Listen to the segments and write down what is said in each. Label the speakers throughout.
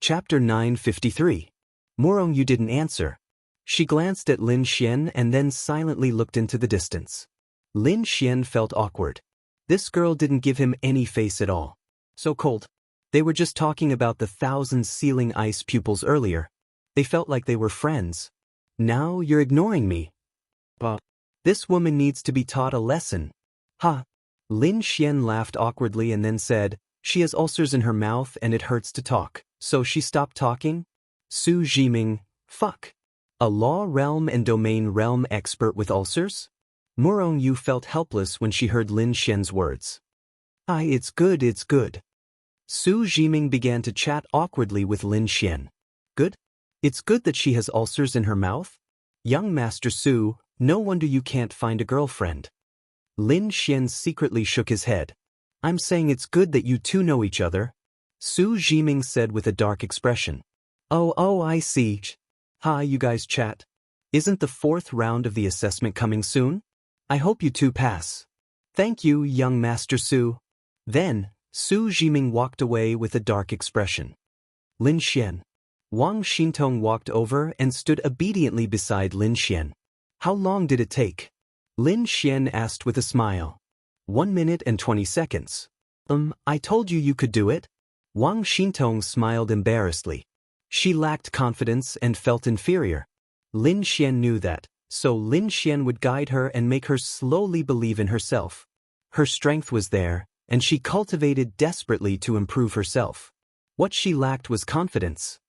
Speaker 1: Chapter 953. Morong Yu didn't answer. She glanced at Lin Xian and then silently looked into the distance. Lin Xian felt awkward. This girl didn't give him any face at all. So cold. They were just talking about the 1,000 ceiling ice pupils earlier. They felt like they were friends. Now you're ignoring me. But this woman needs to be taught a lesson. Ha! Lin Xian laughed awkwardly and then said, she has ulcers in her mouth and it hurts to talk. So she stopped talking? Su Jiming, fuck. A law realm and domain realm expert with ulcers? Morong Yu felt helpless when she heard Lin Xian's words. It's good, it's good. Su Jiming began to chat awkwardly with Lin Xian. Good? It's good that she has ulcers in her mouth? Young Master Su, no wonder you can't find a girlfriend. Lin Xian secretly shook his head. I'm saying it's good that you two know each other. Su Jiming said with a dark expression. Oh, I see. Hi, you guys chat. Isn't the 4th round of the assessment coming soon? I hope you two pass. Thank you, young Master Su. Then, Su Jiming walked away with a dark expression. Lin Xian. Wang Xintong walked over and stood obediently beside Lin Xian. How long did it take? Lin Xian asked with a smile. 1 minute and 20 seconds. I told you could do it. Wang Xintong smiled embarrassedly. She lacked confidence and felt inferior. Lin Xian knew that, so Lin Xian would guide her and make her slowly believe in herself. Her strength was there, and she cultivated desperately to improve herself. What she lacked was confidence.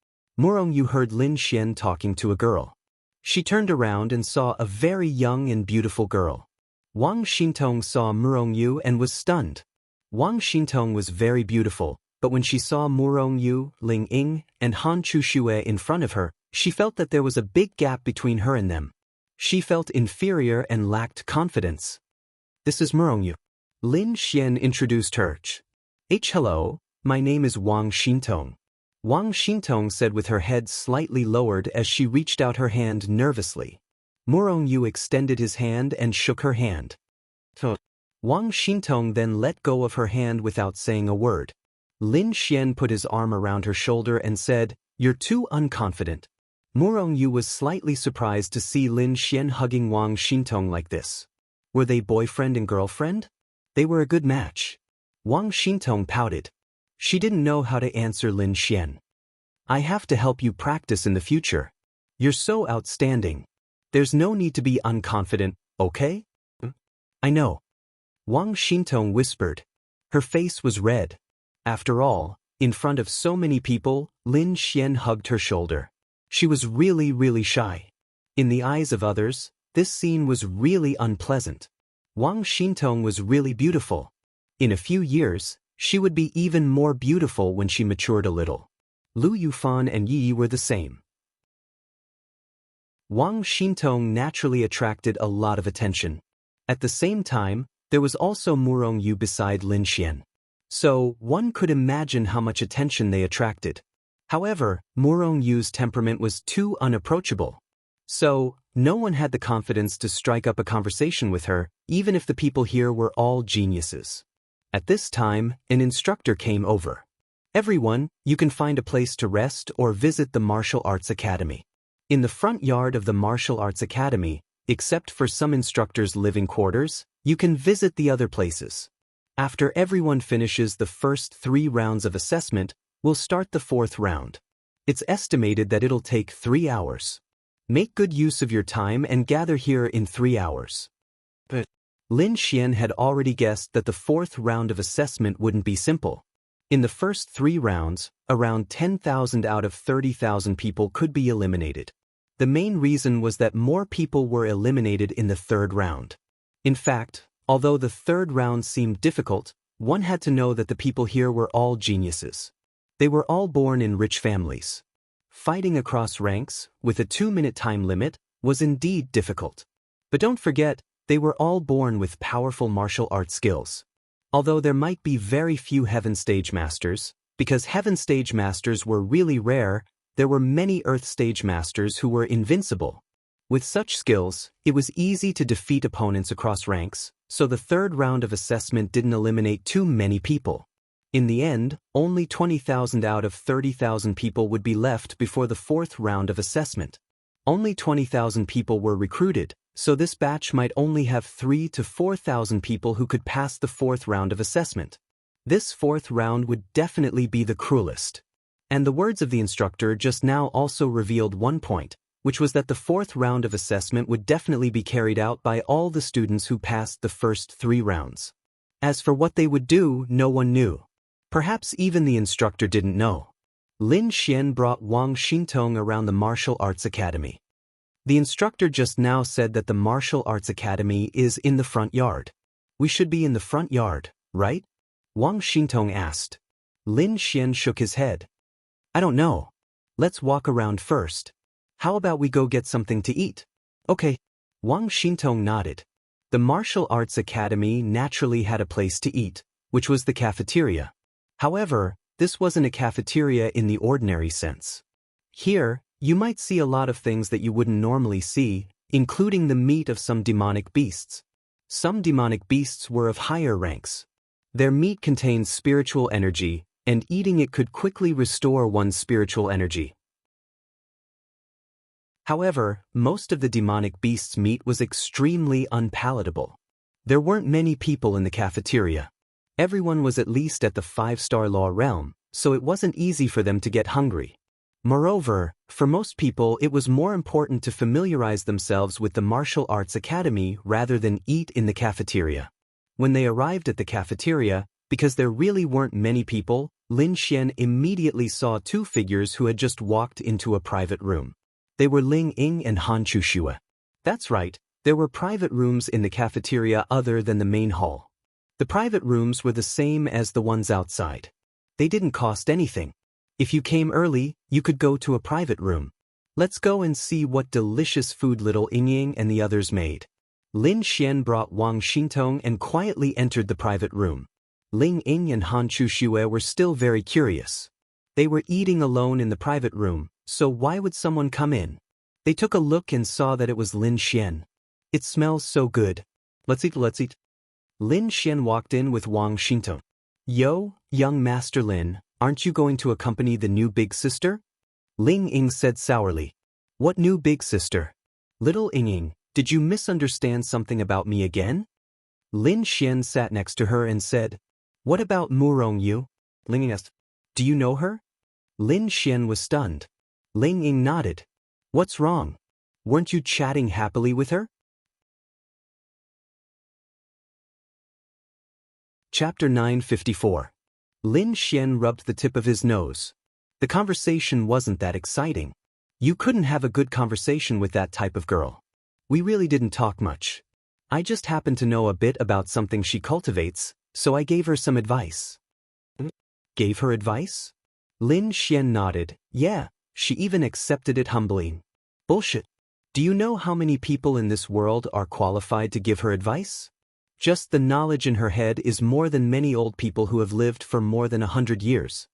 Speaker 1: Morong Yu heard Lin Xian talking to a girl. She turned around and saw a very young and beautiful girl. Wang Xintong saw Morong Yu and was stunned. Wang Xintong was very beautiful, but when she saw Morong Yu, Ling Ying, and Han Chuxue in front of her, she felt that there was a big gap between her and them. She felt inferior and lacked confidence. This is Morong Yu. Lin Xian introduced her. Hello, my name is Wang Xintong. Wang Xintong said with her head slightly lowered as she reached out her hand nervously. Morong Yu extended his hand and shook her hand. Wang Xintong then let go of her hand without saying a word. Lin Xian put his arm around her shoulder and said, "You're too unconfident." Morong Yu was slightly surprised to see Lin Xian hugging Wang Xintong like this. Were they boyfriend and girlfriend? They were a good match. Wang Xintong pouted. She didn't know how to answer Lin Xian. I have to help you practice in the future. You're so outstanding. There's no need to be unconfident, okay? I know. Wang Xintong whispered. Her face was red. After all, in front of so many people, Lin Xian hugged her shoulder. She was really shy. In the eyes of others, this scene was really unpleasant. Wang Xintong was really beautiful. In a few years, she would be even more beautiful when she matured a little. Lu Yufan and Yi were the same. Wang Xintong naturally attracted a lot of attention. At the same time, there was also Morong Yu beside Lin Xian. So, one could imagine how much attention they attracted. However, Morong Yu's temperament was too unapproachable. So, no one had the confidence to strike up a conversation with her, even if the people here were all geniuses. At this time, an instructor came over. Everyone, you can find a place to rest or visit the Martial Arts Academy. In the front yard of the Martial Arts Academy, except for some instructors' living quarters, you can visit the other places. After everyone finishes the first 3 rounds of assessment, we'll start the 4th round. It's estimated that it'll take 3 hours. Make good use of your time and gather here in 3 hours. But Lin Xian had already guessed that the 4th round of assessment wouldn't be simple. In the first 3 rounds, around 10,000 out of 30,000 people could be eliminated. The main reason was that more people were eliminated in the 3rd round. In fact, although the 3rd round seemed difficult, one had to know that the people here were all geniuses. They were all born in rich families. Fighting across ranks, with a 2-minute time limit, was indeed difficult. But don't forget, they were all born with powerful martial arts skills. Although there might be very few Heaven Stage Masters, because Heaven Stage Masters were really rare, there were many Earth Stage Masters who were invincible. With such skills, it was easy to defeat opponents across ranks, so the 3rd round of assessment didn't eliminate too many people. In the end, only 20,000 out of 30,000 people would be left before the fourth round of assessment. Only 20,000 people were recruited, so this batch might only have 3,000 to 4,000 people who could pass the fourth round of assessment. This fourth round would definitely be the cruelest. And the words of the instructor just now also revealed one point, which was that the fourth round of assessment would definitely be carried out by all the students who passed the first 3 rounds. As for what they would do, no one knew. Perhaps even the instructor didn't know. Lin Xian brought Wang Xintong around the martial arts academy. The instructor just now said that the martial arts academy is in the front yard. We should be in the front yard, right? Wang Xintong asked. Lin Xian shook his head. I don't know. Let's walk around first. How about we go get something to eat? Okay. Wang Xintong nodded. The martial arts academy naturally had a place to eat, which was the cafeteria. However, this wasn't a cafeteria in the ordinary sense. Here, you might see a lot of things that you wouldn't normally see, including the meat of some demonic beasts. Some demonic beasts were of higher ranks. Their meat contained spiritual energy, and eating it could quickly restore one's spiritual energy. However, most of the demonic beast's meat was extremely unpalatable. There weren't many people in the cafeteria. Everyone was at least at the 5-star law realm, so it wasn't easy for them to get hungry. Moreover, for most people it was more important to familiarize themselves with the martial arts academy rather than eat in the cafeteria. When they arrived at the cafeteria, because there really weren't many people, Lin Xian immediately saw 2 figures who had just walked into a private room. They were Ling Ying and Han Chuxue. That's right, there were private rooms in the cafeteria other than the main hall. The private rooms were the same as the ones outside. They didn't cost anything. If you came early, you could go to a private room. Let's go and see what delicious food little Ying and the others made. Lin Xian brought Wang Xintong and quietly entered the private room. Ling Ying and Han Chuxue were still very curious. They were eating alone in the private room, so why would someone come in? They took a look and saw that it was Lin Xian. It smells so good. Let's eat, let's eat. Lin Xian walked in with Wang Xintong. Yo, young Master Lin, aren't you going to accompany the new big sister? Ling Ying said sourly. What new big sister? Little Ying, did you misunderstand something about me again? Lin Xian sat next to her and said, What about Murong Yu? Ling Ying asked. Do you know her? Lin Xian was stunned. Ling Ying nodded. What's wrong? Weren't you chatting happily with her? Chapter 954. Lin Xian rubbed the tip of his nose. The conversation wasn't that exciting. You couldn't have a good conversation with that type of girl. We really didn't talk much. I just happened to know a bit about something she cultivates, so I gave her some advice. Gave her advice? Lin Xian nodded. Yeah, she even accepted it humbly. Bullshit. Do you know how many people in this world are qualified to give her advice? Just the knowledge in her head is more than many old people who have lived for more than 100 years.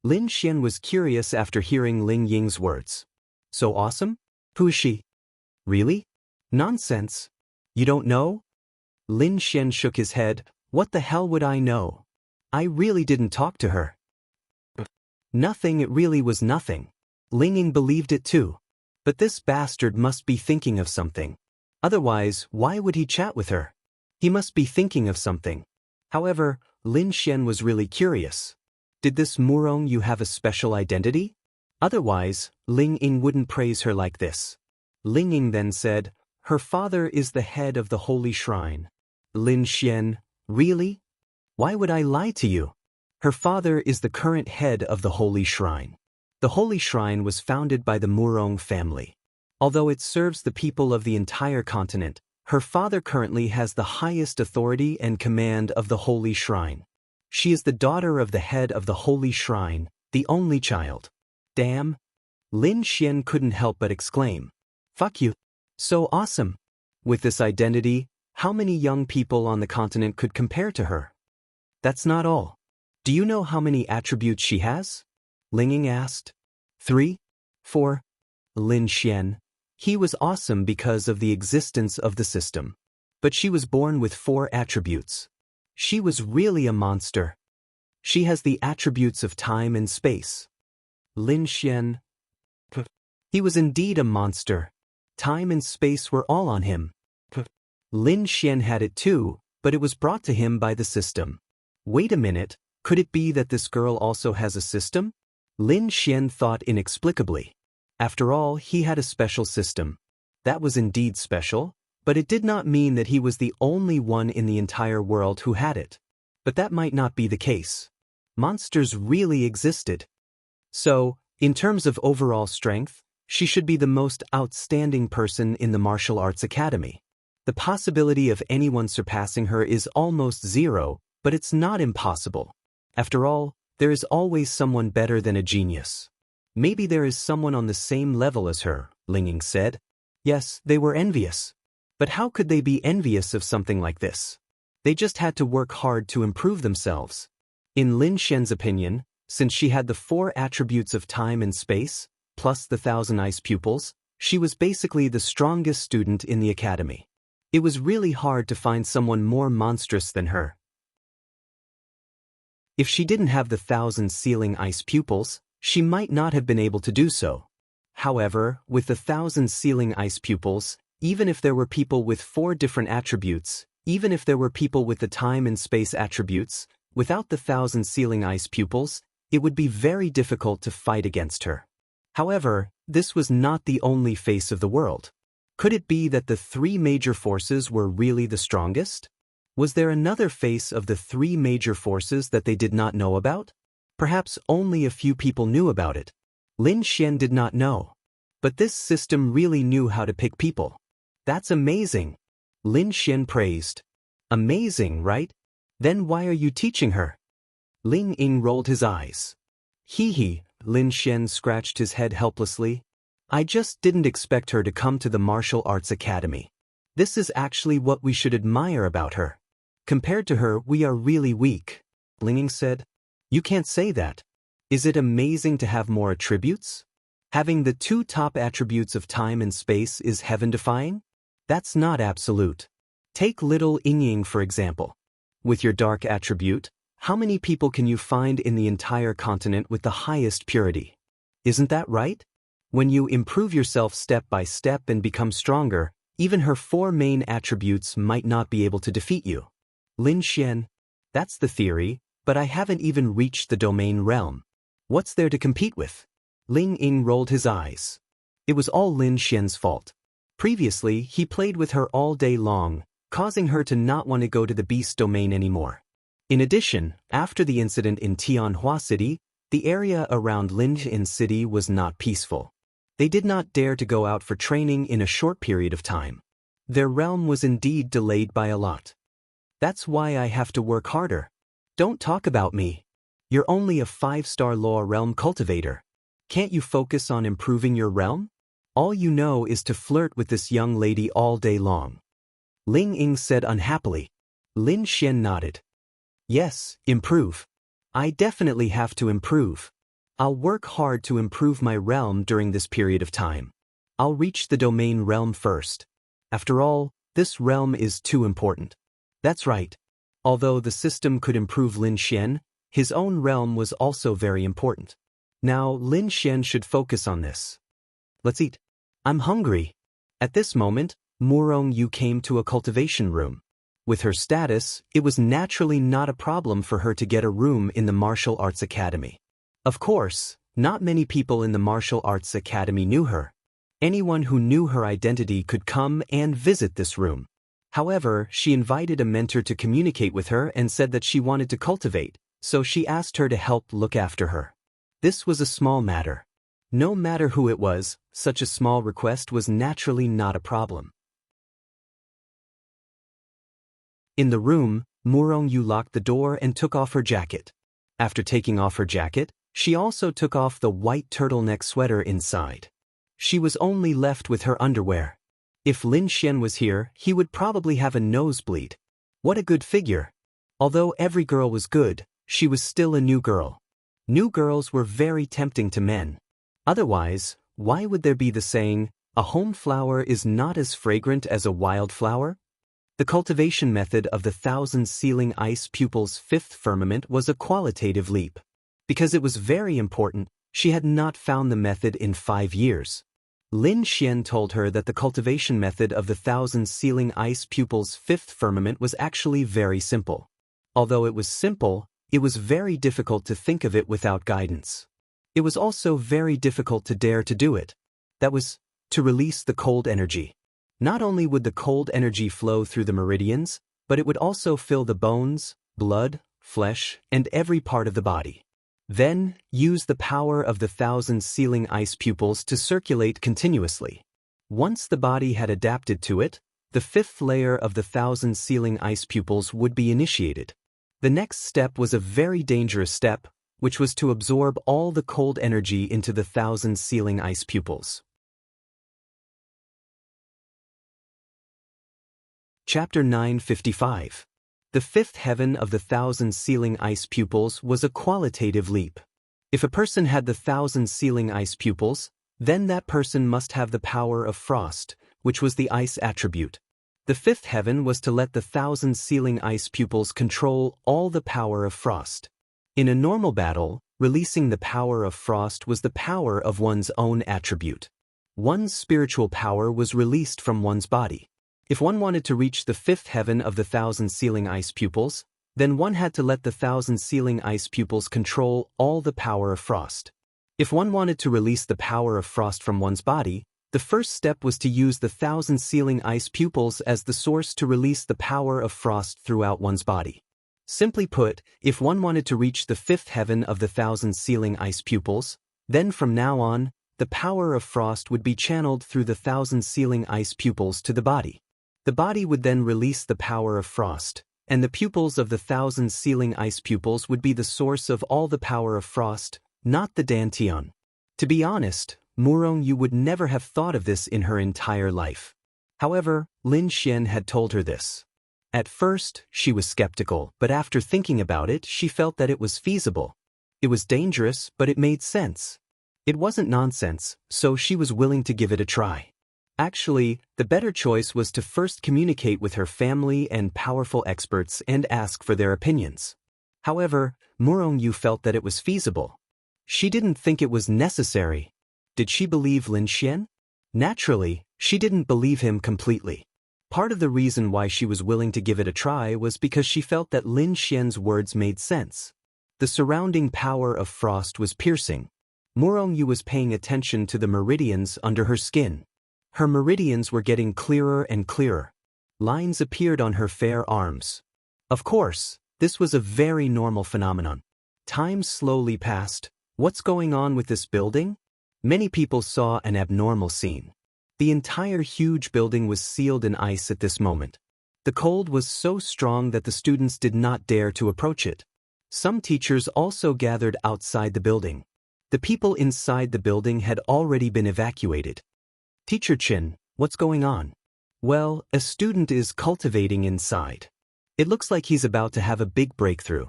Speaker 1: Lin Xian was curious after hearing Ling Ying's words. So awesome? Who is she? Really? Nonsense. You don't know? Lin Xian shook his head. What the hell would I know? I really didn't talk to her. Nothing, it really was nothing. Ling Ying believed it too. But this bastard must be thinking of something. Otherwise, why would he chat with her? He must be thinking of something. However, Lin Xian was really curious. Did this Murong Yu have a special identity? Otherwise, Ling Ying wouldn't praise her like this. Ling Ying then said, Her father is the head of the holy shrine. Lin Xian, really? Why would I lie to you? Her father is the current head of the holy shrine. The holy shrine was founded by the Murong family. Although it serves the people of the entire continent, her father currently has the highest authority and command of the holy shrine. She is the daughter of the head of the holy shrine, the only child. Damn. Lin Xian couldn't help but exclaim. Fuck you. So awesome. With this identity, how many young people on the continent could compare to her? That's not all. Do you know how many attributes she has? Ling Ying asked. 3? 4? Lin Xian. He was awesome because of the existence of the system. But she was born with 4 attributes. She was really a monster. She has the attributes of time and space. Lin Xian. He was indeed a monster. Time and space were all on him. Lin Xian had it too, but it was brought to him by the system. Wait a minute, could it be that this girl also has a system? Lin Xian thought inexplicably. After all, he had a special system. That was indeed special, but it did not mean that he was the only one in the entire world who had it. But that might not be the case. Monsters really existed. So, in terms of overall strength, she should be the most outstanding person in the martial arts academy. The possibility of anyone surpassing her is almost zero, but it's not impossible. After all, there is always someone better than a genius. Maybe there is someone on the same level as her, Ling Ying said. Yes, they were envious. But how could they be envious of something like this? They just had to work hard to improve themselves. In Lin Xian's opinion, since she had the 4 attributes of time and space, plus the 1,000 ice pupils, she was basically the strongest student in the academy. It was really hard to find someone more monstrous than her. If she didn't have the 1,000 sealing ice pupils, she might not have been able to do so. However, with the 1,000 sealing ice pupils, even if there were people with 4 different attributes, even if there were people with the time and space attributes, without the 1,000 sealing ice pupils, it would be very difficult to fight against her. However, this was not the only face of the world. Could it be that the 3 major forces were really the strongest? Was there another face of the 3 major forces that they did not know about? Perhaps only a few people knew about it. Lin Xian did not know. But this system really knew how to pick people. That's amazing. Lin Xian praised. Amazing, right? Then why are you teaching her? Ling Ying rolled his eyes. Hee, Lin Xian scratched his head helplessly. I just didn't expect her to come to the martial arts academy. This is actually what we should admire about her. Compared to her, we are really weak, Ling Ying said. You can't say that. Is it amazing to have more attributes? Having the 2 top attributes of time and space is heaven-defying? That's not absolute. Take little Ying, for example. With your dark attribute, how many people can you find in the entire continent with the highest purity? Isn't that right? When you improve yourself step by step and become stronger, even her 4 main attributes might not be able to defeat you. Lin Xian, that's the theory, but I haven't even reached the domain realm. What's there to compete with? Ling Ying rolled his eyes. It was all Lin Xian's fault. Previously, he played with her all day long, causing her to not want to go to the beast domain anymore. In addition, after the incident in Tianhua City, the area around Linjin City was not peaceful. They did not dare to go out for training in a short period of time. Their realm was indeed delayed by a lot. That's why I have to work harder. Don't talk about me. You're only a 5-star law realm cultivator. Can't you focus on improving your realm? All you know is to flirt with this young lady all day long. Ling Ying said unhappily. Lin Xian nodded. Yes, improve. I definitely have to improve. I'll work hard to improve my realm during this period of time. I'll reach the domain realm first. After all, this realm is too important. That's right. Although the system could improve Lin Xian, his own realm was also very important. Now Lin Xian should focus on this. Let's eat. I'm hungry. At this moment, Murong Yu came to a cultivation room. With her status, it was naturally not a problem for her to get a room in the martial arts academy. Of course, not many people in the martial arts academy knew her. Anyone who knew her identity could come and visit this room. However, she invited a mentor to communicate with her and said that she wanted to cultivate, so she asked her to help look after her. This was a small matter. No matter who it was, such a small request was naturally not a problem. In the room, Murong Yu locked the door and took off her jacket. After taking off her jacket, she also took off the white turtleneck sweater inside. She was only left with her underwear. If Lin Xian was here, he would probably have a nosebleed. What a good figure. Although every girl was good, she was still a new girl. New girls were very tempting to men. Otherwise, why would there be the saying, a home flower is not as fragrant as a wild flower? The cultivation method of the thousand sealing ice pupils' fifth firmament was a qualitative leap. Because it was very important, she had not found the method in 5 years. Lin Xian told her that the cultivation method of the thousand sealing ice pupils' fifth firmament was actually very simple. Although it was simple, it was very difficult to think of it without guidance. It was also very difficult to dare to do it. That was, to release the cold energy. Not only would the cold energy flow through the meridians, but it would also fill the bones, blood, flesh, and every part of the body. Then, use the power of the thousand sealing ice pupils to circulate continuously. Once the body had adapted to it, the fifth layer of the thousand sealing ice pupils would be initiated. The next step was a very dangerous step, which was to absorb all the cold energy into the thousand sealing ice pupils. Chapter 955. The fifth heaven of the thousand sealing ice pupils was a qualitative leap. If a person had the thousand sealing ice pupils, then that person must have the power of frost, which was the ice attribute. The fifth heaven was to let the thousand sealing ice pupils control all the power of frost. In a normal battle, releasing the power of frost was the power of one's own attribute. One's spiritual power was released from one's body. If one wanted to reach the fifth heaven of the thousand sealing ice pupils, then one had to let the thousand sealing ice pupils control all the power of frost. If one wanted to release the power of frost from one's body, the first step was to use the thousand sealing ice pupils as the source to release the power of frost throughout one's body. Simply put, if one wanted to reach the fifth heaven of the thousand sealing ice pupils, then from now on, the power of frost would be channeled through the thousand sealing ice pupils to the body. The body would then release the power of frost, and the pupils of the thousand sealing ice pupils would be the source of all the power of frost, not the Dantian. To be honest, Murong Yu would never have thought of this in her entire life. However, Lin Xian had told her this. At first, she was skeptical, but after thinking about it, she felt that it was feasible. It was dangerous, but it made sense. It wasn't nonsense, so she was willing to give it a try. Actually, the better choice was to first communicate with her family and powerful experts and ask for their opinions. However, Murong Yu felt that it was feasible. She didn't think it was necessary. Did she believe Lin Xian? Naturally, she didn't believe him completely. Part of the reason why she was willing to give it a try was because she felt that Lin Xian's words made sense. The surrounding power of frost was piercing. Murong Yu was paying attention to the meridians under her skin. Her meridians were getting clearer and clearer. Lines appeared on her fair arms. Of course, this was a very normal phenomenon. Time slowly passed. What's going on with this building? Many people saw an abnormal scene. The entire huge building was sealed in ice at this moment. The cold was so strong that the students did not dare to approach it. Some teachers also gathered outside the building. The people inside the building had already been evacuated. Teacher Chin, what's going on? Well, a student is cultivating inside. It looks like he's about to have a big breakthrough.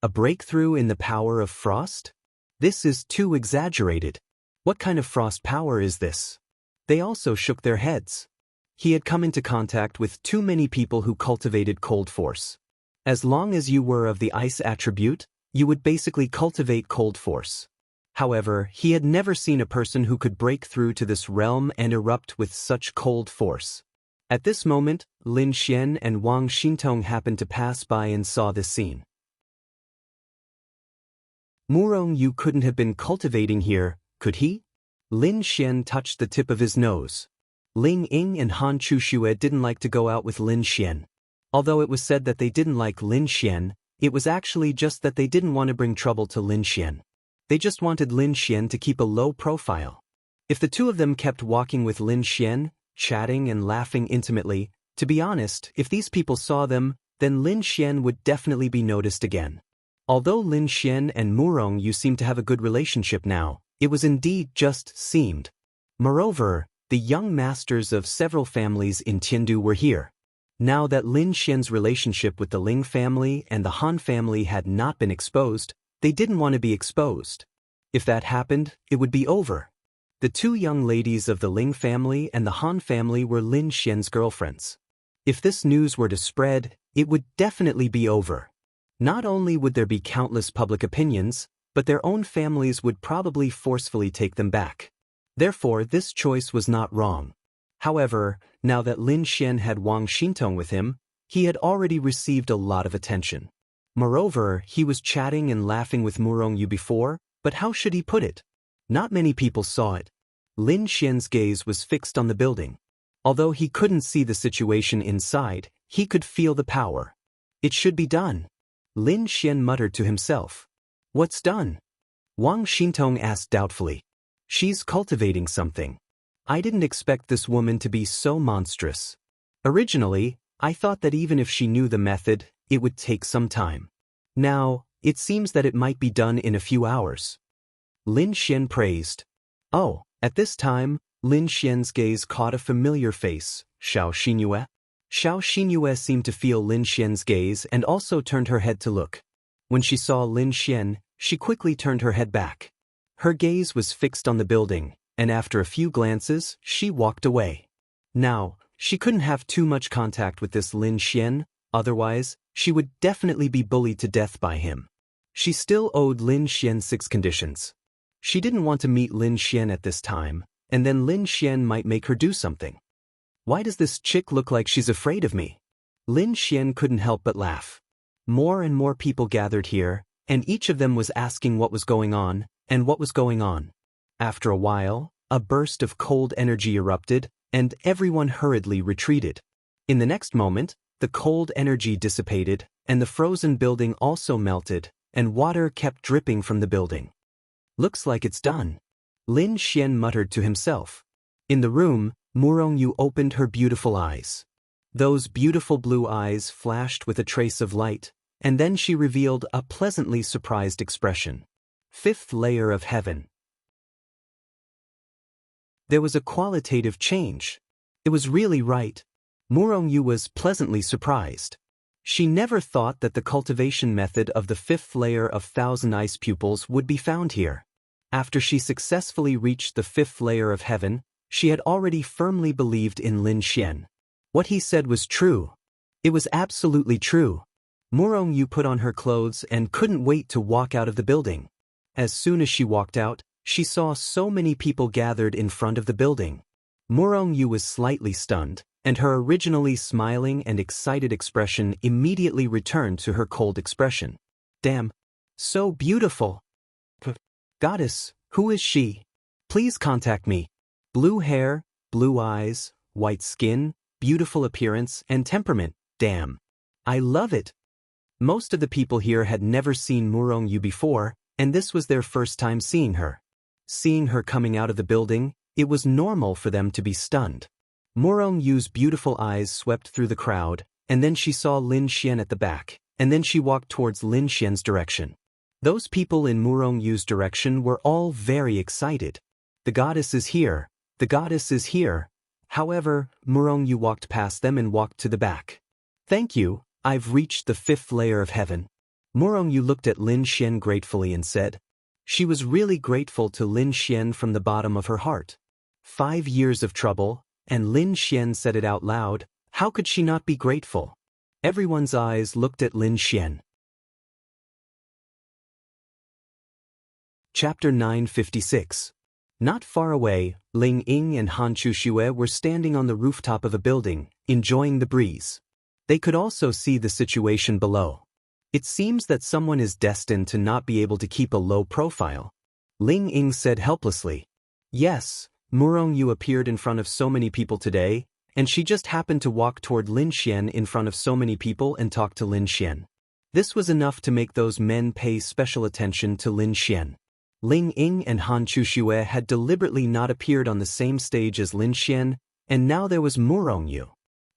Speaker 1: A breakthrough in the power of frost? This is too exaggerated. What kind of frost power is this? They also shook their heads. He had come into contact with too many people who cultivated cold force. As long as you were of the ice attribute, you would basically cultivate cold force. However, he had never seen a person who could break through to this realm and erupt with such cold force. At this moment, Lin Xian and Wang Xintong happened to pass by and saw this scene. Murong Yu couldn't have been cultivating here, could he? Lin Xian touched the tip of his nose. Ling Ying and Han Chuxue didn't like to go out with Lin Xian. Although it was said that they didn't like Lin Xian, it was actually just that they didn't want to bring trouble to Lin Xian. They just wanted Lin Xian to keep a low profile. If the two of them kept walking with Lin Xian, chatting and laughing intimately, to be honest, if these people saw them, then Lin Xian would definitely be noticed again. Although Lin Xian and Murong Yu seemed to have a good relationship now, it was indeed just seemed. Moreover, the young masters of several families in Tiandu were here. Now that Lin Xian's relationship with the Ling family and the Han family had not been exposed, they didn't want to be exposed. If that happened, it would be over. The two young ladies of the Ling family and the Han family were Lin Xian's girlfriends. If this news were to spread, it would definitely be over. Not only would there be countless public opinions, but their own families would probably forcefully take them back. Therefore, this choice was not wrong. However, now that Lin Xian had Wang Xintong with him, he had already received a lot of attention. Moreover, he was chatting and laughing with Murongyu before, but how should he put it? Not many people saw it. Lin Xian's gaze was fixed on the building. Although he couldn't see the situation inside, he could feel the power. It should be done. Lin Xian muttered to himself. What's done? Wang Xintong asked doubtfully. She's cultivating something. I didn't expect this woman to be so monstrous. Originally, I thought that even if she knew the method, it would take some time. Now, it seems that it might be done in a few hours. Lin Xian praised. Oh, at this time, Lin Xian's gaze caught a familiar face, Xiao Xinyue. Xiao Xinyue seemed to feel Lin Xian's gaze and also turned her head to look. When she saw Lin Xian, she quickly turned her head back. Her gaze was fixed on the building, and after a few glances, she walked away. Now, she couldn't have too much contact with this Lin Xian, otherwise, she would definitely be bullied to death by him. She still owed Lin Xian 6 conditions. She didn't want to meet Lin Xian at this time, and then Lin Xian might make her do something. Why does this chick look like she's afraid of me? Lin Xian couldn't help but laugh. More and more people gathered here, and each of them was asking what was going on, and what was going on. After a while, a burst of cold energy erupted, and everyone hurriedly retreated. In the next moment, the cold energy dissipated, and the frozen building also melted, and water kept dripping from the building. Looks like it's done. Lin Xian muttered to himself. In the room, Murongyu opened her beautiful eyes. Those beautiful blue eyes flashed with a trace of light, and then she revealed a pleasantly surprised expression. 5th layer of heaven. There was a qualitative change. It was really right. Murongyu was pleasantly surprised. She never thought that the cultivation method of the 5th layer of 1,000 ice pupils would be found here. After she successfully reached the 5th layer of heaven, she had already firmly believed in Lin Xian. What he said was true. It was absolutely true. Murongyu put on her clothes and couldn't wait to walk out of the building. As soon as she walked out, she saw so many people gathered in front of the building. Murongyu was slightly stunned, and her originally smiling and excited expression immediately returned to her cold expression. Damn. So beautiful. Goddess, who is she? Please contact me. Blue hair, blue eyes, white skin, beautiful appearance, and temperament. Damn. I love it. Most of the people here had never seen Murongyu before, and this was their first time seeing her. Seeing her coming out of the building, it was normal for them to be stunned. Murongyu's beautiful eyes swept through the crowd, and then she saw Lin Xian at the back, and then she walked towards Lin Xian's direction. Those people in Murongyu's direction were all very excited. The goddess is here. The goddess is here. However, Murongyu walked past them and walked to the back. Thank you, I've reached the 5th layer of heaven. Murongyu looked at Lin Xian gratefully and said. She was really grateful to Lin Xian from the bottom of her heart. 5 years of trouble, and Lin Xian said it out loud. How could she not be grateful? Everyone's eyes looked at Lin Xian. Chapter 956. Not far away, Ling Ying and Han Chuxue were standing on the rooftop of a building, enjoying the breeze. They could also see the situation below. It seems that someone is destined to not be able to keep a low profile. Ling Ying said helplessly. Yes, Murongyu appeared in front of so many people today, and she just happened to walk toward Lin Xian in front of so many people and talk to Lin Xian. This was enough to make those men pay special attention to Lin Xian. Ling Ying and Han Chuxue had deliberately not appeared on the same stage as Lin Xian, and now there was Murongyu.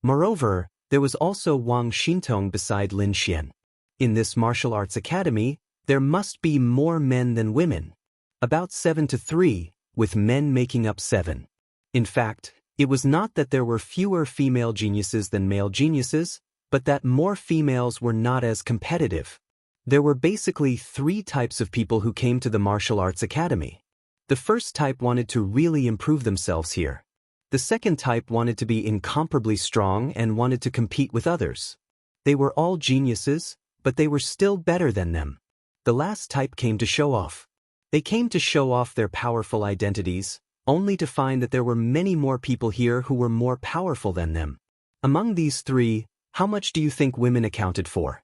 Speaker 1: Moreover, there was also Wang Xintong beside Lin Xian. In this martial arts academy, there must be more men than women. About 7-3, with men making up 7. In fact, it was not that there were fewer female geniuses than male geniuses, but that more females were not as competitive. There were basically 3 types of people who came to the martial arts academy. The first type wanted to really improve themselves here. The second type wanted to be incomparably strong and wanted to compete with others. They were all geniuses, but they were still better than them. The last type came to show off. They came to show off their powerful identities, only to find that there were many more people here who were more powerful than them. Among these three, how much do you think women accounted for?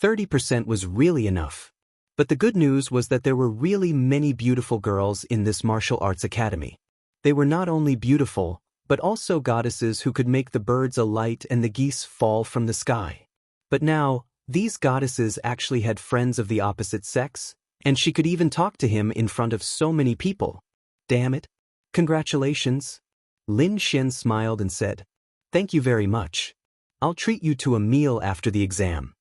Speaker 1: 30% was really enough. But the good news was that there were really many beautiful girls in this martial arts academy. They were not only beautiful, but also goddesses who could make the birds alight and the geese fall from the sky. But now, these goddesses actually had friends of the opposite sex, and she could even talk to him in front of so many people. Damn it. Congratulations. Lin Xian smiled and said, "Thank you very much. I'll treat you to a meal after the exam."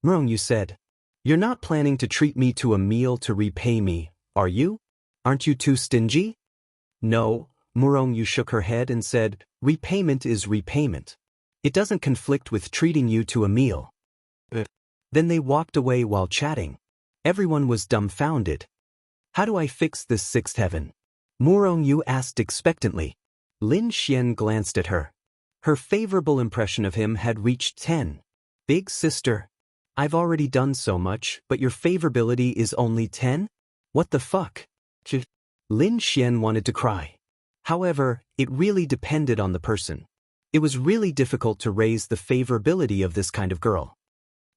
Speaker 1: Murong said, "You're not planning to treat me to a meal to repay me, are you? Aren't you too stingy?" "No," Murong shook her head and said, "Repayment is repayment. It doesn't conflict with treating you to a meal." Then they walked away while chatting. Everyone was dumbfounded. "How do I fix this sixth heaven?" Murong asked expectantly. Lin Xian glanced at her. Her favorable impression of him had reached 10. "Big sister, I've already done so much, but your favorability is only 10? What the fuck?" Lin Xian wanted to cry. However, it really depended on the person. It was really difficult to raise the favorability of this kind of girl.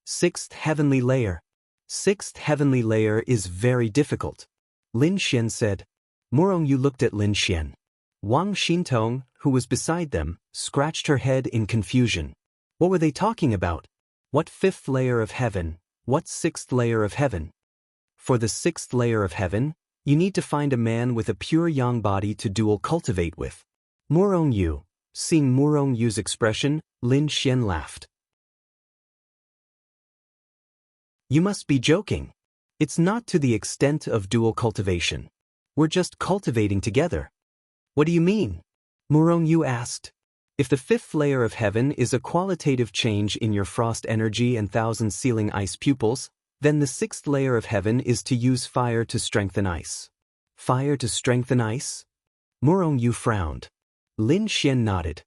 Speaker 1: Sixth heavenly layer. Sixth heavenly layer is very difficult. Lin Xian said. Murong looked at Lin Xian. Wang Xintong, who was beside them, scratched her head in confusion. What were they talking about? What fifth layer of heaven? What sixth layer of heaven? For the sixth layer of heaven, you need to find a man with a pure yang body to dual cultivate with. Murong. Seeing Murong expression, Lin Xian laughed. You must be joking. It's not to the extent of dual cultivation. We're just cultivating together. What do you mean? Murong asked. If the fifth layer of heaven is a qualitative change in your frost energy and thousand sealing ice pupils, then the sixth layer of heaven is to use fire to strengthen ice. Fire to strengthen ice? Murong frowned. Lin Xian nodded.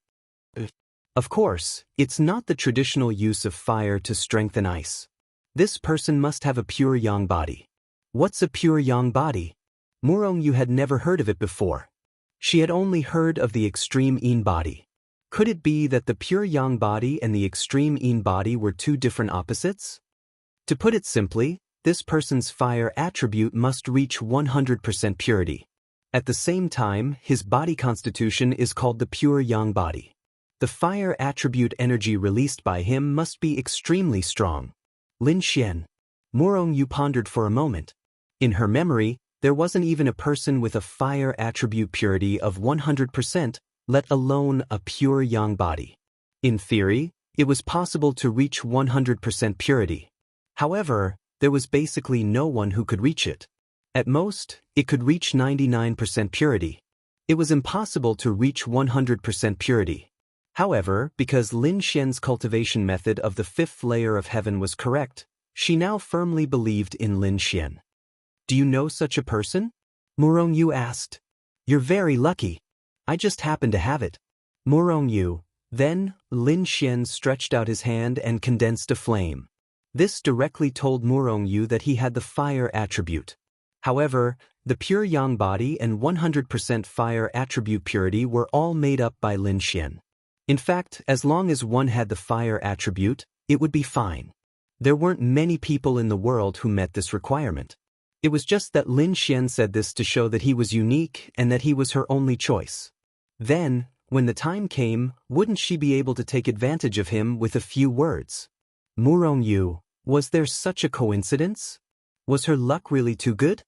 Speaker 1: Of course, it's not the traditional use of fire to strengthen ice. This person must have a pure yang body. What's a pure yang body? Murong had never heard of it before. She had only heard of the extreme yin body. Could it be that the pure yang body and the extreme yin body were two different opposites? To put it simply, this person's fire attribute must reach 100% purity. At the same time, his body constitution is called the pure yang body. The fire attribute energy released by him must be extremely strong. Lin Xian. Murong pondered for a moment. In her memory, there wasn't even a person with a fire attribute purity of 100%, let alone a pure yang body. In theory, it was possible to reach 100% purity. However, there was basically no one who could reach it. At most, it could reach 99% purity. It was impossible to reach 100% purity. However, because Lin Xian's cultivation method of the fifth layer of heaven was correct, she now firmly believed in Lin Xian. Do you know such a person? Murong asked. You're very lucky. I just happen to have it. Murong. Then, Lin Xian stretched out his hand and condensed a flame. This directly told Murong that he had the fire attribute. However, the pure yang body and 100% fire attribute purity were all made up by Lin Xian. In fact, as long as one had the fire attribute, it would be fine. There weren't many people in the world who met this requirement. It was just that Lin Xian said this to show that he was unique and that he was her only choice. Then, when the time came, wouldn't she be able to take advantage of him with a few words? Murong. Was there such a coincidence? Was her luck really too good?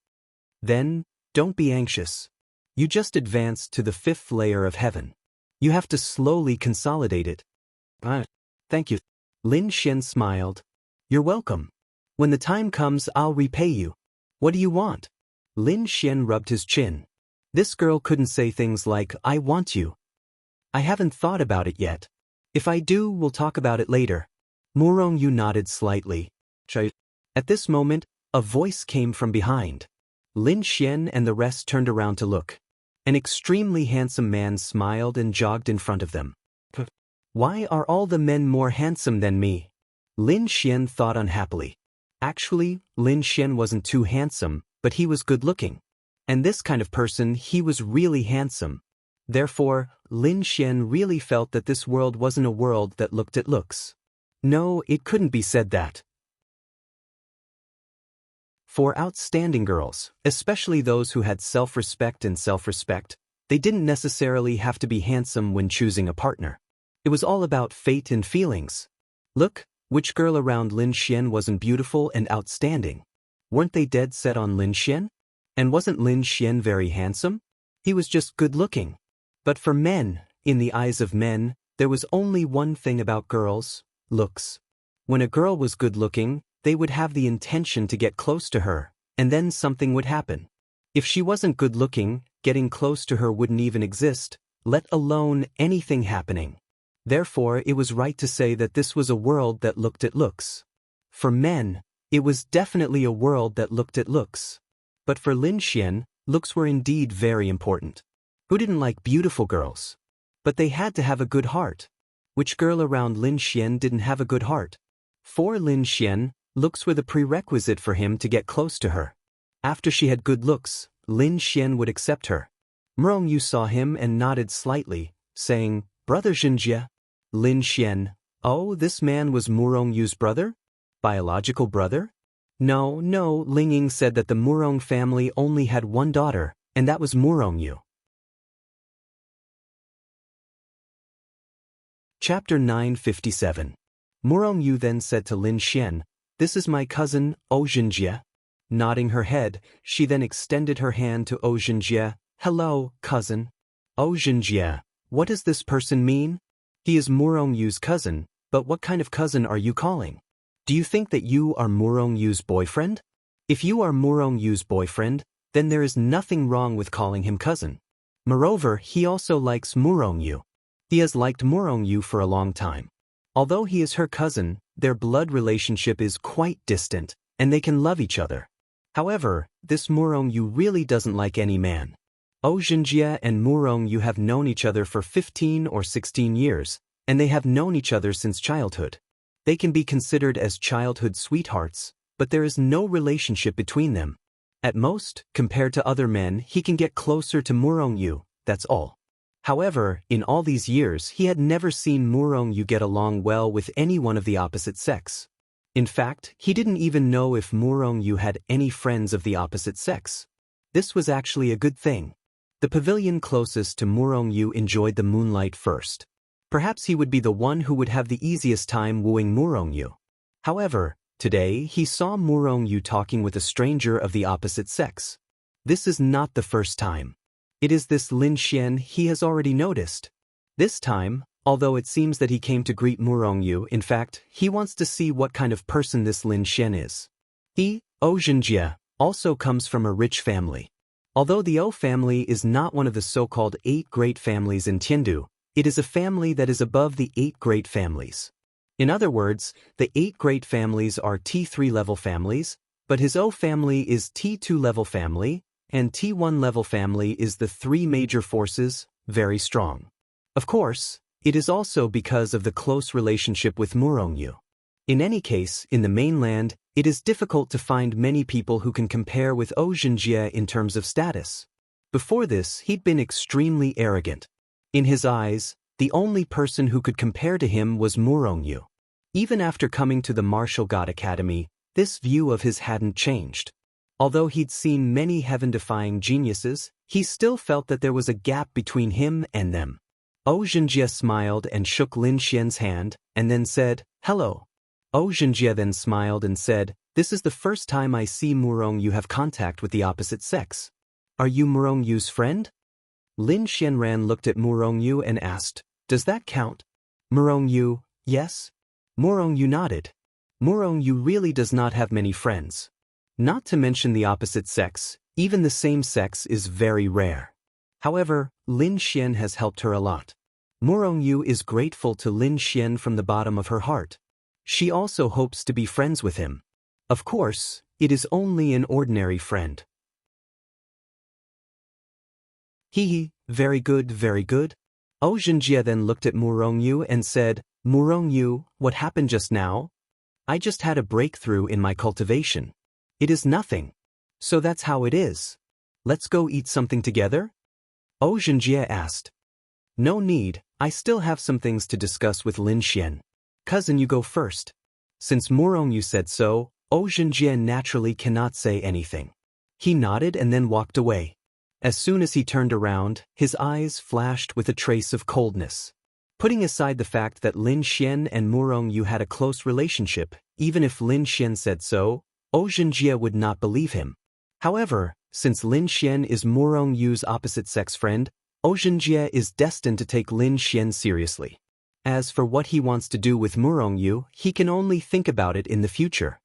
Speaker 1: Then, don't be anxious. You just advanced to the fifth layer of heaven. You have to slowly consolidate it. Thank you. Lin Xian smiled. You're welcome. When the time comes, I'll repay you. What do you want? Lin Xian rubbed his chin. This girl couldn't say things like, I want you. I haven't thought about it yet. If I do, we'll talk about it later. Murong nodded slightly. At this moment, a voice came from behind. Lin Xian and the rest turned around to look. An extremely handsome man smiled and jogged in front of them. Why are all the men more handsome than me? Lin Xian thought unhappily. Actually, Lin Xian wasn't too handsome, but he was good-looking. And this kind of person, he was really handsome. Therefore, Lin Xian really felt that this world wasn't a world that looked at looks. No, it couldn't be said that. For outstanding girls, especially those who had self-respect, they didn't necessarily have to be handsome when choosing a partner. It was all about fate and feelings. Look, which girl around Lin Xian wasn't beautiful and outstanding? Weren't they dead set on Lin Xian? And wasn't Lin Xian very handsome? He was just good-looking. But for men, in the eyes of men, there was only one thing about girls: looks. When a girl was good-looking, they would have the intention to get close to her, and then something would happen. If she wasn't good-looking, getting close to her wouldn't even exist, let alone anything happening. Therefore, it was right to say that this was a world that looked at looks. For men, it was definitely a world that looked at looks. But for Lin Xian, looks were indeed very important. Who didn't like beautiful girls? But they had to have a good heart. Which girl around Lin Xian didn't have a good heart? For Lin Xian, looks were the prerequisite for him to get close to her. After she had good looks, Lin Xian would accept her. Murong Yu saw him and nodded slightly, saying, "Brother Xinjie." Lin Xian, oh, this man was Murong Yu's brother? Biological brother? No, Ling Ying said that the Murong family only had one daughter, and that was Murong Yu. Chapter 957. Murong Yu then said to Lin Xian, "This is my cousin, Xinjie." Nodding her head, she then extended her hand to Xinjie. "Hello, cousin." Xinjie, what does this person mean? He is Murong Yu's cousin, but what kind of cousin are you calling? Do you think that you are Murong Yu's boyfriend? If you are Murong Yu's boyfriend, then there is nothing wrong with calling him cousin. Moreover, he also likes Murong Yu. He has liked Murong Yu for a long time. Although he is her cousin, their blood relationship is quite distant, and they can love each other. However, this Murong Yu really doesn't like any man. Xinjie and Murong Yu have known each other for 15 or 16 years, and they have known each other since childhood. They can be considered as childhood sweethearts, but there is no relationship between them. At most, compared to other men, he can get closer to Murong Yu, that's all. However, in all these years, he had never seen Murong Yu get along well with anyone of the opposite sex. In fact, he didn't even know if Murong Yu had any friends of the opposite sex. This was actually a good thing. The pavilion closest to Murong Yu enjoyed the moonlight first. Perhaps he would be the one who would have the easiest time wooing Murong Yu. However, today he saw Murong Yu talking with a stranger of the opposite sex. This is not the first time. It is this Lin Xian he has already noticed. This time, although it seems that he came to greet Murong Yu, in fact, he wants to see what kind of person this Lin Xian is. He, Xinjie, also comes from a rich family. Although the O family is not one of the so-called 8 great families in Tiandu, it is a family that is above the 8 great families. In other words, the 8 great families are T3 level families, but his O family is T2 level family, and T1 level family is the 3 major forces, very strong. Of course, it is also because of the close relationship with Murong Yu. In any case, in the mainland, it is difficult to find many people who can compare with Xinjie in terms of status. Before this, he'd been extremely arrogant. In his eyes, the only person who could compare to him was Murong Yu. Even after coming to the Martial God Academy, this view of his hadn't changed. Although he'd seen many heaven-defying geniuses, he still felt that there was a gap between him and them. Xinjie smiled and shook Lin Xian's hand, and then said, "Hello." Xinjie then smiled and said, "This is the first time I see Murong Yu have contact with the opposite sex. Are you Murong Yu's friend?" Lin Xianran looked at Murong Yu and asked, "Does that count?" Murong Yu, yes. Murong Yu nodded. Murong Yu really does not have many friends. Not to mention the opposite sex, even the same sex is very rare. However, Lin Xian has helped her a lot. Murong Yu is grateful to Lin Xian from the bottom of her heart. She also hopes to be friends with him. Of course, it is only an ordinary friend. Hee, very good, very good. Oh Zhenjie then looked at Murongyu and said, Murongyu, what happened just now? I just had a breakthrough in my cultivation. It is nothing. So that's how it is. Let's go eat something together? Oh Zhenjie asked. No need, I still have some things to discuss with Lin Xian. Cousin, you go first. Since Murongyu said so, Oh Zhenjie naturally cannot say anything. He nodded and then walked away. As soon as he turned around, his eyes flashed with a trace of coldness. Putting aside the fact that Lin Xian and Murongyu had a close relationship, even if Lin Xian said so, Oh Zhenjie would not believe him. However, since Lin Xian is Murongyu's opposite-sex friend, Oh Zhenjie is destined to take Lin Xian seriously. As for what he wants to do with Murongyu, he can only think about it in the future.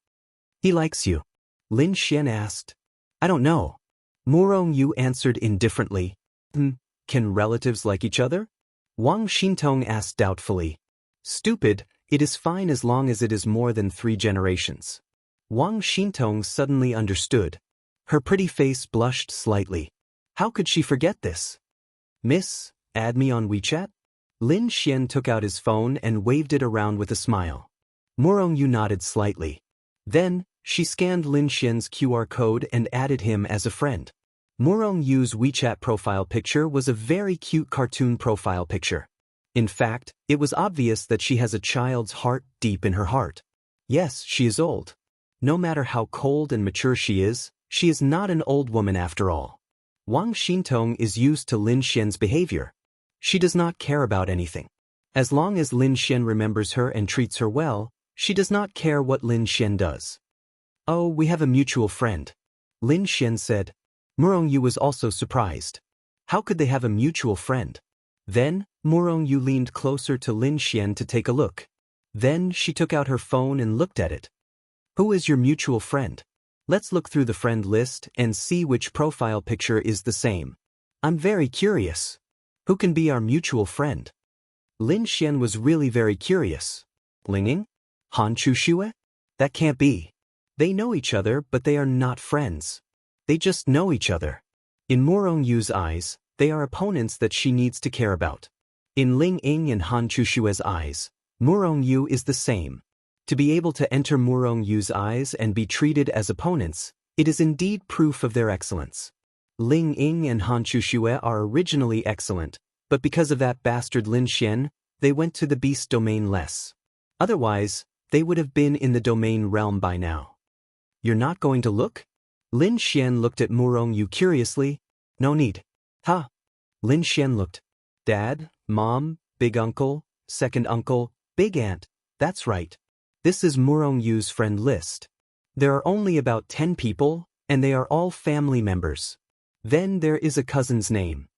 Speaker 1: He likes you? Lin Xian asked. I don't know. Murongyu answered indifferently. Can relatives like each other? Wang Xintong asked doubtfully. Stupid, it is fine as long as it is more than 3 generations. Wang Xintong suddenly understood. Her pretty face blushed slightly. How could she forget this? Miss, add me on WeChat? Lin Xian took out his phone and waved it around with a smile. Murongyu nodded slightly. Then, she scanned Lin Xian's QR code and added him as a friend. Murongyu's WeChat profile picture was a very cute cartoon profile picture. In fact, it was obvious that she has a child's heart deep in her heart. Yes, she is old. No matter how cold and mature she is not an old woman after all. Wang Xintong is used to Lin Xian's behavior. She does not care about anything. As long as Lin Xian remembers her and treats her well, she does not care what Lin Xian does. Oh, we have a mutual friend. Lin Xian said. Murongyu was also surprised. How could they have a mutual friend? Then, Murongyu leaned closer to Lin Xian to take a look. Then she took out her phone and looked at it. Who is your mutual friend? Let's look through the friend list and see which profile picture is the same. I'm very curious. Who can be our mutual friend? Lin Xian was really very curious. Linging? Han Chuxue? That can't be. They know each other, but they are not friends. They just know each other. In Murongyu's eyes, they are opponents that she needs to care about. In Ling Ying and Han Chushue's eyes, Murongyu is the same. To be able to enter Murongyu's eyes and be treated as opponents, it is indeed proof of their excellence. Ling Ying and Han Chuxue are originally excellent, but because of that bastard Lin Xian, they went to the beast domain less. Otherwise, they would have been in the domain realm by now. You're not going to look? Lin Xian looked at Murongyu curiously. No need. Ha! Lin Xian looked. Dad, Mom, Big Uncle, Second Uncle, Big Aunt, that's right. This is Murongyu's friend list. There are only about 10 people, and they are all family members. Then there is a cousin's name.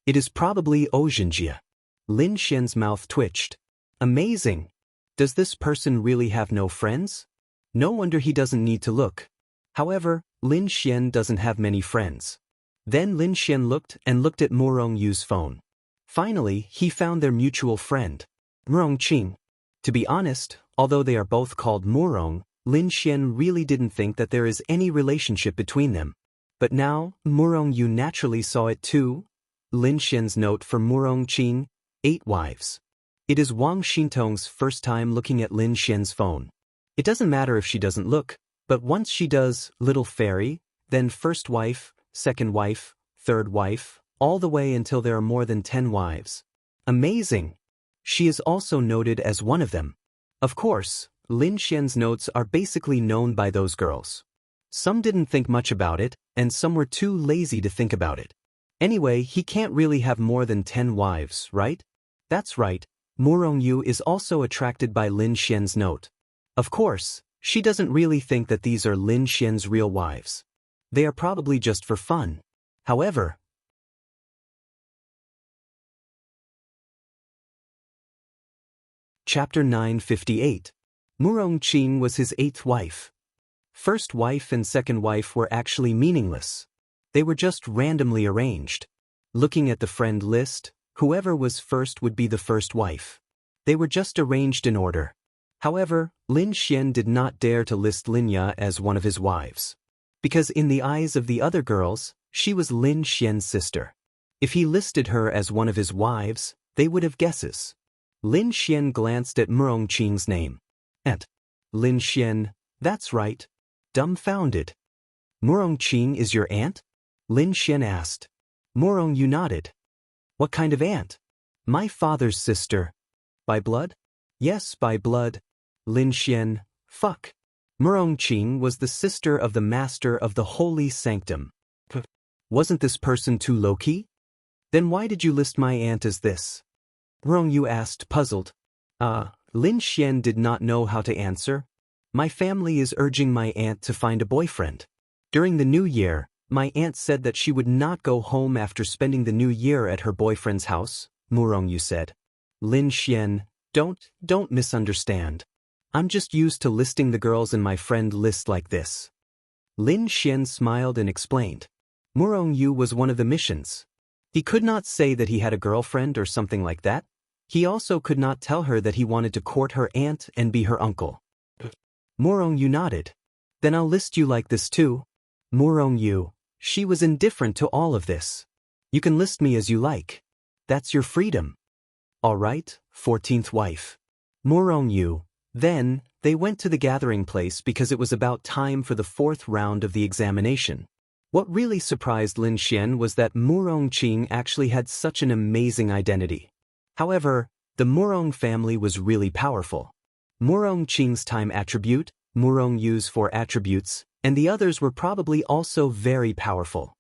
Speaker 1: It is probably Oh Zhenjie. Lin Xian's mouth twitched. Amazing. Does this person really have no friends? No wonder he doesn't need to look. However, Lin Xian doesn't have many friends. Then Lin Xian looked at Murongyu's phone. Finally, he found their mutual friend, Murongqing. To be honest, although they are both called Murong, Lin Xian really didn't think that there is any relationship between them. But now, Murongyu naturally saw it too. Lin Xian's note for Murongqing, 8 wives. It is Wang Xintong's first time looking at Lin Xian's phone. It doesn't matter if she doesn't look, but once she does, little fairy, then first wife, second wife, third wife, all the way until there are more than 10 wives. Amazing! She is also noted as one of them. Of course, Lin Xian's notes are basically known by those girls. Some didn't think much about it, and some were too lazy to think about it. Anyway, he can't really have more than 10 wives, right? That's right. Murongyu is also attracted by Lin Xian's note. Of course, she doesn't really think that these are Lin Xian's real wives. They are probably just for fun. However, Chapter 958. Murongqing was his 8th wife. First wife and second wife were actually meaningless. They were just randomly arranged. Looking at the friend list, whoever was first would be the first wife. They were just arranged in order. However, Lin Xian did not dare to list Linya as one of his wives. because in the eyes of the other girls, she was Lin Xian's sister. If he listed her as one of his wives, they would have guesses. Lin Xian glanced at Murong Qing's name. Aunt. Lin Xian, that's right. Dumbfounded. Murong Qing is your aunt? Lin Xian asked. Murong Yu nodded. What kind of aunt? My father's sister. By blood? Yes, by blood. Lin Xian, fuck. Murong Qing was the sister of the master of the holy sanctum. Wasn't this person too low-key? Then why did you list my aunt as this? Murong Yu asked, puzzled. Lin Xian did not know how to answer. My family is urging my aunt to find a boyfriend. During the new year, my aunt said that she would not go home after spending the new year at her boyfriend's house, Murong Yu said. Lin Xian, don't misunderstand. I'm just used to listing the girls in my friend list like this. Lin Xian smiled and explained. Murong Yu was one of the missions. He could not say that he had a girlfriend or something like that. He also could not tell her that he wanted to court her aunt and be her uncle. Murong Yu nodded. Then I'll list you like this too. Murong Yu, she was indifferent to all of this. You can list me as you like. That's your freedom. All right, 14th wife. Murong Yu. Then, they went to the gathering place because it was about time for the 4th round of the examination. What really surprised Lin Xian was that Murong Qing actually had such an amazing identity. However, the Murong family was really powerful. Murong Qing's time attribute, Murong Yu's 4 attributes, and the others were probably also very powerful.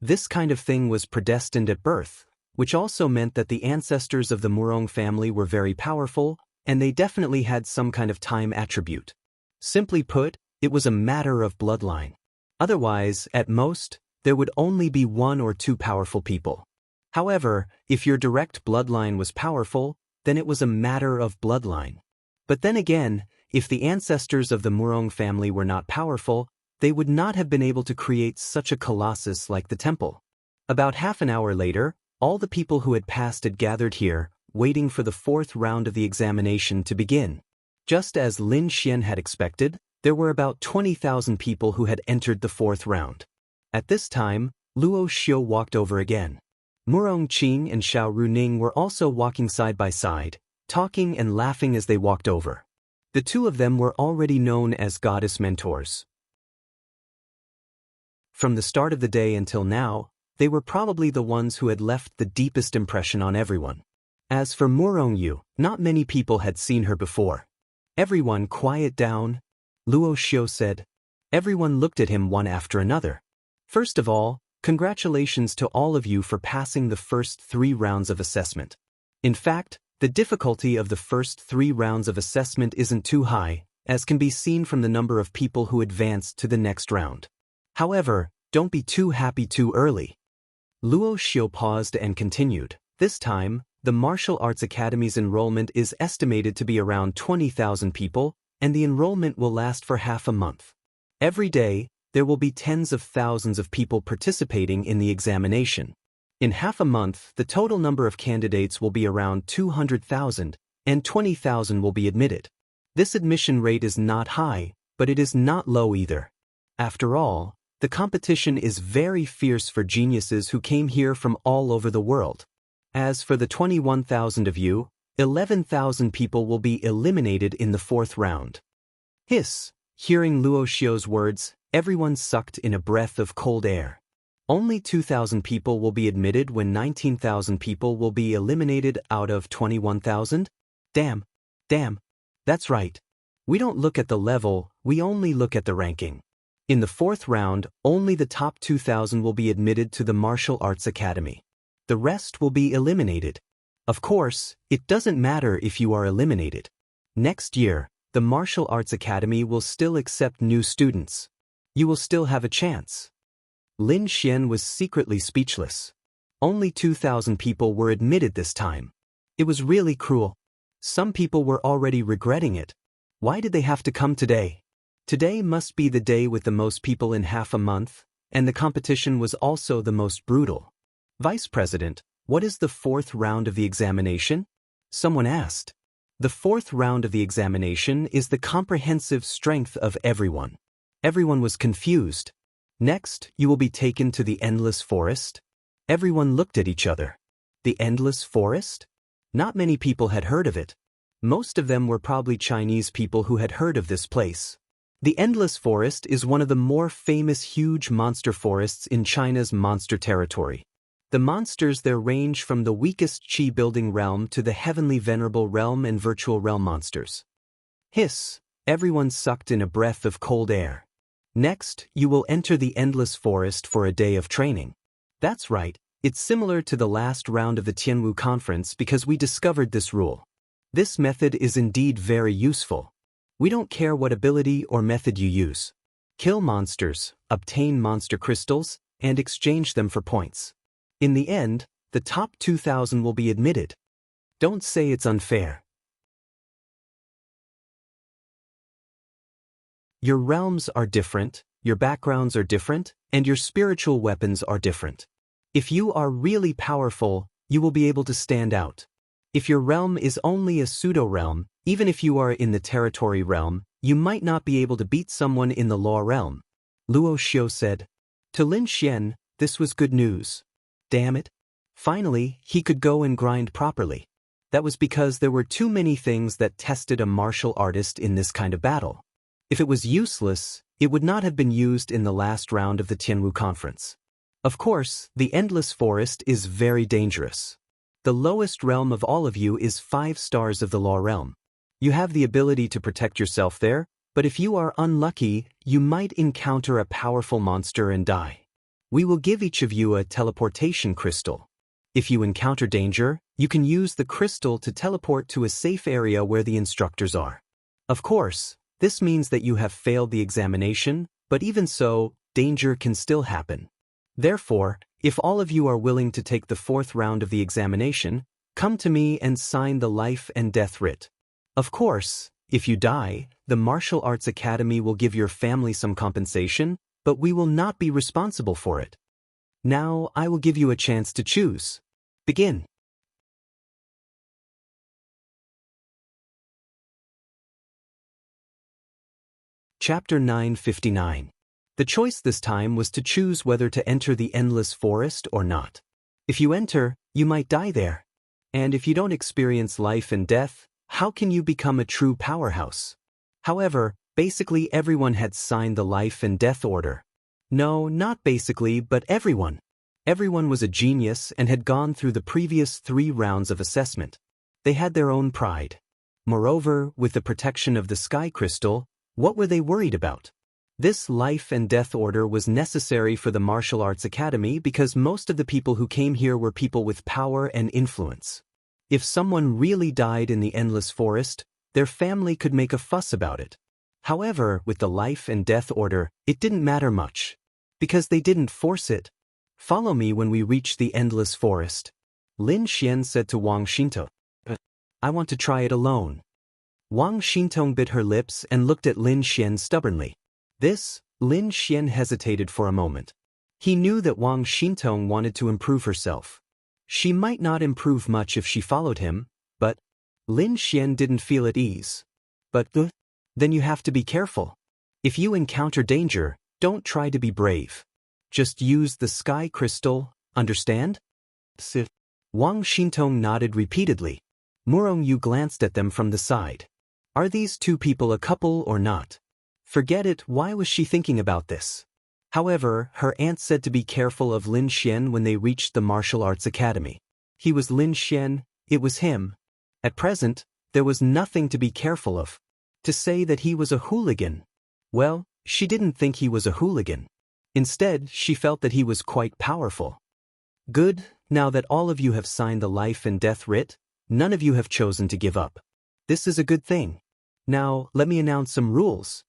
Speaker 1: This kind of thing was predestined at birth, which also meant that the ancestors of the Murong family were very powerful, and they definitely had some kind of time attribute. Simply put, it was a matter of bloodline. Otherwise, at most, there would only be 1 or 2 powerful people. However, if your direct bloodline was powerful, then it was a matter of bloodline. But then again, if the ancestors of the Murong family were not powerful, they would not have been able to create such a colossus like the temple. About half an hour later, all the people who had passed had gathered here, waiting for the 4th round of the examination to begin. Just as Lin Xian had expected, there were about 20,000 people who had entered the 4th round. At this time, Luo Xiu walked over again. Murong Qing and Xiao Runing were also walking side by side, talking and laughing as they walked over. The two of them were already known as goddess mentors. From the start of the day until now, they were probably the ones who had left the deepest impression on everyone. As for Murong Yu, not many people had seen her before. Everyone quiet down, Luo Xiu said. Everyone looked at him one after another. First of all, congratulations to all of you for passing the first 3 rounds of assessment. In fact, the difficulty of the first 3 rounds of assessment isn't too high, as can be seen from the number of people who advanced to the next round. However, don't be too happy too early. Luo Xiu paused and continued. This time, the Martial Arts Academy's enrollment is estimated to be around 20,000 people, and the enrollment will last for half a month. Every day, there will be tens of thousands of people participating in the examination. In half a month, the total number of candidates will be around 200,000, and 20,000 will be admitted. This admission rate is not high, but it is not low either. After all, the competition is very fierce for geniuses who came here from all over the world. As for the 21,000 of you, 11,000 people will be eliminated in the 4th round. Hiss! Hearing Luo Xiu's words, everyone sucked in a breath of cold air. Only 2,000 people will be admitted when 19,000 people will be eliminated out of 21,000? Damn. That's right. We don't look at the level, we only look at the ranking. In the 4th round, only the top 2,000 will be admitted to the Martial Arts Academy. The rest will be eliminated. Of course, it doesn't matter if you are eliminated. Next year, the Martial Arts Academy will still accept new students. You will still have a chance. Lin Xian was secretly speechless. Only 2,000 people were admitted this time. It was really cruel. Some people were already regretting it. Why did they have to come today? Today must be the day with the most people in half a month, and the competition was also the most brutal. Vice President, what is the 4th round of the examination? Someone asked. The 4th round of the examination is the comprehensive strength of everyone. Everyone was confused. Next, you will be taken to the Endless Forest. Everyone looked at each other. The Endless Forest? Not many people had heard of it. Most of them were probably Chinese people who had heard of this place. The Endless Forest is one of the more famous huge monster forests in China's monster territory. The monsters there range from the weakest Qi-building realm to the heavenly venerable realm and virtual realm monsters. Hiss! Everyone sucked in a breath of cold air. Next, you will enter the Endless Forest for a day of training. That's right, it's similar to the last round of the Tianwu conference because we discovered this rule. This method is indeed very useful. We don't care what ability or method you use. Kill monsters, obtain monster crystals, and exchange them for points. In the end, the top 2,000 will be admitted. Don't say it's unfair. Your realms are different, your backgrounds are different, and your spiritual weapons are different. If you are really powerful, you will be able to stand out. If your realm is only a pseudo-realm, even if you are in the territory realm, you might not be able to beat someone in the law realm. Luo Xiu said. To Lin Xian, this was good news. Damn it. Finally, he could go and grind properly. That was because there were too many things that tested a martial artist in this kind of battle. If it was useless, it would not have been used in the last round of the Tianwu conference. Of course, the Endless Forest is very dangerous. The lowest realm of all of you is 5 stars of the law realm. You have the ability to protect yourself there, but if you are unlucky, you might encounter a powerful monster and die. We will give each of you a teleportation crystal. If you encounter danger, you can use the crystal to teleport to a safe area where the instructors are. Of course, this means that you have failed the examination, but even so, danger can still happen. Therefore, if all of you are willing to take the 4th round of the examination, come to me and sign the life and death writ. Of course, if you die, the Martial Arts Academy will give your family some compensation, but we will not be responsible for it. Now, I will give you a chance to choose. Begin. Chapter 959. The choice this time was to choose whether to enter the Endless Forest or not. If you enter, you might die there. And if you don't experience life and death, how can you become a true powerhouse? However, basically everyone had signed the life and death order. No, not basically, but everyone. Everyone was a genius and had gone through the previous 3 rounds of assessment. They had their own pride. Moreover, with the protection of the Sky Crystal, what were they worried about? This life and death order was necessary for the Martial Arts Academy because most of the people who came here were people with power and influence. If someone really died in the Endless Forest, their family could make a fuss about it. However, with the life and death order, it didn't matter much. Because they didn't force it. Follow me when we reach the Endless Forest. Lin Xian said to Wang Xintong. I want to try it alone. Wang Xintong bit her lips and looked at Lin Xian stubbornly. Lin Xian hesitated for a moment. He knew that Wang Xintong wanted to improve herself. She might not improve much if she followed him, but Lin Xian didn't feel at ease. But then you have to be careful. If you encounter danger, don't try to be brave. Just use the Sky Crystal, understand? Wang Xintong nodded repeatedly. Murong glanced at them from the side. Are these 2 people a couple or not? Forget it, why was she thinking about this? However, her aunt said to be careful of Lin Xian when they reached the Martial Arts Academy. He was Lin Xian, it was him. At present, there was nothing to be careful of. To say that he was a hooligan. Well, she didn't think he was a hooligan. Instead, she felt that he was quite powerful. Good, now that all of you have signed the life and death writ, none of you have chosen to give up. This is a good thing. Now, let me announce some rules.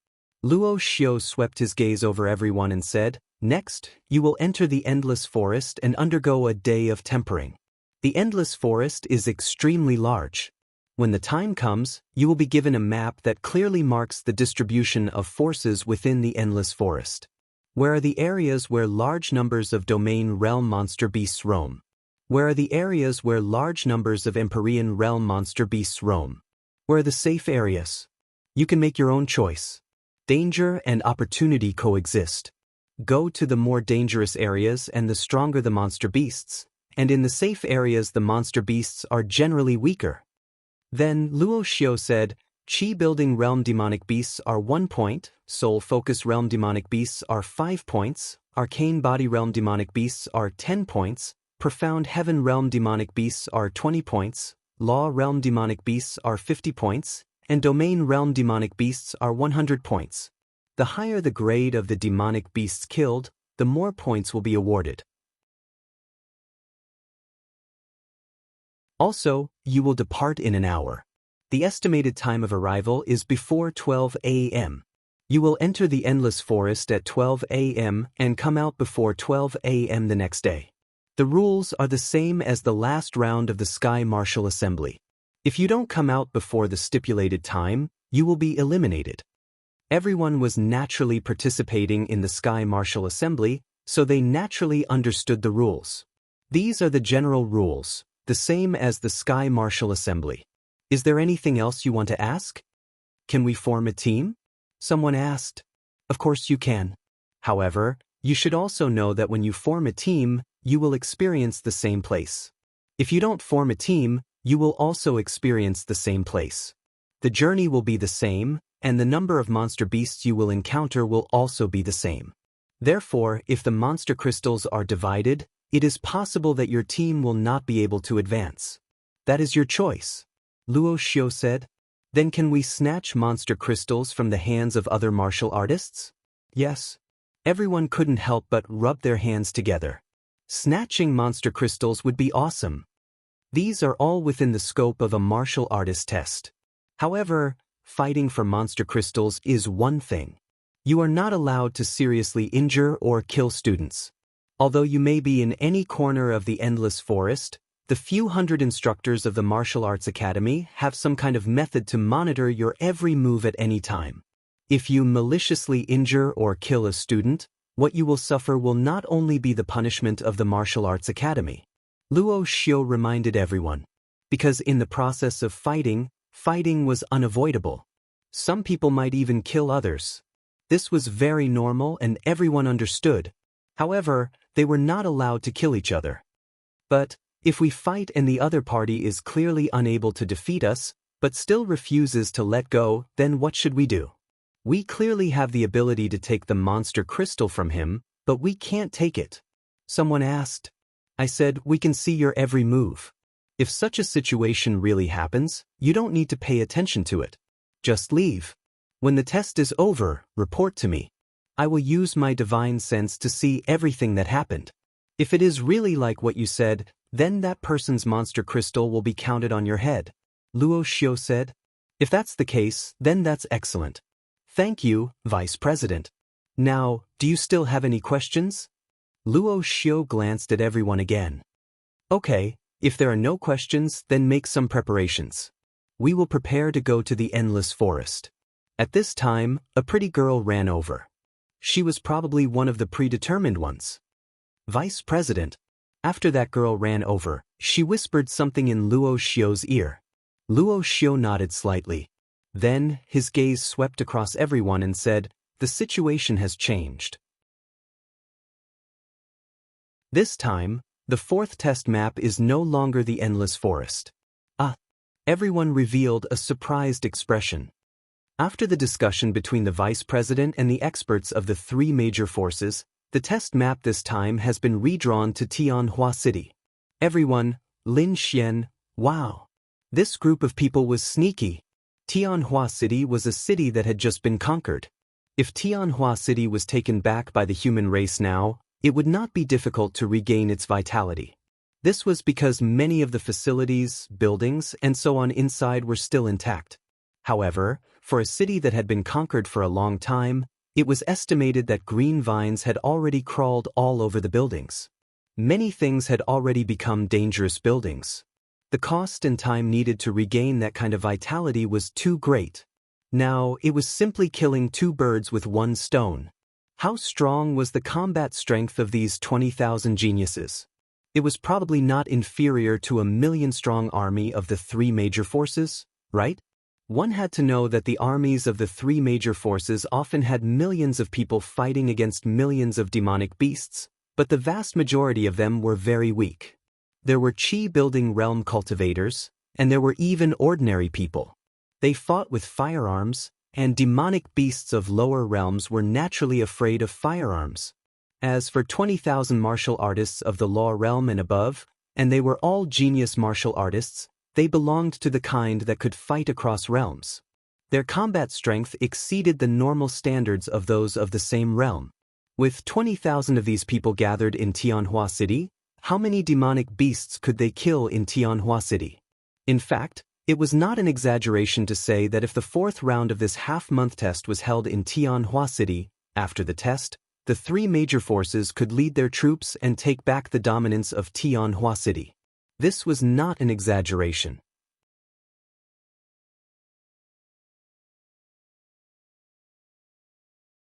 Speaker 1: Luo Xiu swept his gaze over everyone and said, Next, you will enter the Endless Forest and undergo a day of tempering. The Endless Forest is extremely large. When the time comes, you will be given a map that clearly marks the distribution of forces within the Endless Forest. Where are the areas where large numbers of domain realm monster beasts roam? Where are the areas where large numbers of Empyrean realm monster beasts roam? Where are the safe areas? You can make your own choice. Danger and opportunity coexist. go to the more dangerous areas and the stronger the monster beasts, and in the safe areas the monster beasts are generally weaker. Then Luo Xiao said, Qi Building Realm Demonic Beasts are 1 point, Soul Focus Realm Demonic Beasts are 5 points, Arcane Body Realm Demonic Beasts are 10 points, Profound Heaven Realm Demonic Beasts are 20 points, Law Realm Demonic Beasts are 50 points, and Domain Realm Demonic Beasts are 100 points. The higher the grade of the demonic beasts killed, the more points will be awarded. Also, you will depart in an hour. The estimated time of arrival is before 12 a.m. You will enter the Endless Forest at 12 a.m. and come out before 12 a.m. the next day. The rules are the same as the last round of the Sky Martial Assembly. If you don't come out before the stipulated time, you will be eliminated. Everyone was naturally participating in the Sky Martial Assembly, so they naturally understood the rules. These are the general rules, the same as the Sky Martial Assembly. Is there anything else you want to ask? Can we form a team? Someone asked. Of course you can. However, you should also know that when you form a team, you will experience the same place. If you don't form a team, you will also experience the same place. The journey will be the same, and the number of monster beasts you will encounter will also be the same. Therefore, if the monster crystals are divided, it is possible that your team will not be able to advance. That is your choice. Luo Xiao said. Then can we snatch monster crystals from the hands of other martial artists? Yes. Everyone couldn't help but rub their hands together. Snatching monster crystals would be awesome. These are all within the scope of a martial artist test. However, fighting for monster crystals is one thing. You are not allowed to seriously injure or kill students. Although you may be in any corner of the Endless Forest, the few hundred instructors of the Martial Arts Academy have some kind of method to monitor your every move at any time. If you maliciously injure or kill a student, what you will suffer will not only be the punishment of the Martial Arts Academy. Luo Xiao reminded everyone. Because in the process of fighting was unavoidable. Some people might even kill others. This was very normal and everyone understood. However, they were not allowed to kill each other. But, if we fight and the other party is clearly unable to defeat us, but still refuses to let go, then what should we do? We clearly have the ability to take the monster crystal from him, but we can't take it. Someone asked. I said, we can see your every move. If such a situation really happens, you don't need to pay attention to it. Just leave. When the test is over, report to me. I will use my divine sense to see everything that happened. If it is really like what you said, then that person's monster crystal will be counted on your head. Luo Xiao said. If that's the case, then that's excellent. Thank you, Vice President. Now, do you still have any questions? Luo Xiao glanced at everyone again. Okay, if there are no questions, then make some preparations. We will prepare to go to the Endless Forest. At this time, a pretty girl ran over. She was probably one of the predetermined ones. Vice President. After that girl ran over, she whispered something in Luo Xiao's ear. Luo Xiao nodded slightly. Then, his gaze swept across everyone and said, the situation has changed. This time, the fourth test map is no longer the Endless Forest. Everyone revealed a surprised expression. After the discussion between the Vice President and the experts of the three major forces, the test map this time has been redrawn to Tianhua City. Everyone, Lin Xian, wow. This group of people was sneaky. Tianhua City was a city that had just been conquered. If Tianhua City was taken back by the human race now, it would not be difficult to regain its vitality. This was because many of the facilities, buildings, and so on inside were still intact. However, for a city that had been conquered for a long time, it was estimated that green vines had already crawled all over the buildings. Many things had already become dangerous buildings. The cost and time needed to regain that kind of vitality was too great. Now, it was simply killing two birds with one stone. How strong was the combat strength of these 20,000 geniuses? It was probably not inferior to a million-strong army of the three major forces, right? One had to know that the armies of the three major forces often had millions of people fighting against millions of demonic beasts, but the vast majority of them were very weak. There were chi-building realm cultivators, and there were even ordinary people. They fought with firearms, and demonic beasts of lower realms were naturally afraid of firearms. As for 20,000 martial artists of the law realm and above, and they were all genius martial artists, they belonged to the kind that could fight across realms. Their combat strength exceeded the normal standards of those of the same realm. With 20,000 of these people gathered in Tianhua City, how many demonic beasts could they kill in Tianhua City? In fact, it was not an exaggeration to say that if the fourth round of this half-month test was held in Tianhua City, after the test, the three major forces could lead their troops and take back the dominance of Tianhua City. This was not an exaggeration.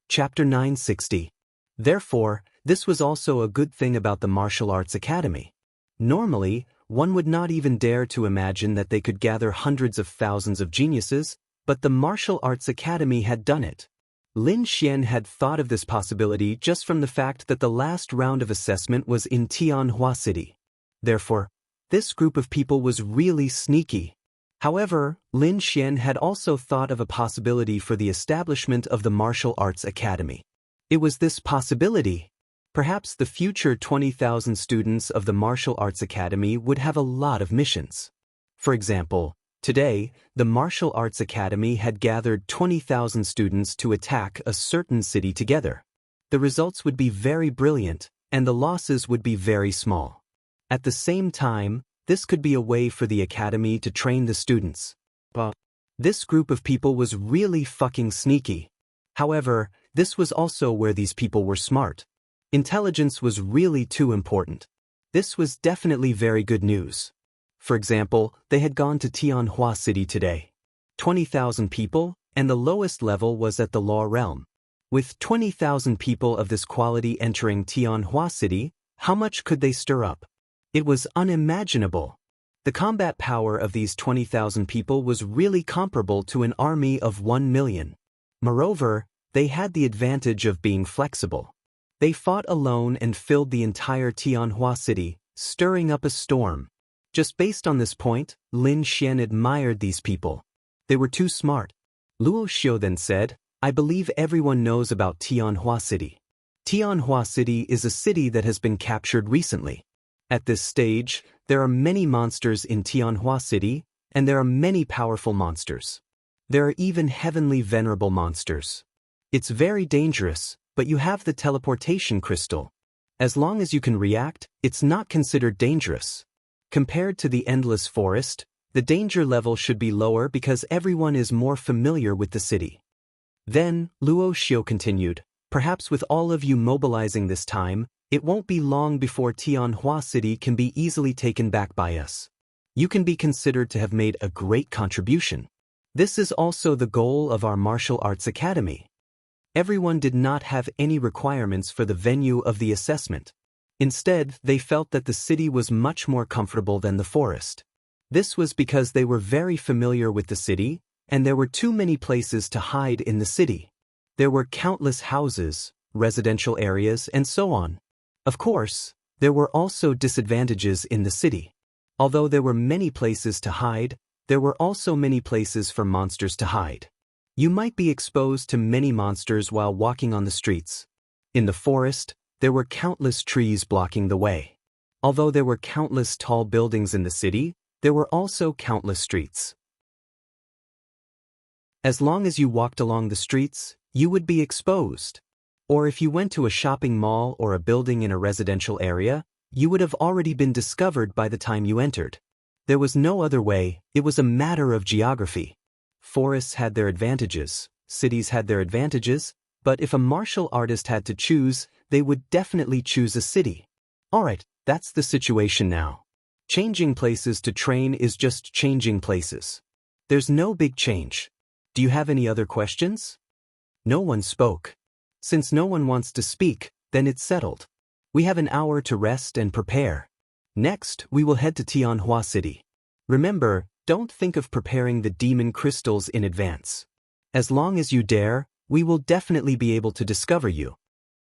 Speaker 1: Chapter 960. Therefore, this was also a good thing about the Martial Arts Academy. Normally, one would not even dare to imagine that they could gather hundreds of thousands of geniuses, but the Martial Arts Academy had done it. Lin Xian had thought of this possibility just from the fact that the last round of assessment was in Tianhua City. Therefore, this group of people was really sneaky. However, Lin Xian had also thought of a possibility for the establishment of the Martial Arts Academy. It was this possibility. Perhaps the future 20,000 students of the Martial Arts Academy would have a lot of missions. For example, today, the Martial Arts Academy had gathered 20,000 students to attack a certain city together. The results would be very brilliant, and the losses would be very small. At the same time, this could be a way for the academy to train the students. But this group of people was really fucking sneaky. However, this was also where these people were smart. Intelligence was really too important. This was definitely very good news. For example, they had gone to Tianhua City today. 20,000 people, and the lowest level was at the law realm. With 20,000 people of this quality entering Tianhua City, how much could they stir up? It was unimaginable. The combat power of these 20,000 people was really comparable to an army of 1 million. Moreover, they had the advantage of being flexible. They fought alone and filled the entire Tianhua City, stirring up a storm. Just based on this point, Lin Xian admired these people. They were too smart. Luo Xiu then said, "I believe everyone knows about Tianhua City. Tianhua City is a city that has been captured recently. At this stage, there are many monsters in Tianhua City, and there are many powerful monsters. There are even heavenly venerable monsters. It's very dangerous, but you have the teleportation crystal. As long as you can react, it's not considered dangerous. Compared to the endless forest, the danger level should be lower because everyone is more familiar with the city." Then, Luo Xiu continued, "Perhaps with all of you mobilizing this time, it won't be long before Tianhua City can be easily taken back by us. You can be considered to have made a great contribution. This is also the goal of our Martial Arts Academy." Everyone did not have any requirements for the venue of the assessment. Instead, they felt that the city was much more comfortable than the forest. This was because they were very familiar with the city, and there were too many places to hide in the city. There were countless houses, residential areas, and so on. Of course, there were also disadvantages in the city. Although there were many places to hide, there were also many places for monsters to hide. You might be exposed to many monsters while walking on the streets. In the forest, there were countless trees blocking the way. Although there were countless tall buildings in the city, there were also countless streets. As long as you walked along the streets, you would be exposed. Or if you went to a shopping mall or a building in a residential area, you would have already been discovered by the time you entered. There was no other way, it was a matter of geography. Forests had their advantages, cities had their advantages, but if a martial artist had to choose, they would definitely choose a city. Alright, that's the situation now. Changing places to train is just changing places. There's no big change. Do you have any other questions? No one spoke. Since no one wants to speak, then it's settled. We have an hour to rest and prepare. Next, we will head to Tianhua City. Remember, Don't think of preparing the demon crystals in advance. As long as you dare, we will definitely be able to discover you.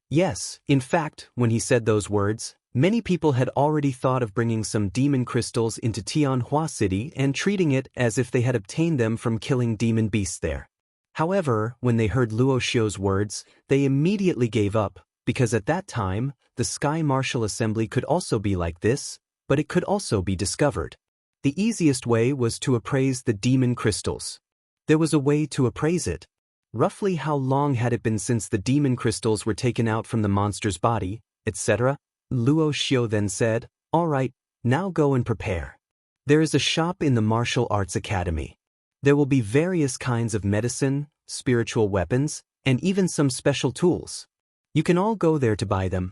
Speaker 1: Yes, in fact, when he said those words, many people had already thought of bringing some demon crystals into Tianhua City and treating it as if they had obtained them from killing demon beasts there. However, when they heard Luo Xiu's words, they immediately gave up, because at that time, the Sky Martial Assembly could also be like this, but it could also be discovered. The easiest way was to appraise the demon crystals. There was a way to appraise it. Roughly how long had it been since the demon crystals were taken out from the monster's body, etc.? Luo Xiu then said, "All right, now go and prepare. There is a shop in the Martial Arts Academy. There will be various kinds of medicine, spiritual weapons, and even some special tools. You can all go there to buy them.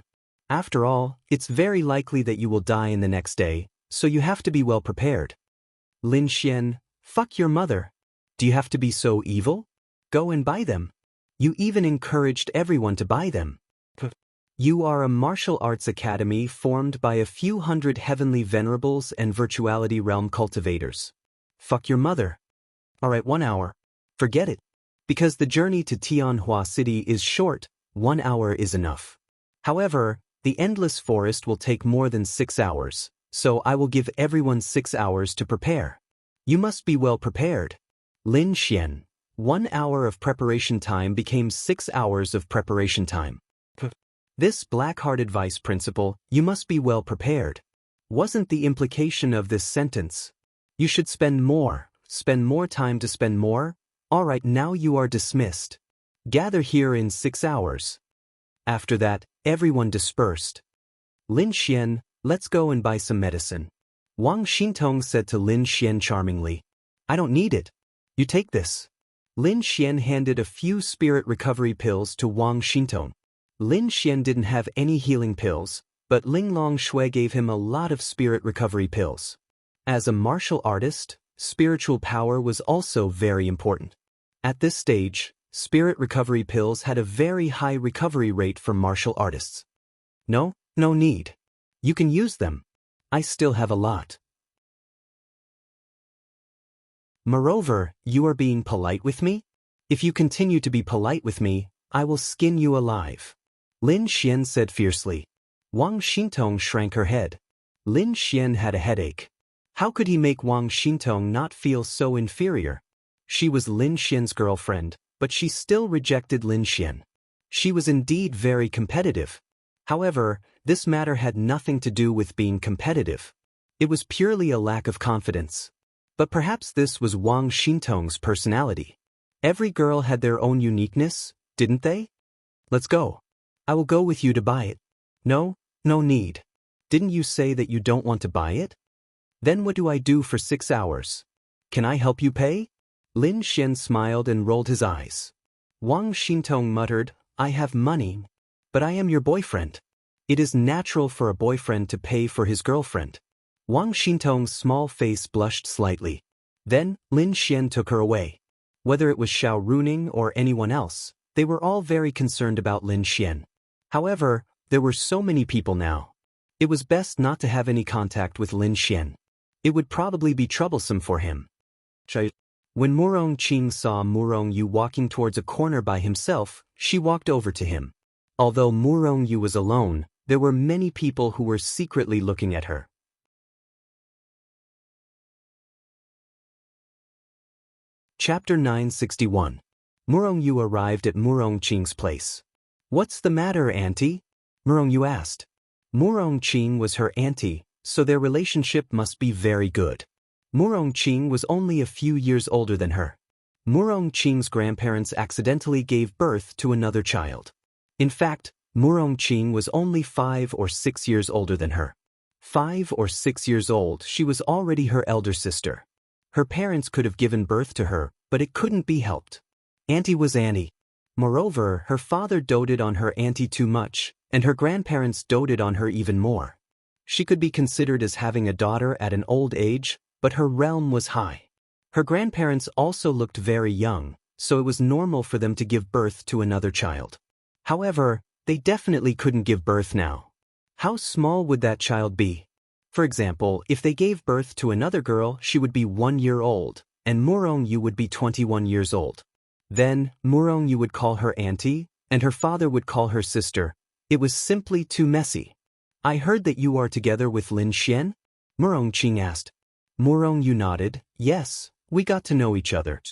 Speaker 1: After all, it's very likely that you will die in the next day, so you have to be well prepared." Lin Xian, fuck your mother. Do you have to be so evil? Go and buy them. You even encouraged everyone to buy them. You are a martial arts academy formed by a few hundred heavenly venerables and virtuality realm cultivators. Fuck your mother. Alright, 1 hour. Forget it. Because the journey to Tianhua City is short, 1 hour is enough. However, the endless forest will take more than 6 hours, so I will give everyone 6 hours to prepare. You must be well prepared. Lin Xian. 1 hour of preparation time became 6 hours of preparation time. This black-hearted vice principal, you must be well prepared. Wasn't the implication of this sentence? You should spend more time to spend more? Alright, now you are dismissed. Gather here in 6 hours. After that, everyone dispersed. Lin Xian, let's go and buy some medicine. Wang Xintong said to Lin Xian charmingly. I don't need it. You take this. Lin Xian handed a few spirit recovery pills to Wang Xintong. Lin Xian didn't have any healing pills, but Linglong Shui gave him a lot of spirit recovery pills. As a martial artist, spiritual power was also very important. At this stage, spirit recovery pills had a very high recovery rate for martial artists. No need. You can use them. I still have a lot. Moreover, you are being polite with me? If you continue to be polite with me, I will skin you alive. Lin Xian said fiercely. Wang Xintong shrank her head. Lin Xian had a headache. How could he make Wang Xintong not feel so inferior? She was Lin Xian's girlfriend, but she still rejected Lin Xian. She was indeed very competitive. However, this matter had nothing to do with being competitive. It was purely a lack of confidence. But perhaps this was Wang Xintong's personality. Every girl had their own uniqueness, didn't they? Let's go. I will go with you to buy it. No need. Didn't you say that you don't want to buy it? Then what do I do for 6 hours? Can I help you pay? Lin Xian smiled and rolled his eyes. Wang Xintong muttered, I have money, but I am your boyfriend. It is natural for a boyfriend to pay for his girlfriend. Wang Xintong's small face blushed slightly. Then, Lin Xian took her away. Whether it was Xiao Runing or anyone else, they were all very concerned about Lin Xian. However, there were so many people now. It was best not to have any contact with Lin Xian. It would probably be troublesome for him. When Murong Qing saw Murong Yu walking towards a corner by himself, she walked over to him. Although Murong Yu was alone, there were many people who were secretly looking at her. Chapter 961. Murong Yu arrived at Murong Qing's place. What's the matter, auntie? Murong Yu asked. Murong Qing was her auntie, so their relationship must be very good. Murong Qing was only a few years older than her. Murong Qing's grandparents accidentally gave birth to another child. In fact, Murong Qing was only 5 or 6 years older than her. 5 or 6 years old, she was already her elder sister. Her parents could have given birth to her, but it couldn't be helped. Auntie was Annie. Moreover, her father doted on her auntie too much, and her grandparents doted on her even more. She could be considered as having a daughter at an old age, but her realm was high. Her grandparents also looked very young, so it was normal for them to give birth to another child. However, they definitely couldn't give birth now. How small would that child be? For example, if they gave birth to another girl, she would be 1 year old, and Murong-yu would be 21 years old. Then, Murong-yu would call her auntie, and her father would call her sister. It was simply too messy. I heard that you are together with Lin Xian? Murong-ching asked. Murong-yu nodded. Yes, we got to know each other.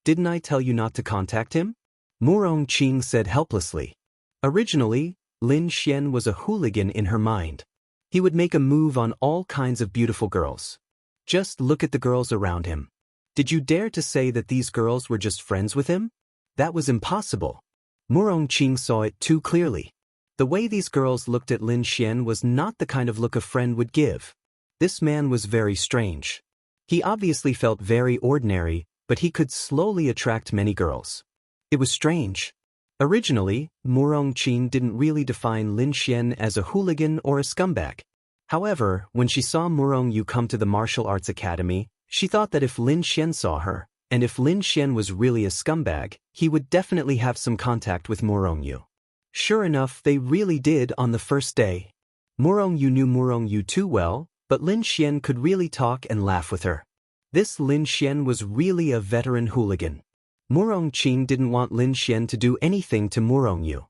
Speaker 1: Didn't I tell you not to contact him? Murong-ching said helplessly. Originally, Lin Xian was a hooligan in her mind. He would make a move on all kinds of beautiful girls. Just look at the girls around him. Did you dare to say that these girls were just friends with him? That was impossible. Murong-ching saw it too clearly. The way these girls looked at Lin Xian was not the kind of look a friend would give. This man was very strange. He obviously felt very ordinary, but he could slowly attract many girls. It was strange. Originally, Murong-ching didn't really define Lin Xian as a hooligan or a scumbag. However, when she saw Murong-yu come to the martial arts academy, she thought that if Lin Xian saw her, and if Lin Xian was really a scumbag, he would definitely have some contact with Murong-yu. Sure enough, they really did on the first day. Murong-yu knew Murong-yu too well, but Lin Xian could really talk and laugh with her. This Lin Xian was really a veteran hooligan. Murong-ching didn't want Lin Xian to do anything to Murong-yu.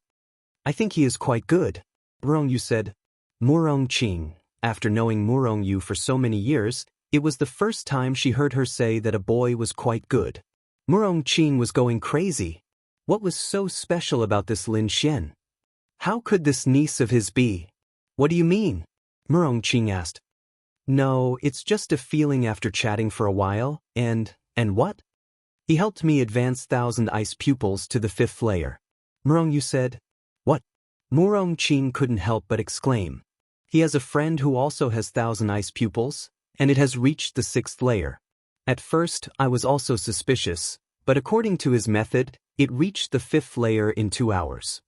Speaker 1: I think he is quite good, Murong-yu said. Murong-ching, after knowing Murong-yu for so many years, it was the first time she heard her say that a boy was quite good. Murong-ching was going crazy. What was so special about this Lin Xian? How could this niece of his be? What do you mean? Murong-ching asked. No, it's just a feeling after chatting for a while, and what? He helped me advance 1,000 ice pupils to the 5th layer. Murong-yu said. What? Murong-ching couldn't help but exclaim. He has a friend who also has 1,000 ice pupils, and it has reached the 6th layer. At first, I was also suspicious, but according to his method, it reached the 5th layer in 2 hours.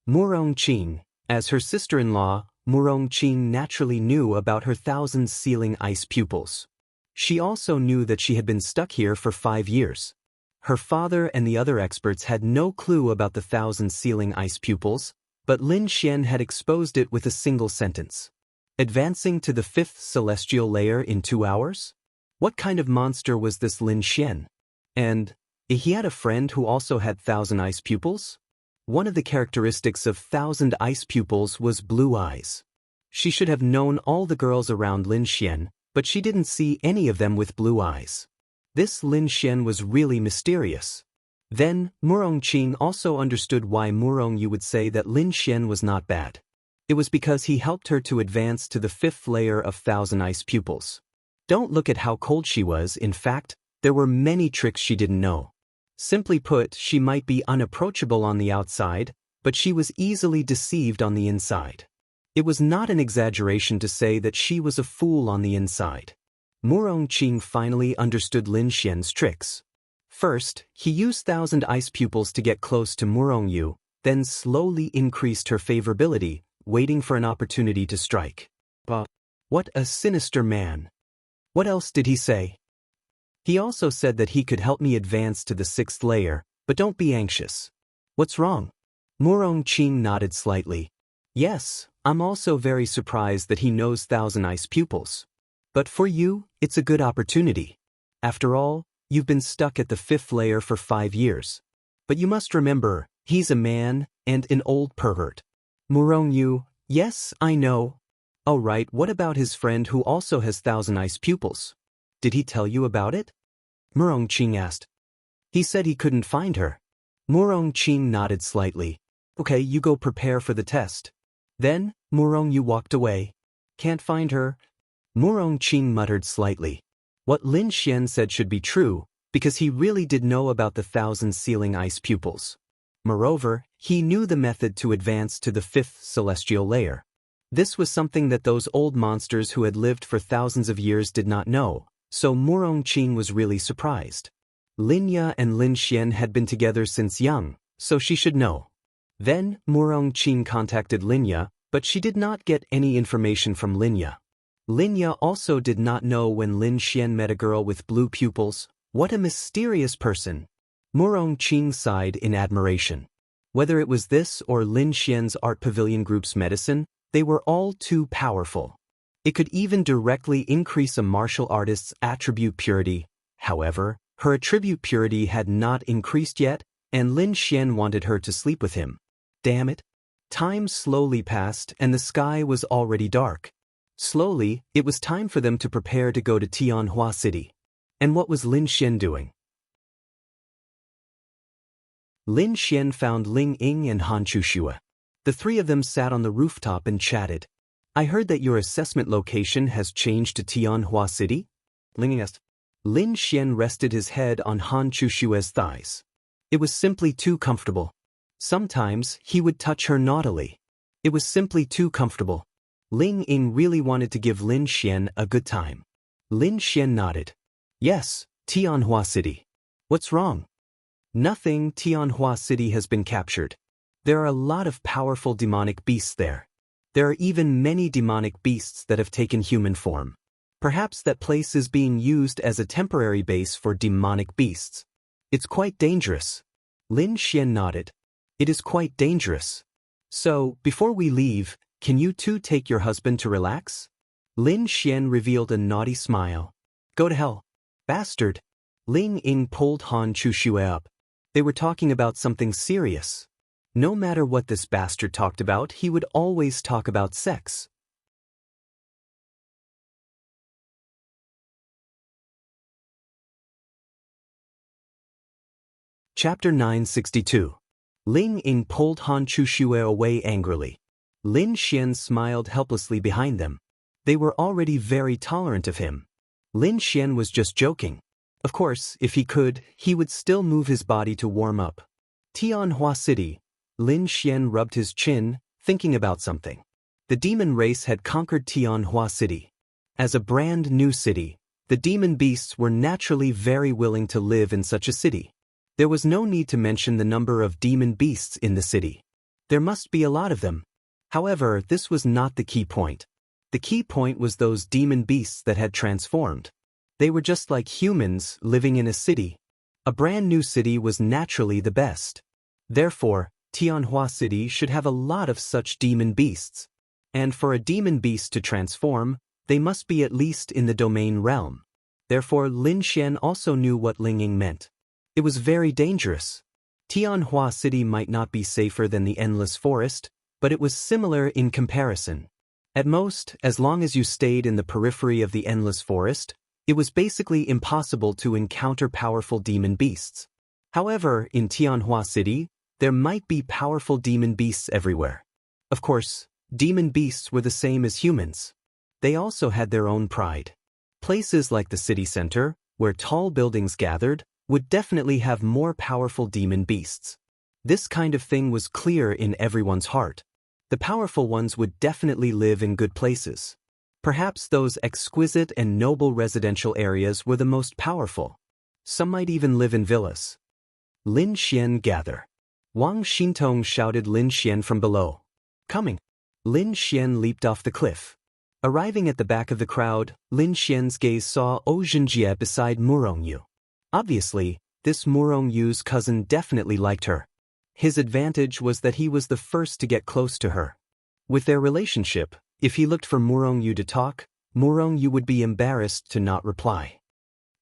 Speaker 1: Murong-ching, as her sister-in-law, Murong-ching naturally knew about her 1,000 ceiling ice pupils. She also knew that she had been stuck here for 5 years. Her father and the other experts had no clue about the 1,000 ceiling ice pupils, but Lin Xian had exposed it with a single sentence. Advancing to the 5th celestial layer in 2 hours? What kind of monster was this Lin Xian? And he had a friend who also had 1,000 ice pupils? One of the characteristics of 1,000 ice pupils was blue eyes. She should have known all the girls around Lin Xian, but she didn't see any of them with blue eyes. This Lin Xian was really mysterious. Then, Murong-ching also understood why Murong-yu would say that Lin Xian was not bad. It was because he helped her to advance to the 5th layer of 1,000 ice pupils. Don't look at how cold she was. In fact, there were many tricks she didn't know. Simply put, she might be unapproachable on the outside, but she was easily deceived on the inside. It was not an exaggeration to say that she was a fool on the inside. Murong-ching finally understood Lin Xian's tricks. First, he used 1,000 ice pupils to get close to Murong-yu, then slowly increased her favorability, waiting for an opportunity to strike. But what a sinister man. What else did he say? He also said that he could help me advance to the 6th layer, but don't be anxious. What's wrong? Murong-ching nodded slightly. Yes, I'm also very surprised that he knows 1,000 ice pupils. But for you, it's a good opportunity. After all, you've been stuck at the 5th layer for 5 years. But you must remember, he's a man, and an old pervert. Murong-yu, yes, I know. Oh right, what about his friend who also has 1,000 ice pupils? Did he tell you about it? Murong-ching asked. He said he couldn't find her. Murong-ching nodded slightly. Okay, you go prepare for the test. Then, Murong-yu walked away. Can't find her? Murong-ching muttered slightly. What Lin Xian said should be true, because he really did know about the 1,000 ceiling ice pupils. Moreover, he knew the method to advance to the 5th celestial layer. This was something that those old monsters who had lived for thousands of years did not know, so Murong-ching was really surprised. Linya and Lin Xian had been together since young, so she should know. Then, Murong-ching contacted Linya, but she did not get any information from Linya. Linya also did not know when Lin Xian met a girl with blue pupils. What a mysterious person! Murong-ching sighed in admiration. Whether it was this or Lin Xian's art pavilion group's medicine, They were all too powerful. It could even directly increase a martial artist's attribute purity. However, her attribute purity had not increased yet, and Lin Xian wanted her to sleep with him. Damn it. Time slowly passed and the sky was already dark. Slowly, it was time for them to prepare to go to Tianhua City. And what was Lin Xian doing? Lin Xian found Ling Ying and Han Chuxue. The three of them sat on the rooftop and chatted. I heard that your assessment location has changed to Tianhua City? Ling Ying asked. Lin Xian rested his head on Han Chuxue's thighs. It was simply too comfortable. Sometimes, he would touch her naughtily. It was simply too comfortable. Ling Ying really wanted to give Lin Xian a good time. Lin Xian nodded. Yes, Tianhua City. What's wrong? Nothing. Tianhua City has been captured. There are a lot of powerful demonic beasts there. There are even many demonic beasts that have taken human form. Perhaps that place is being used as a temporary base for demonic beasts. It's quite dangerous. Lin Xian nodded. It is quite dangerous. So, before we leave, can you two take your husband to relax? Lin Xian revealed a naughty smile. Go to hell. Bastard. Ling Ying pulled Han Chuxue up. They were talking about something serious. No matter what this bastard talked about, he would always talk about sex. Chapter 962. Ling Ying pulled Han Chuxue away angrily. Lin Xian smiled helplessly behind them. They were already very tolerant of him. Lin Xian was just joking. Of course, if he could, he would still move his body to warm up. Tianhua City. Lin Xian rubbed his chin, thinking about something. The demon race had conquered Tianhua City. As a brand new city, the demon beasts were naturally very willing to live in such a city. There was no need to mention the number of demon beasts in the city. There must be a lot of them. However, this was not the key point. The key point was those demon beasts that had transformed. They were just like humans living in a city. A brand new city was naturally the best. Therefore, Tianhua City should have a lot of such demon beasts. And for a demon beast to transform, they must be at least in the domain realm. Therefore, Lin Xian also knew what Ling Ying meant. It was very dangerous. Tianhua City might not be safer than the Endless Forest, but it was similar in comparison. At most, as long as you stayed in the periphery of the Endless Forest, it was basically impossible to encounter powerful demon beasts. However, in Tianhua City, there might be powerful demon beasts everywhere. Of course, demon beasts were the same as humans. They also had their own pride. Places like the city center, where tall buildings gathered, would definitely have more powerful demon beasts. This kind of thing was clear in everyone's heart. The powerful ones would definitely live in good places. Perhaps those exquisite and noble residential areas were the most powerful. Some might even live in villas. Lin Xian gather. Wang Xintong shouted Lin Xian from below. Coming. Lin Xian leaped off the cliff. Arriving at the back of the crowd, Lin Xian's gaze saw Zhenjie Zhenjie beside Murongyu. Obviously, this Murongyu's cousin definitely liked her. His advantage was that he was the first to get close to her. With their relationship, if he looked for Murongyu to talk, Murongyu would be embarrassed to not reply.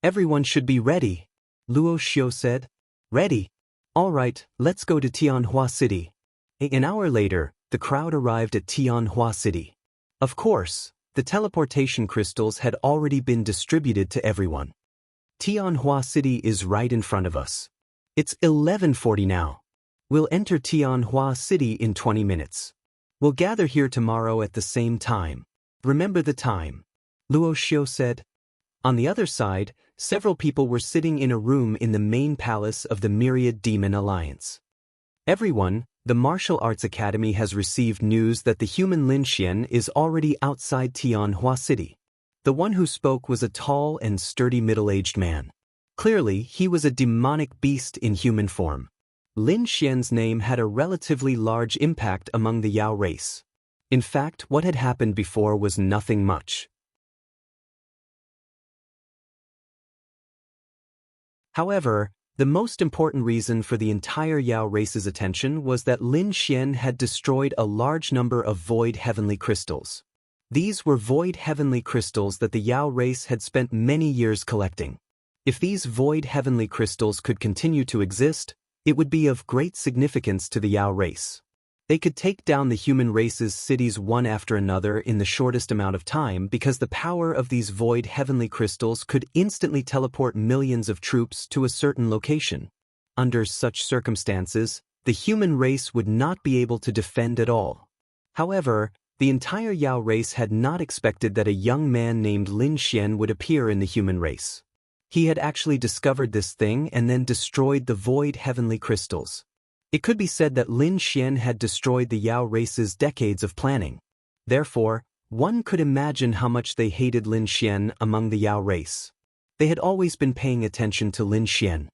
Speaker 1: Everyone should be ready, Luo Xiu said. Ready? All right, let's go to Tianhua City. An hour later, the crowd arrived at Tianhua City. Of course, the teleportation crystals had already been distributed to everyone. Tianhua City is right in front of us. It's 11:40 now. We'll enter Tianhua City in 20 minutes. We'll gather here tomorrow at the same time. Remember the time, Luo Xiu said. On the other side, several people were sitting in a room in the main palace of the Myriad Demon Alliance. Everyone, the Martial Arts Academy has received news that the human Lin Xian is already outside Tianhua City. The one who spoke was a tall and sturdy middle-aged man. Clearly, he was a demonic beast in human form. Lin Xian's name had a relatively large impact among the Yao race. In fact, what had happened before was nothing much. However, The most important reason for the entire Yao race's attention was that Lin Xian had destroyed a large number of void heavenly crystals. These were void heavenly crystals that the Yao race had spent many years collecting. If these void heavenly crystals could continue to exist, it would be of great significance to the Yao race. They could take down the human race's cities one after another in the shortest amount of time because the power of these void heavenly crystals could instantly teleport millions of troops to a certain location. Under such circumstances, the human race would not be able to defend at all. However, the entire Yao race had not expected that a young man named Lin Xian would appear in the human race. He had actually discovered this thing and then destroyed the void heavenly crystals. It could be said that Lin Xian had destroyed the Yao race's decades of planning. Therefore, one could imagine how much they hated Lin Xian among the Yao race. They had always been paying attention to Lin Xian.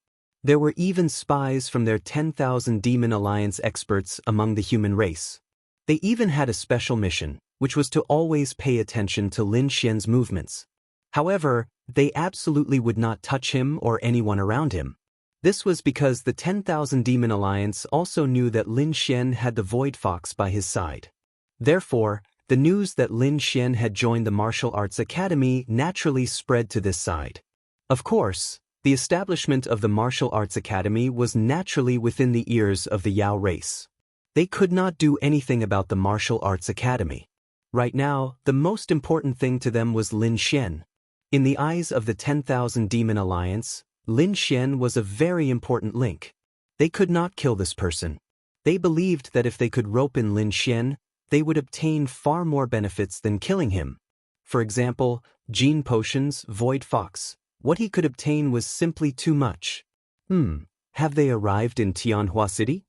Speaker 1: There were even spies from their 10,000 Demon Alliance experts among the human race. They even had a special mission, which was to always pay attention to Lin Xian's movements. However, they absolutely would not touch him or anyone around him. This was because the 10,000 Demon Alliance also knew that Lin Xian had the Void Fox by his side. Therefore, the news that Lin Xian had joined the Martial Arts Academy naturally spread to this side. Of course, the establishment of the Martial Arts Academy was naturally within the ears of the Yao race. They could not do anything about the Martial Arts Academy. Right now, the most important thing to them was Lin Xian. In the eyes of the 10,000 Demon Alliance, Lin Xian was a very important link. They could not kill this person. They believed that if they could rope in Lin Xian, they would obtain far more benefits than killing him. For example, Gene Potions, Void Fox. What he could obtain was simply too much. Have they arrived in Tianhua City?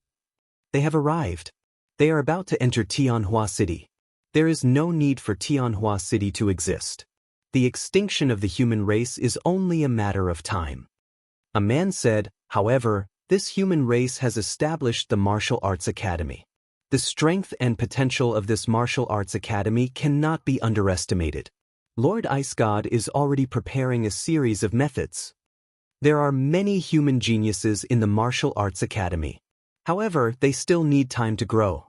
Speaker 1: They have arrived. They are about to enter Tianhua City. There is no need for Tianhua City to exist. The extinction of the human race is only a matter of time. A man said, however, this human race has established the Martial Arts Academy. The strength and potential of this Martial Arts Academy cannot be underestimated. Lord Ice God is already preparing a series of methods. There are many human geniuses in the Martial Arts Academy. However, they still need time to grow.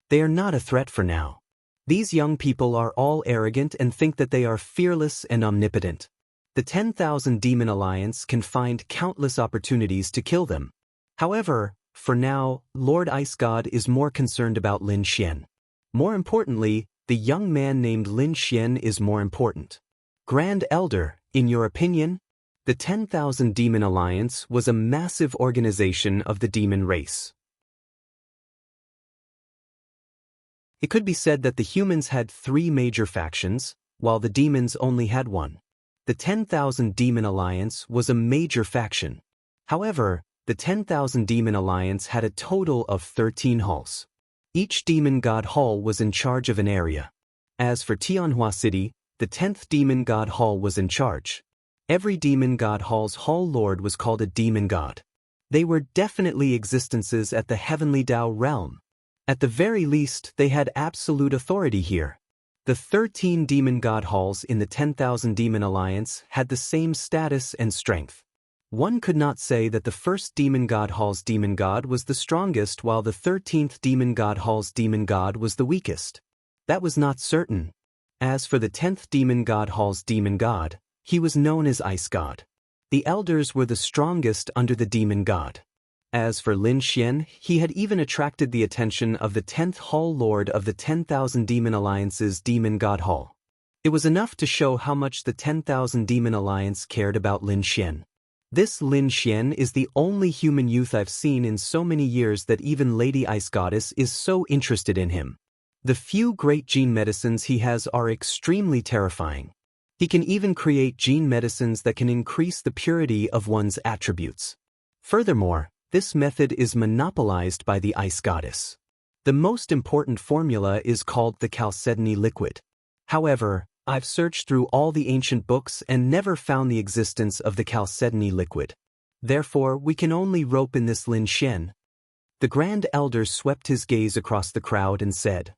Speaker 1: They are not a threat for now. These young people are all arrogant and think that they are fearless and omnipotent. The 10,000 Demon Alliance can find countless opportunities to kill them. However, for now, Lord Ice God is more concerned about Lin Xian. More importantly, the young man named Lin Xian is more important. Grand Elder, in your opinion? The 10,000 Demon Alliance was a massive organization of the demon race. It could be said that the humans had 3 major factions, while the demons only had one. The 10,000 Demon Alliance was a major faction. However, the 10,000 Demon Alliance had a total of 13 halls. Each demon god hall was in charge of an area. As for Tianhua City, the 10th Demon God Hall was in charge. Every demon god hall's hall lord was called a demon god. They were definitely existences at the heavenly Tao realm. At the very least, they had absolute authority here. The 13 demon god halls in the 10,000 Demon Alliance had the same status and strength. One could not say that the first demon god hall's demon god was the strongest while the 13th demon god hall's demon god was the weakest. That was not certain. As for the 10th demon god hall's demon god, he was known as Ice God. The elders were the strongest under the demon god. As for Lin Xian, he had even attracted the attention of the 10th Hall Lord of the 10,000 Demon Alliance's Demon God Hall. It was enough to show how much the 10,000 Demon Alliance cared about Lin Xian. This Lin Xian is the only human youth I've seen in so many years that even Lady Ice Goddess is so interested in him. The few great gene medicines he has are extremely terrifying. He can even create gene medicines that can increase the purity of one's attributes. Furthermore, this method is monopolized by the Ice Goddess. The most important formula is called the Chalcedony liquid. However, I've searched through all the ancient books and never found the existence of the Chalcedony liquid. Therefore, we can only rope in this Lin Xian. The Grand Elder swept his gaze across the crowd and said,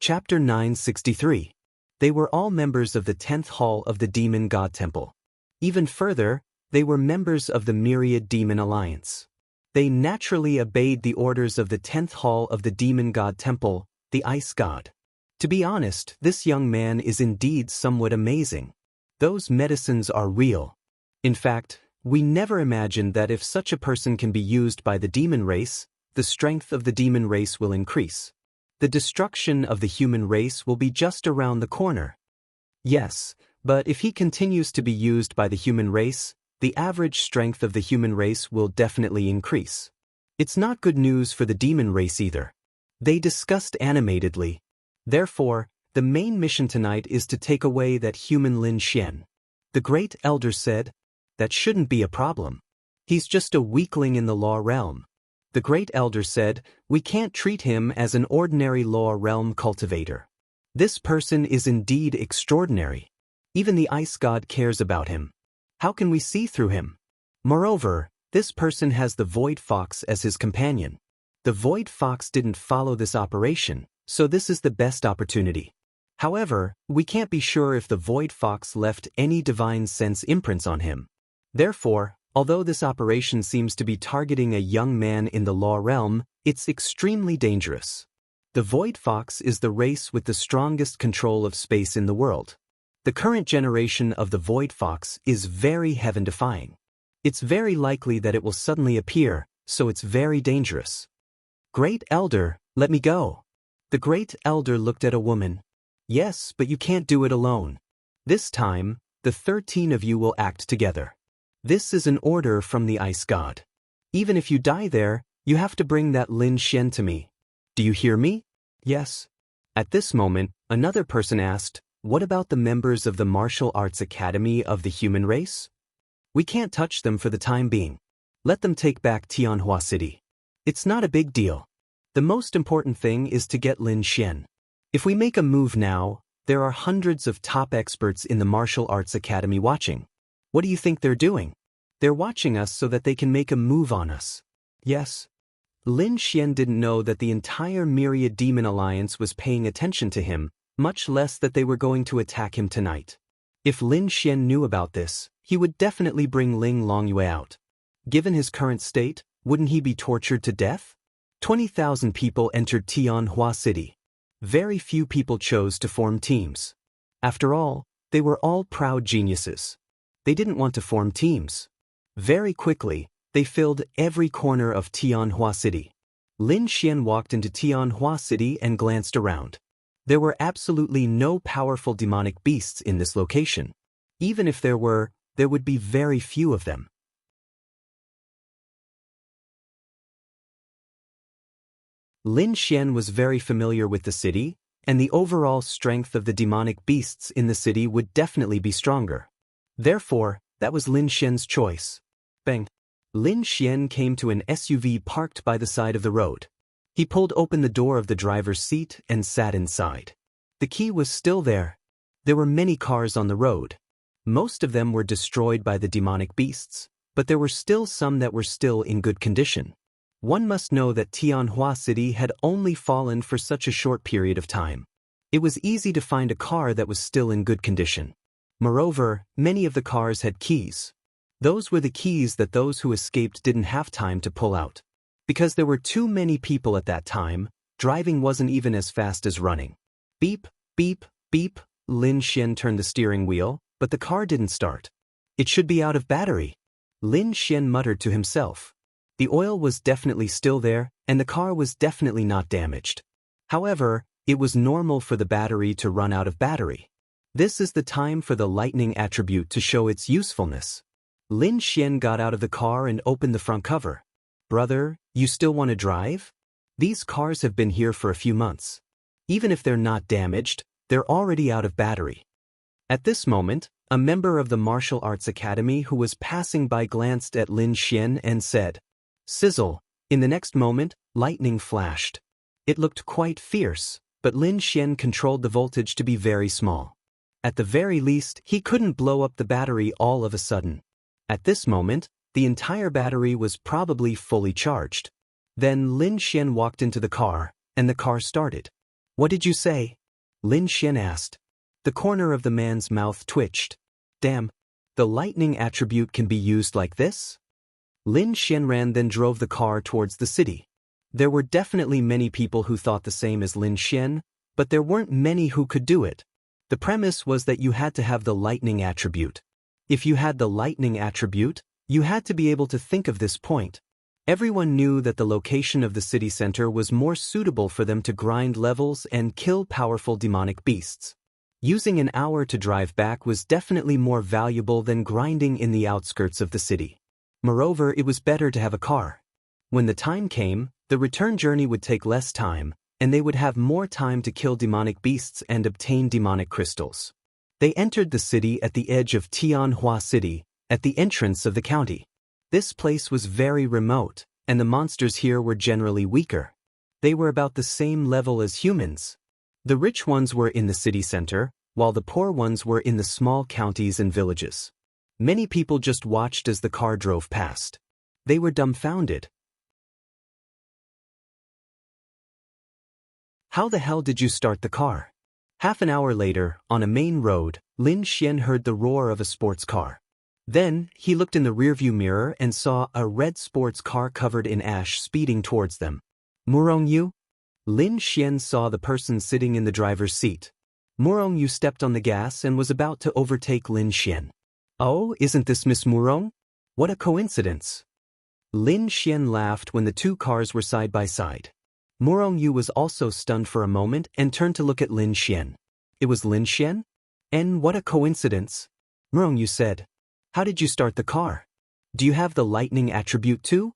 Speaker 1: Chapter 963. They were all members of the 10th Hall of the Demon God Temple. Even further, they were members of the Myriad Demon Alliance. They naturally obeyed the orders of the 10th Hall of the Demon God Temple, the Ice God. To be honest, this young man is indeed somewhat amazing. Those medicines are real. In fact, we never imagined that if such a person can be used by the demon race, the strength of the demon race will increase. The destruction of the human race will be just around the corner. Yes, but if he continues to be used by the human race, the average strength of the human race will definitely increase. It's not good news for the demon race either. They discussed animatedly. Therefore, the main mission tonight is to take away that human Lin Xian. The Great Elder said, "That shouldn't be a problem. He's just a weakling in the law realm." The Great Elder said, "We can't treat him as an ordinary law realm cultivator. This person is indeed extraordinary. Even the Ice God cares about him. How can we see through him? Moreover, this person has the Void Fox as his companion. The Void Fox didn't follow this operation, so this is the best opportunity. However, we can't be sure if the Void Fox left any divine sense imprints on him. Therefore, although this operation seems to be targeting a young man in the law realm, it's extremely dangerous. The Void Fox is the race with the strongest control of space in the world. The current generation of the Void Fox is very heaven-defying. It's very likely that it will suddenly appear, so it's very dangerous. Great Elder, let me go." The Great Elder looked at a woman. "Yes, but you can't do it alone. This time, the 13 of you will act together. This is an order from the Ice God. Even if you die there, you have to bring that Lin Xian to me. Do you hear me?" "Yes." At this moment, another person asked, "What about the members of the Martial Arts Academy of the human race? We can't touch them for the time being. Let them take back Tianhua City. It's not a big deal. The most important thing is to get Lin Xian. If we make a move now, there are hundreds of top experts in the Martial Arts Academy watching. What do you think they're doing? They're watching us so that they can make a move on us." "Yes." Lin Xian didn't know that the entire Myriad Demon Alliance was paying attention to him, much less that they were going to attack him tonight. If Lin Xian knew about this, he would definitely bring Ling Longyue out. Given his current state, wouldn't he be tortured to death? 20,000 people entered Tianhua City. Very few people chose to form teams. After all, they were all proud geniuses. They didn't want to form teams. Very quickly, they filled every corner of Tianhua City. Lin Xian walked into Tianhua City and glanced around. There were absolutely no powerful demonic beasts in this location. Even if there were, there would be very few of them. Lin Xian was very familiar with the city, and the overall strength of the demonic beasts in the city would definitely be stronger. Therefore, that was Lin Xian's choice. Bang! Lin Xian came to an SUV parked by the side of the road. He pulled open the door of the driver's seat and sat inside. The key was still there. There were many cars on the road. Most of them were destroyed by the demonic beasts, but there were still some that were still in good condition. One must know that Tianhua City had only fallen for such a short period of time. It was easy to find a car that was still in good condition. Moreover, many of the cars had keys. Those were the keys that those who escaped didn't have time to pull out. Because there were too many people at that time, driving wasn't even as fast as running. Beep, beep, beep. Lin Xian turned the steering wheel, but the car didn't start. It should be out of battery. Lin Xian muttered to himself. The oil was definitely still there, and the car was definitely not damaged. However, it was normal for the battery to run out of battery. This is the time for the lightning attribute to show its usefulness. Lin Xian got out of the car and opened the front cover. "Brother, you still want to drive? These cars have been here for a few months. Even if they're not damaged, they're already out of battery." At this moment, a member of the Martial Arts Academy who was passing by glanced at Lin Xian and said, "Sizzle." In the next moment, lightning flashed. It looked quite fierce, but Lin Xian controlled the voltage to be very small. At the very least, he couldn't blow up the battery all of a sudden. At this moment, the entire battery was probably fully charged. Then Lin Xian walked into the car, and the car started. What did you say? Lin Xian asked. The corner of the man's mouth twitched. Damn, the lightning attribute can be used like this? Lin Xian then drove the car towards the city. There were definitely many people who thought the same as Lin Xian, but there weren't many who could do it. The premise was that you had to have the lightning attribute. If you had the lightning attribute, you had to be able to think of this point. Everyone knew that the location of the city center was more suitable for them to grind levels and kill powerful demonic beasts. Using an hour to drive back was definitely more valuable than grinding in the outskirts of the city. Moreover, it was better to have a car. When the time came, the return journey would take less time, and they would have more time to kill demonic beasts and obtain demonic crystals. They entered the city at the edge of Tianhua City, at the entrance of the county. This place was very remote, and the monsters here were generally weaker. They were about the same level as humans. The rich ones were in the city center, while the poor ones were in the small counties and villages. Many people just watched as the car drove past. They were dumbfounded. How the hell did you start the car? Half an hour later, on a main road, Lin Xian heard the roar of a sports car. Then, he looked in the rearview mirror and saw a red sports car covered in ash speeding towards them. Murongyu? Lin Xian saw the person sitting in the driver's seat. Murongyu stepped on the gas and was about to overtake Lin Xian. Oh, isn't this Miss Murong? What a coincidence. Lin Xian laughed when the two cars were side by side. Murongyu was also stunned for a moment and turned to look at Lin Xian. It was Lin Xian? And what a coincidence. Murongyu said. How did you start the car? Do you have the lightning attribute too?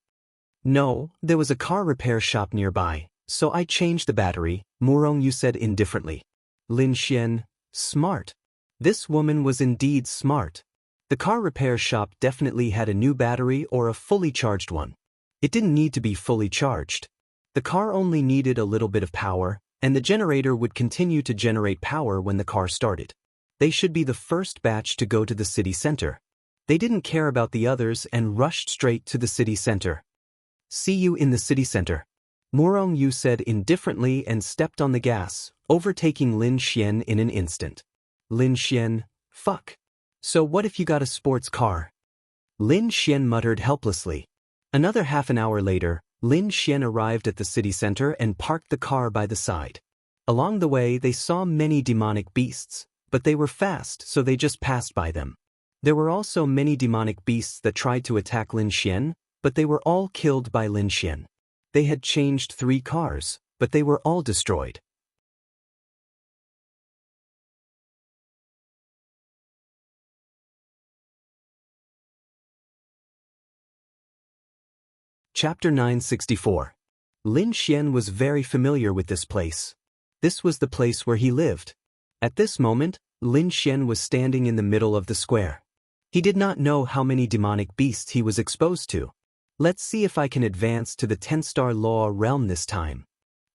Speaker 1: No, there was a car repair shop nearby, so I changed the battery, Murongyu said indifferently. Lin Xian, smart. This woman was indeed smart. The car repair shop definitely had a new battery or a fully charged one. It didn't need to be fully charged. The car only needed a little bit of power, and the generator would continue to generate power when the car started. They should be the first batch to go to the city center. They didn't care about the others and rushed straight to the city center. See you in the city center. Murongyu said indifferently and stepped on the gas, overtaking Lin Xian in an instant. Lin Xian, fuck. So what if you got a sports car? Lin Xian muttered helplessly. Another half an hour later, Lin Xian arrived at the city center and parked the car by the side. Along the way they saw many demonic beasts, but they were fast so they just passed by them. There were also many demonic beasts that tried to attack Lin Xian, but they were all killed by Lin Xian. They had changed 3 cars, but they were all destroyed. Chapter 964. Lin Xian was very familiar with this place. This was the place where he lived. At this moment, Lin Xian was standing in the middle of the square. He did not know how many demonic beasts he was exposed to. Let's see if I can advance to the 10-star law realm this time.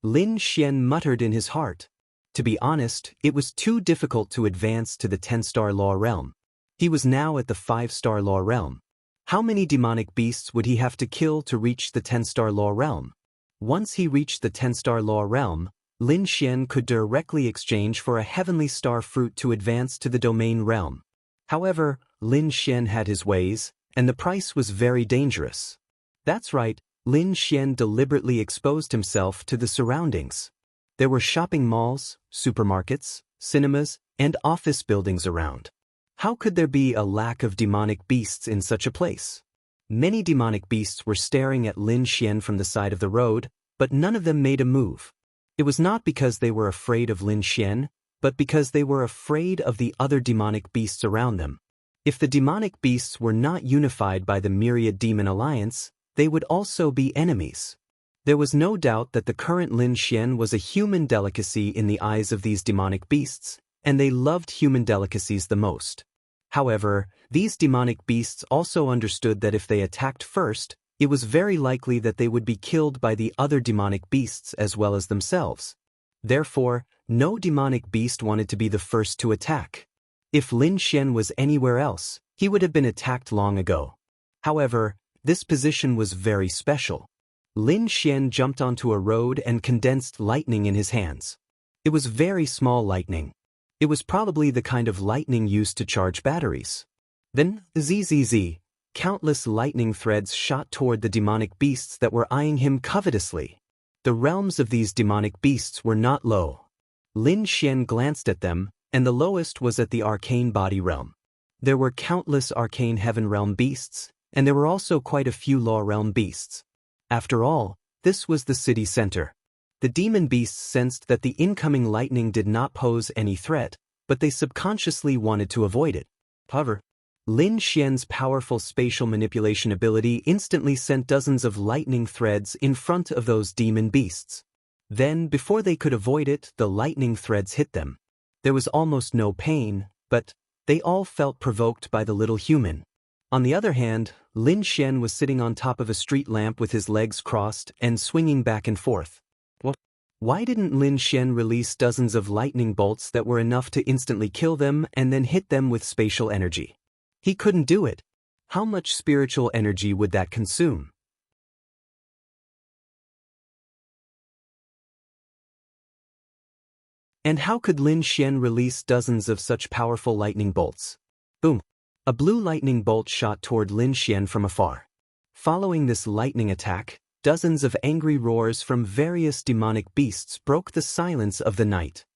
Speaker 1: Lin Xian muttered in his heart. To be honest, it was too difficult to advance to the 10-star law realm. He was now at the 5-star law realm. How many demonic beasts would he have to kill to reach the 10-star law realm? Once he reached the 10-star law realm, Lin Xian could directly exchange for a heavenly star fruit to advance to the domain realm. However, Lin Xian had his ways, and the price was very dangerous. That's right, Lin Xian deliberately exposed himself to the surroundings. There were shopping malls, supermarkets, cinemas, and office buildings around. How could there be a lack of demonic beasts in such a place? Many demonic beasts were staring at Lin Xian from the side of the road, but none of them made a move. It was not because they were afraid of Lin Xian, but because they were afraid of the other demonic beasts around them. If the demonic beasts were not unified by the Myriad Demon Alliance, they would also be enemies. There was no doubt that the current Lin Xian was a human delicacy in the eyes of these demonic beasts, and they loved human delicacies the most. However, these demonic beasts also understood that if they attacked first, it was very likely that they would be killed by the other demonic beasts as well as themselves. Therefore, no demonic beast wanted to be the first to attack. If Lin Xian was anywhere else, he would have been attacked long ago. However, this position was very special. Lin Xian jumped onto a road and condensed lightning in his hands. It was very small lightning. It was probably the kind of lightning used to charge batteries. Then, zzz, countless lightning threads shot toward the demonic beasts that were eyeing him covetously. The realms of these demonic beasts were not low. Lin Xian glanced at them, and the lowest was at the arcane body realm. There were countless arcane heaven realm beasts, and there were also quite a few law realm beasts. After all, this was the city center. The demon beasts sensed that the incoming lightning did not pose any threat, but they subconsciously wanted to avoid it. However, Lin Xian's powerful spatial manipulation ability instantly sent dozens of lightning threads in front of those demon beasts. Then, before they could avoid it, the lightning threads hit them. There was almost no pain, but they all felt provoked by the little human. On the other hand, Lin Xian was sitting on top of a street lamp with his legs crossed and swinging back and forth. Why didn't Lin Xian release dozens of lightning bolts that were enough to instantly kill them and then hit them with spatial energy? He couldn't do it. How much spiritual energy would that consume? And how could Lin Xian release dozens of such powerful lightning bolts? Boom! A blue lightning bolt shot toward Lin Xian from afar. Following this lightning attack, dozens of angry roars from various demonic beasts broke the silence of the night.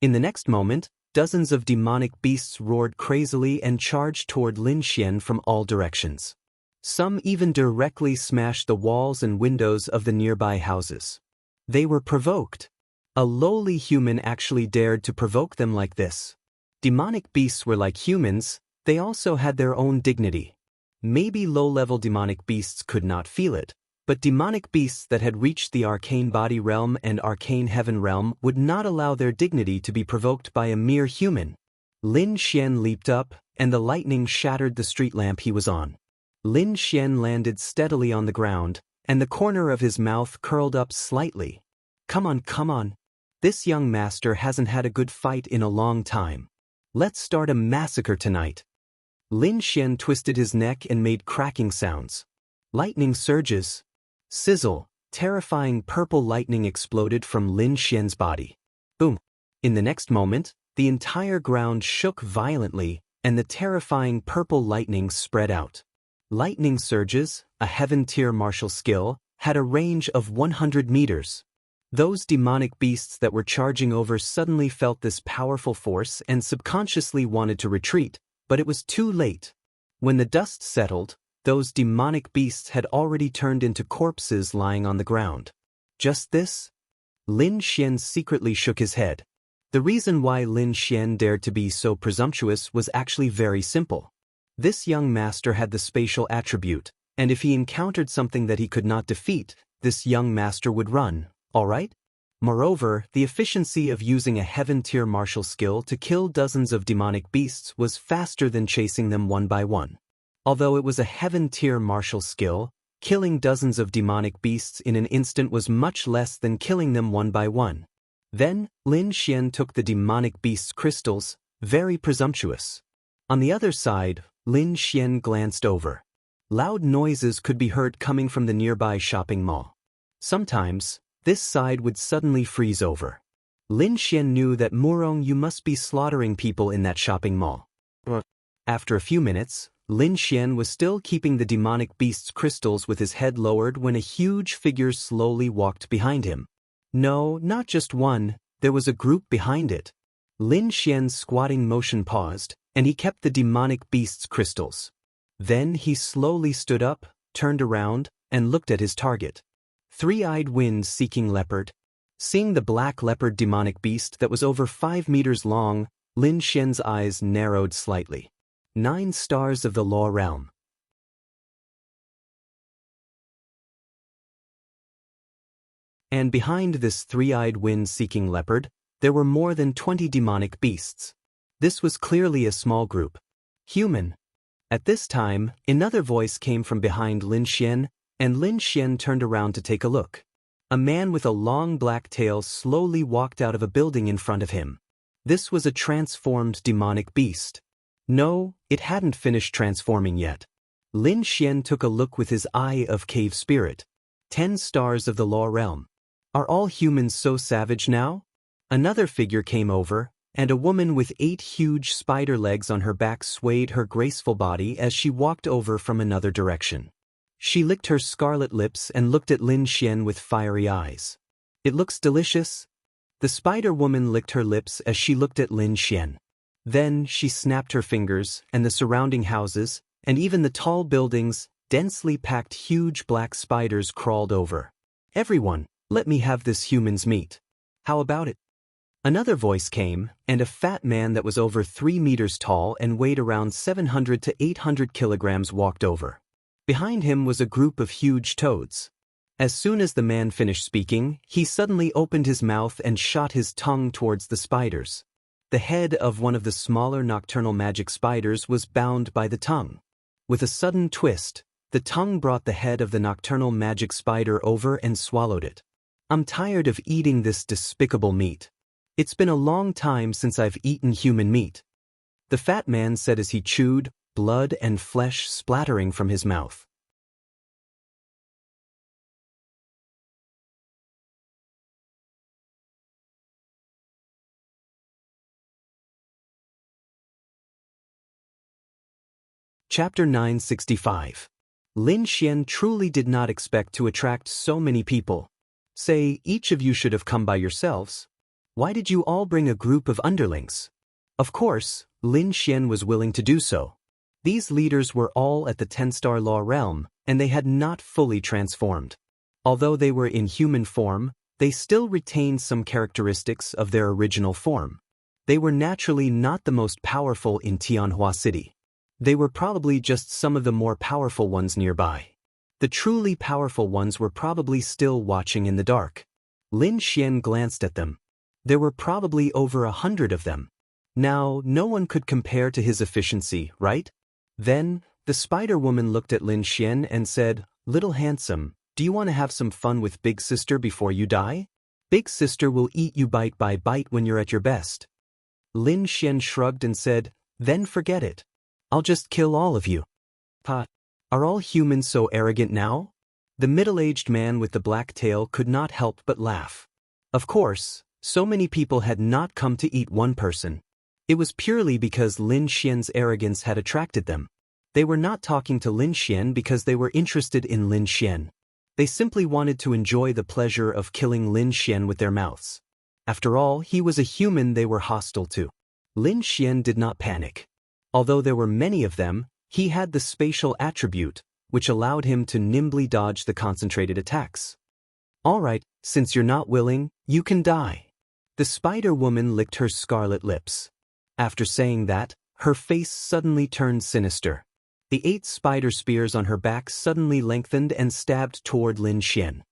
Speaker 1: In the next moment, dozens of demonic beasts roared crazily and charged toward Lin Xian from all directions. Some even directly smashed the walls and windows of the nearby houses. They were provoked. A lowly human actually dared to provoke them like this. Demonic beasts were like humans, they also had their own dignity. Maybe low-level demonic beasts could not feel it, but demonic beasts that had reached the arcane body realm and arcane heaven realm would not allow their dignity to be provoked by a mere human. Lin Xian leaped up, and the lightning shattered the street lamp he was on. Lin Xian landed steadily on the ground, and the corner of his mouth curled up slightly. Come on, come on. This young master hasn't had a good fight in a long time. Let's start a massacre tonight. Lin Xian twisted his neck and made cracking sounds. Lightning surges. Sizzle, terrifying purple lightning exploded from Lin Xian's body. Boom! In the next moment, the entire ground shook violently, and the terrifying purple lightning spread out. Lightning surges, a heaven-tier martial skill, had a range of 100 meters. Those demonic beasts that were charging over suddenly felt this powerful force and subconsciously wanted to retreat, but it was too late. When the dust settled, those demonic beasts had already turned into corpses lying on the ground. Just this? Lin Xian secretly shook his head. The reason why Lin Xian dared to be so presumptuous was actually very simple. This young master had the spatial attribute, and if he encountered something that he could not defeat, this young master would run, alright? Moreover, the efficiency of using a heaven-tier martial skill to kill dozens of demonic beasts was faster than chasing them one by one. Although it was a heaven-tier martial skill, killing dozens of demonic beasts in an instant was much less than killing them one by one. Then, Lin Xian took the demonic beast's crystals, very presumptuous. On the other side, Lin Xian glanced over. Loud noises could be heard coming from the nearby shopping mall. Sometimes, this side would suddenly freeze over. Lin Xian knew that you must be slaughtering people in that shopping mall. After a few minutes, Lin Xian was still keeping the demonic beast's crystals with his head lowered when a huge figure slowly walked behind him. No, not just one, there was a group behind it. Lin Xian's squatting motion paused, and he kept the demonic beast's crystals. Then he slowly stood up, turned around, and looked at his target. Three-eyed wind-seeking leopard. Seeing the black leopard demonic beast that was over 5 meters long, Lin Xian's eyes narrowed slightly. 9 stars of the law realm. And behind this three-eyed wind-seeking leopard, there were more than 20 demonic beasts. This was clearly a small group. Human. At this time, another voice came from behind Lin Xian, and Lin Xian turned around to take a look. A man with a long black tail slowly walked out of a building in front of him. This was a transformed demonic beast. No, it hadn't finished transforming yet. Lin Xian took a look with his eye of cave spirit. 10 stars of the law realm. Are all humans so savage now? Another figure came over, and a woman with 8 huge spider legs on her back swayed her graceful body as she walked over from another direction. She licked her scarlet lips and looked at Lin Xian with fiery eyes. "It looks delicious." The spider woman licked her lips as she looked at Lin Xian. Then she snapped her fingers, and the surrounding houses, and even the tall buildings, densely packed huge black spiders crawled over. "Everyone, let me have this human's meat. How about it?" Another voice came, and a fat man that was over 3 meters tall and weighed around 700 to 800 kilograms walked over. Behind him was a group of huge toads. As soon as the man finished speaking, he suddenly opened his mouth and shot his tongue towards the spiders. The head of one of the smaller nocturnal magic spiders was bound by the tongue. With a sudden twist, the tongue brought the head of the nocturnal magic spider over and swallowed it. "I'm tired of eating this despicable meat. It's been a long time since I've eaten human meat," the fat man said as he chewed, blood and flesh splattering from his mouth. Chapter 965. Lin Xian truly did not expect to attract so many people. "Say, each of you should have come by yourselves. Why did you all bring a group of underlings?" Of course, Lin Xian was willing to do so. These leaders were all at the 10-star law realm, and they had not fully transformed. Although they were in human form, they still retained some characteristics of their original form. They were naturally not the most powerful in Tianhua City. They were probably just some of the more powerful ones nearby. The truly powerful ones were probably still watching in the dark. Lin Xian glanced at them. There were probably over 100 of them. Now, no one could compare to his efficiency, right? Then, the spider woman looked at Lin Xian and said, "Little handsome, do you want to have some fun with Big Sister before you die? Big Sister will eat you bite by bite when you're at your best." Lin Xian shrugged and said, "Then forget it. I'll just kill all of you." "Pa, are all humans so arrogant now?" The middle-aged man with the black tail could not help but laugh. Of course, so many people had not come to eat one person. It was purely because Lin Xian's arrogance had attracted them. They were not talking to Lin Xian because they were interested in Lin Xian. They simply wanted to enjoy the pleasure of killing Lin Xian with their mouths. After all, he was a human they were hostile to. Lin Xian did not panic. Although there were many of them, he had the spatial attribute, which allowed him to nimbly dodge the concentrated attacks. "All right, since you're not willing, you can die." The spider woman licked her scarlet lips. After saying that, her face suddenly turned sinister. The 8 spider spears on her back suddenly lengthened and stabbed toward Lin Xian.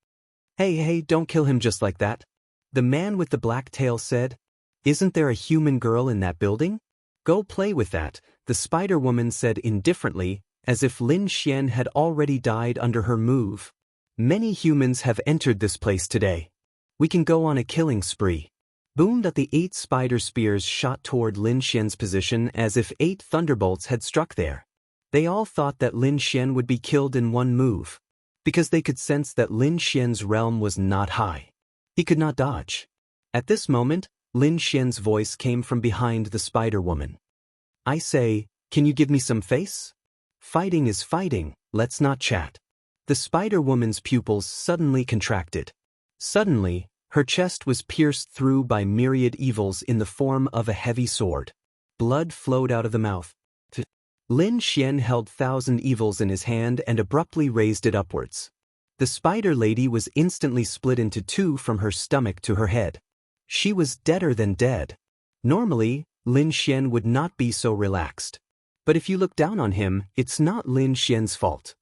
Speaker 1: Hey, don't kill him just like that," the man with the black tail said. "Isn't there a human girl in that building? Go play with that," the spider woman said indifferently, as if Lin Xian had already died under her move. "Many humans have entered this place today. We can go on a killing spree." Boom! That the 8 spider spears shot toward Lin Xian's position as if 8 thunderbolts had struck there. They all thought that Lin Xian would be killed in one move, because they could sense that Lin Xian's realm was not high. He could not dodge. At this moment, Lin Xian's voice came from behind the spider woman. "I say, can you give me some face? Fighting is fighting, let's not chat." The spider woman's pupils suddenly contracted. Suddenly, her chest was pierced through by myriad evils in the form of a heavy sword. Blood flowed out of the mouth. Lin Xian held 1,000 evils in his hand and abruptly raised it upwards. The spider lady was instantly split into 2 from her stomach to her head. She was deader than dead. Normally, Lin Xian would not be so relaxed. But if you look down on him, it's not Lin Xian's fault.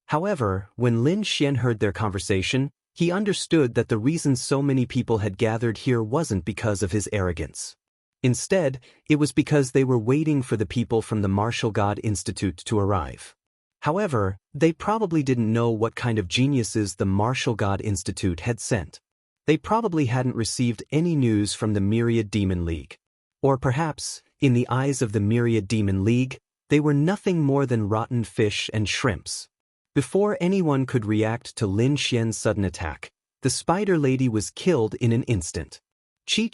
Speaker 1: However, when Lin Xian heard their conversation, he understood that the reason so many people had gathered here wasn't because of his arrogance. Instead, it was because they were waiting for the people from the Martial God Institute to arrive. However, they probably didn't know what kind of geniuses the Martial God Institute had sent. They probably hadn't received any news from the Myriad Demon League. Or perhaps, in the eyes of the Myriad Demon League, they were nothing more than rotten fish and shrimps. Before anyone could react to Lin Xian's sudden attack, the spider lady was killed in an instant. Chi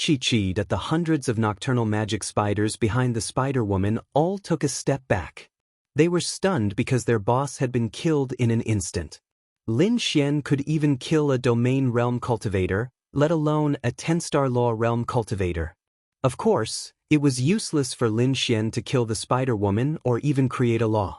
Speaker 1: at the hundreds of nocturnal magic spiders behind the spider woman all took a step back. They were stunned because their boss had been killed in an instant. Lin Xian could even kill a domain realm cultivator, let alone a 10-star law realm cultivator. Of course, it was useless for Lin Xian to kill the spider woman or even create a law.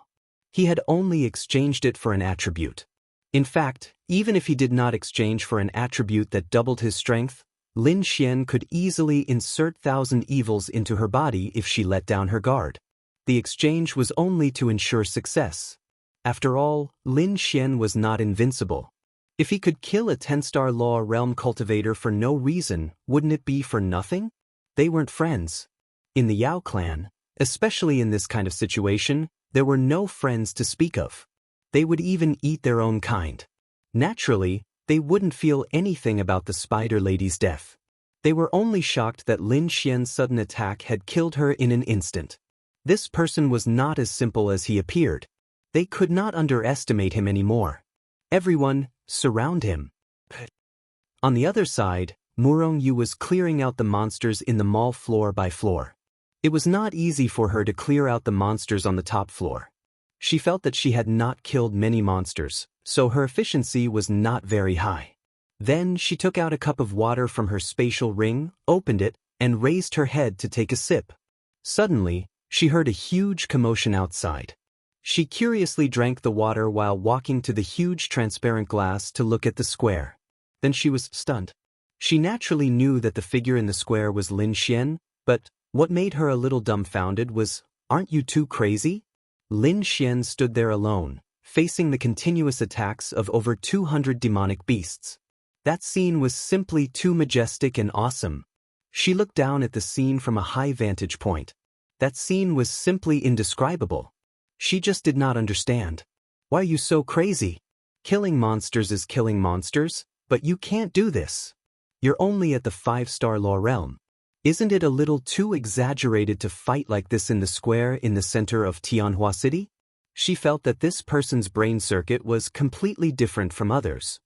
Speaker 1: He had only exchanged it for an attribute. In fact, even if he did not exchange for an attribute that doubled his strength, Lin Xian could easily insert 1,000 evils into her body if she let down her guard. The exchange was only to ensure success. After all, Lin Xian was not invincible. If he could kill a 10-star law realm cultivator for no reason, wouldn't it be for nothing? They weren't friends. In the Yao clan, especially in this kind of situation, there were no friends to speak of. They would even eat their own kind. Naturally, they wouldn't feel anything about the spider lady's death. They were only shocked that Lin Xian's sudden attack had killed her in an instant. This person was not as simple as he appeared. They could not underestimate him anymore. Everyone, surround him. On the other side, Murong Yu was clearing out the monsters in the mall floor by floor. It was not easy for her to clear out the monsters on the top floor. She felt that she had not killed many monsters, so her efficiency was not very high. Then she took out a cup of water from her spatial ring, opened it, and raised her head to take a sip. Suddenly, she heard a huge commotion outside. She curiously drank the water while walking to the huge transparent glass to look at the square. Then she was stunned. She naturally knew that the figure in the square was Lin Xian, but what made her a little dumbfounded was, "Aren't you too crazy?" Lin Xian stood there alone, facing the continuous attacks of over 200 demonic beasts. That scene was simply too majestic and awesome. She looked down at the scene from a high vantage point. That scene was simply indescribable. She just did not understand. Why are you so crazy? Killing monsters is killing monsters, but you can't do this. You're only at the 5-star law realm. Isn't it a little too exaggerated to fight like this in the square in the center of Tianhua City? She felt that this person's brain circuit was completely different from others.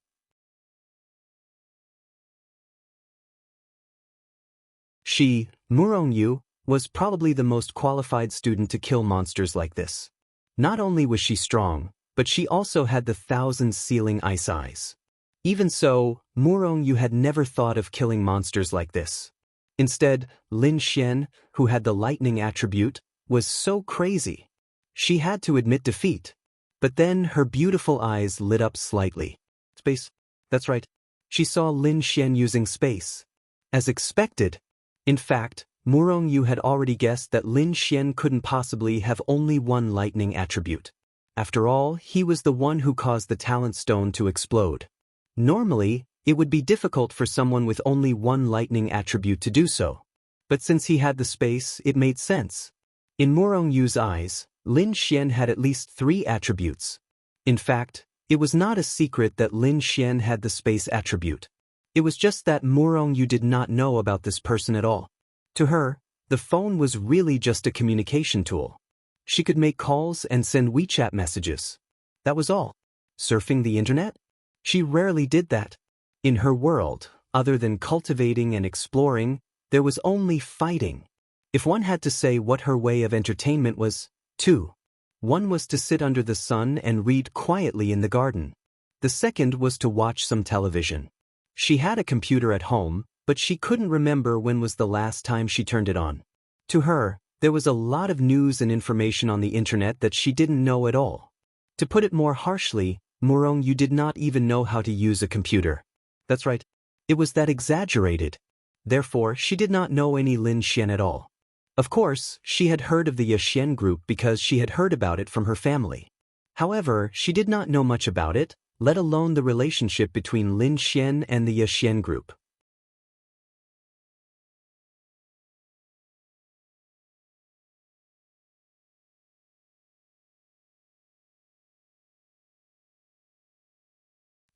Speaker 1: She, Murong Yu, was probably the most qualified student to kill monsters like this. Not only was she strong, but she also had the 1,000-ceiling ice eyes. Even so, Murong Yu had never thought of killing monsters like this. Instead, Lin Xian, who had the lightning attribute, was so crazy. She had to admit defeat. But then her beautiful eyes lit up slightly. Space. That's right. She saw Lin Xian using space. As expected. In fact, Murong Yu had already guessed that Lin Xian couldn't possibly have only one lightning attribute. After all, he was the one who caused the talent stone to explode. Normally, it would be difficult for someone with only one lightning attribute to do so. But since he had the space, it made sense. In Murong Yu's eyes, Lin Xian had at least 3 attributes. In fact, it was not a secret that Lin Xian had the space attribute. It was just that Murong Yu did not know about this person at all. To her, the phone was really just a communication tool. She could make calls and send WeChat messages. That was all. Surfing the internet? She rarely did that. In her world, other than cultivating and exploring, there was only fighting. If one had to say what her way of entertainment was, 2. One was to sit under the sun and read quietly in the garden. The second was to watch some television. She had a computer at home, but she couldn't remember when was the last time she turned it on. To her, there was a lot of news and information on the internet that she didn't know at all. To put it more harshly, Murong Yu did not even know how to use a computer. That's right. It was that exaggerated. Therefore, she did not know any Lin Xian at all. Of course, she had heard of the Yaxian group because she had heard about it from her family. However, she did not know much about it, let alone the relationship between Lin Xian and the Yaxian group.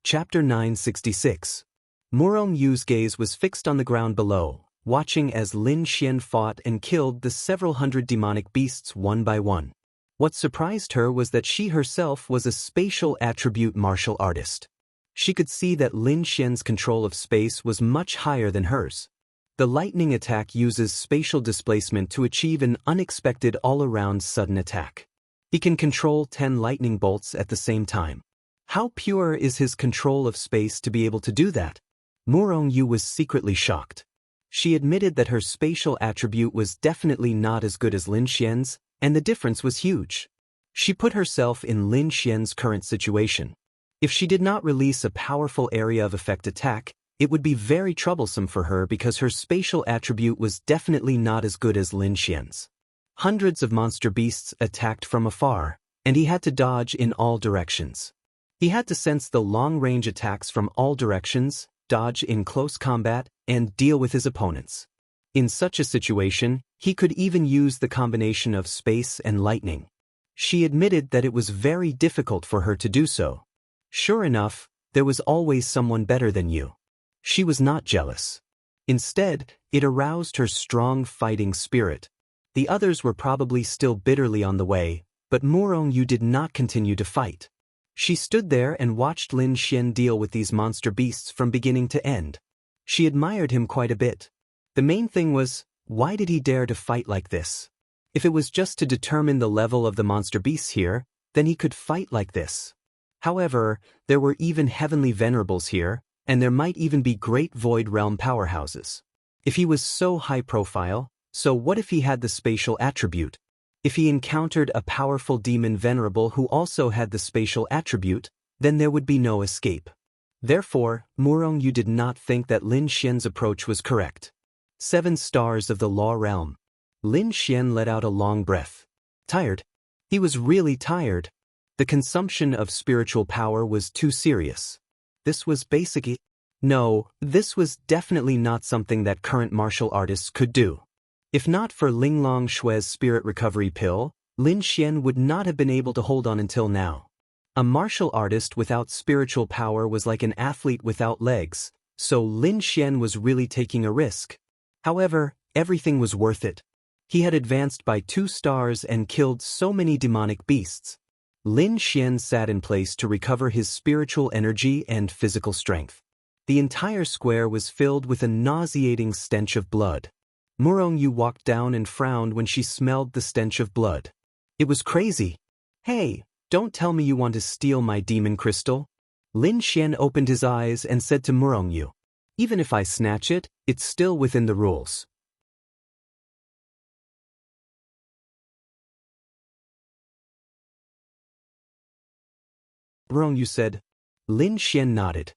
Speaker 1: Chapter 966. Murong Yu's gaze was fixed on the ground below, watching as Lin Xian fought and killed the several hundred demonic beasts one by one. What surprised her was that she herself was a spatial attribute martial artist. She could see that Lin Xian's control of space was much higher than hers. The lightning attack uses spatial displacement to achieve an unexpected all-around sudden attack. He can control 10 lightning bolts at the same time. How pure is his control of space to be able to do that? Yu was secretly shocked. She admitted that her spatial attribute was definitely not as good as Lin Xian's, and the difference was huge. She put herself in Lin Xian's current situation. If she did not release a powerful area of effect attack, it would be very troublesome for her because her spatial attribute was definitely not as good as Lin Xian's. Hundreds of monster beasts attacked from afar, and he had to dodge in all directions. He had to sense the long-range attacks from all directions, dodge in close combat, and deal with his opponents. In such a situation, he could even use the combination of space and lightning. She admitted that it was very difficult for her to do so. Sure enough, there was always someone better than you. She was not jealous. Instead, it aroused her strong fighting spirit. The others were probably still bitterly on the way, but Yu did not continue to fight. She stood there and watched Lin Xian deal with these monster beasts from beginning to end. She admired him quite a bit. The main thing was, why did he dare to fight like this? If it was just to determine the level of the monster beasts here, then he could fight like this. However, there were even heavenly venerables here, and there might even be great void realm powerhouses. If he was so high profile, so what if he had the spatial attribute? If he encountered a powerful demon venerable who also had the spatial attribute, then there would be no escape. Therefore, Yu did not think that Lin Xian's approach was correct. 7 stars of the law realm. Lin Xian let out a long breath. Tired? He was really tired. The consumption of spiritual power was too serious. This was basically... No, this was definitely not something that current martial artists could do. If not for Linglong Shui's spirit recovery pill, Lin Xian would not have been able to hold on until now. A martial artist without spiritual power was like an athlete without legs, so Lin Xian was really taking a risk. However, everything was worth it. He had advanced by 2 stars and killed so many demonic beasts. Lin Xian sat in place to recover his spiritual energy and physical strength. The entire square was filled with a nauseating stench of blood. Yu walked down and frowned when she smelled the stench of blood. It was crazy. Hey, don't tell me you want to steal my demon crystal. Lin Xian opened his eyes and said to Yu, even if I snatch it, it's still within the rules. Yu said. Lin Xian nodded.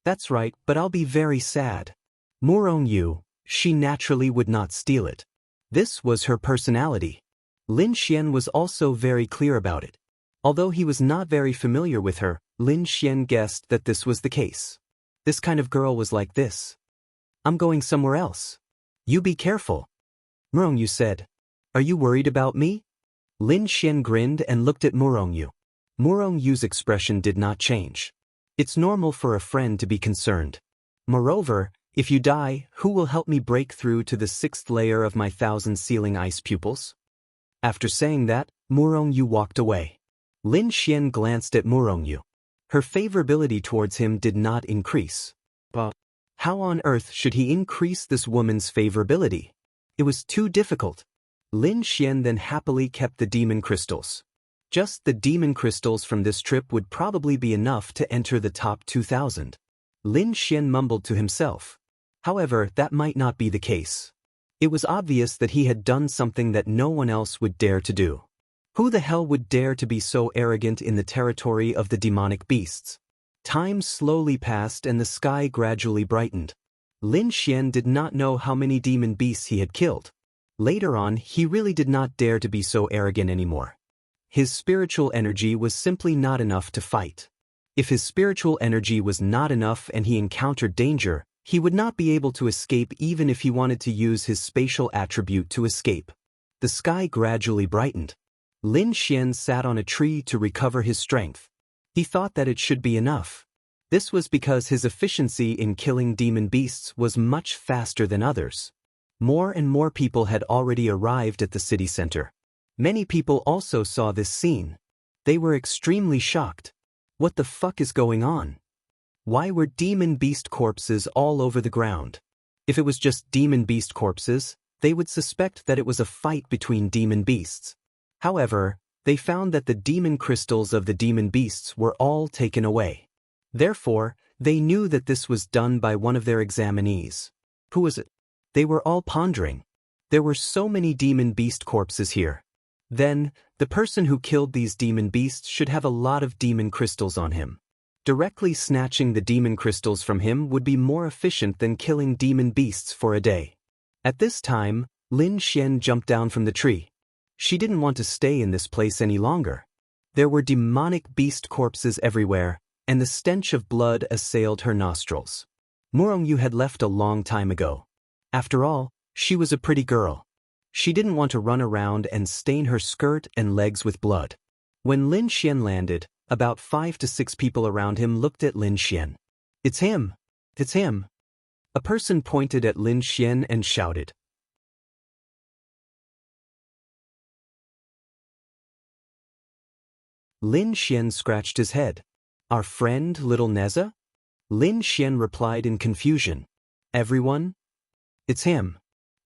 Speaker 1: That's right, but I'll be very sad. Yu, she naturally would not steal it. This was her personality. Lin Xian was also very clear about it. Although he was not very familiar with her, Lin Xian guessed that this was the case. This kind of girl was like this. I'm going somewhere else. You be careful. Yu said. Are you worried about me? Lin Xian grinned and looked at Yu. Yu's expression did not change. It's normal for a friend to be concerned. Moreover, if you die, who will help me break through to the 6th layer of my 1,000 sealing ice pupils? After saying that, Yu walked away. Lin Xian glanced at Yu. Her favorability towards him did not increase. But how on earth should he increase this woman's favorability? It was too difficult. Lin Xian then happily kept the demon crystals. Just the demon crystals from this trip would probably be enough to enter the top 2,000. Lin Xian mumbled to himself. However, that might not be the case. It was obvious that he had done something that no one else would dare to do. Who the hell would dare to be so arrogant in the territory of the demonic beasts? Time slowly passed and the sky gradually brightened. Lin Xian did not know how many demon beasts he had killed. Later on, he really did not dare to be so arrogant anymore. His spiritual energy was simply not enough to fight. If his spiritual energy was not enough and he encountered danger, he would not be able to escape even if he wanted to use his spatial attribute to escape. The sky gradually brightened. Lin Xian sat on a tree to recover his strength. He thought that it should be enough. This was because his efficiency in killing demon beasts was much faster than others. More and more people had already arrived at the city center. Many people also saw this scene. They were extremely shocked. What the fuck is going on? Why were demon beast corpses all over the ground? If it was just demon beast corpses, they would suspect that it was a fight between demon beasts. However, they found that the demon crystals of the demon beasts were all taken away. Therefore, they knew that this was done by one of their examinees. Who was it? They were all pondering. There were so many demon beast corpses here. Then, the person who killed these demon beasts should have a lot of demon crystals on him. Directly snatching the demon crystals from him would be more efficient than killing demon beasts for a day. At this time, Lin Xian jumped down from the tree. She didn't want to stay in this place any longer. There were demonic beast corpses everywhere, and the stench of blood assailed her nostrils. Murongyu had left a long time ago. After all, she was a pretty girl. She didn't want to run around and stain her skirt and legs with blood. When Lin Xian landed, about 5 to 6 people around him looked at Lin Xian. "It's him! It's him!" A person pointed at Lin Xian and shouted. Lin Xian scratched his head. "Our friend, little Neza?" Lin Xian replied in confusion. "Everyone? It's him.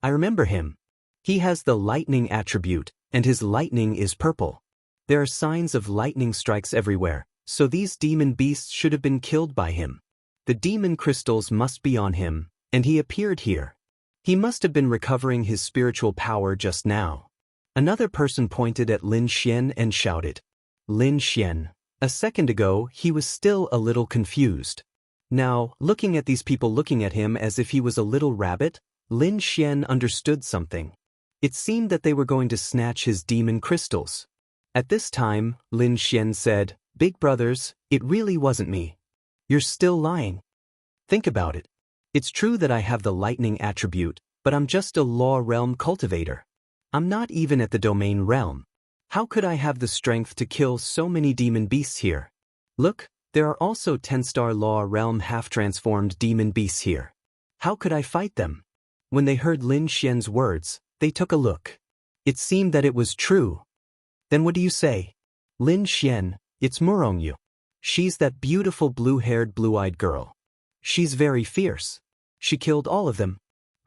Speaker 1: I remember him. He has the lightning attribute, and his lightning is purple. There are signs of lightning strikes everywhere, so these demon beasts should have been killed by him. The demon crystals must be on him, and he appeared here. He must have been recovering his spiritual power just now." Another person pointed at Lin Xian and shouted. Lin Xian. A second ago, he was still a little confused. Now, looking at these people looking at him as if he was a little rabbit, Lin Xian understood something. It seemed that they were going to snatch his demon crystals. At this time, Lin Xian said, "Big brothers, it really wasn't me. You're still lying. Think about it. It's true that I have the lightning attribute, but I'm just a law realm cultivator. I'm not even at the domain realm. How could I have the strength to kill so many demon beasts here? Look, there are also 10-star law realm half-transformed demon beasts here. How could I fight them?" When they heard Lin Xian's words, they took a look. It seemed that it was true. "Then what do you say?" "Lin Xian, it's Murongyu. She's that beautiful blue-haired, blue-eyed girl. She's very fierce. She killed all of them.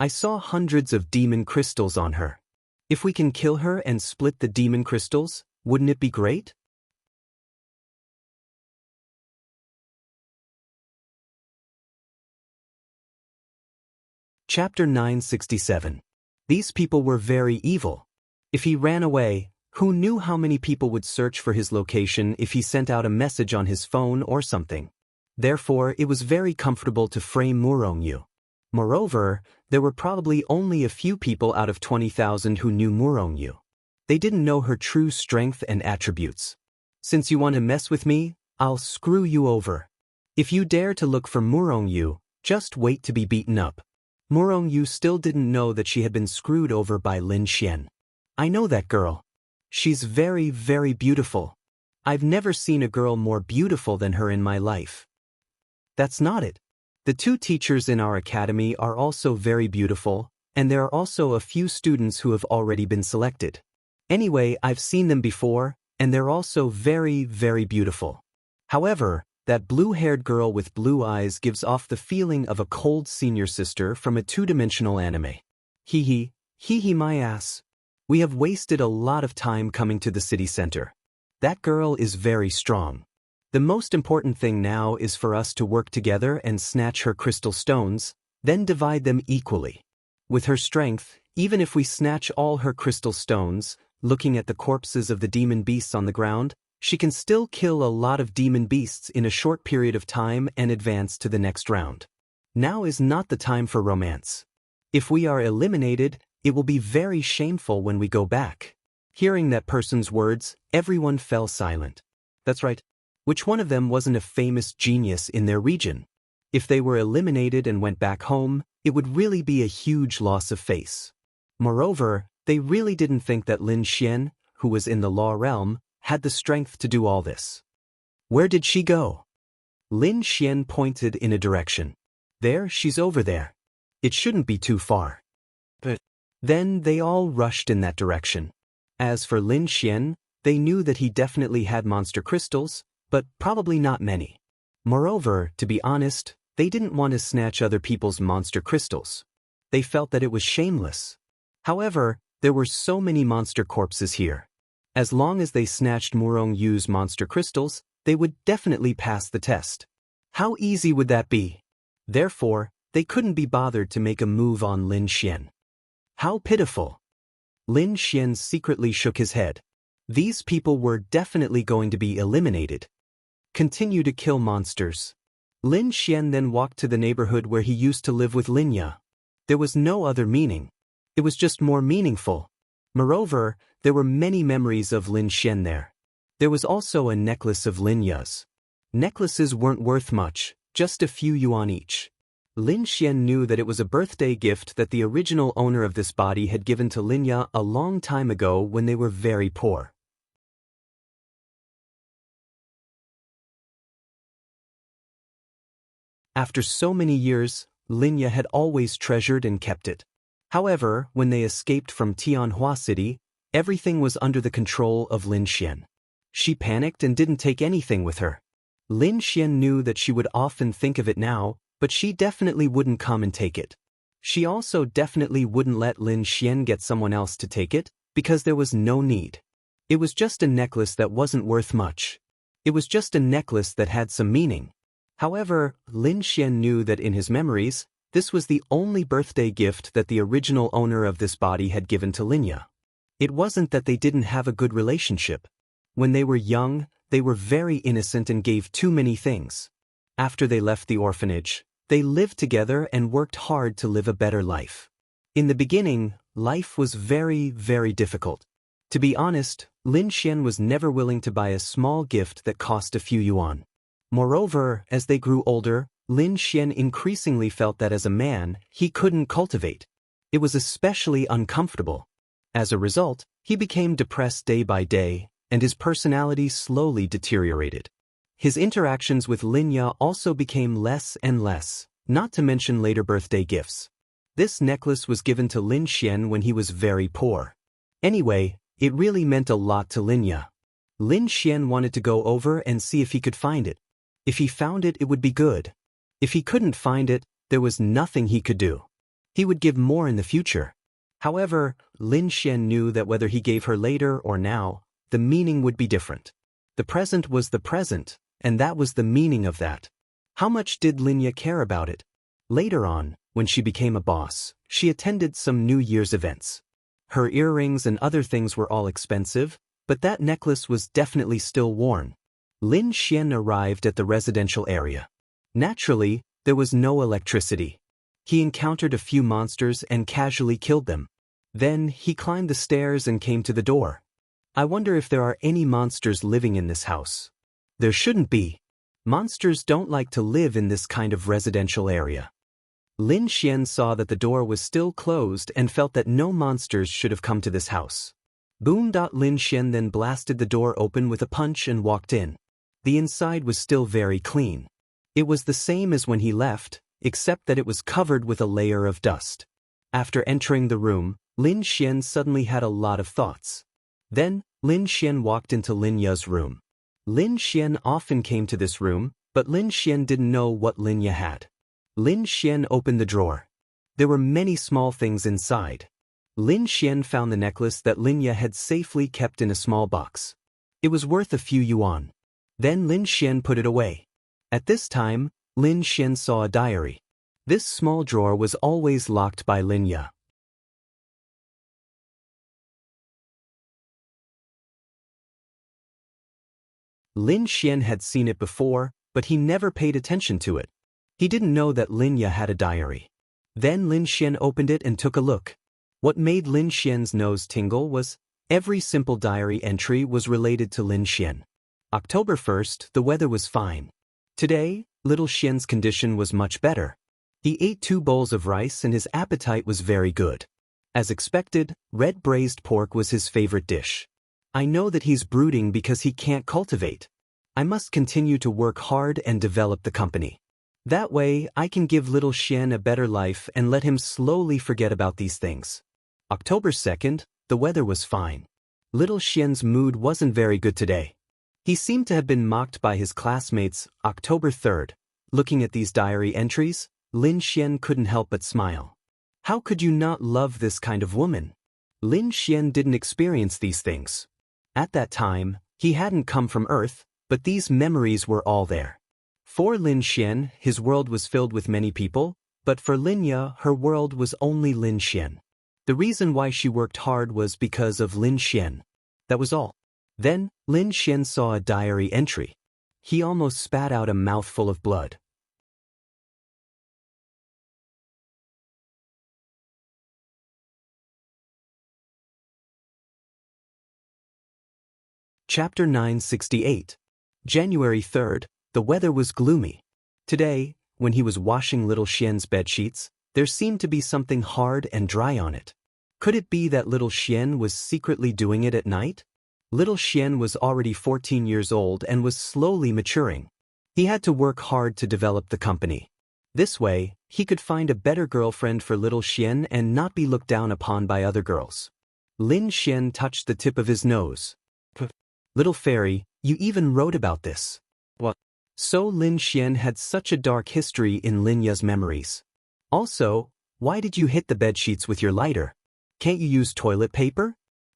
Speaker 1: I saw hundreds of demon crystals on her. If we can kill her and split the demon crystals, wouldn't it be great?" Chapter 967. These people were very evil. If he ran away, who knew how many people would search for his location if he sent out a message on his phone or something? Therefore, it was very comfortable to frame Murongyu. Moreover, there were probably only a few people out of 20,000 who knew Murongyu. They didn't know her true strength and attributes. "Since you want to mess with me, I'll screw you over. If you dare to look for Murongyu, just wait to be beaten up." Murongyu still didn't know that she had been screwed over by Lin Xian. "I know that girl. She's very, very beautiful. I've never seen a girl more beautiful than her in my life." That's not it. The 2 teachers in our academy are also very beautiful, and there are also a few students who have already been selected. Anyway, I've seen them before, and they're also very, very beautiful. However, that blue-haired girl with blue eyes gives off the feeling of a cold senior sister from a 2-dimensional anime. Hee hee my ass. We have wasted a lot of time coming to the city center. That girl is very strong. The most important thing now is for us to work together and snatch her crystal stones, then divide them equally. With her strength, even if we snatch all her crystal stones, looking at the corpses of the demon beasts on the ground, she can still kill a lot of demon beasts in a short period of time and advance to the next round. Now is not the time for romance. If we are eliminated, it will be very shameful when we go back. Hearing that person's words, everyone fell silent. That's right. Which one of them wasn't a famous genius in their region? If they were eliminated and went back home, it would really be a huge loss of face. Moreover, they really didn't think that Lin Xian, who was in the law realm, had the strength to do all this. Where did she go? Lin Xian pointed in a direction. There, she's over there. It shouldn't be too far. But then they all rushed in that direction. As for Lin Xian, they knew that he definitely had monster crystals, but probably not many. Moreover, to be honest, they didn't want to snatch other people's monster crystals. They felt that it was shameless. However, there were so many monster corpses here. As long as they snatched Murong Yu's monster crystals, they would definitely pass the test. How easy would that be? Therefore, they couldn't be bothered to make a move on Lin Xian. How pitiful! Lin Xian secretly shook his head. These people were definitely going to be eliminated. Continue to kill monsters. Lin Xian then walked to the neighborhood where he used to live with Linya. There was no other meaning. It was just more meaningful. Moreover, there were many memories of Lin Xian there. There was also a necklace of Linya's. Necklaces weren't worth much, just a few yuan each. Lin Xian knew that it was a birthday gift that the original owner of this body had given to Linya a long time ago when they were very poor. After so many years, Linya had always treasured and kept it. However, when they escaped from Tianhua City, everything was under the control of Lin Xian. She panicked and didn't take anything with her. Lin Xian knew that she would often think of it now, but she definitely wouldn't come and take it. She also definitely wouldn't let Lin Xian get someone else to take it, because there was no need. It was just a necklace that wasn't worth much. It was just a necklace that had some meaning. However, Lin Xian knew that in his memories, this was the only birthday gift that the original owner of this body had given to Linya. It wasn't that they didn't have a good relationship. When they were young, they were very innocent and gave too many things. After they left the orphanage, they lived together and worked hard to live a better life. In the beginning, life was very, very difficult. To be honest, Lin Xian was never willing to buy a small gift that cost a few yuan. Moreover, as they grew older, Lin Xian increasingly felt that as a man, he couldn't cultivate. It was especially uncomfortable. As a result, he became depressed day by day, and his personality slowly deteriorated. His interactions with Linya also became less and less, not to mention later birthday gifts. This necklace was given to Lin Xian when he was very poor. Anyway, it really meant a lot to Linya. Lin Xian wanted to go over and see if he could find it. If he found it, it would be good. If he couldn't find it, there was nothing he could do. He would give more in the future. However, Lin Xian knew that whether he gave her later or now, the meaning would be different. The present was the present, and that was the meaning of that. How much did Linya care about it? Later on, when she became a boss, she attended some New Year's events. Her earrings and other things were all expensive, but that necklace was definitely still worn. Lin Xian arrived at the residential area. Naturally, there was no electricity. He encountered a few monsters and casually killed them. Then, he climbed the stairs and came to the door. I wonder if there are any monsters living in this house. There shouldn't be. Monsters don't like to live in this kind of residential area. Lin Xian saw that the door was still closed and felt that no monsters should have come to this house. Boom! Lin Xian then blasted the door open with a punch and walked in. The inside was still very clean. It was the same as when he left, except that it was covered with a layer of dust. After entering the room, Lin Xian suddenly had a lot of thoughts. Then, Lin Xian walked into Linya's room. Lin Xian often came to this room, but Lin Xian didn't know what Linya had. Lin Xian opened the drawer. There were many small things inside. Lin Xian found the necklace that Linya had safely kept in a small box. It was worth a few yuan. Then Lin Xian put it away. At this time, Lin Xian saw a diary. This small drawer was always locked by Linya. Lin Xian had seen it before, but he never paid attention to it. He didn't know that Linya had a diary. Then Lin Xian opened it and took a look. What made Lin Xian's nose tingle was, every simple diary entry was related to Lin Xian. October 1st, the weather was fine. Today, little Xian's condition was much better. He ate 2 bowls of rice and his appetite was very good. As expected, red braised pork was his favorite dish. I know that he's brooding because he can't cultivate. I must continue to work hard and develop the company. That way, I can give little Xian a better life and let him slowly forget about these things. October 2nd, the weather was fine. Little Xian's mood wasn't very good today. He seemed to have been mocked by his classmates. October 3rd. Looking at these diary entries, Lin Xian couldn't help but smile. How could you not love this kind of woman? Lin Xian didn't experience these things. At that time, he hadn't come from Earth, but these memories were all there. For Lin Xian, his world was filled with many people, but for Linya, her world was only Lin Xian. The reason why she worked hard was because of Lin Xian. That was all. Then, Lin Xian saw a diary entry. He almost spat out a mouthful of blood. Chapter 968. January 3rd. The weather was gloomy. Today, when he was washing Little Xian's bedsheets, there seemed to be something hard and dry on it. Could it be that Little Xian was secretly doing it at night? Little Xian was already 14 years old and was slowly maturing. He had to work hard to develop the company. This way, he could find a better girlfriend for Little Xian and not be looked down upon by other girls. Lin Xian touched the tip of his nose. Little fairy, you even wrote about this. What? So Lin Xian had such a dark history in Linya's memories. Also, why did you hit the bedsheets with your lighter? Can't you use toilet paper?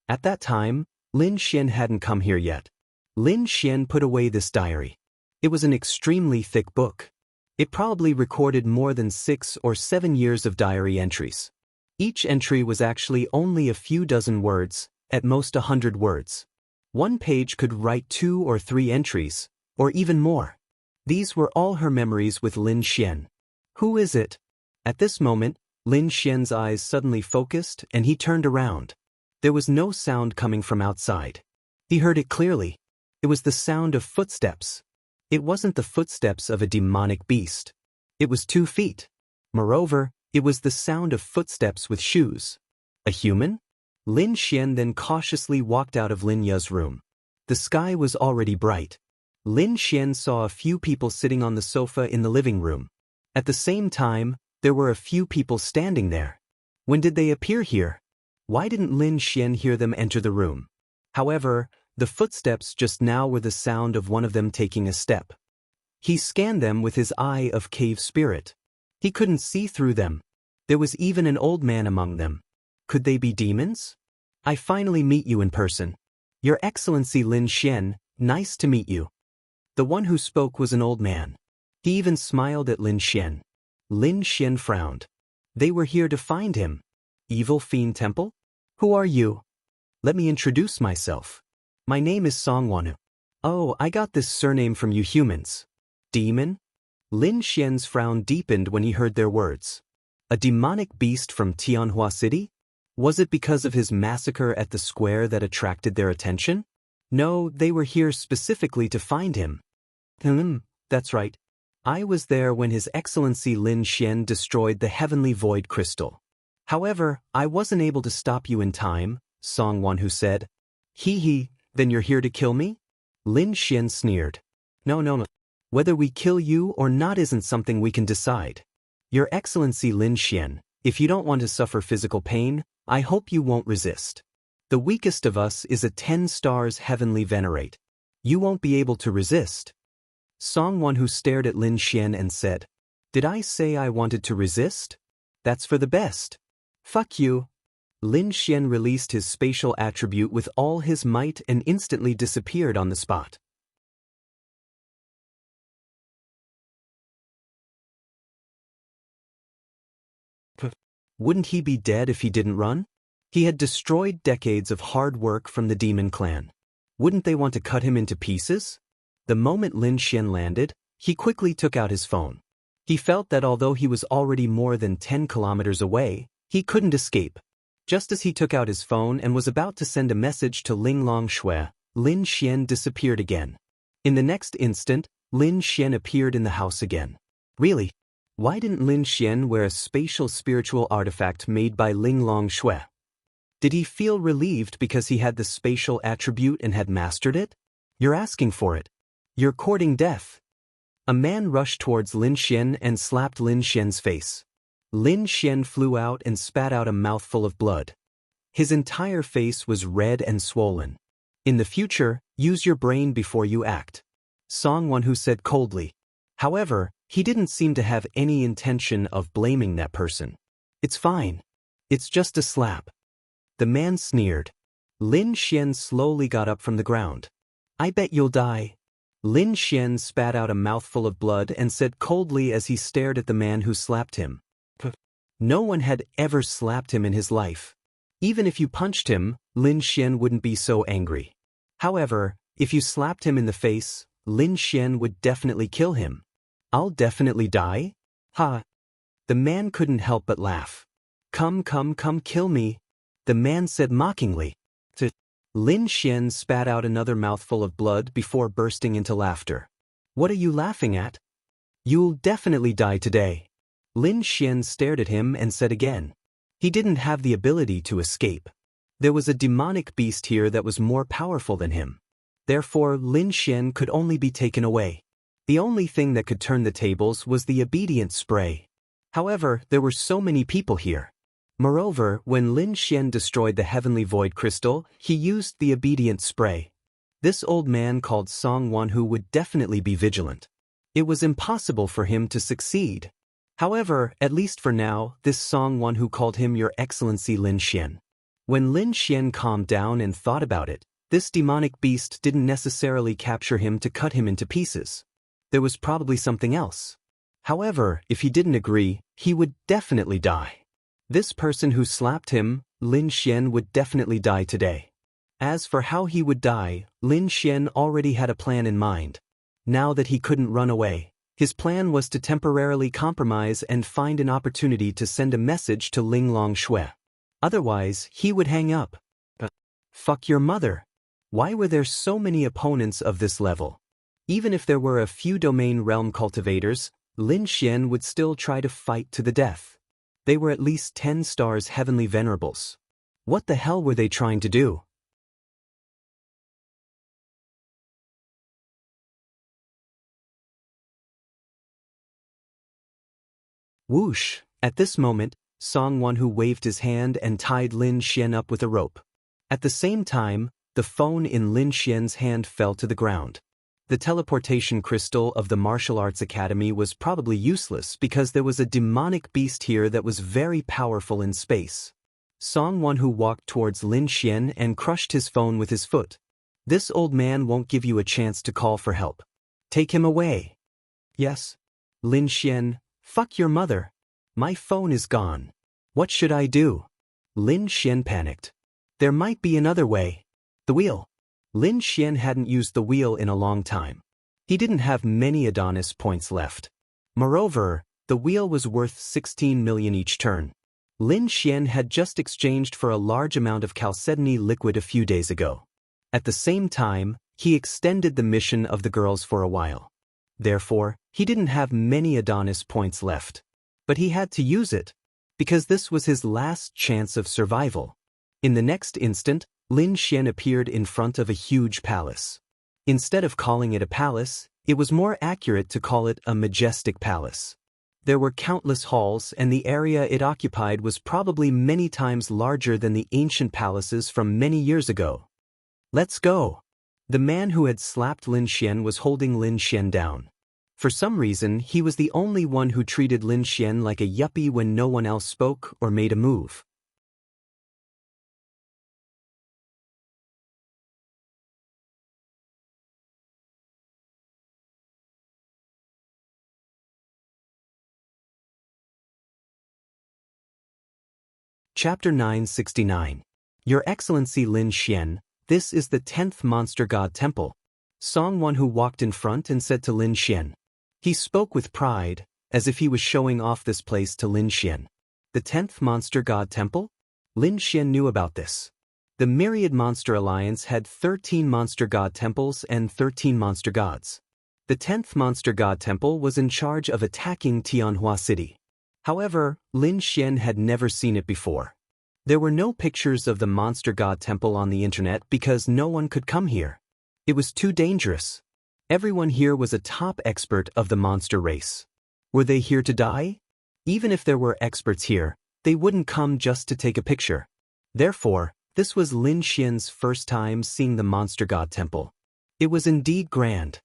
Speaker 1: At that time, Lin Xian hadn't come here yet. Lin Xian put away this diary. It was an extremely thick book. It probably recorded more than 6 or 7 years of diary entries. Each entry was actually only a few dozen words, at most 100 words. One page could write 2 or 3 entries, or even more. These were all her memories with Lin Xian. Who is it? At this moment, Lin Xian's eyes suddenly focused and he turned around. There was no sound coming from outside. He heard it clearly. It was the sound of footsteps. It wasn't the footsteps of a demonic beast. It was 2 feet. Moreover, it was the sound of footsteps with shoes. A human? Lin Xian then cautiously walked out of Lin Ya's room. The sky was already bright. Lin Xian saw a few people sitting on the sofa in the living room. At the same time, there were a few people standing there. When did they appear here? Why didn't Lin Xian hear them enter the room? However, the footsteps just now were the sound of one of them taking a step. He scanned them with his eye of cave spirit. He couldn't see through them. There was even an old man among them. Could they be demons? I finally meet you in person. Your Excellency Lin Xian, nice to meet you. The one who spoke was an old man. He even smiled at Lin Xian. Lin Xian frowned. They were here to find him. Evil Fiend Temple? Who are you? Let me introduce myself. My name is Songwonu. Oh, I got this surname from you humans. Demon? Lin Xian's frown deepened when he heard their words. A demonic beast from Tianhua City? Was it because of his massacre at the square that attracted their attention? No, they were here specifically to find him. That's right. I was there when His Excellency Lin Xian destroyed the Heavenly Void Crystal. However, I wasn't able to stop you in time, Songwon said. Hee, then you're here to kill me? Lin Xian sneered. No. Whether we kill you or not isn't something we can decide. Your Excellency Lin Xian, if you don't want to suffer physical pain, I hope you won't resist. The weakest of us is a 10 stars heavenly venerate. You won't be able to resist. Songwon stared at Lin Xian and said, Did I say I wanted to resist? That's for the best. Fuck you. Lin Xian released his spatial attribute with all his might and instantly disappeared on the spot. Wouldn't he be dead if he didn't run? He had destroyed decades of hard work from the demon clan. Wouldn't they want to cut him into pieces? The moment Lin Xian landed, he quickly took out his phone. He felt that although he was already more than 10 kilometers away, he couldn't escape. Just as he took out his phone and was about to send a message to Ling Longshui, Lin Xian disappeared again. In the next instant, Lin Xian appeared in the house again. Really? Why didn't Lin Xian wear a spatial spiritual artifact made by Ling Longshui? Did he feel relieved because he had the spatial attribute and had mastered it? You're asking for it. You're courting death. A man rushed towards Lin Xian and slapped Lin Xian's face. Lin Xian flew out and spat out a mouthful of blood. His entire face was red and swollen. In the future, use your brain before you act, Song Won-hu said coldly. However, he didn't seem to have any intention of blaming that person. It's fine. It's just a slap. The man sneered. Lin Xian slowly got up from the ground. I bet you'll die. Lin Xian spat out a mouthful of blood and said coldly as he stared at the man who slapped him. No one had ever slapped him in his life. Even if you punched him, Lin Xian wouldn't be so angry. However, if you slapped him in the face, Lin Xian would definitely kill him. I'll definitely die? Ha! The man couldn't help but laugh. Come kill me, the man said mockingly. Lin Xian spat out another mouthful of blood before bursting into laughter. What are you laughing at? You'll definitely die today. Lin Xian stared at him and said again. He didn't have the ability to escape. There was a demonic beast here that was more powerful than him. Therefore, Lin Xian could only be taken away. The only thing that could turn the tables was the obedience spray. However, there were so many people here. Moreover, when Lin Xian destroyed the heavenly void crystal, he used the obedience spray. This old man called Song Won-hu would definitely be vigilant. It was impossible for him to succeed. However, at least for now, this Song Won-hu called him Your Excellency Lin Xian. When Lin Xian calmed down and thought about it, this demonic beast didn't necessarily capture him to cut him into pieces. There was probably something else. However, if he didn't agree, he would definitely die. This person who slapped him, Lin Xian, would definitely die today. As for how he would die, Lin Xian already had a plan in mind. Now that he couldn't run away, his plan was to temporarily compromise and find an opportunity to send a message to Ling Longshui. Otherwise, he would hang up. Fuck your mother. Why were there so many opponents of this level? Even if there were a few domain realm cultivators, Lin Xian would still try to fight to the death. They were at least 10 stars heavenly venerables. What the hell were they trying to do? Whoosh! At this moment, Song Won-hu waved his hand and tied Lin Xian up with a rope. At the same time, the phone in Lin Xian's hand fell to the ground. The teleportation crystal of the Martial Arts Academy was probably useless because there was a demonic beast here that was very powerful in space. Song Won-hu walked towards Lin Xian and crushed his phone with his foot. This old man won't give you a chance to call for help. Take him away. Yes. Lin Xian, fuck your mother. My phone is gone. What should I do? Lin Xian panicked. There might be another way. The wheel. Lin Xian hadn't used the wheel in a long time. He didn't have many Adonis points left. Moreover, the wheel was worth 16 million each turn. Lin Xian had just exchanged for a large amount of chalcedony liquid a few days ago. At the same time, he extended the mission of the girls for a while. Therefore, he didn't have many Adonis points left. But he had to use it, because this was his last chance of survival. In the next instant, Lin Xian appeared in front of a huge palace. Instead of calling it a palace, it was more accurate to call it a majestic palace. There were countless halls, and the area it occupied was probably many times larger than the ancient palaces from many years ago. Let's go. The man who had slapped Lin Xian was holding Lin Xian down. For some reason, he was the only one who treated Lin Xian like a yuppie when no one else spoke or made a move. Chapter 969. Your Excellency Lin Xian, this is the 10th Monster God Temple. Song Won-hu walked in front and said to Lin Xian. He spoke with pride, as if he was showing off this place to Lin Xian. The 10th Monster God Temple? Lin Xian knew about this. The Myriad Monster Alliance had 13 Monster God Temples and 13 Monster Gods. The 10th Monster God Temple was in charge of attacking Tianhua City. However, Lin Xian had never seen it before. There were no pictures of the Monster God Temple on the internet because no one could come here. It was too dangerous. Everyone here was a top expert of the monster race. Were they here to die? Even if there were experts here, they wouldn't come just to take a picture. Therefore, this was Lin Xian's first time seeing the monster god temple. It was indeed grand.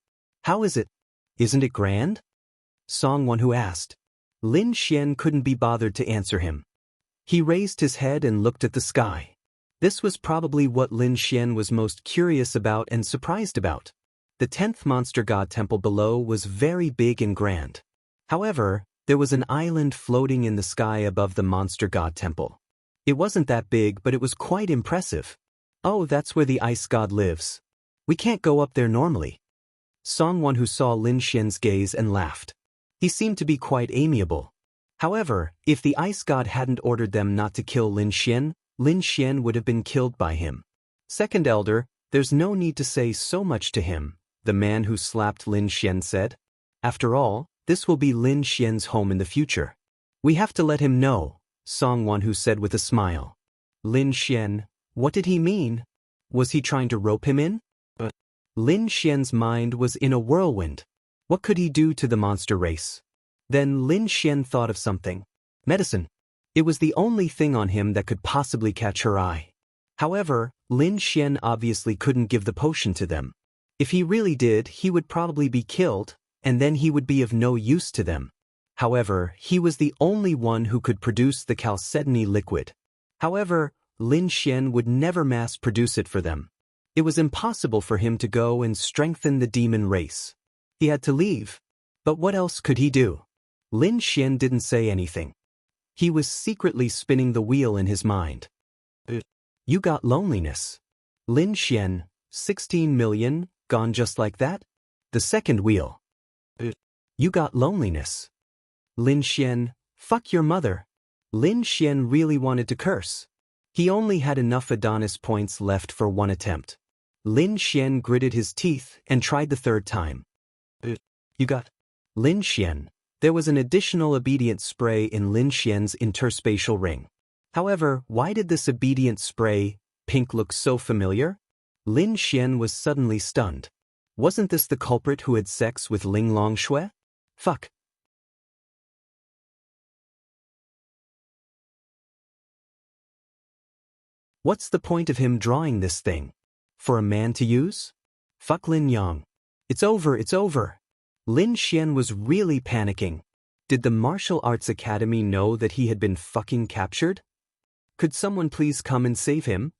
Speaker 1: How is it? Isn't it grand? Song Wonhu asked. Lin Xian couldn't be bothered to answer him. He raised his head and looked at the sky. This was probably what Lin Xian was most curious about and surprised about. The 10th monster god temple below was very big and grand. However, there was an island floating in the sky above the monster god temple. It wasn't that big, but it was quite impressive. Oh, that's where the ice god lives. We can't go up there normally. Song Wonhu saw Lin Xian's gaze and laughed. He seemed to be quite amiable. However, if the ice god hadn't ordered them not to kill Lin Xian would have been killed by him. Second elder, there's no need to say so much to him, the man who slapped Lin Xian said. After all, this will be Lin Xian's home in the future. We have to let him know, Song Wonhu said with a smile. Lin Xian, what did he mean? Was he trying to rope him in? But Lin Xian's mind was in a whirlwind. What could he do to the monster race? Then Lin Xian thought of something. Medicine. It was the only thing on him that could possibly catch her eye. However, Lin Xian obviously couldn't give the potion to them. If he really did, he would probably be killed, and then he would be of no use to them. However, he was the only one who could produce the chalcedony liquid. However, Lin Xian would never mass-produce it for them. It was impossible for him to go and strengthen the demon race. He had to leave. But what else could he do? Lin Xian didn't say anything. He was secretly spinning the wheel in his mind. You got loneliness. Lin Xian, 16 million, gone just like that? The second wheel. You got loneliness. Lin Xian, fuck your mother. Lin Xian really wanted to curse. He only had enough Adonis points left for one attempt. Lin Xian gritted his teeth and tried the third time. You got Lin Xian. There was an additional obedient spray in Lin Xian's interspatial ring. However, why did this obedient spray, pink, look so familiar? Lin Xian was suddenly stunned. Wasn't this the culprit who had sex with Ling Longshui? Fuck. What's the point of him drawing this thing? For a man to use? Fuck Lin Yang. It's over, it's over. Lin Xian was really panicking. Did the martial arts academy know that he had been fucking captured? Could someone please come and save him?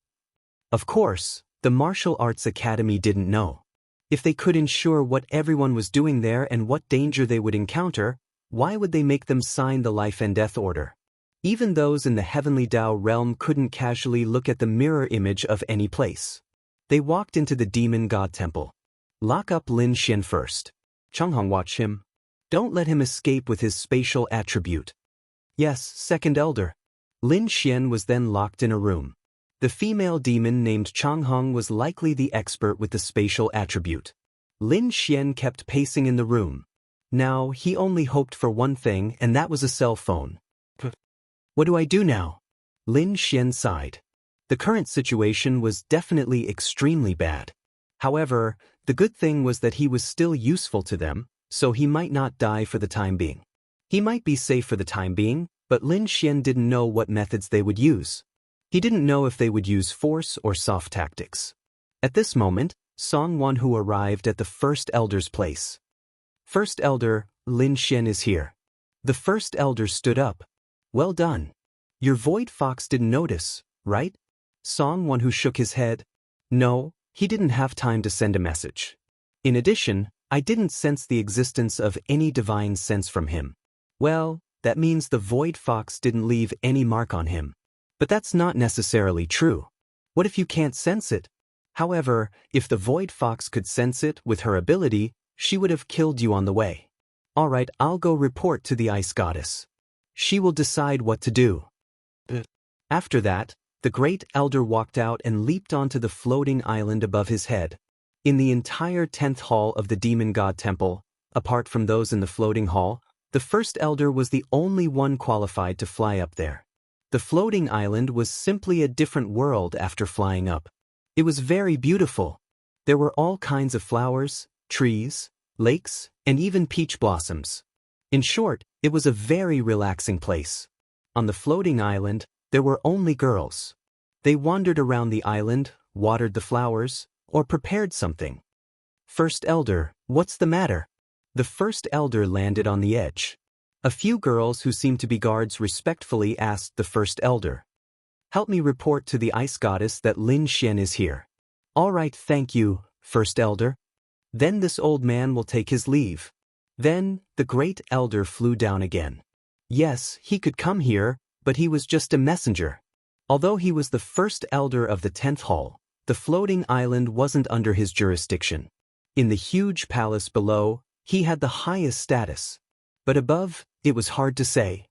Speaker 1: Of course, the martial arts academy didn't know. If they could ensure what everyone was doing there and what danger they would encounter, why would they make them sign the life and death order? Even those in the heavenly Tao realm couldn't casually look at the mirror image of any place. They walked into the demon god temple. Lock up Lin Xian first. Changhong, watch him. Don't let him escape with his spatial attribute. Yes, second elder. Lin Xian was then locked in a room. The female demon named Changhong was likely the expert with the spatial attribute. Lin Xian kept pacing in the room. Now, he only hoped for one thing, and that was a cell phone. What do I do now? Lin Xian sighed. The current situation was definitely extremely bad. However, the good thing was that he was still useful to them, so he might not die for the time being. He might be safe for the time being, but Lin Xian didn't know what methods they would use. He didn't know if they would use force or soft tactics. At this moment, Song Wonhu arrived at the First Elder's place. First Elder, Lin Xian is here. The First Elder stood up. Well done. Your Void Fox didn't notice, right? Song Wonhu shook his head. No, he didn't have time to send a message. In addition, I didn't sense the existence of any divine sense from him. Well, that means the Void Fox didn't leave any mark on him. But that's not necessarily true. What if you can't sense it? However, if the Void Fox could sense it with her ability, she would have killed you on the way. Alright, I'll go report to the Ice Goddess. She will decide what to do. After that, the Great Elder walked out and leaped onto the floating island above his head. In the entire 10th hall of the Demon God Temple, apart from those in the floating hall, the First Elder was the only one qualified to fly up there. The floating island was simply a different world after flying up. It was very beautiful. There were all kinds of flowers, trees, lakes, and even peach blossoms. In short, it was a very relaxing place. On the floating island, there were only girls. They wandered around the island, watered the flowers, or prepared something. First Elder, what's the matter? The first elder landed on the edge. A few girls who seemed to be guards respectfully asked the first elder. Help me report to the ice goddess that Lin Xian is here. All right, thank you, first elder. Then this old man will take his leave. Then, the great elder flew down again. Yes, he could come here, but he was just a messenger. Although he was the first elder of the 10th hall, the floating island wasn't under his jurisdiction. In the huge palace below, he had the highest status. But above, it was hard to say.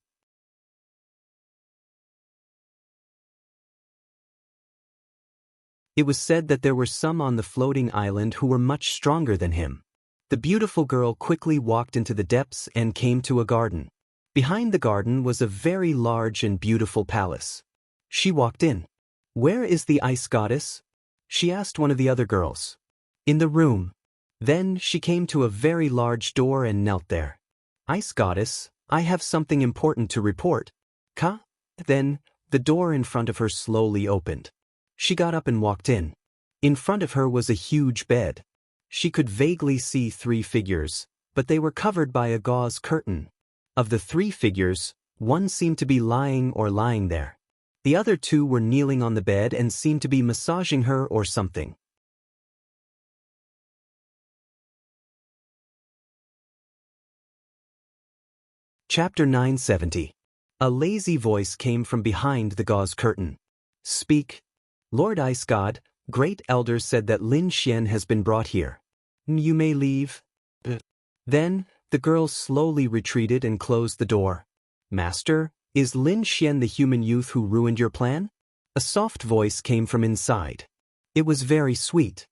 Speaker 1: It was said that there were some on the floating island who were much stronger than him. The beautiful girl quickly walked into the depths and came to a garden. Behind the garden was a very large and beautiful palace. She walked in. Where is the ice goddess? She asked one of the other girls. In the room. Then she came to a very large door and knelt there. Ice goddess, I have something important to report. Then, the door in front of her slowly opened. She got up and walked in. In front of her was a huge bed. She could vaguely see 3 figures, but they were covered by a gauze curtain. Of the 3 figures, one seemed to be lying there. The other 2 were kneeling on the bed and seemed to be massaging her or something. Chapter 970. A lazy voice came from behind the gauze curtain. Speak. Lord Ice God, Great Elder said that Lin Xian has been brought here. You may leave. Then, the girl slowly retreated and closed the door. Master, is Lin Xian the human youth who ruined your plan? A soft voice came from inside. It was very sweet.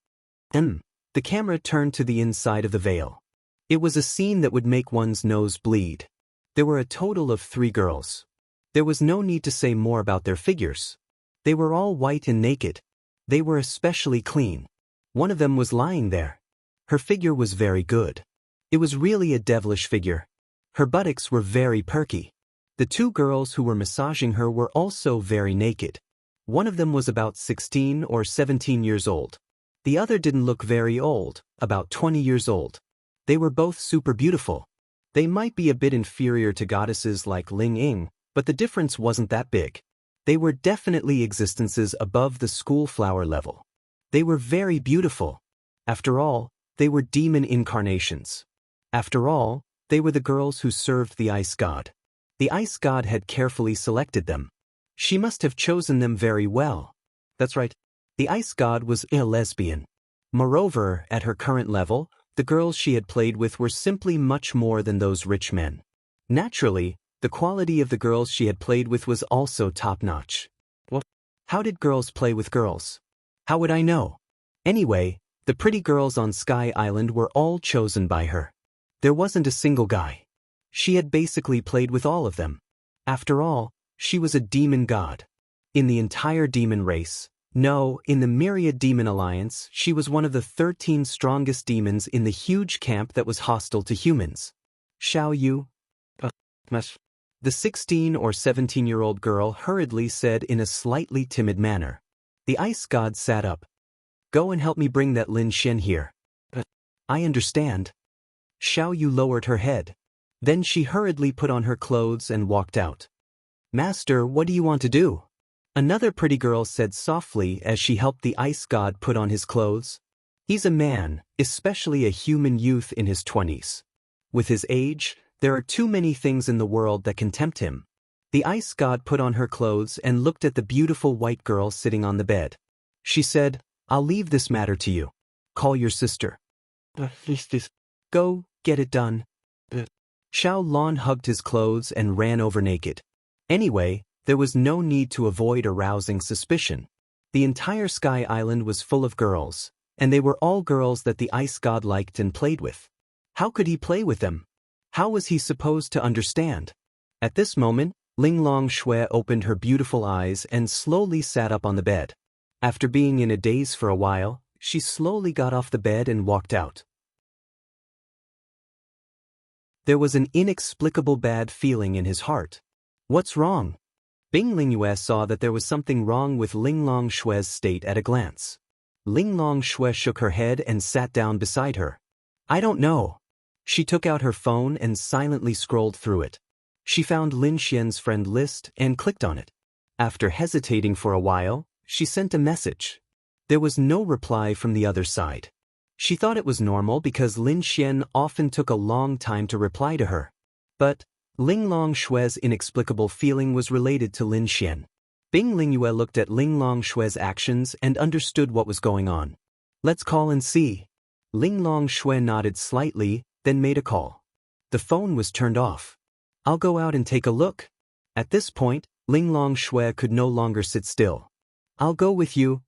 Speaker 1: The camera turned to the inside of the veil. It was a scene that would make one's nose bleed. There were a total of 3 girls. There was no need to say more about their figures. They were all white and naked. They were especially clean. One of them was lying there. Her figure was very good. It was really a devilish figure. Her buttocks were very perky. The 2 girls who were massaging her were also very naked. One of them was about 16 or 17 years old. The other didn't look very old, about 20 years old. They were both super beautiful. They might be a bit inferior to goddesses like Ling Ying, but the difference wasn't that big. They were definitely existences above the school flower level. They were very beautiful. After all, they were demon incarnations. After all, they were the girls who served the ice god. The ice god had carefully selected them. She must have chosen them very well. That's right. The ice god was a lesbian. Moreover, at her current level, the girls she had played with were simply much more than those rich men. Naturally, the quality of the girls she had played with was also top-notch. Well, how did girls play with girls? How would I know? Anyway, the pretty girls on Sky Island were all chosen by her. There wasn't a single guy. She had basically played with all of them. After all, she was a demon god. In the entire demon race, no, in the Myriad Demon Alliance, she was one of the 13 strongest demons in the huge camp that was hostile to humans. Shall you? The 16 or 17-year-old girl hurriedly said in a slightly timid manner. The ice god sat up. Go and help me bring that Lin Xian here. I understand. Xiao Yu lowered her head. Then she hurriedly put on her clothes and walked out. Master, what do you want to do? Another pretty girl said softly as she helped the ice god put on his clothes. He's a man, especially a human youth in his 20s. With his age, there are too many things in the world that can tempt him. The ice god put on her clothes and looked at the beautiful white girl sitting on the bed. She said, I'll leave this matter to you. Call your sister. Go, get it done. Xiao Lan hugged his clothes and ran over naked. Anyway, there was no need to avoid arousing suspicion. The entire Sky Island was full of girls, and they were all girls that the ice god liked and played with. How could he play with them? How was he supposed to understand? At this moment, Ling Long Shui opened her beautiful eyes and slowly sat up on the bed. After being in a daze for a while, she slowly got off the bed and walked out. There was an inexplicable bad feeling in his heart. What's wrong? Bing Lingyue saw that there was something wrong with Ling Longshue's state at a glance. Ling Longshue shook her head and sat down beside her. I don't know. She took out her phone and silently scrolled through it. She found Lin Xian's friend list and clicked on it. After hesitating for a while, she sent a message. There was no reply from the other side. She thought it was normal because Lin Xian often took a long time to reply to her. But Ling Longshue's inexplicable feeling was related to Lin Xian. Bing Lingyue looked at Ling Longshue's actions and understood what was going on. Let's call and see. Ling Longshue nodded slightly, then made a call. The phone was turned off. I'll go out and take a look. At this point, Ling Longshue could no longer sit still. I'll go with you.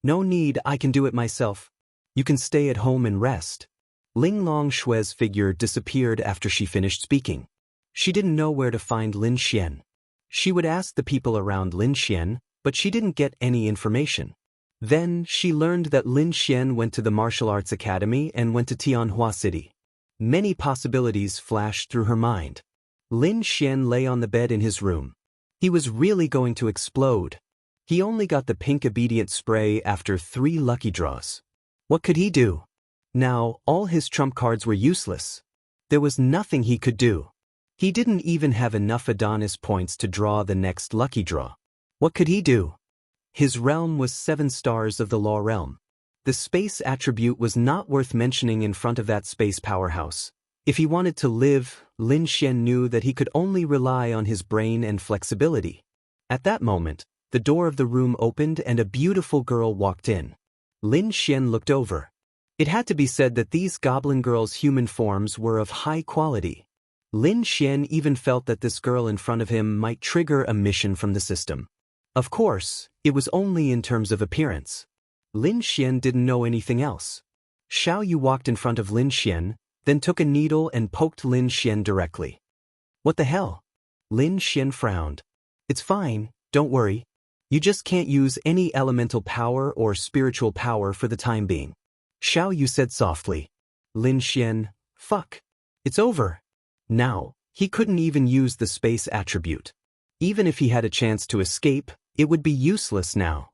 Speaker 1: No need, I can do it myself. You can stay at home and rest. Ling Longshue's figure disappeared after she finished speaking. She didn't know where to find Lin Xian. She would ask the people around Lin Xian, but she didn't get any information. Then she learned that Lin Xian went to the martial arts academy and went to Tianhua City. Many possibilities flashed through her mind. Lin Xian lay on the bed in his room. He was really going to explode. He only got the pink obedient spray after 3 lucky draws. What could he do? Now, all his trump cards were useless. There was nothing he could do. He didn't even have enough Adonis points to draw the next lucky draw. What could he do? His realm was 7 stars of the law realm. The space attribute was not worth mentioning in front of that space powerhouse. If he wanted to live, Lin Xian knew that he could only rely on his brain and flexibility. At that moment, the door of the room opened and a beautiful girl walked in. Lin Xian looked over. It had to be said that these goblin girls' human forms were of high quality. Lin Xian even felt that this girl in front of him might trigger a mission from the system. Of course, it was only in terms of appearance. Lin Xian didn't know anything else. Xiao Yu walked in front of Lin Xian, then took a needle and poked Lin Xian directly. What the hell? Lin Xian frowned. It's fine, don't worry. You just can't use any elemental power or spiritual power for the time being. Xiao Yu said softly. Lin Xian, fuck. It's over. Now, he couldn't even use the space attribute. Even if he had a chance to escape, it would be useless now.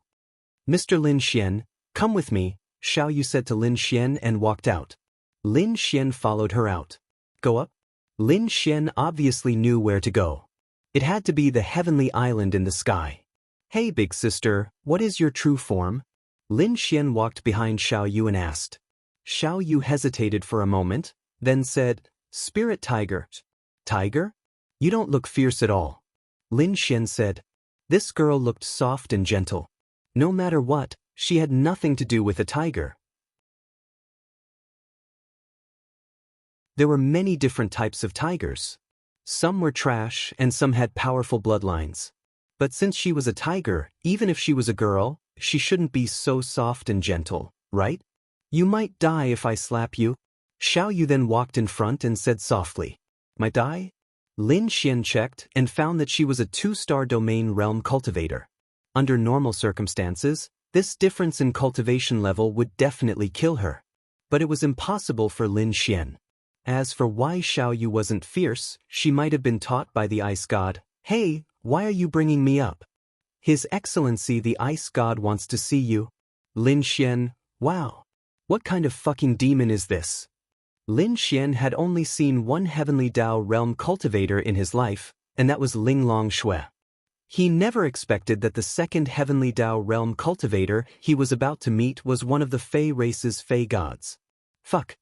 Speaker 1: Mr. Lin Xian, come with me, Xiao Yu said to Lin Xian and walked out. Lin Xian followed her out. Go up? Lin Xian obviously knew where to go. It had to be the heavenly island in the sky. Hey big sister, what is your true form? Lin Xian walked behind Xiao Yu and asked. Xiao Yu hesitated for a moment, then said, Spirit Tiger. Tiger? You don't look fierce at all. Lin Xian said. This girl looked soft and gentle. No matter what, she had nothing to do with a tiger. There were many different types of tigers. Some were trash and some had powerful bloodlines. But since she was a tiger, even if she was a girl, she shouldn't be so soft and gentle, right? You might die if I slap you. Xiao Yu then walked in front and said softly. Might die? Lin Xian checked and found that she was a 2-star domain realm cultivator. Under normal circumstances, this difference in cultivation level would definitely kill her. But it was impossible for Lin Xian. As for why Xiao Yu wasn't fierce, she might have been taught by the ice god. Hey, why are you bringing me up? His Excellency the ice god wants to see you. Lin Xian, wow. What kind of fucking demon is this? Lin Xian had only seen one heavenly Dao realm cultivator in his life, and that was Ling Longshue. He never expected that the second heavenly Dao realm cultivator he was about to meet was one of the Fey race's Fey gods. Fuck.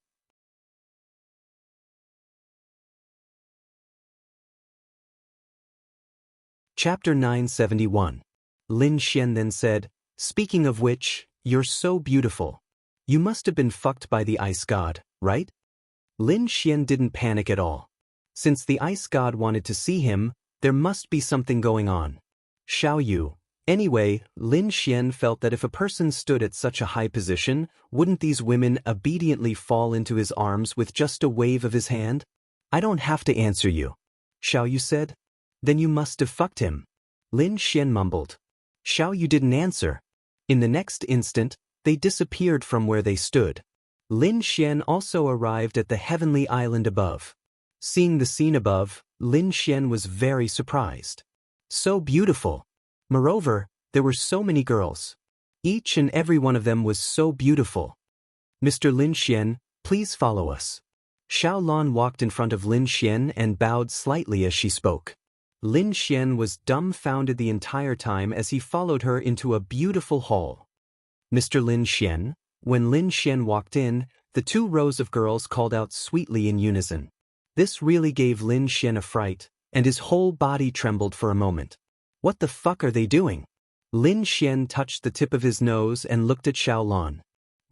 Speaker 1: Chapter 971. Lin Xian then said, Speaking of which, you're so beautiful. You must have been fucked by the ice god, right? Lin Xian didn't panic at all. Since the ice god wanted to see him, there must be something going on. Xiao Yu. Anyway, Lin Xian felt that if a person stood at such a high position, wouldn't these women obediently fall into his arms with just a wave of his hand? I don't have to answer you. Xiao Yu said. Then you must have fucked him. Lin Xian mumbled. Xiao Yu didn't answer. In the next instant, they disappeared from where they stood. Lin Xian also arrived at the heavenly island above. Seeing the scene above, Lin Xian was very surprised. So beautiful. Moreover, there were so many girls. Each and every one of them was so beautiful. Mr. Lin Xian, please follow us. Xiao Lan walked in front of Lin Xian and bowed slightly as she spoke. Lin Xian was dumbfounded the entire time as he followed her into a beautiful hall. Mr. Lin Xian, when Lin Xian walked in, the 2 rows of girls called out sweetly in unison. This really gave Lin Xian a fright, and his whole body trembled for a moment. What the fuck are they doing? Lin Xian touched the tip of his nose and looked at Xiao Lan.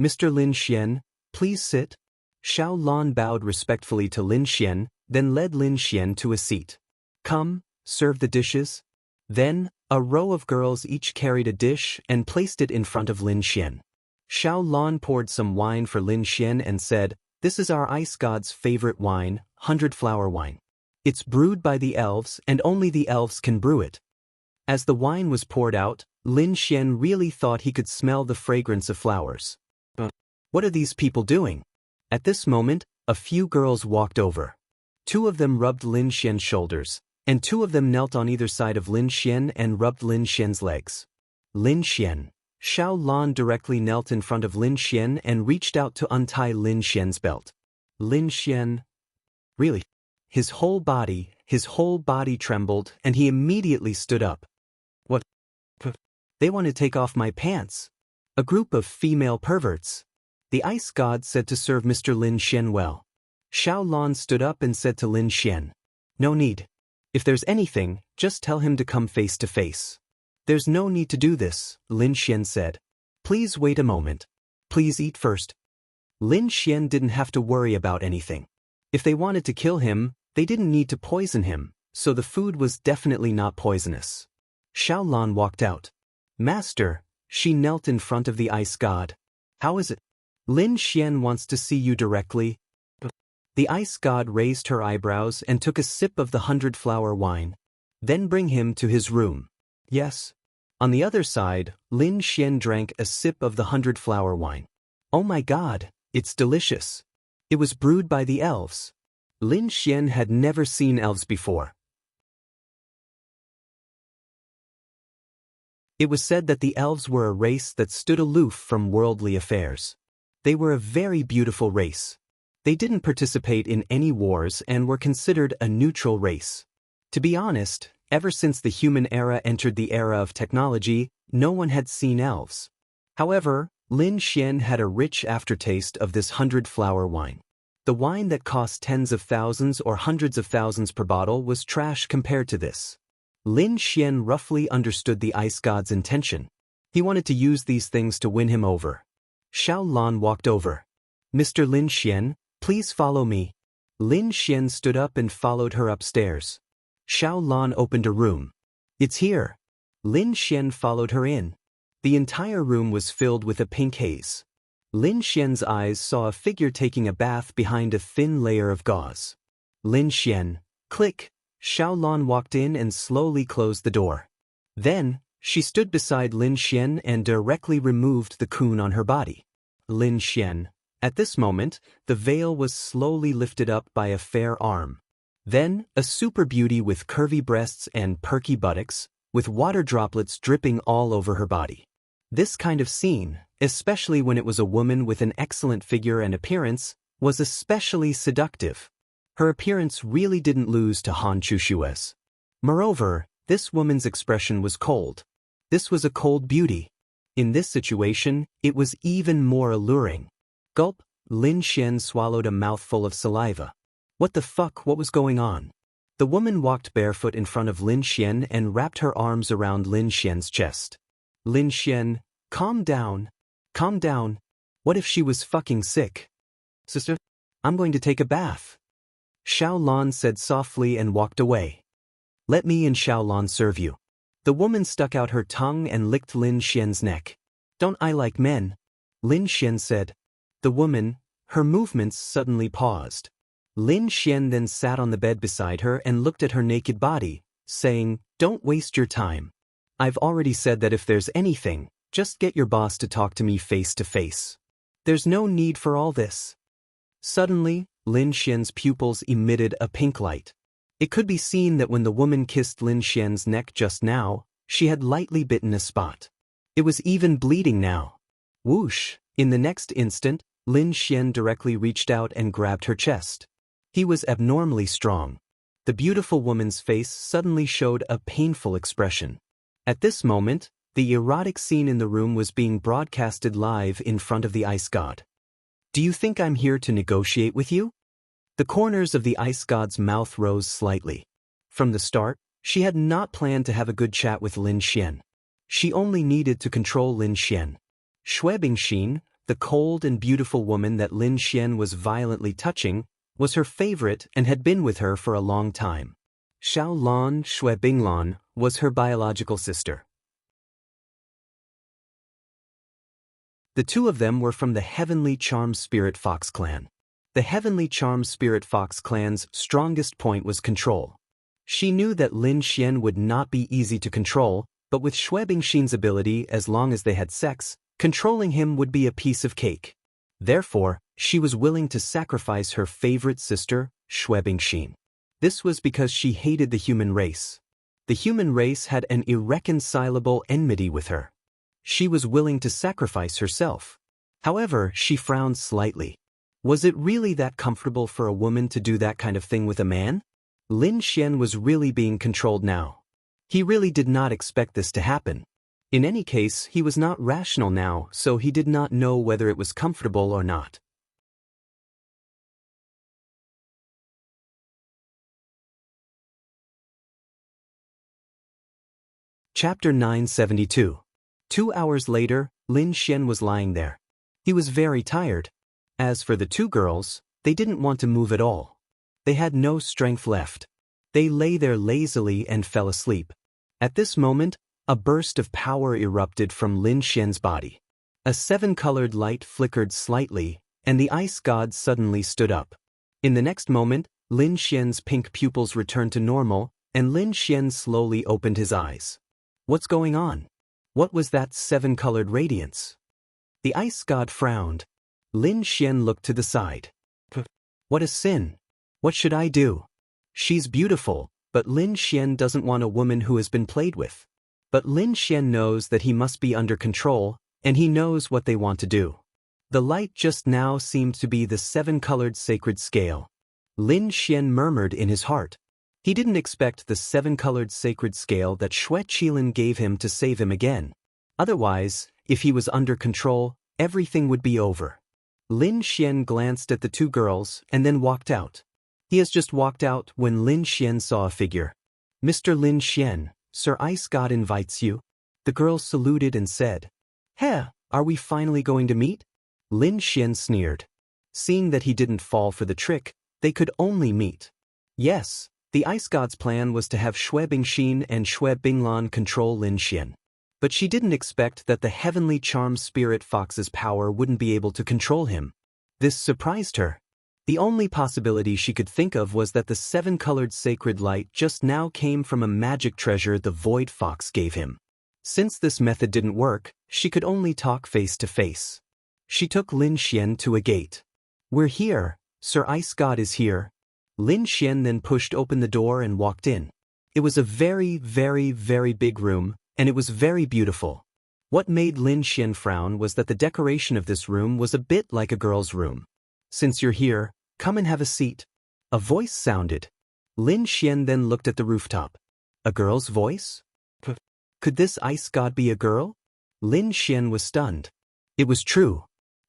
Speaker 1: Mr. Lin Xian, please sit. Xiao Lan bowed respectfully to Lin Xian, then led Lin Xian to a seat. Come, serve the dishes. Then, a row of girls each carried a dish and placed it in front of Lin Xian. Xiao Lan poured some wine for Lin Xian and said, "This is our ice god's favorite wine, 100-flower wine. It's brewed by the elves and only the elves can brew it." As the wine was poured out, Lin Xian really thought he could smell the fragrance of flowers. What are these people doing? At this moment, a few girls walked over. 2 of them rubbed Lin Xian's shoulders, and 2 of them knelt on either side of Lin Xian and rubbed Lin Xian's legs. Lin Xian. Xiao Lan directly knelt in front of Lin Xian and reached out to untie Lin Xian's belt. Lin Xian. Really? His whole body trembled and he immediately stood up. What? They want to take off my pants. A group of female perverts. The ice god said to serve Mr. Lin Xian well. Xiao Lan stood up and said to Lin Xian. No need. If there's anything, just tell him to come face to face. There's no need to do this, Lin Xian said. Please wait a moment. Please eat first. Lin Xian didn't have to worry about anything. If they wanted to kill him, they didn't need to poison him, so the food was definitely not poisonous. Xiao Lan walked out. Master, she knelt in front of the ice god. How is it? Lin Xian wants to see you directly. The ice god raised her eyebrows and took a sip of the 100-flower wine. Then bring him to his room. Yes. On the other side, Lin Xian drank a sip of the 100-flower wine. Oh my god, it's delicious. It was brewed by the elves. Lin Xian had never seen elves before. It was said that the elves were a race that stood aloof from worldly affairs. They were a very beautiful race. They didn't participate in any wars and were considered a neutral race. To be honest, ever since the human era entered the era of technology, no one had seen elves. However, Lin Xian had a rich aftertaste of this 100-flower wine. The wine that cost tens of thousands or hundreds of thousands per bottle was trash compared to this. Lin Xian roughly understood the ice god's intention. He wanted to use these things to win him over. Xiao Lan walked over. Mr. Lin Xian, please follow me. Lin Xian stood up and followed her upstairs. Xiao Lan opened a room. It's here. Lin Xian followed her in. The entire room was filled with a pink haze. Lin Xian's eyes saw a figure taking a bath behind a thin layer of gauze. Lin Xian, click. Xiao Lan walked in and slowly closed the door. Then, she stood beside Lin Xian and directly removed the coon on her body. Lin Xian. At this moment, the veil was slowly lifted up by a fair arm. Then, a super beauty with curvy breasts and perky buttocks, with water droplets dripping all over her body. This kind of scene, especially when it was a woman with an excellent figure and appearance, was especially seductive. Her appearance really didn't lose to Han Chushue's. Moreover, this woman's expression was cold. This was a cold beauty. In this situation, it was even more alluring. Gulp, Lin Xian swallowed a mouthful of saliva. What the fuck, what was going on? The woman walked barefoot in front of Lin Xian and wrapped her arms around Lin Xian's chest. Lin Xian, calm down. Calm down. What if she was fucking sick? Sister, I'm going to take a bath. Xiao Lan said softly and walked away. Let me and Xiao Lan serve you. The woman stuck out her tongue and licked Lin Xian's neck. Don't I like men? Lin Xian said. The woman, her movements suddenly paused. Lin Xian then sat on the bed beside her and looked at her naked body, saying, Don't waste your time. I've already said that if there's anything, just get your boss to talk to me face to face. There's no need for all this. Suddenly, Lin Xian's pupils emitted a pink light. It could be seen that when the woman kissed Lin Xian's neck just now, she had lightly bitten a spot. It was even bleeding now. Whoosh! In the next instant, Lin Xian directly reached out and grabbed her chest. He was abnormally strong. The beautiful woman's face suddenly showed a painful expression. At this moment, the erotic scene in the room was being broadcasted live in front of the ice god. Do you think I'm here to negotiate with you? The corners of the ice god's mouth rose slightly. From the start, she had not planned to have a good chat with Lin Xian. She only needed to control Lin Xian. Xuebingxin, the cold and beautiful woman that Lin Xian was violently touching, was her favorite and had been with her for a long time. Xiaolan Xuebinglan was her biological sister. The two of them were from the Heavenly Charm Spirit Fox clan. The Heavenly Charm Spirit Fox clan's strongest point was control. She knew that Lin Xian would not be easy to control, but with Xuebingxin's ability, as long as they had sex, controlling him would be a piece of cake. Therefore, she was willing to sacrifice her favorite sister, Xuebingxin. This was because she hated the human race. The human race had an irreconcilable enmity with her. She was willing to sacrifice herself. However, she frowned slightly. Was it really that comfortable for a woman to do that kind of thing with a man? Lin Xian was really being controlled now. He really did not expect this to happen. In any case, he was not rational now, so he did not know whether it was comfortable or not. Chapter 972. 2 hours later, Lin Xian was lying there. He was very tired. As for the two girls, they didn't want to move at all. They had no strength left. They lay there lazily and fell asleep. At this moment, a burst of power erupted from Lin Xian's body. A seven-colored light flickered slightly, and the ice god suddenly stood up. In the next moment, Lin Xian's pink pupils returned to normal, and Lin Xian slowly opened his eyes. What's going on? What was that seven-colored radiance? The ice god frowned. Lin Xian looked to the side. What a sin! What should I do? She's beautiful, but Lin Xian doesn't want a woman who has been played with. But Lin Xian knows that he must be under control, and he knows what they want to do. The light just now seemed to be the seven-colored sacred scale. Lin Xian murmured in his heart. He didn't expect the seven-colored sacred scale that Xue Qilin gave him to save him again. Otherwise, if he was under control, everything would be over. Lin Xian glanced at the two girls and then walked out. He has just walked out when Lin Xian saw a figure. Mr. Lin Xian, Sir Ice God invites you. The girls saluted and said, Heh, are we finally going to meet? Lin Xian sneered. Seeing that he didn't fall for the trick, they could only meet. Yes, the Ice God's plan was to have Xuebingxin and Xuebinglan control Lin Xian. But she didn't expect that the Heavenly Charm Spirit Fox's power wouldn't be able to control him. This surprised her. The only possibility she could think of was that the seven-colored sacred light just now came from a magic treasure the Void Fox gave him. Since this method didn't work, she could only talk face to face. She took Lin Xian to a gate. We're here, Sir Ice God is here. Lin Xian then pushed open the door and walked in. It was a very, very, very big room, and it was very beautiful. What made Lin Xian frown was that the decoration of this room was a bit like a girl's room. Since you're here, come and have a seat. A voice sounded. Lin Xian then looked at the rooftop. A girl's voice? Could this ice god be a girl? Lin Xian was stunned. It was true.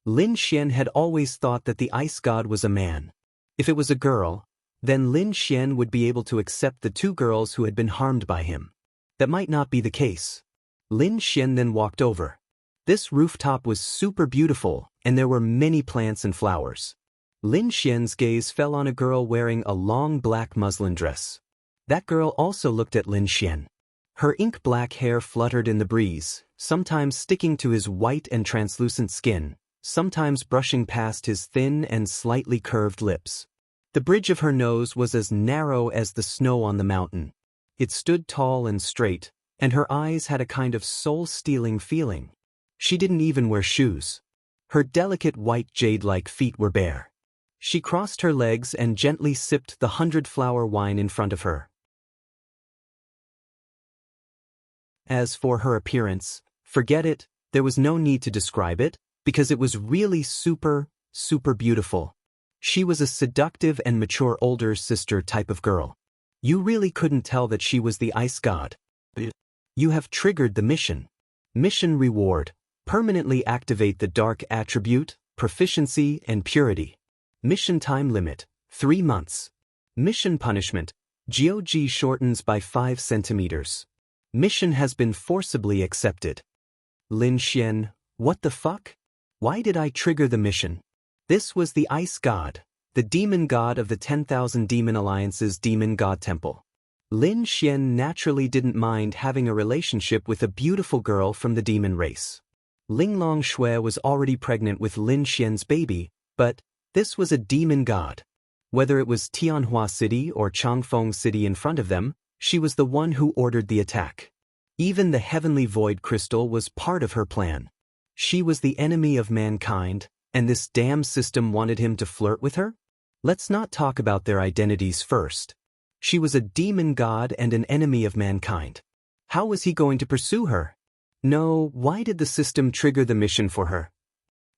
Speaker 1: Lin Xian had always thought that the ice god was a man. If it was a girl, then Lin Xian would be able to accept the two girls who had been harmed by him. That might not be the case. Lin Xian then walked over. This rooftop was super beautiful, and there were many plants and flowers. Lin Xian's gaze fell on a girl wearing a long black muslin dress. That girl also looked at Lin Xian. Her ink-black hair fluttered in the breeze, sometimes sticking to his white and translucent skin, sometimes brushing past his thin and slightly curved lips. The bridge of her nose was as narrow as the snow on the mountain. It stood tall and straight, and her eyes had a kind of soul-stealing feeling. She didn't even wear shoes. Her delicate white jade-like feet were bare. She crossed her legs and gently sipped the 100-flower wine in front of her. As for her appearance, forget it, there was no need to describe it, because it was really super beautiful. She was a seductive and mature older sister type of girl. You really couldn't tell that she was the ice god. You have triggered the mission. Mission reward: permanently activate the dark attribute, proficiency, and purity. Mission time limit: 3 months. Mission punishment: GOG shortens by 5 centimeters. Mission has been forcibly accepted. Lin Xian, what the fuck? Why did I trigger the mission? This was the ice god, the demon god of the 10,000 Demon Alliance's Demon God Temple. Lin Xian naturally didn't mind having a relationship with a beautiful girl from the demon race. Linglong Shui was already pregnant with Lin Xian's baby, but this was a demon god. Whether it was Tianhua City or Changfeng City in front of them, she was the one who ordered the attack. Even the heavenly void crystal was part of her plan. She was the enemy of mankind, and this damn system wanted him to flirt with her? Let's not talk about their identities first. She was a demon god and an enemy of mankind. How was he going to pursue her? No, why did the system trigger the mission for her?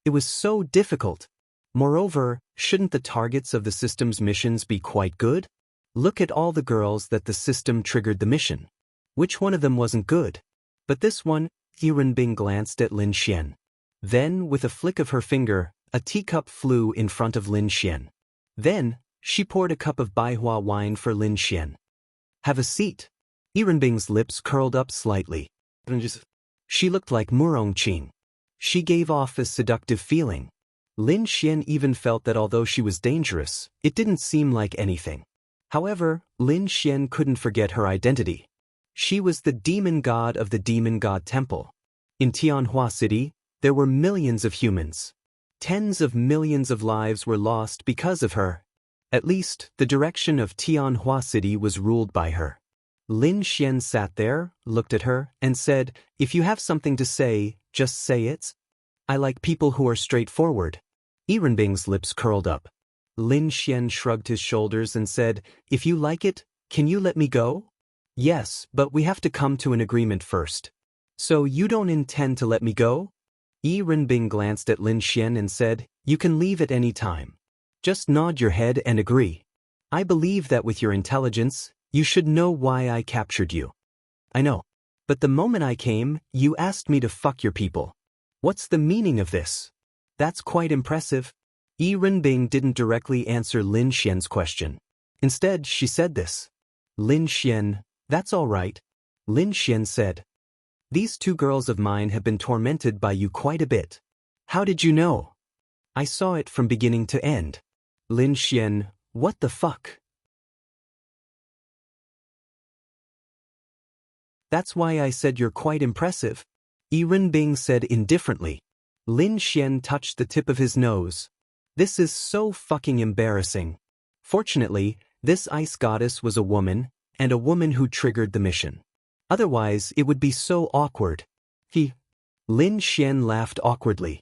Speaker 1: It was so difficult. Moreover, shouldn't the targets of the system's missions be quite good? Look at all the girls that the system triggered the mission. Which one of them wasn't good? But this one. Yurenbing glanced at Lin Xian. Then, with a flick of her finger, a teacup flew in front of Lin Xian. Then, she poured a cup of Baihua wine for Lin Xian. Have a seat. Yurenbing's lips curled up slightly. She looked like Murong Qing. She gave off a seductive feeling. Lin Xian even felt that although she was dangerous, it didn't seem like anything. However, Lin Xian couldn't forget her identity. She was the demon god of the Demon God Temple. In Tianhua City, there were millions of humans. Tens of millions of lives were lost because of her. At least, the direction of Tianhua City was ruled by her. Lin Xian sat there, looked at her, and said, "If you have something to say, just say it. I like people who are straightforward." Yurenbing's lips curled up. Lin Xian shrugged his shoulders and said, "If you like it, can you let me go?" "Yes, but we have to come to an agreement first." "So you don't intend to let me go?" Yurenbing glanced at Lin Xian and said, "You can leave at any time. Just nod your head and agree. I believe that with your intelligence, you should know why I captured you." "I know. But the moment I came, you asked me to fuck your people. What's the meaning of this?" "That's quite impressive." Yurenbing didn't directly answer Lin Xian's question. Instead, she said this. "Lin Xian, that's all right." Lin Xian said, "These 2 girls of mine have been tormented by you quite a bit." "How did you know?" "I saw it from beginning to end." Lin Xian, what the fuck? "That's why I said you're quite impressive," Yurenbing said indifferently. Lin Xian touched the tip of his nose. "This is so fucking embarrassing." Fortunately, this ice goddess was a woman, and a woman who triggered the mission. Otherwise, it would be so awkward. Lin Xian laughed awkwardly.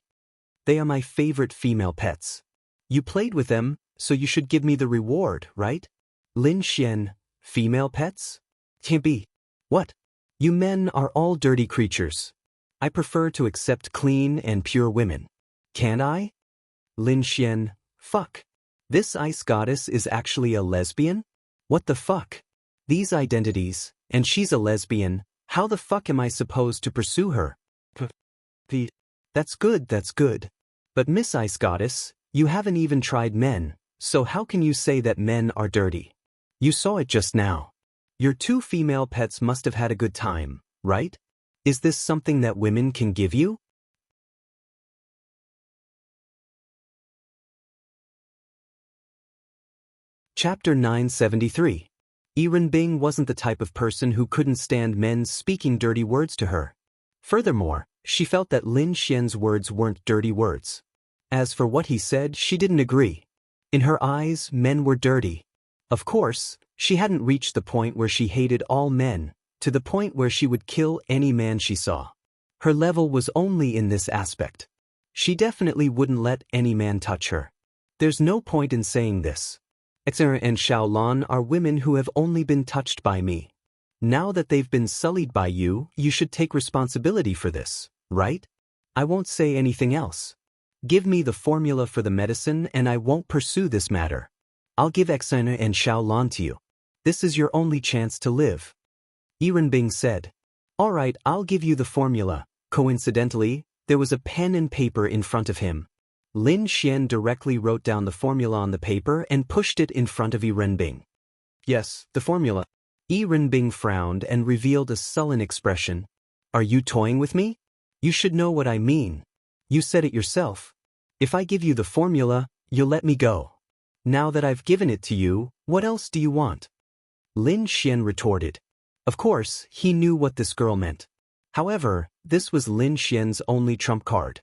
Speaker 1: "They are my favorite female pets. You played with them, so you should give me the reward, right?" Lin Xian, female pets? Can't be. What? You men are all dirty creatures. I prefer to accept clean and pure women. Can't I? Lin Xian, fuck. This ice goddess is actually a lesbian? What the fuck? These identities, and she's a lesbian, how the fuck am I supposed to pursue her? That's good. But Miss Ice Goddess, you haven't even tried men, so how can you say that men are dirty? You saw it just now. Your 2 female pets must have had a good time, right? Is this something that women can give you? Chapter 973. Yurenbing wasn't the type of person who couldn't stand men speaking dirty words to her. Furthermore, she felt that Lin Xian's words weren't dirty words. As for what he said, she didn't agree. In her eyes, men were dirty. Of course, she hadn't reached the point where she hated all men, to the point where she would kill any man she saw. Her level was only in this aspect. She definitely wouldn't let any man touch her. There's no point in saying this. Exer and Xiaolan are women who have only been touched by me. Now that they've been sullied by you, you should take responsibility for this, right? I won't say anything else. Give me the formula for the medicine and I won't pursue this matter. I'll give Exer and Xiaolan to you. This is your only chance to live. Yirenbing said. All right, I'll give you the formula. Coincidentally, there was a pen and paper in front of him. Lin Xian directly wrote down the formula on the paper and pushed it in front of Yirenbing. Yes, the formula. Yirenbing frowned and revealed a sullen expression. Are you toying with me? You should know what I mean. You said it yourself. If I give you the formula, you'll let me go. Now that I've given it to you, what else do you want? Lin Xian retorted. Of course, he knew what this girl meant. However, this was Lin Xian's only trump card.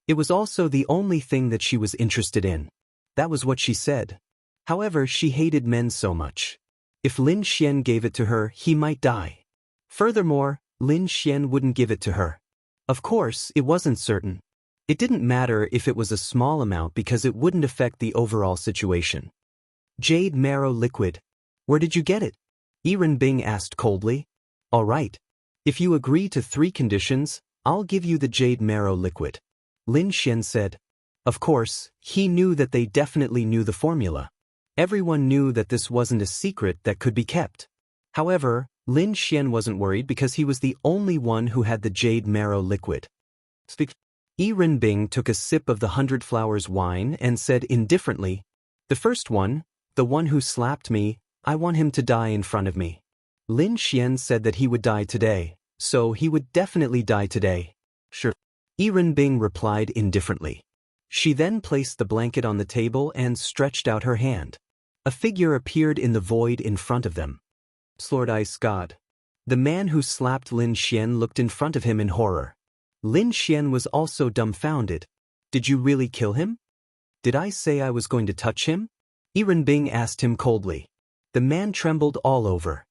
Speaker 1: It was also the only thing that she was interested in. That was what she said. However, she hated men so much. If Lin Xian gave it to her, he might die. Furthermore, Lin Xian wouldn't give it to her. Of course, it wasn't certain. It didn't matter if it was a small amount because it wouldn't affect the overall situation. Jade marrow liquid. Where did you get it? Yirenbing asked coldly. All right. If you agree to 3 conditions, I'll give you the jade marrow liquid. Lin Xian said. Of course, he knew that they definitely knew the formula. Everyone knew that this wasn't a secret that could be kept. However, Lin Xian wasn't worried because he was the only one who had the jade marrow liquid. Yirenbing took a sip of the 100 Flowers wine and said indifferently, the first one, the one who slapped me, I want him to die in front of me. Lin Xian said that he would die today, so he would definitely die today. Sure. Yirenbing replied indifferently. She then placed the blanket on the table and stretched out her hand. A figure appeared in the void in front of them. Lord Ice God. The man who slapped Lin Xian looked in front of him in horror. Lin Xian was also dumbfounded. Did you really kill him? Did I say I was going to touch him? Yirenbing asked him coldly. The man trembled all over.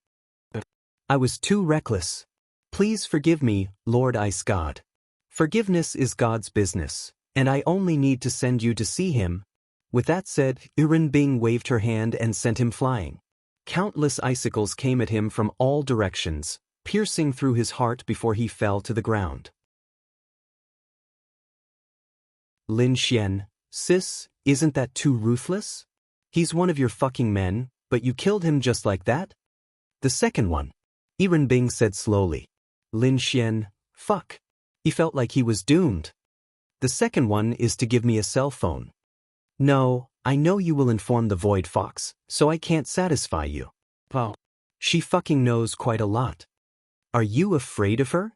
Speaker 1: I was too reckless. Please forgive me, Lord Ice God. Forgiveness is God's business, and I only need to send you to see him. With that said, Yirenbing waved her hand and sent him flying. Countless icicles came at him from all directions, piercing through his heart before he fell to the ground. Lin Xian, sis, isn't that too ruthless? He's one of your fucking men, but you killed him just like that? The second one. Yirenbing said slowly. Lin Xian, fuck. He felt like he was doomed. The second one is to give me a cell phone. No, I know you will inform the Void Fox, so I can't satisfy you. Wow. She fucking knows quite a lot. Are you afraid of her?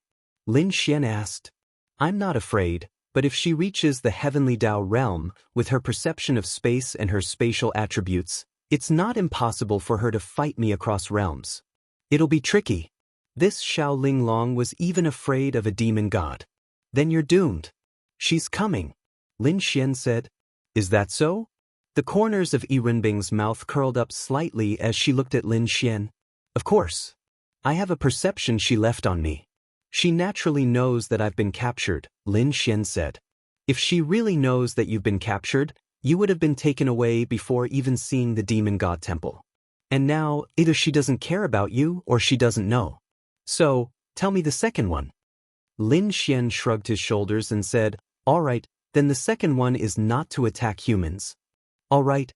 Speaker 1: Lin Xian asked. I'm not afraid, but if she reaches the Heavenly Dao realm, with her perception of space and her spatial attributes, it's not impossible for her to fight me across realms. It'll be tricky. This Xiaoling Long was even afraid of a demon god. Then you're doomed. She's coming. Lin Xian said. Is that so? The corners of Yirenbing's mouth curled up slightly as she looked at Lin Xian. Of course. I have a perception she left on me. She naturally knows that I've been captured, Lin Xian said. If she really knows that you've been captured, you would have been taken away before even seeing the demon god temple. And now, either she doesn't care about you or she doesn't know. So, tell me the second one. Lin Xian shrugged his shoulders and said, all right, then the second one is not to attack humans. All right.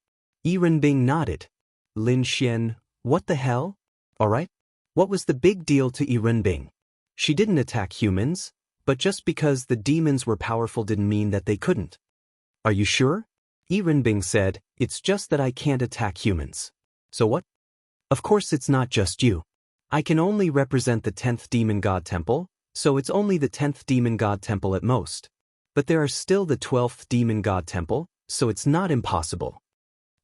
Speaker 1: Yirenbing nodded. Lin Xian, what the hell? All right. What was the big deal to Yirenbing? She didn't attack humans, but just because the demons were powerful didn't mean that they couldn't. Are you sure? Yirenbing said, it's just that I can't attack humans. So what? Of course it's not just you. I can only represent the 10th demon god temple, so it's only the 10th demon god temple at most. But there are still the 12th demon god temple, so it's not impossible.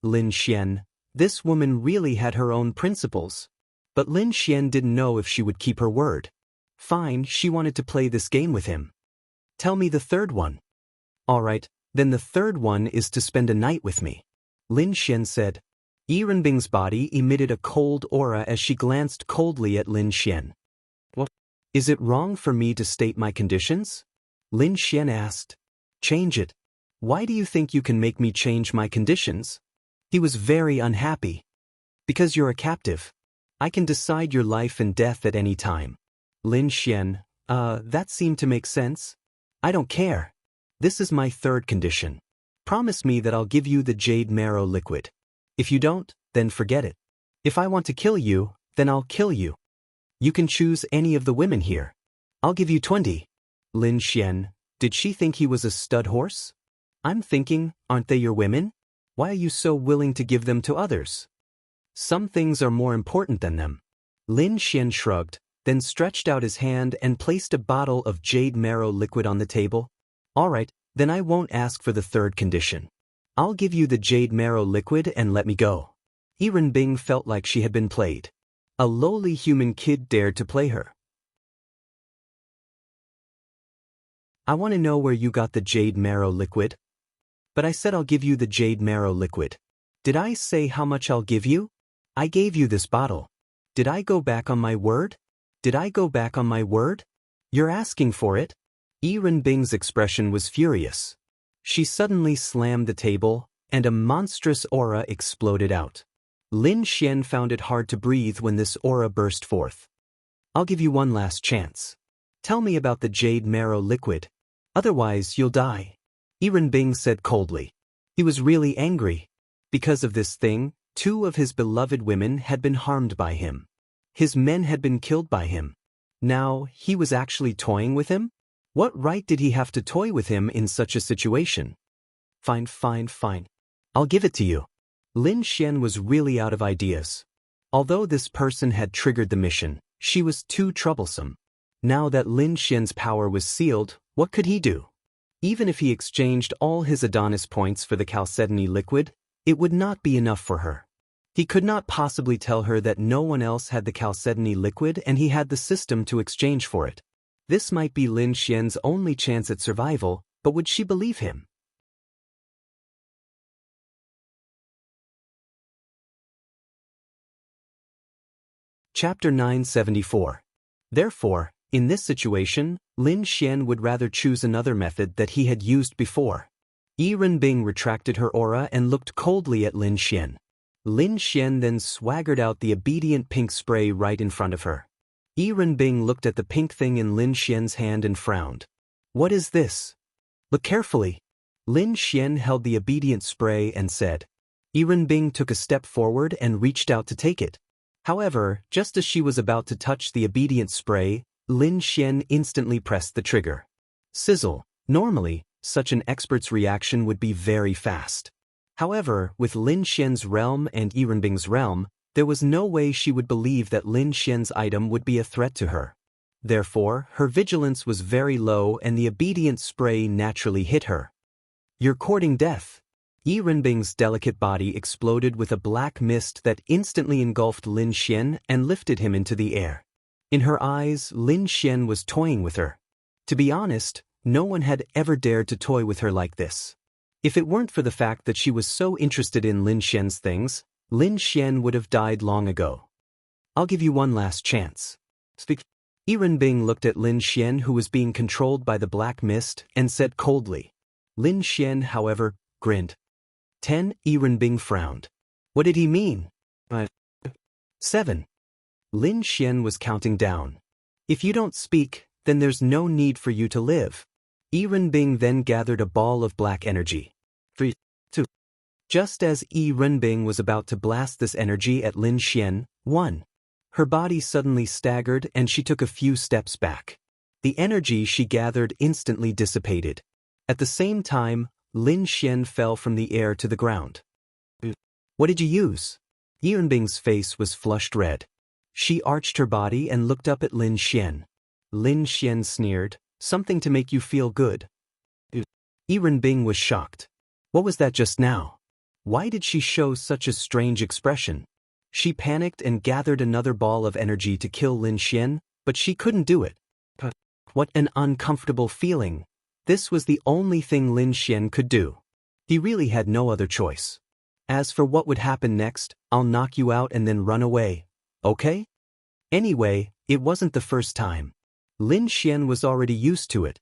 Speaker 1: Lin Xian, this woman really had her own principles. But Lin Xian didn't know if she would keep her word. Fine, she wanted to play this game with him. Tell me the third one. All right, then the third one is to spend a night with me. Lin Xian said. Yirenbing's body emitted a cold aura as she glanced coldly at Lin Xian. What? Is it wrong for me to state my conditions? Lin Xian asked. Change it. Why do you think you can make me change my conditions? He was very unhappy. Because you're a captive. I can decide your life and death at any time. Lin Xian, that seemed to make sense. I don't care. This is my third condition. Promise me that I'll give you the jade marrow liquid. If you don't, then forget it. If I want to kill you, then I'll kill you. You can choose any of the women here. I'll give you 20. Lin Xian, did she think he was a stud horse? I'm thinking, aren't they your women? Why are you so willing to give them to others? Some things are more important than them. Lin Xian shrugged, then stretched out his hand and placed a bottle of jade marrow liquid on the table. All right, then I won't ask for the third condition. I'll give you the jade marrow liquid and let me go. Bing felt like she had been played. A lowly human kid dared to play her. I want to know where you got the jade marrow liquid. But I said I'll give you the jade marrow liquid. Did I say how much I'll give you? I gave you this bottle. Did I go back on my word? Did I go back on my word? You're asking for it? Bing's expression was furious. She suddenly slammed the table, and a monstrous aura exploded out. Lin Xian found it hard to breathe when this aura burst forth. I'll give you one last chance. Tell me about the jade marrow liquid. Otherwise you'll die. Bing said coldly. He was really angry. Because of this thing, 2 of his beloved women had been harmed by him. His men had been killed by him. Now, he was actually toying with him? What right did he have to toy with him in such a situation? Fine. I'll give it to you. Lin Xian was really out of ideas. Although this person had triggered the mission, she was too troublesome. Now that Lin Xian's power was sealed, what could he do? Even if he exchanged all his Adonis points for the chalcedony liquid, it would not be enough for her. He could not possibly tell her that no one else had the chalcedony liquid and he had the system to exchange for it. This might be Lin Xian's only chance at survival, but would she believe him? Chapter 974. Therefore, in this situation, Lin Xian would rather choose another method that he had used before. Bing retracted her aura and looked coldly at Lin Xian. Lin Xian then swaggered out the obedient pink spray right in front of her. Bing looked at the pink thing in Lin Xian's hand and frowned. What is this? Look carefully. Lin Xian held the obedient spray and said. Bing took a step forward and reached out to take it. However, just as she was about to touch the obedient spray, Lin Xian instantly pressed the trigger. Sizzle. Normally, such an expert's reaction would be very fast. However, with Lin Xian's realm and Bing's realm, there was no way she would believe that Lin Xian's item would be a threat to her. Therefore, her vigilance was very low and the obedient spray naturally hit her. You're courting death. Bing's delicate body exploded with a black mist that instantly engulfed Lin Xian and lifted him into the air. In her eyes, Lin Xian was toying with her. To be honest, no one had ever dared to toy with her like this. If it weren't for the fact that she was so interested in Lin Xian's things, Lin Xian would have died long ago. I'll give you one last chance. Speak. Bing looked at Lin Xian, who was being controlled by the black mist, and said coldly. Lin Xian, however, grinned. 10. Bing frowned. What did he mean? 7. Lin Xian was counting down. If you don't speak, then there's no need for you to live. Bing then gathered a ball of black energy. 3, 2. Just as Bing was about to blast this energy at Lin Xian, 1. Her body suddenly staggered and she took a few steps back. The energy she gathered instantly dissipated. At the same time, Lin Xian fell from the air to the ground. What did you use? Bing's face was flushed red. She arched her body and looked up at Lin Xian. Lin Xian sneered, something to make you feel good. Bing was shocked. What was that just now? Why did she show such a strange expression? She panicked and gathered another ball of energy to kill Lin Xian, but she couldn't do it. What an uncomfortable feeling. This was the only thing Lin Xian could do. He really had no other choice. As for what would happen next, I'll knock you out and then run away. Okay? Anyway, it wasn't the first time. Lin Xian was already used to it.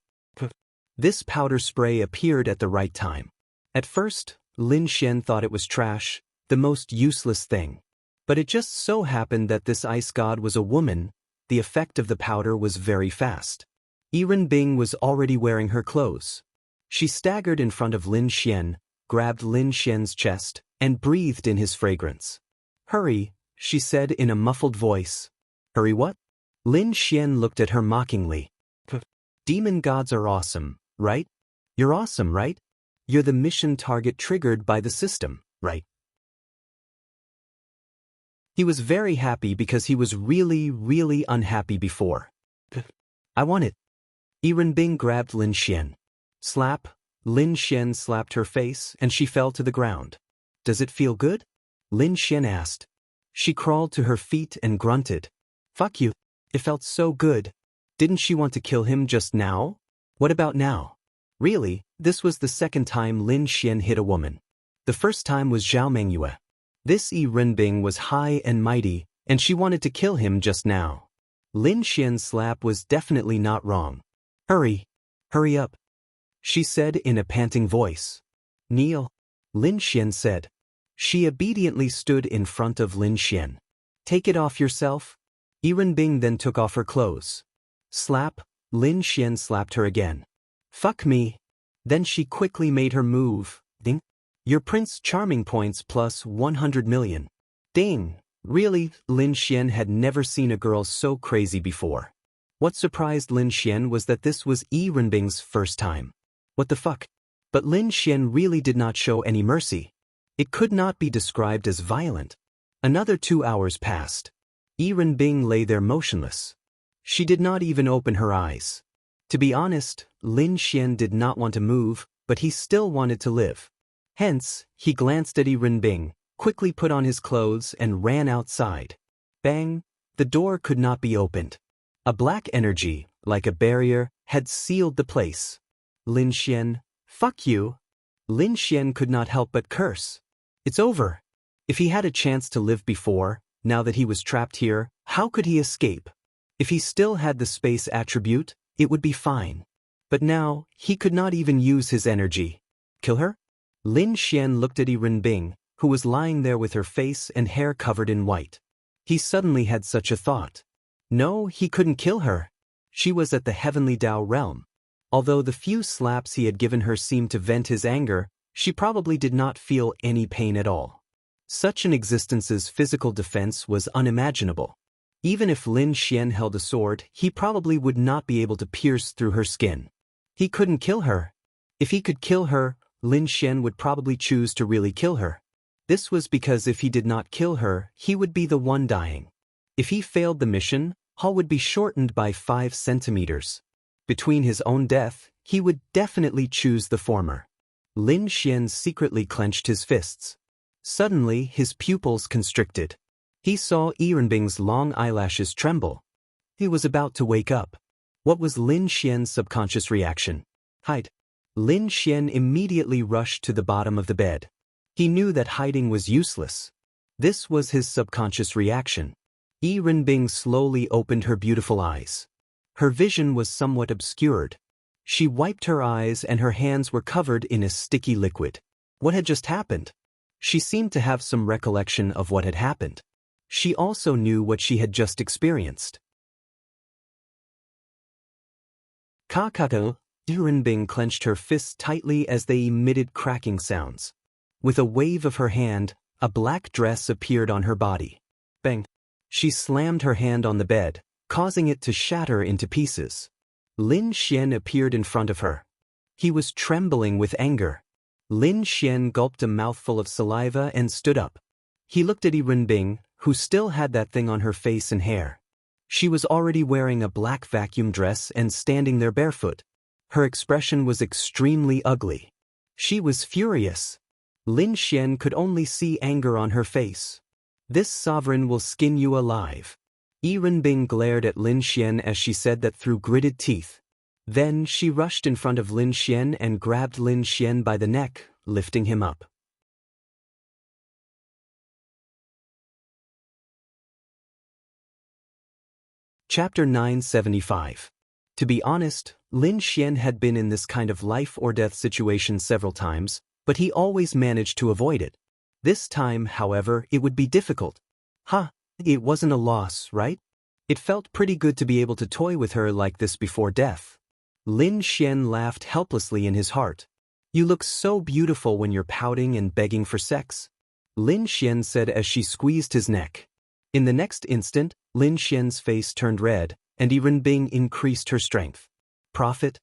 Speaker 1: This powder spray appeared at the right time. At first, Lin Xian thought it was trash, the most useless thing. But it just so happened that this ice god was a woman. The effect of the powder was very fast. Yiren Bing was already wearing her clothes. She staggered in front of Lin Xian, grabbed Lin Xian's chest, and breathed in his fragrance. "Hurry," she said in a muffled voice. "Hurry what?" Lin Xian looked at her mockingly. "Demon gods are awesome, right? You're awesome, right? You're the mission target triggered by the system, right?" He was very happy because he was really unhappy before. "I want it." Yiren Bing grabbed Lin Xian. Slap. Lin Xian slapped her face and she fell to the ground. "Does it feel good?" Lin Xian asked. She crawled to her feet and grunted. "Fuck you. It felt so good." Didn't she want to kill him just now? What about now? Really, this was the second time Lin Xian hit a woman. The first time was Zhao Mengyue. This Yiren Bing was high and mighty, and she wanted to kill him just now. Lin Xian's slap was definitely not wrong. "Hurry. Hurry up," she said in a panting voice. "Kneel," Lin Xian said. She obediently stood in front of Lin Xian. "Take it off yourself." Yiren Bing then took off her clothes. Slap. Lin Xian slapped her again. "Fuck me." Then she quickly made her move. Ding. "Your Prince Charming points plus 100 million. Ding. Really, Lin Xian had never seen a girl so crazy before. What surprised Lin Xian was that this was Yiren Bing's first time. What the fuck? But Lin Xian really did not show any mercy. It could not be described as violent. Another 2 hours passed. Yiren Bing lay there motionless. She did not even open her eyes. To be honest, Lin Xian did not want to move, but he still wanted to live. Hence, he glanced at Yiren Bing, quickly put on his clothes and ran outside. Bang! The door could not be opened. A black energy, like a barrier, had sealed the place. "Lin Xian, fuck you." Lin Xian could not help but curse. It's over. If he had a chance to live before, now that he was trapped here, how could he escape? If he still had the space attribute, it would be fine. But now, he could not even use his energy. Kill her? Lin Xian looked at Yiren Bing, who was lying there with her face and hair covered in white. He suddenly had such a thought. No, he couldn't kill her. She was at the heavenly Tao realm. Although the few slaps he had given her seemed to vent his anger, she probably did not feel any pain at all. Such an existence's physical defense was unimaginable. Even if Lin Xian held a sword, he probably would not be able to pierce through her skin. He couldn't kill her. If he could kill her, Lin Xian would probably choose to really kill her. This was because if he did not kill her, he would be the one dying. If he failed the mission, Hall would be shortened by 5 centimeters. Between his own death, he would definitely choose the former. Lin Xian secretly clenched his fists. Suddenly, his pupils constricted. He saw Yiren Bing's long eyelashes tremble. He was about to wake up. What was Lin Xian's subconscious reaction? Hide. Lin Xian immediately rushed to the bottom of the bed. He knew that hiding was useless. This was his subconscious reaction. Yiren Bing slowly opened her beautiful eyes. Her vision was somewhat obscured. She wiped her eyes and her hands were covered in a sticky liquid. What had just happened? She seemed to have some recollection of what had happened. She also knew what she had just experienced. Kakako, Yiren Bing clenched her fists tightly as they emitted cracking sounds. With a wave of her hand, a black dress appeared on her body. Bang! She slammed her hand on the bed, causing it to shatter into pieces. Lin Xian appeared in front of her. He was trembling with anger. Lin Xian gulped a mouthful of saliva and stood up. He looked at Yiren Bing, who still had that thing on her face and hair. She was already wearing a black vacuum dress and standing there barefoot. Her expression was extremely ugly. She was furious. Lin Xian could only see anger on her face. This sovereign will skin you alive. Yiren Bing glared at Lin Xian as she said that through gritted teeth. Then she rushed in front of Lin Xian and grabbed Lin Xian by the neck, lifting him up. Chapter 975. To be honest, Lin Xian had been in this kind of life-or-death situation several times, but he always managed to avoid it. This time, however, it would be difficult. It wasn't a loss, right? It felt pretty good to be able to toy with her like this before death. Lin Xian laughed helplessly in his heart. "You look so beautiful when you're pouting and begging for sex," Lin Xian said as she squeezed his neck. In the next instant, Lin Xian's face turned red, and Bing increased her strength. Profit.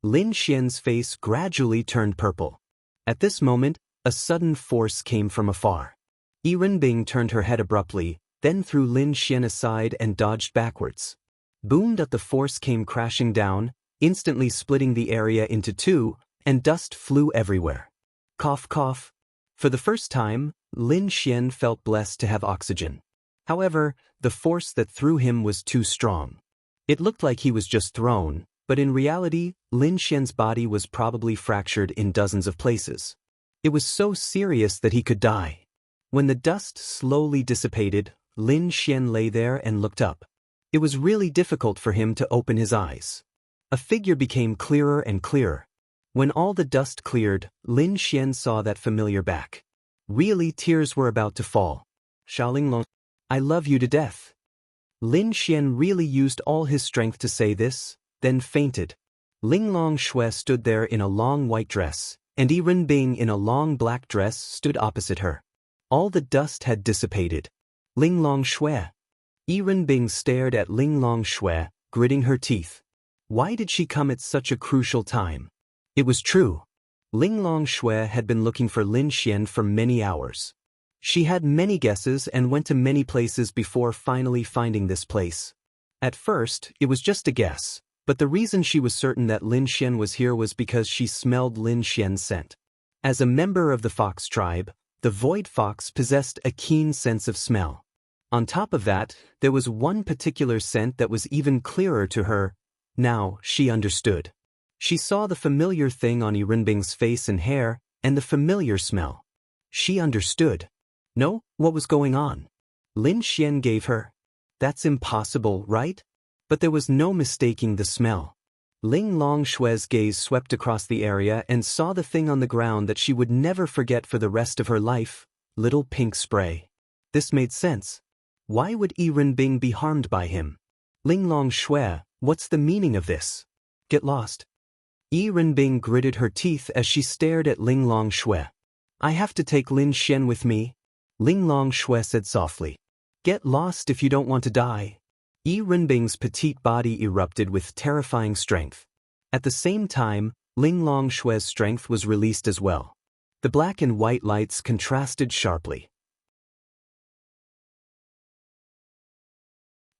Speaker 1: Lin Xian's face gradually turned purple. At this moment, a sudden force came from afar. Bing turned her head abruptly, then threw Lin Xian aside and dodged backwards. Boom! The force came crashing down, instantly splitting the area into two, and dust flew everywhere. Cough, cough. For the first time, Lin Xian felt blessed to have oxygen. However, the force that threw him was too strong. It looked like he was just thrown, but in reality, Lin Xian's body was probably fractured in dozens of places. It was so serious that he could die. When the dust slowly dissipated, Lin Xian lay there and looked up. It was really difficult for him to open his eyes. A figure became clearer and clearer. When all the dust cleared, Lin Xian saw that familiar back. Really, tears were about to fall. "Xiaolinglong, I love you to death." Lin Xian really used all his strength to say this, then fainted. Linglong Shui stood there in a long white dress, and Bing in a long black dress stood opposite her. All the dust had dissipated. Linglong Shui. Bing stared at Linglong Shui, gritting her teeth. Why did she come at such a crucial time? It was true. Linglong Shui had been looking for Lin Xian for many hours. She had many guesses and went to many places before finally finding this place. At first, it was just a guess, but the reason she was certain that Lin Xian was here was because she smelled Lin Xian's scent. As a member of the fox tribe, the void fox possessed a keen sense of smell. On top of that, there was one particular scent that was even clearer to her. Now, she understood. She saw the familiar thing on Bing's face and hair, and the familiar smell. She understood. No, what was going on? Lin Xian gave her. That's impossible, right? But there was no mistaking the smell. Linglong Shui's gaze swept across the area and saw the thing on the ground that she would never forget for the rest of her life, little pink spray. This made sense. Why would Bing be harmed by him? Linglong Shui, what's the meaning of this? Get lost. Bing gritted her teeth as she stared at Linglong Shui. I have to take Lin Xian with me, Linglong Shui said softly. Get lost if you don't want to die. Bing's petite body erupted with terrifying strength. At the same time, Linglong Shui's strength was released as well. The black and white lights contrasted sharply.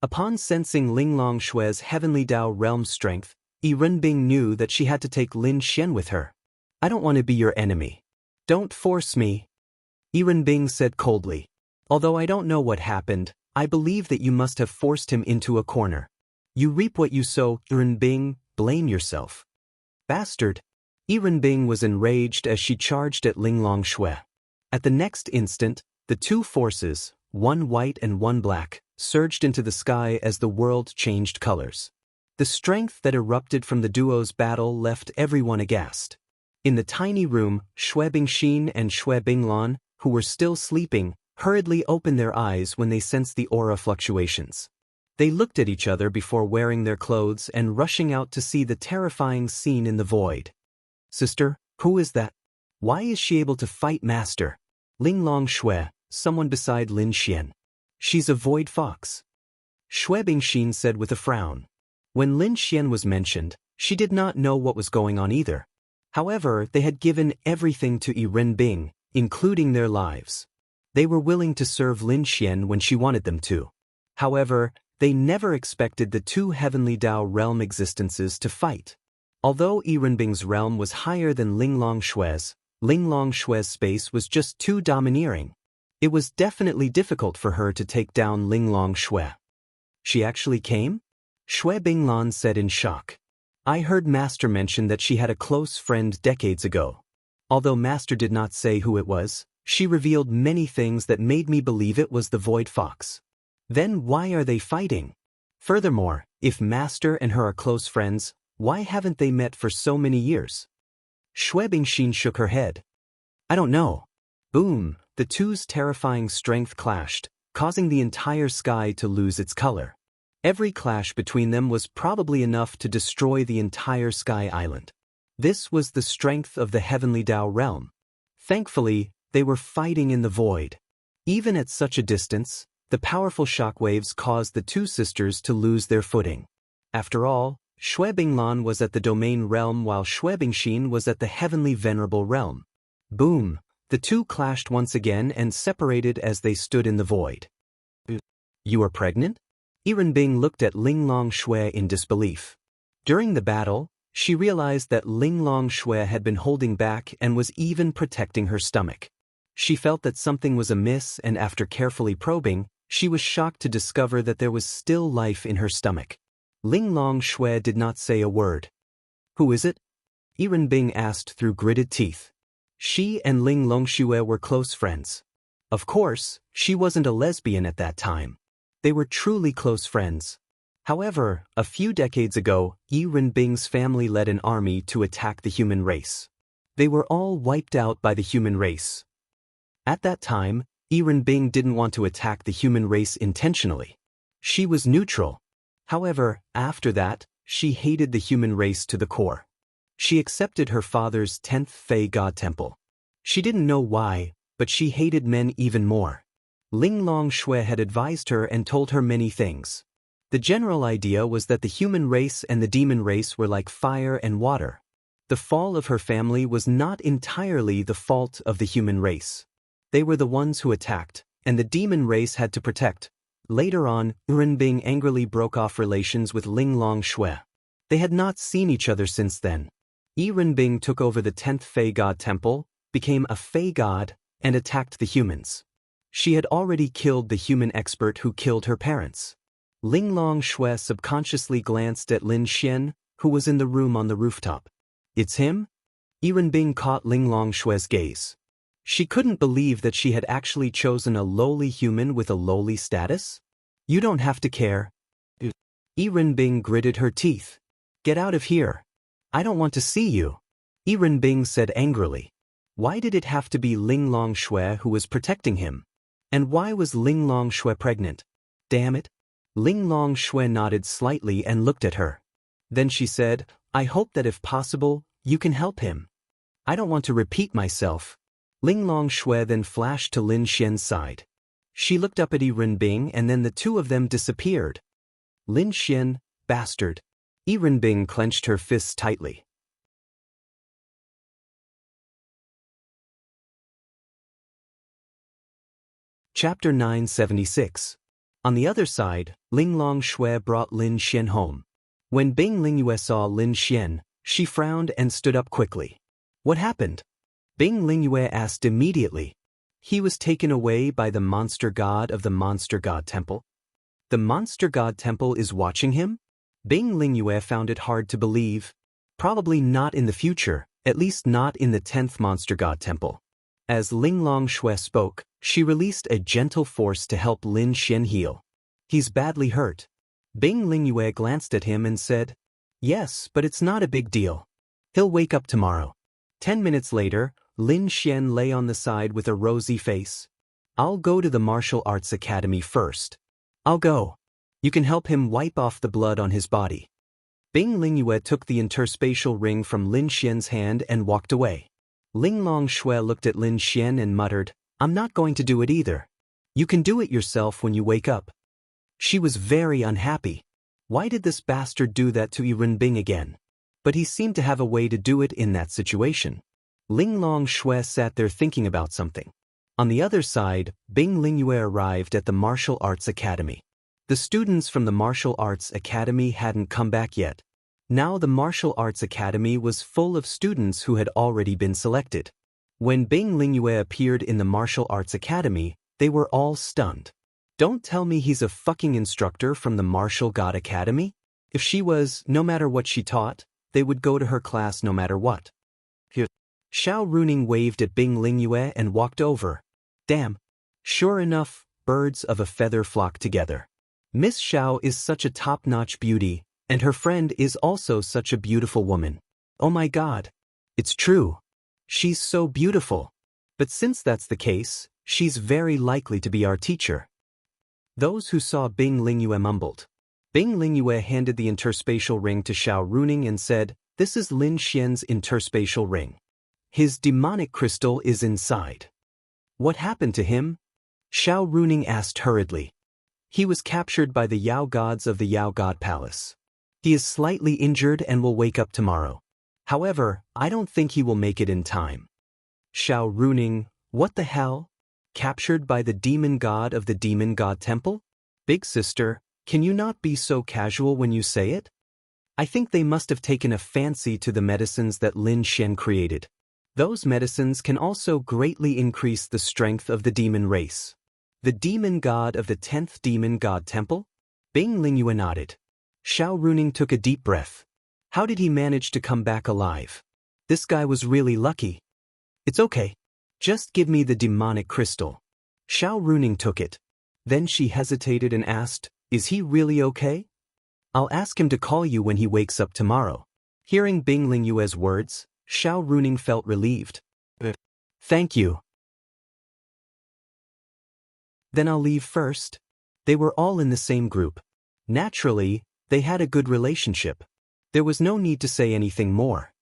Speaker 1: Upon sensing Linglong Shui's heavenly Dao realm strength, Bing knew that she had to take Lin Xian with her. I don't want to be your enemy. Don't force me, Bing said coldly. Although I don't know what happened, I believe that you must have forced him into a corner. You reap what you sow, Bing, blame yourself. Bastard. Bing was enraged as she charged at Linglong Shui. At the next instant, the two forces, one white and one black, surged into the sky as the world changed colors. The strength that erupted from the duo's battle left everyone aghast. In the tiny room, Shui Bingxin and Shui Binglan, who were still sleeping, hurriedly opened their eyes when they sensed the aura fluctuations. They looked at each other before wearing their clothes and rushing out to see the terrifying scene in the void. Sister, who is that? Why is she able to fight Master? Linglong Shui, someone beside Lin Xian. She's a void fox. Shui Bingxin said with a frown. When Lin Xian was mentioned, she did not know what was going on either. However, they had given everything to Bing, including their lives. They were willing to serve Lin Xian when she wanted them to. However, they never expected the two heavenly Dao realm existences to fight. Although Bing's realm was higher than Linglong Shui's space was just too domineering. It was definitely difficult for her to take down Linglong Shui. She actually came? Shui Binglan said in shock. I heard Master mention that she had a close friend decades ago. Although Master did not say who it was, she revealed many things that made me believe it was the Void Fox. Then why are they fighting? Furthermore, if Master and her are close friends, why haven't they met for so many years? Xue Bingxin shook her head. I don't know. Boom, the two's terrifying strength clashed, causing the entire sky to lose its color. Every clash between them was probably enough to destroy the entire sky island. This was the strength of the heavenly Tao realm. Thankfully, they were fighting in the void. Even at such a distance, the powerful shockwaves caused the two sisters to lose their footing. After all, Xue Binglan was at the domain realm while Xue Bingxin was at the heavenly venerable realm. Boom, the two clashed once again and separated as they stood in the void. You are pregnant? Yirenbing looked at Linglong Xue in disbelief. During the battle, she realized that Linglong Xue had been holding back and was even protecting her stomach. She felt that something was amiss, and after carefully probing, she was shocked to discover that there was still life in her stomach. Linglong Xue did not say a word. Who is it? Yirenbing asked through gritted teeth. She and Linglong Xue were close friends. Of course, she wasn't a lesbian at that time. They were truly close friends. However, a few decades ago, Yirenbing's family led an army to attack the human race. They were all wiped out by the human race. At that time, Yirenbing didn't want to attack the human race intentionally. She was neutral. However, after that, she hated the human race to the core. She accepted her father's 10th Fey God Temple. She didn't know why, but she hated men even more. Linglong Xue had advised her and told her many things. The general idea was that the human race and the demon race were like fire and water. The fall of her family was not entirely the fault of the human race. They were the ones who attacked, and the demon race had to protect. Later on, Yirenbing angrily broke off relations with Linglong Xue. They had not seen each other since then. Yirenbing took over the 10th Fey God Temple, became a Fey God, and attacked the humans. She had already killed the human expert who killed her parents. Linglong Xue subconsciously glanced at Lin Xian, who was in the room on the rooftop. It's him? Yirenbing caught Linglong Xue's gaze. She couldn't believe that she had actually chosen a lowly human with a lowly status. You don't have to care. Yirenbing gritted her teeth. Get out of here. I don't want to see you. Yirenbing said angrily. Why did it have to be Linglong Xue who was protecting him? And why was Linglong Xue pregnant? Damn it. Linglong Xue nodded slightly and looked at her. Then she said, I hope that if possible, you can help him. I don't want to repeat myself. Linglong Xue then flashed to Lin Xian's side. She looked up at Yirenbing and then the two of them disappeared. Lin Xian, bastard. Yirenbing clenched her fists tightly. Chapter 976. On the other side, Linglong Xue brought Lin Xian home. When Bing Lingyue saw Lin Xian, she frowned and stood up quickly. What happened? Bing Lingyue asked immediately. He was taken away by the monster god of the Monster God Temple. The Monster God Temple is watching him? Bing Lingyue found it hard to believe. Probably not in the future, at least not in the 10th Monster God Temple. As Linglong Xue spoke, she released a gentle force to help Lin Xian heal. He's badly hurt. Bing Lingyue glanced at him and said, Yes, but it's not a big deal. He'll wake up tomorrow. 10 minutes later, Lin Xian lay on the side with a rosy face. I'll go to the martial arts academy first. I'll go. You can help him wipe off the blood on his body. Bing Lingyue took the interspatial ring from Lin Xian's hand and walked away. Linglong Xue looked at Lin Xian and muttered, I'm not going to do it either. You can do it yourself when you wake up. She was very unhappy. Why did this bastard do that to Yirenbing again? But he seemed to have a way to do it in that situation. Linglong Xue sat there thinking about something. On the other side, Bing Lingyue arrived at the Martial Arts Academy. The students from the Martial Arts Academy hadn't come back yet. Now the Martial Arts Academy was full of students who had already been selected. When Bing Lingyue appeared in the Martial Arts Academy, they were all stunned. Don't tell me he's a fucking instructor from the Martial God Academy? If she was, no matter what she taught, they would go to her class no matter what. Xiao Runing waved at Bing Lingyue and walked over. Damn. Sure enough, birds of a feather flock together. Miss Xiao is such a top-notch beauty, and her friend is also such a beautiful woman. Oh my god. It's true. She's so beautiful. But since that's the case, she's very likely to be our teacher. Those who saw Bing Lingyue mumbled. Bing Lingyue handed the interspatial ring to Xiao Runing and said, "This is Lin Xian's interspatial ring. His demonic crystal is inside." "What happened to him?" Xiao Runing asked hurriedly. "He was captured by the Yao gods of the Yao God Palace. He is slightly injured and will wake up tomorrow. However, I don't think he will make it in time." Xiao Runing, what the hell? Captured by the demon god of the demon god temple? Big sister, can you not be so casual when you say it? I think they must have taken a fancy to the medicines that Lin Xian created. Those medicines can also greatly increase the strength of the demon race. The demon god of the 10th demon god temple? Bing Lingyue nodded. Xiao Runing took a deep breath. How did he manage to come back alive? This guy was really lucky. It's okay. Just give me the demonic crystal. Xiao Runing took it. Then she hesitated and asked, "Is he really okay?" "I'll ask him to call you when he wakes up tomorrow." Hearing Bing Lingyue's words, Xiao Runing felt relieved. "Thank you. Then I'll leave first." They were all in the same group. Naturally, they had a good relationship. There was no need to say anything more.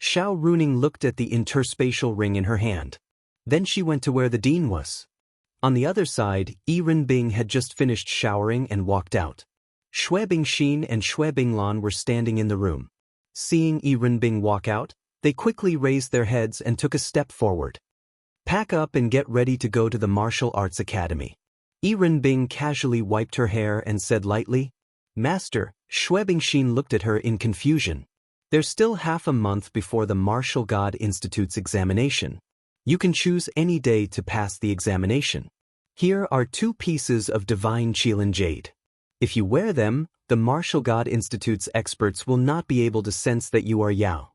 Speaker 1: Xiao Runing looked at the interspatial ring in her hand. Then she went to where the dean was. On the other side, Yi Renbing had just finished showering and walked out. Xue Bingxin and Xue Binglan were standing in the room. Seeing Yi Renbing walk out, they quickly raised their heads and took a step forward. "Pack up and get ready to go to the martial arts academy." Yi Renbing casually wiped her hair and said lightly, "Master." Xue Bingxin looked at her in confusion. "There's still half a month before the Martial God Institute's examination. You can choose any day to pass the examination. Here are 2 pieces of divine Qilin jade. If you wear them, the Martial God Institute's experts will not be able to sense that you are Yao."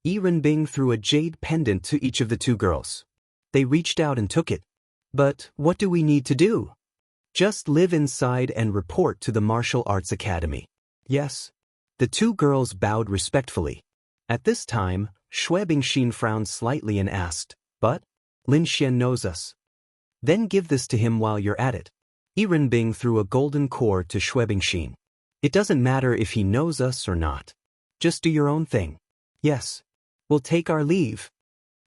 Speaker 1: Yi Renbing threw a jade pendant to each of the 2 girls. They reached out and took it. "But what do we need to do?" "Just live inside and report to the Martial Arts Academy." "Yes." The 2 girls bowed respectfully. At this time, Xue Bingxin frowned slightly and asked, "But Lin Xian knows us." "Then give this to him while you're at it." Yi Renbing threw a golden cord to Xue Bingxin. "It doesn't matter if he knows us or not. Just do your own thing." "Yes. We'll take our leave."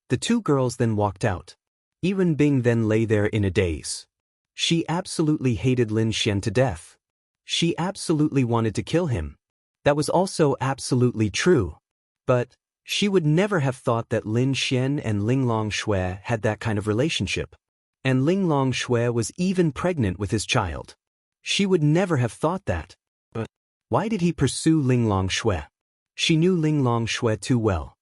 Speaker 1: The 2 girls then walked out. Yi Renbing then lay there in a daze. She absolutely hated Lin Xian to death. She absolutely wanted to kill him. That was also absolutely true. But she would never have thought that Lin Xian and Linglong Xue had that kind of relationship. And Linglong Xue was even pregnant with his child. She would never have thought that. But why did he pursue Linglong Xue? She knew Linglong Xue too well.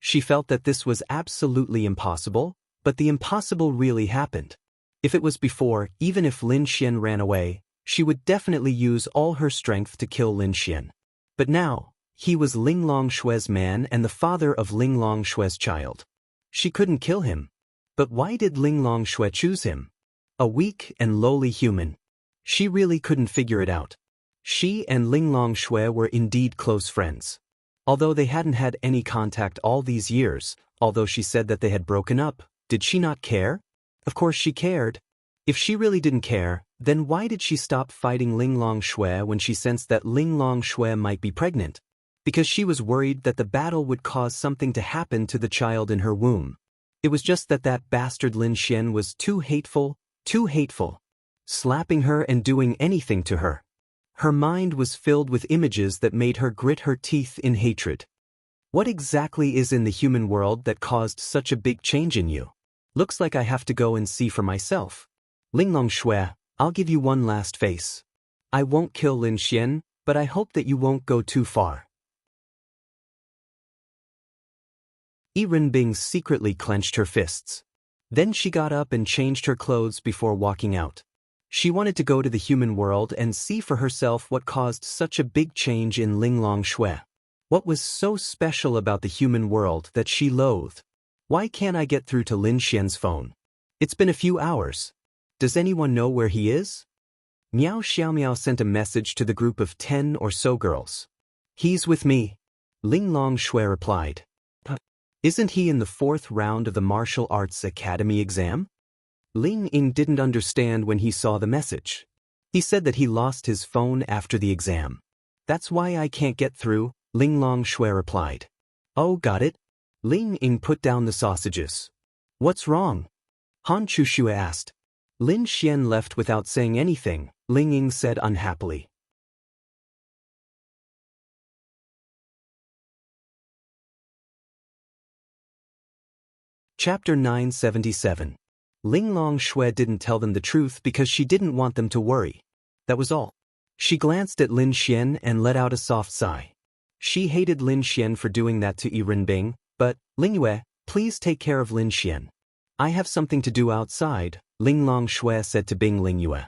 Speaker 1: She felt that this was absolutely impossible, but the impossible really happened. If it was before, even if Lin Xian ran away, she would definitely use all her strength to kill Lin Xian. But now, he was Linglong Xue's man and the father of Linglong Xue's child. She couldn't kill him. But why did Linglong Xue choose him? A weak and lowly human. She really couldn't figure it out. She and Linglong Xue were indeed close friends. Although they hadn't had any contact all these years, although she said that they had broken up, did she not care? Of course she cared. If she really didn't care, then why did she stop fighting Linglong Xue when she sensed that Linglong Xue might be pregnant? Because she was worried that the battle would cause something to happen to the child in her womb. It was just that that bastard Lin Xian was too hateful, slapping her and doing anything to her. Her mind was filled with images that made her grit her teeth in hatred. What exactly is in the human world that caused such a big change in you? Looks like I have to go and see for myself. Linglong Xue, I'll give you one last face. I won't kill Lin Xian, but I hope that you won't go too far. Yi Renbing secretly clenched her fists. Then she got up and changed her clothes before walking out. She wanted to go to the human world and see for herself what caused such a big change in Linglong Xue. What was so special about the human world that she loathed? Why can't I get through to Lin Xian's phone? It's been a few hours. Does anyone know where he is? Miao Xiaomiao sent a message to the group of 10 or so girls. He's with me. Ling Long Shui replied. Isn't he in the 4th round of the Martial Arts Academy exam? Ling Ying didn't understand when he saw the message. He said that he lost his phone after the exam. That's why I can't get through, Ling Long Shui replied. Oh, got it. Ling Ying put down the sausages. What's wrong? Han Chushue asked. Lin Xian left without saying anything, Ling Ying said unhappily. Chapter 977. Ling Long Shui didn't tell them the truth because she didn't want them to worry. That was all. She glanced at Lin Xian and let out a soft sigh. She hated Lin Xian for doing that to Yi Renbing, but, Ling Yue, please take care of Lin Xian. I have something to do outside, Ling Long Shui said to Bing Ling Yue.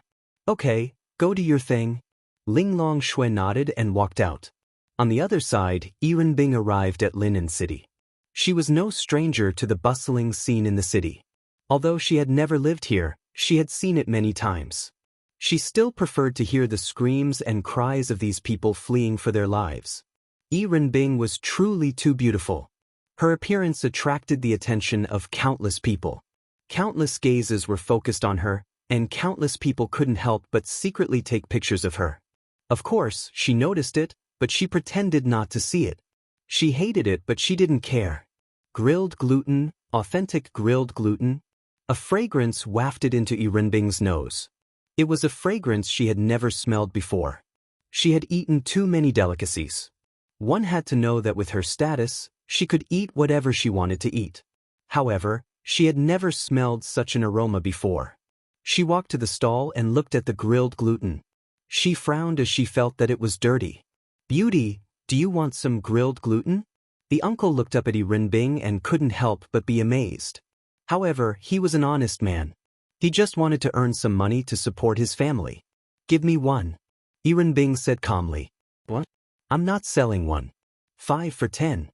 Speaker 1: Okay, go do your thing. Ling Long Shui nodded and walked out. On the other side, Yi Renbing arrived at Linen City. She was no stranger to the bustling scene in the city. Although she had never lived here, she had seen it many times. She still preferred to hear the screams and cries of these people fleeing for their lives. Yi Renbing was truly too beautiful. Her appearance attracted the attention of countless people. Countless gazes were focused on her, and countless people couldn't help but secretly take pictures of her. Of course, she noticed it, but she pretended not to see it. She hated it, but she didn't care. Grilled gluten, authentic grilled gluten. A fragrance wafted into Yi Renbing's nose. It was a fragrance she had never smelled before. She had eaten too many delicacies. One had to know that with her status, she could eat whatever she wanted to eat. However, she had never smelled such an aroma before. She walked to the stall and looked at the grilled gluten. She frowned as she felt that it was dirty. Beauty, do you want some grilled gluten? The uncle looked up at Yi Renbing and couldn't help but be amazed. However, he was an honest man. He just wanted to earn some money to support his family. Give me one. Yi Renbing said calmly. What? I'm not selling one. 5 for 10.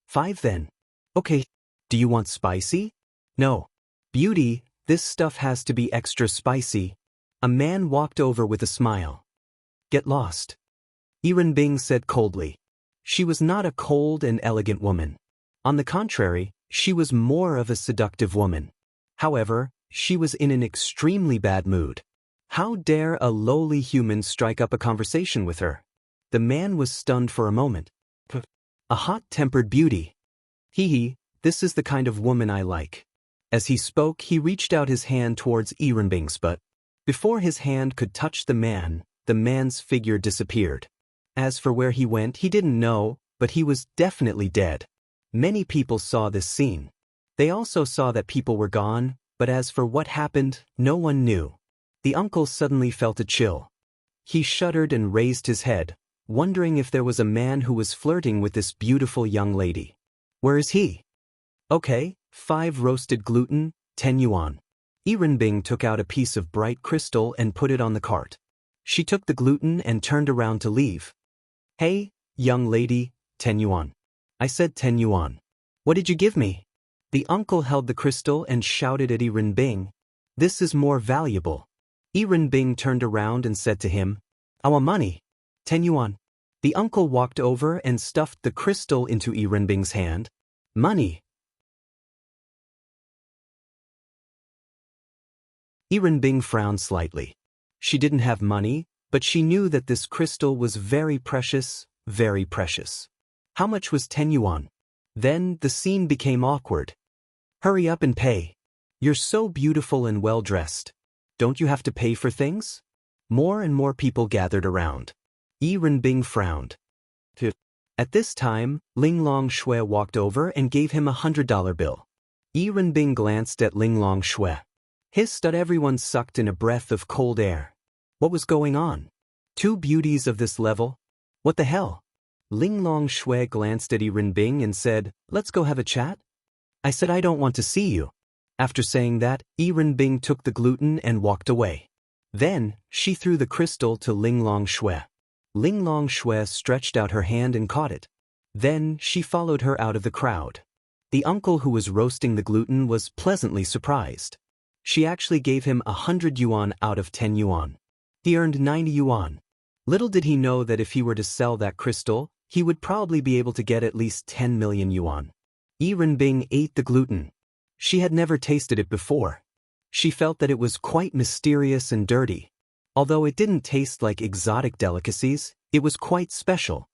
Speaker 1: 5 then. Okay. Do you want spicy? No. Beauty, this stuff has to be extra spicy. A man walked over with a smile. Get lost. Yi Renbing said coldly. She was not a cold and elegant woman. On the contrary, she was more of a seductive woman. However, she was in an extremely bad mood. How dare a lowly human strike up a conversation with her? The man was stunned for a moment. A hot-tempered beauty. Hee, this is the kind of woman I like. As he spoke, he reached out his hand towards Yi Renbing's butt. Before his hand could touch the man's figure disappeared. As for where he went, he didn't know, but he was definitely dead. Many people saw this scene. They also saw that people were gone, but as for what happened, no one knew. The uncle suddenly felt a chill. He shuddered and raised his head, wondering if there was a man who was flirting with this beautiful young lady. Where is he? Okay, 5 roasted gluten, 10 yuan. Yi Renbing took out a piece of bright crystal and put it on the cart. She took the gluten and turned around to leave. Hey, young lady, 10 yuan. I said 10 yuan. What did you give me? The uncle held the crystal and shouted at Yi Renbing. This is more valuable. Yi Renbing turned around and said to him, I want money. 10 yuan. The uncle walked over and stuffed the crystal into Yi Renbing's hand. Money. Yi Renbing frowned slightly. She didn't have money, but she knew that this crystal was very precious, very precious. How much was 10 yuan? Then the scene became awkward. Hurry up and pay. You're so beautiful and well-dressed. Don't you have to pay for things? More and more people gathered around. Yi Renbing frowned. At this time, Ling Long Shui walked over and gave him $100 bill. Yi Renbing glanced at Ling Long Shui. Hissed at everyone sucked in a breath of cold air. What was going on? 2 beauties of this level? What the hell? Ling Long Shui glanced at Yi Renbing and said, Let's go have a chat? I said I don't want to see you. After saying that, Yi Renbing took the gluten and walked away. Then, she threw the crystal to Ling Long Shui. Ling Long Shui stretched out her hand and caught it. Then, she followed her out of the crowd. The uncle who was roasting the gluten was pleasantly surprised. She actually gave him 100 yuan out of 10 yuan. He earned 90 yuan. Little did he know that if he were to sell that crystal, he would probably be able to get at least 10 million yuan. Yi Renbing ate the gluten. She had never tasted it before. She felt that it was quite mysterious and dirty. Although it didn't taste like exotic delicacies, it was quite special.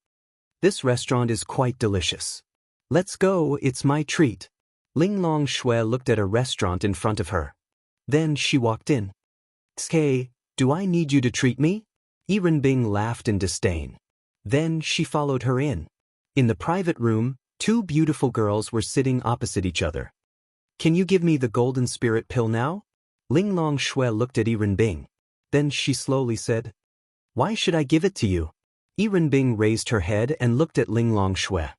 Speaker 1: This restaurant is quite delicious. Let's go, it's my treat. Ling Long Shui looked at a restaurant in front of her. Then she walked in. "Tsk, do I need you to treat me?" Yi Renbing laughed in disdain. Then she followed her in. In the private room, two beautiful girls were sitting opposite each other. "Can you give me the golden spirit pill now?" Ling Long Shui looked at Yi Renbing. Then she slowly said, "Why should I give it to you?" Yi Renbing raised her head and looked at Ling Long Shui.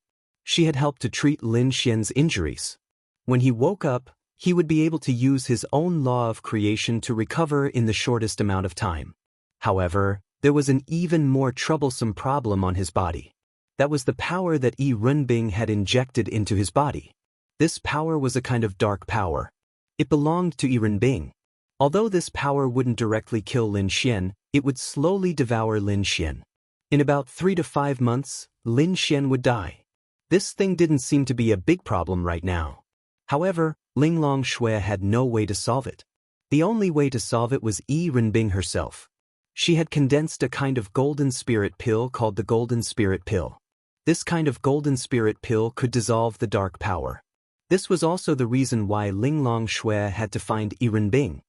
Speaker 1: She had helped to treat Lin Xian's injuries. When he woke up, he would be able to use his own law of creation to recover in the shortest amount of time. However, there was an even more troublesome problem on his body. That was the power that Yi Renbing had injected into his body. This power was a kind of dark power. It belonged to Yi Renbing. Although this power wouldn't directly kill Lin Xian, it would slowly devour Lin Xian. In about 3 to 5 months, Lin Xian would die. This thing didn't seem to be a big problem right now. However, Ling Long Shui had no way to solve it. The only way to solve it was Yi Renbing herself. She had condensed a kind of golden spirit pill called the golden spirit pill. This kind of golden spirit pill could dissolve the dark power. This was also the reason why Ling Long Shui had to find Yi Renbing.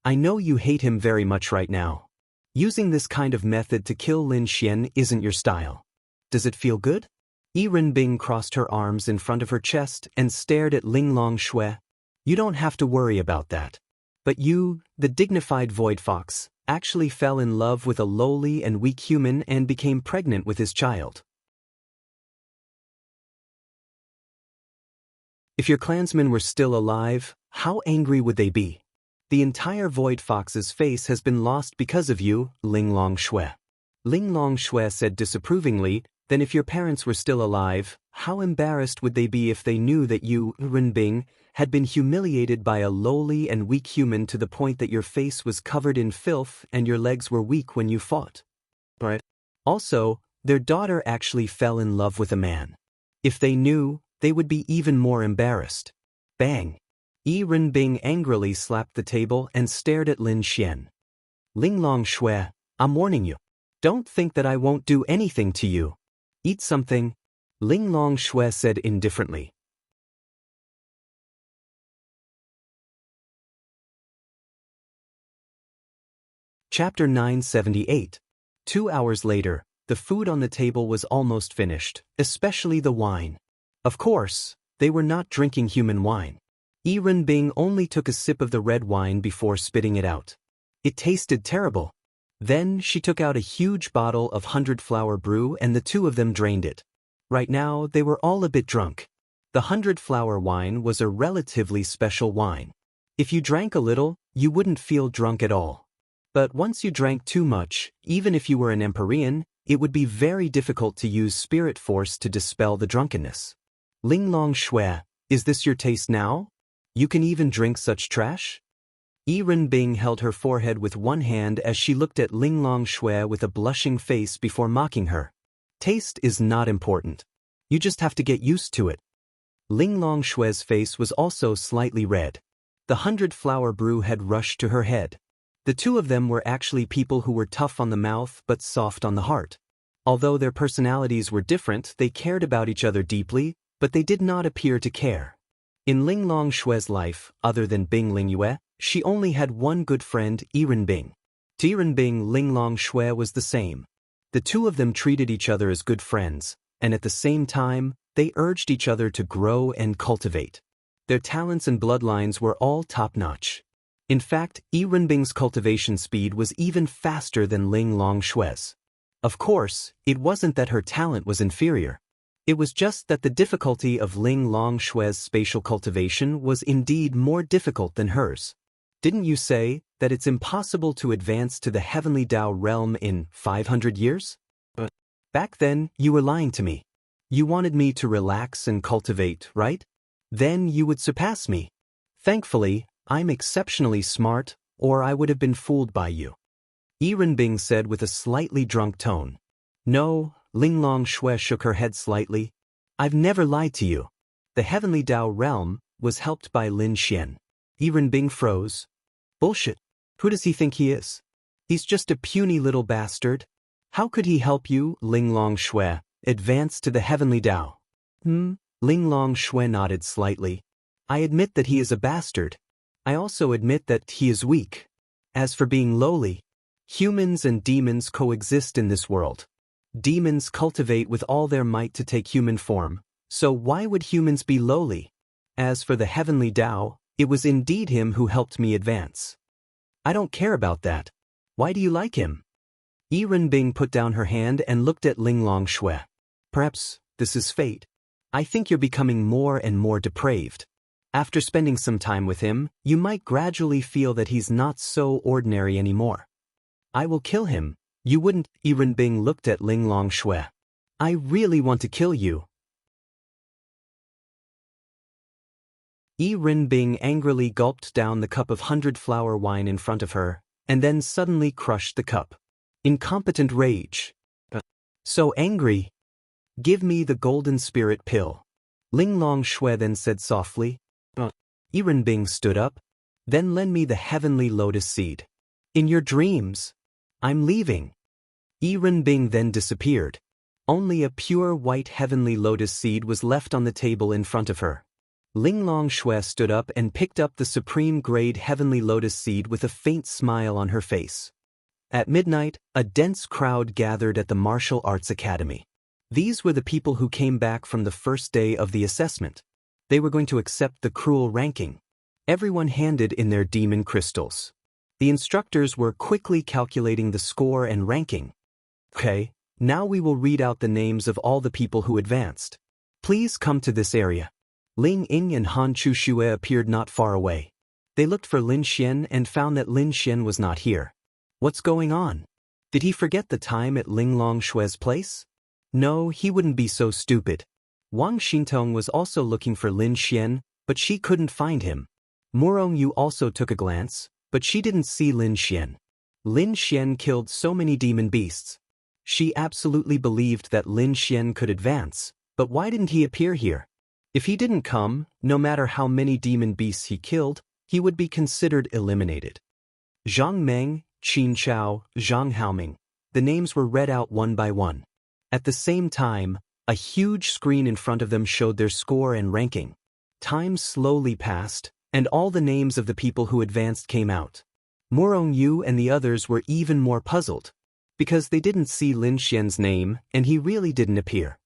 Speaker 1: "I know you hate him very much right now. Using this kind of method to kill Lin Xian isn't your style. Does it feel good?" Yi Renbing crossed her arms in front of her chest and stared at Ling Long Shui. "You don't have to worry about that. But you, the dignified void fox, actually fell in love with a lowly and weak human and became pregnant with his child. If your clansmen were still alive, how angry would they be? The entire Void Fox's face has been lost because of you, Ling Long Shui." Ling Long Shui said disapprovingly, "Then if your parents were still alive, how embarrassed would they be if they knew that you, Renbing, had been humiliated by a lowly and weak human to the point that your face was covered in filth and your legs were weak when you fought? Right? Also, their daughter actually fell in love with a man. If they knew, they would be even more embarrassed." Bang! Yi Renbing angrily slapped the table and stared at Lin Xian. "Ling Long Shui, I'm warning you. Don't think that I won't do anything to you. Eat something," Ling Long Shui said indifferently. Chapter 978. 2 hours later, the food on the table was almost finished, especially the wine. Of course, they were not drinking human wine. Yi Renbing only took a sip of the red wine before spitting it out. It tasted terrible. Then she took out a huge bottle of 100-flower brew and the two of them drained it. Right now, they were all a bit drunk. The 100-flower wine was a relatively special wine. If you drank a little, you wouldn't feel drunk at all. But once you drank too much, even if you were an Empyrean, it would be very difficult to use spirit force to dispel the drunkenness. "Ling Long Shui, is this your taste now? You can even drink such trash?" Yi Renbing held her forehead with one hand as she looked at Ling Long Shui with a blushing face before mocking her. "Taste is not important. You just have to get used to it." Ling Long Shui's face was also slightly red. The 100-flower brew had rushed to her head. The two of them were actually people who were tough on the mouth but soft on the heart. Although their personalities were different, they cared about each other deeply, but they did not appear to care. In Ling Long Shui's life, other than Bing Lingyue, she only had one good friend, Yi Renbing. To Yi Renbing, Ling Long Shui was the same. The two of them treated each other as good friends, and at the same time, they urged each other to grow and cultivate. Their talents and bloodlines were all top-notch. In fact, Yi Renbing's cultivation speed was even faster than Ling Long Shui's. Of course, it wasn't that her talent was inferior. It was just that the difficulty of Ling Long Shui's spatial cultivation was indeed more difficult than hers. "Didn't you say that it's impossible to advance to the heavenly Tao realm in 500 years? But back then, you were lying to me. You wanted me to relax and cultivate, right? Then you would surpass me. Thankfully, I'm exceptionally smart, or I would have been fooled by you." Bing said with a slightly drunk tone. No, Linglong Shui shook her head slightly. I've never lied to you. The Heavenly Dao realm was helped by Lin Xian. Bing froze. Bullshit. Who does he think he is? He's just a puny little bastard. How could he help you, Linglong Shui, advance to the Heavenly Dao? Linglong Shui nodded slightly. I admit that he is a bastard. I also admit that he is weak. As for being lowly, humans and demons coexist in this world. Demons cultivate with all their might to take human form, so why would humans be lowly? As for the Heavenly Dao, it was indeed him who helped me advance. I don't care about that. Why do you like him? Bing put down her hand and looked at Linglong Shui. Perhaps this is fate. I think you're becoming more and more depraved. After spending some time with him, you might gradually feel that he's not so ordinary anymore. I will kill him. You wouldn't? Bing looked at Linglong Shui. I really want to kill you. Bing angrily gulped down the cup of 100-flower wine in front of her, and then suddenly crushed the cup. Incompetent rage. So angry. Give me the golden spirit pill. Linglong Shui then said softly. Bing stood up. Then lend me the heavenly lotus seed. In your dreams. I'm leaving. Bing then disappeared. Only a pure white heavenly lotus seed was left on the table in front of her. Linglong Shui stood up and picked up the supreme-grade heavenly lotus seed with a faint smile on her face. At midnight, a dense crowd gathered at the Martial Arts Academy. These were the people who came back from the first day of the assessment. They were going to accept the cruel ranking. Everyone handed in their demon crystals. The instructors were quickly calculating the score and ranking. Okay, now we will read out the names of all the people who advanced. Please come to this area. Ling Ying and Han Chuxue appeared not far away. They looked for Lin Xian and found that Lin Xian was not here. What's going on? Did he forget the time at Linglong Shui's place? No, he wouldn't be so stupid. Wang Xintong was also looking for Lin Xian, but she couldn't find him. Murong Yu also took a glance, but she didn't see Lin Xian. Lin Xian killed so many demon beasts. She absolutely believed that Lin Xian could advance, but why didn't he appear here? If he didn't come, no matter how many demon beasts he killed, he would be considered eliminated. Zhang Meng, Qin Chao, Zhang Haoming. The names were read out one by one. At the same time, a huge screen in front of them showed their score and ranking. Time slowly passed, and all the names of the people who advanced came out. Murong Yu and the others were even more puzzled, because they didn't see Lin Xian's name and he really didn't appear.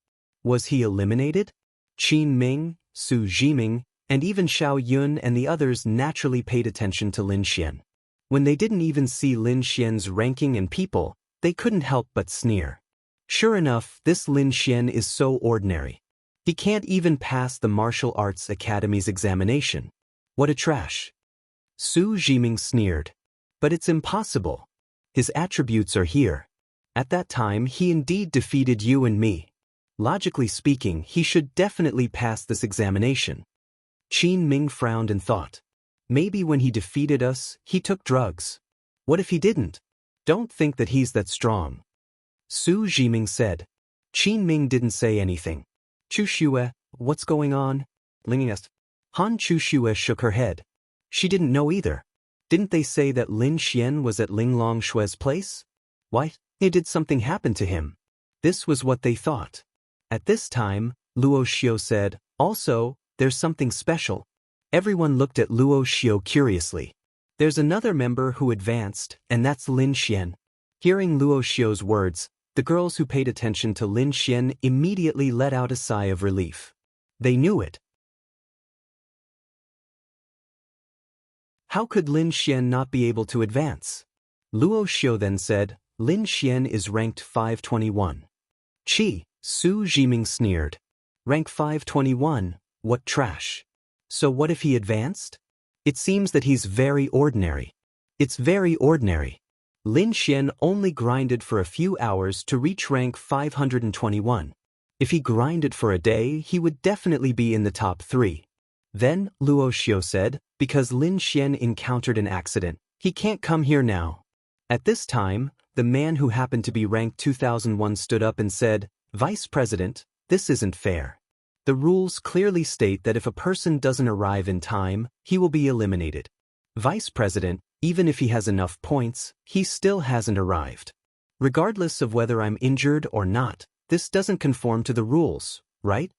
Speaker 1: Was he eliminated? Qin Ming, Su Jiming, and even Xiao Yun and the others naturally paid attention to Lin Xian. When they didn't even see Lin Xian's ranking and people, they couldn't help but sneer. Sure enough, this Lin Xian is so ordinary. He can't even pass the Martial Arts Academy's examination. What a trash. Su Jiming sneered. But it's impossible. His attributes are here. At that time, he indeed defeated you and me. Logically speaking, he should definitely pass this examination. Qin Ming frowned and thought. Maybe when he defeated us, he took drugs. What if he didn't? Don't think that he's that strong. Su Jiming said. Qin Ming didn't say anything. Chuxue, what's going on? Ling asked. Han Chuxue shook her head. She didn't know either. Didn't they say that Lin Xian was at Linglong Shui's place? Why, did something happen to him? This was what they thought. At this time, Luo Xiu said, also, there's something special. Everyone looked at Luo Xiu curiously. There's another member who advanced, and that's Lin Xian. Hearing Luo Xiu's words, the girls who paid attention to Lin Xian immediately let out a sigh of relief. They knew it. How could Lin Xian not be able to advance? Luo Xiu then said, Lin Xian is ranked 521. Chi, Su Jiming sneered. Rank 521, what trash. So what if he advanced? It seems that he's very ordinary. It's very ordinary. Lin Xian only grinded for a few hours to reach rank 521. If he grinded for a day, he would definitely be in the top 3. Then, Luo Xiu said, because Lin Xian encountered an accident, he can't come here now. At this time, the man who happened to be ranked 2001 stood up and said, "Vice President, this isn't fair. The rules clearly state that if a person doesn't arrive in time, he will be eliminated. Vice President, even if he has enough points, he still hasn't arrived. Regardless of whether I'm injured or not, this doesn't conform to the rules, right?"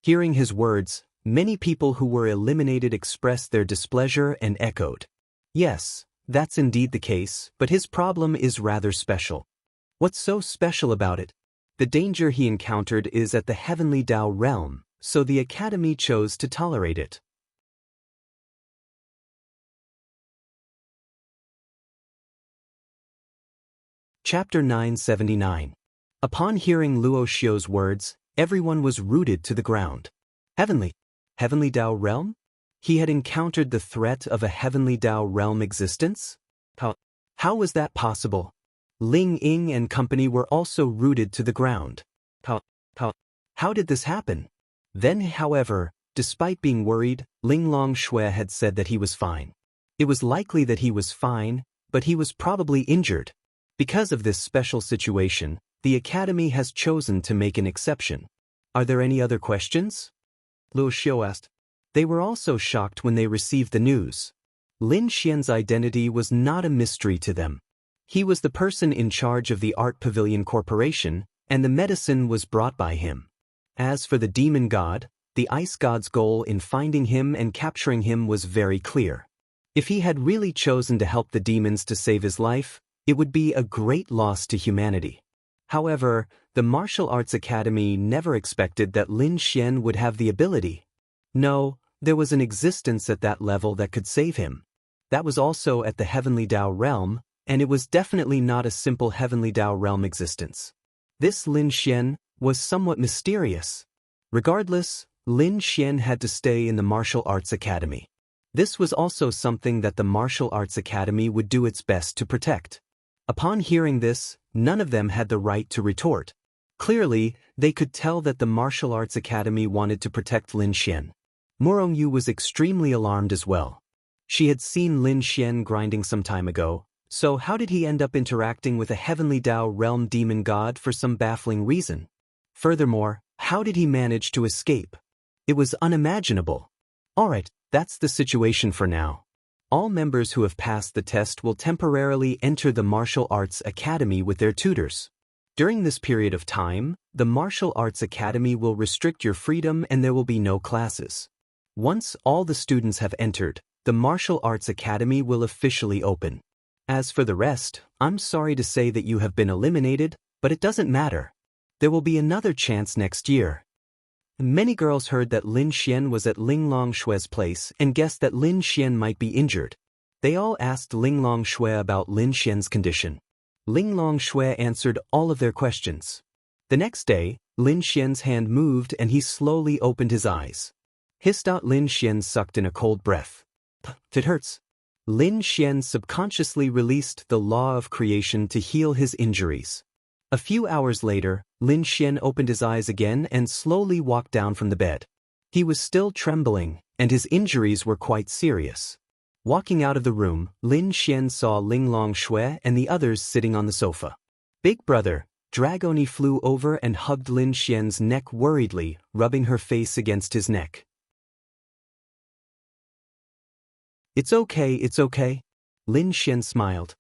Speaker 1: Hearing his words, many people who were eliminated expressed their displeasure and echoed, "Yes, that's indeed the case, but his problem is rather special." What's so special about it? The danger he encountered is at the heavenly Tao realm, so the Academy chose to tolerate it. Chapter 979. Upon hearing Luo Xiu's words, everyone was rooted to the ground. Heavenly Tao realm? He had encountered the threat of a heavenly Tao realm existence? How was that possible? Ling Ying and company were also rooted to the ground. How did this happen? Then, however, despite being worried, Ling Longshui had said that he was fine. It was likely that he was fine, but he was probably injured. Because of this special situation, the Academy has chosen to make an exception. Are there any other questions? Luo Xiu asked. They were also shocked when they received the news. Lin Xian's identity was not a mystery to them. He was the person in charge of the Art Pavilion Corporation, and the medicine was brought by him. As for the demon god, the ice god's goal in finding him and capturing him was very clear. If he had really chosen to help the demons to save his life, it would be a great loss to humanity. However, the Martial Arts Academy never expected that Lin Xian would have the ability. No, there was an existence at that level that could save him. That was also at the Heavenly Tao realm, and it was definitely not a simple Heavenly Tao realm existence. This Lin Xian was somewhat mysterious. Regardless, Lin Xian had to stay in the Martial Arts Academy. This was also something that the Martial Arts Academy would do its best to protect. Upon hearing this, none of them had the right to retort. Clearly, they could tell that the Martial Arts Academy wanted to protect Lin Xian. Morong Yu was extremely alarmed as well. She had seen Lin Xian grinding some time ago, so how did he end up interacting with a Heavenly Tao realm demon god for some baffling reason? Furthermore, how did he manage to escape? It was unimaginable. Alright, that's the situation for now. All members who have passed the test will temporarily enter the Martial Arts Academy with their tutors. During this period of time, the Martial Arts Academy will restrict your freedom and there will be no classes. Once all the students have entered, the Martial Arts Academy will officially open. As for the rest, I'm sorry to say that you have been eliminated, but it doesn't matter. There will be another chance next year. Many girls heard that Lin Xian was at Ling Longshui's place and guessed that Lin Xian might be injured. They all asked Ling Longshui about Lin Xian's condition. Ling Longshui answered all of their questions. The next day, Lin Xian's hand moved and he slowly opened his eyes. Hissed out. Lin Xian sucked in a cold breath. It hurts. Lin Xian subconsciously released the law of creation to heal his injuries. A few hours later, Lin Xian opened his eyes again and slowly walked down from the bed. He was still trembling, and his injuries were quite serious. Walking out of the room, Lin Xian saw Ling Longshui and the others sitting on the sofa. Big brother, Dragoni flew over and hugged Lin Xian's neck worriedly, rubbing her face against his neck. It's okay. Lin Xian smiled.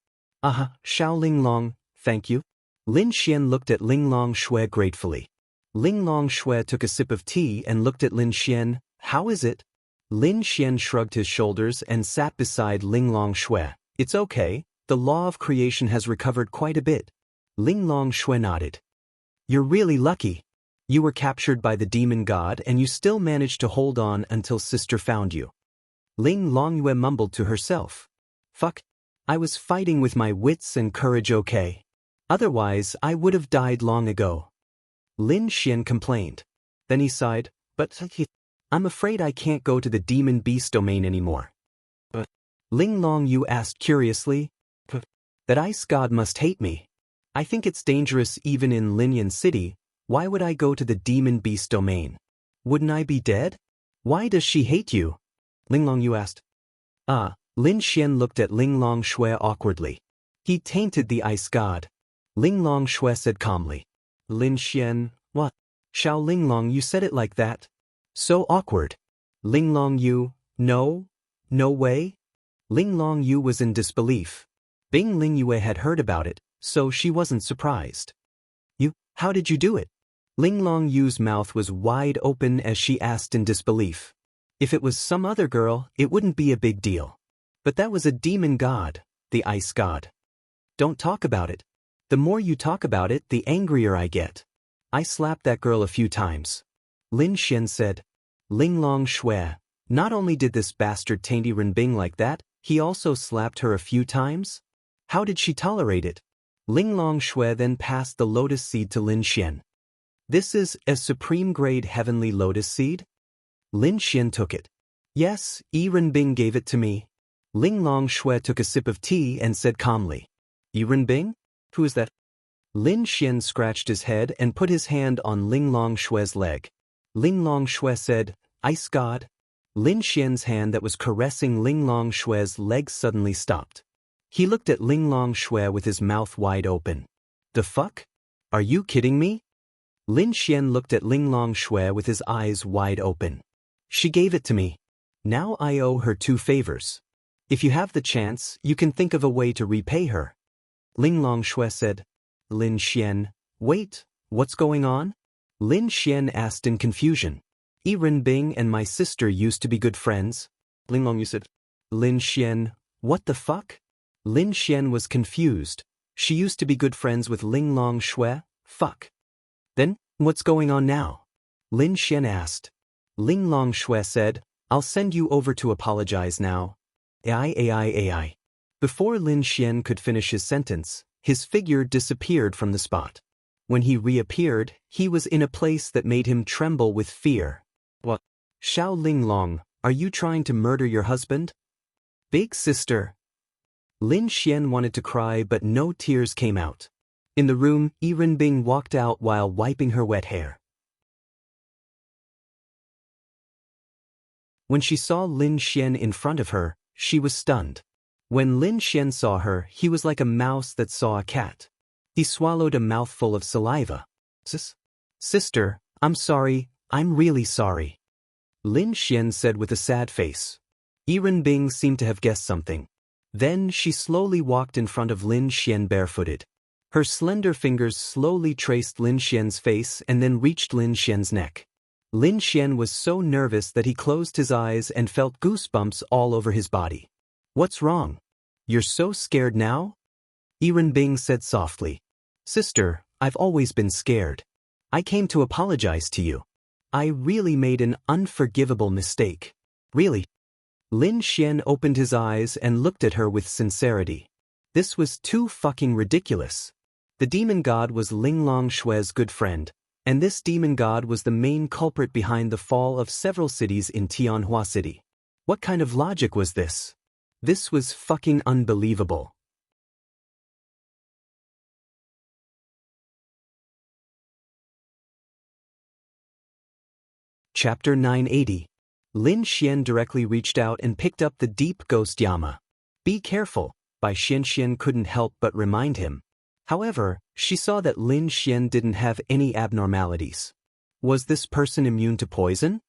Speaker 1: Xiao Ling Long, thank you. Lin Xian looked at Ling Longshui gratefully. Ling Longshui took a sip of tea and looked at Lin Xian. How is it? Lin Xian shrugged his shoulders and sat beside Ling Longshui. It's okay, the law of creation has recovered quite a bit. Ling Longshui nodded. You're really lucky. You were captured by the demon god and you still managed to hold on until sister found you. Ling Longyue mumbled to herself. Fuck. I was fighting with my wits and courage, okay? Otherwise, I would have died long ago. Lin Xian complained. Then he sighed, but I'm afraid I can't go to the demon beast domain anymore. But Ling Longyu asked curiously. That ice god must hate me. I think it's dangerous even in Linyan City. Why would I go to the demon beast domain? Wouldn't I be dead? Why does she hate you? Ling Longyu asked. Lin Xian looked at Ling Longshui awkwardly. He tainted the ice god. Linglong Shui said calmly. Lin Xian, what? Xiao Linglong, you said it like that? So awkward. Linglong Yu, no? No way? Linglong Yu was in disbelief. Bing Lingyue had heard about it, so she wasn't surprised. How did you do it? Linglong Yu's mouth was wide open as she asked in disbelief. If it was some other girl, it wouldn't be a big deal. But that was a demon god, the ice god. Don't talk about it. The more you talk about it, the angrier I get. I slapped that girl a few times. Lin Xian said. Linglong Shui, not only did this bastard taint Renbing like that, he also slapped her a few times? How did she tolerate it? Linglong Shui then passed the lotus seed to Lin Xian. This is a supreme-grade heavenly lotus seed? Lin Xian took it. Yes, Renbing gave it to me. Linglong Shui took a sip of tea and said calmly. Renbing? Who is that? Lin Xian scratched his head and put his hand on Linglong Shui's leg. Linglong Shui said, Ice God. Lin Xian's hand that was caressing Linglong Shui's leg suddenly stopped. He looked at Linglong Shui with his mouth wide open. The fuck? Are you kidding me? Lin Xian looked at Linglong Shui with his eyes wide open. She gave it to me. Now I owe her 2 favors. If you have the chance, you can think of a way to repay her. Linglong Shui said. Lin Xian, wait, what's going on? Lin Xian asked in confusion. Renbing and my sister used to be good friends. Linglong Yu said. Lin Xian, what the fuck? Lin Xian was confused. She used to be good friends with Linglong Shui? Fuck. Then, what's going on now? Lin Xian asked. Linglong Shui said, I'll send you over to apologize now. AI. Before Lin Xian could finish his sentence, his figure disappeared from the spot. When he reappeared, he was in a place that made him tremble with fear. What? Xiao Linglong, are you trying to murder your husband? Big sister. Lin Xian wanted to cry but no tears came out. In the room, Renbing walked out while wiping her wet hair. When she saw Lin Xian in front of her, she was stunned. When Lin Xian saw her, he was like a mouse that saw a cat. He swallowed a mouthful of saliva. Sister, I'm sorry, I'm really sorry. Lin Xian said with a sad face. Renbing seemed to have guessed something. Then she slowly walked in front of Lin Xian barefooted. Her slender fingers slowly traced Lin Xian's face and then reached Lin Xian's neck. Lin Xian was so nervous that he closed his eyes and felt goosebumps all over his body. What's wrong? You're so scared now? Renbing said softly. Sister, I've always been scared. I came to apologize to you. I really made an unforgivable mistake. Really? Lin Xian opened his eyes and looked at her with sincerity. This was too fucking ridiculous. The demon god was Linglong Shui's good friend, and this demon god was the main culprit behind the fall of several cities in Tianhua City. What kind of logic was this? This was fucking unbelievable. Chapter 980. Lin Xian directly reached out and picked up the deep ghost Yama. Be careful, Bai Xian couldn't help but remind him. However, she saw that Lin Xian didn't have any abnormalities. Was this person immune to poison?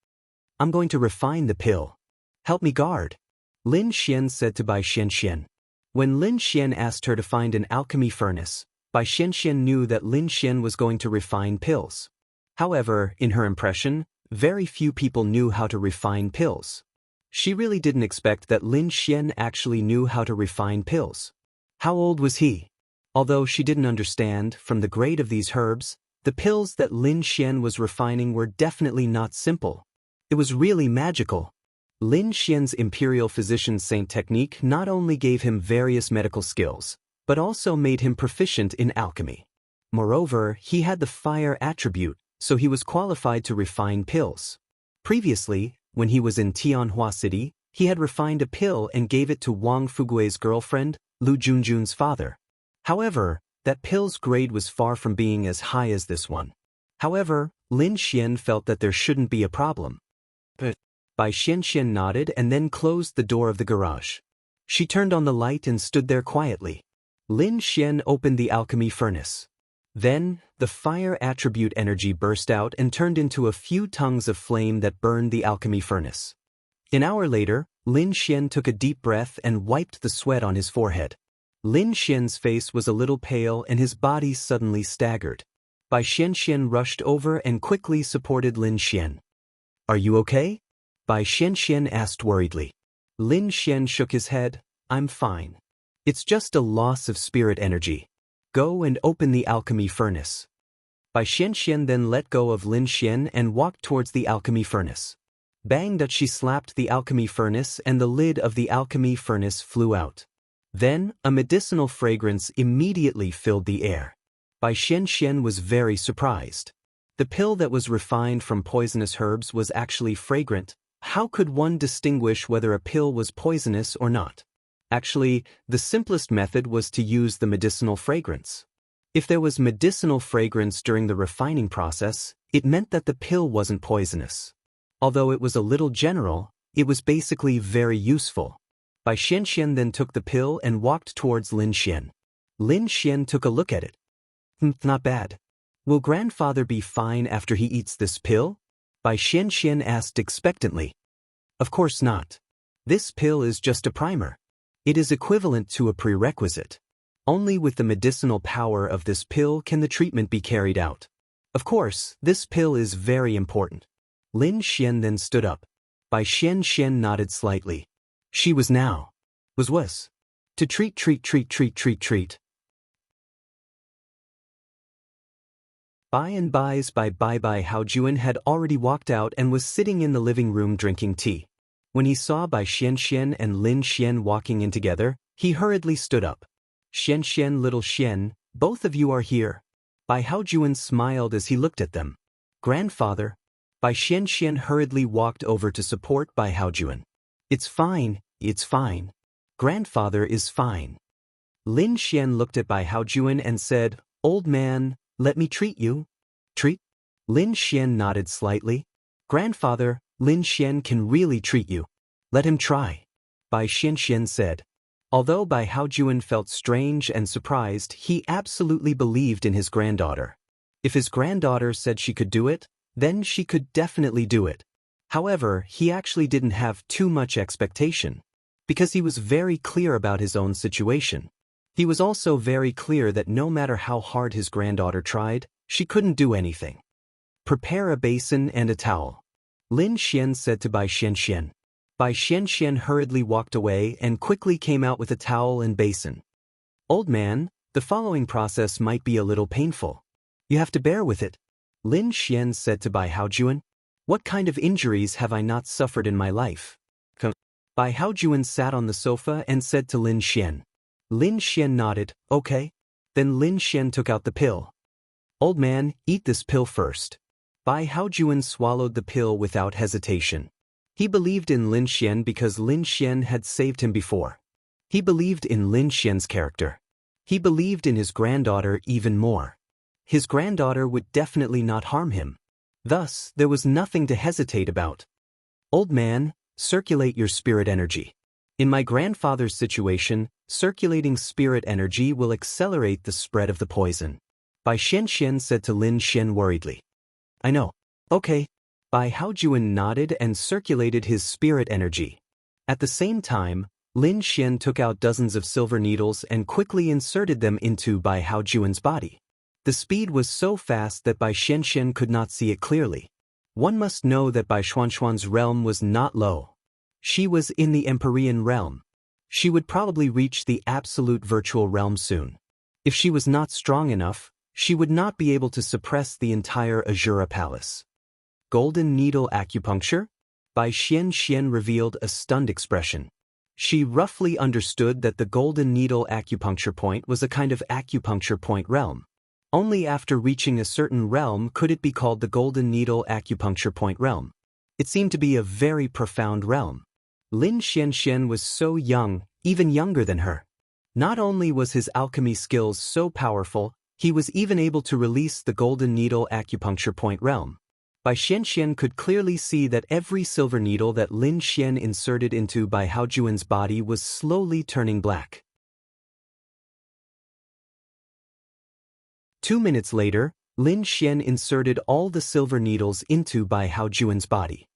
Speaker 1: I'm going to refine the pill. Help me guard. Lin Xian said to Bai Xian. When Lin Xian asked her to find an alchemy furnace, Bai Xian knew that Lin Xian was going to refine pills. However, in her impression, very few people knew how to refine pills. She really didn't expect that Lin Xian actually knew how to refine pills. How old was he? Although she didn't understand, from the grade of these herbs, the pills that Lin Xian was refining were definitely not simple. It was really magical. Lin Xian's imperial physician saint technique not only gave him various medical skills, but also made him proficient in alchemy. Moreover, he had the fire attribute, so he was qualified to refine pills. Previously, when he was in Tianhua City, he had refined a pill and gave it to Wang Fugui's girlfriend, Lu Junjun's father. However, that pill's grade was far from being as high as this one. However, Lin Xian felt that there shouldn't be a problem. But Bai Xian nodded and then closed the door of the garage. She turned on the light and stood there quietly. Lin Xian opened the alchemy furnace. Then, the fire attribute energy burst out and turned into a few tongues of flame that burned the alchemy furnace. An hour later, Lin Xian took a deep breath and wiped the sweat on his forehead. Lin Xian's face was a little pale and his body suddenly staggered. Bai Xianxian rushed over and quickly supported Lin Xian. "Are you okay?" Bai Xianxian asked worriedly. Lin Xian shook his head. "I'm fine. It's just a loss of spirit energy. Go and open the alchemy furnace." Bai Xianxian then let go of Lin Xian and walked towards the alchemy furnace. Bang, that she slapped the alchemy furnace and the lid of the alchemy furnace flew out. Then, a medicinal fragrance immediately filled the air. Bai Xianxian was very surprised. The pill that was refined from poisonous herbs was actually fragrant. How could one distinguish whether a pill was poisonous or not? Actually, the simplest method was to use the medicinal fragrance. If there was medicinal fragrance during the refining process, it meant that the pill wasn't poisonous. Although it was a little general, it was basically very useful. Bai Xianxian then took the pill and walked towards Lin Xian. Lin Xian took a look at it. Not bad. Will grandfather be fine after he eats this pill? Bai Xianxian asked expectantly. Of course not. This pill is just a primer. It is equivalent to a prerequisite. Only with the medicinal power of this pill can the treatment be carried out. Of course, this pill is very important. Lin Xian then stood up. Bai Xianxian nodded slightly. She was now. Was. To treat. By and by's by Haojuan had already walked out and was sitting in the living room drinking tea. When he saw Bai Xianxian and Lin Xian walking in together, he hurriedly stood up. "Xianxian, little Xian, both of you are here." Bai Haojuan smiled as he looked at them. "Grandfather." Bai Xianxian hurriedly walked over to support Bai Haojuan. It's fine. Grandfather is fine." Lin Xian looked at Bai Haojuan and said, "Old man, let me treat you." "Treat?" Lin Xian nodded slightly. "Grandfather, Lin Xian can really treat you. Let him try," Bai Xianxian said. Although Bai Haojuan felt strange and surprised, he absolutely believed in his granddaughter. If his granddaughter said she could do it, then she could definitely do it. However, he actually didn't have too much expectation, because he was very clear about his own situation. He was also very clear that no matter how hard his granddaughter tried, she couldn't do anything. "Prepare a basin and a towel," Lin Xian said to Bai Xianxian. Bai Xianxian hurriedly walked away and quickly came out with a towel and basin. "Old man, the following process might be a little painful. You have to bear with it," Lin Xian said to Bai Haojuan. "What kind of injuries have I not suffered in my life?" Bai Haojuan sat on the sofa and said to Lin Xian. Lin Xian nodded, "Okay." Then Lin Xian took out the pill. "Old man, eat this pill first." Bai Haojuan swallowed the pill without hesitation. He believed in Lin Xian because Lin Xian had saved him before. He believed in Lin Xian's character. He believed in his granddaughter even more. His granddaughter would definitely not harm him. Thus, there was nothing to hesitate about. "Old man, circulate your spirit energy. In my grandfather's situation, circulating spirit energy will accelerate the spread of the poison," Bai Xianxian said to Lin Xian worriedly. "I know." "Okay." Bai Haojuan nodded and circulated his spirit energy. At the same time, Lin Xian took out dozens of silver needles and quickly inserted them into Bai Haojuan's body. The speed was so fast that Bai Xianxian could not see it clearly. One must know that Bai Xuanxuan's realm was not low. She was in the Empyrean realm. She would probably reach the absolute virtual realm soon. If she was not strong enough, she would not be able to suppress the entire Azura Palace. Golden needle acupuncture? Bai Xianxian revealed a stunned expression. She roughly understood that the golden needle acupuncture point was a kind of acupuncture point realm. Only after reaching a certain realm could it be called the golden needle acupuncture point realm. It seemed to be a very profound realm. Lin Xianxian was so young, even younger than her. Not only was his alchemy skills so powerful, he was even able to release the golden needle acupuncture point realm. Bai Xianxian could clearly see that every silver needle that Lin Xian inserted into Bai Haojuan's body was slowly turning black. 2 minutes later, Lin Xian inserted all the silver needles into Bai Haojuan's body.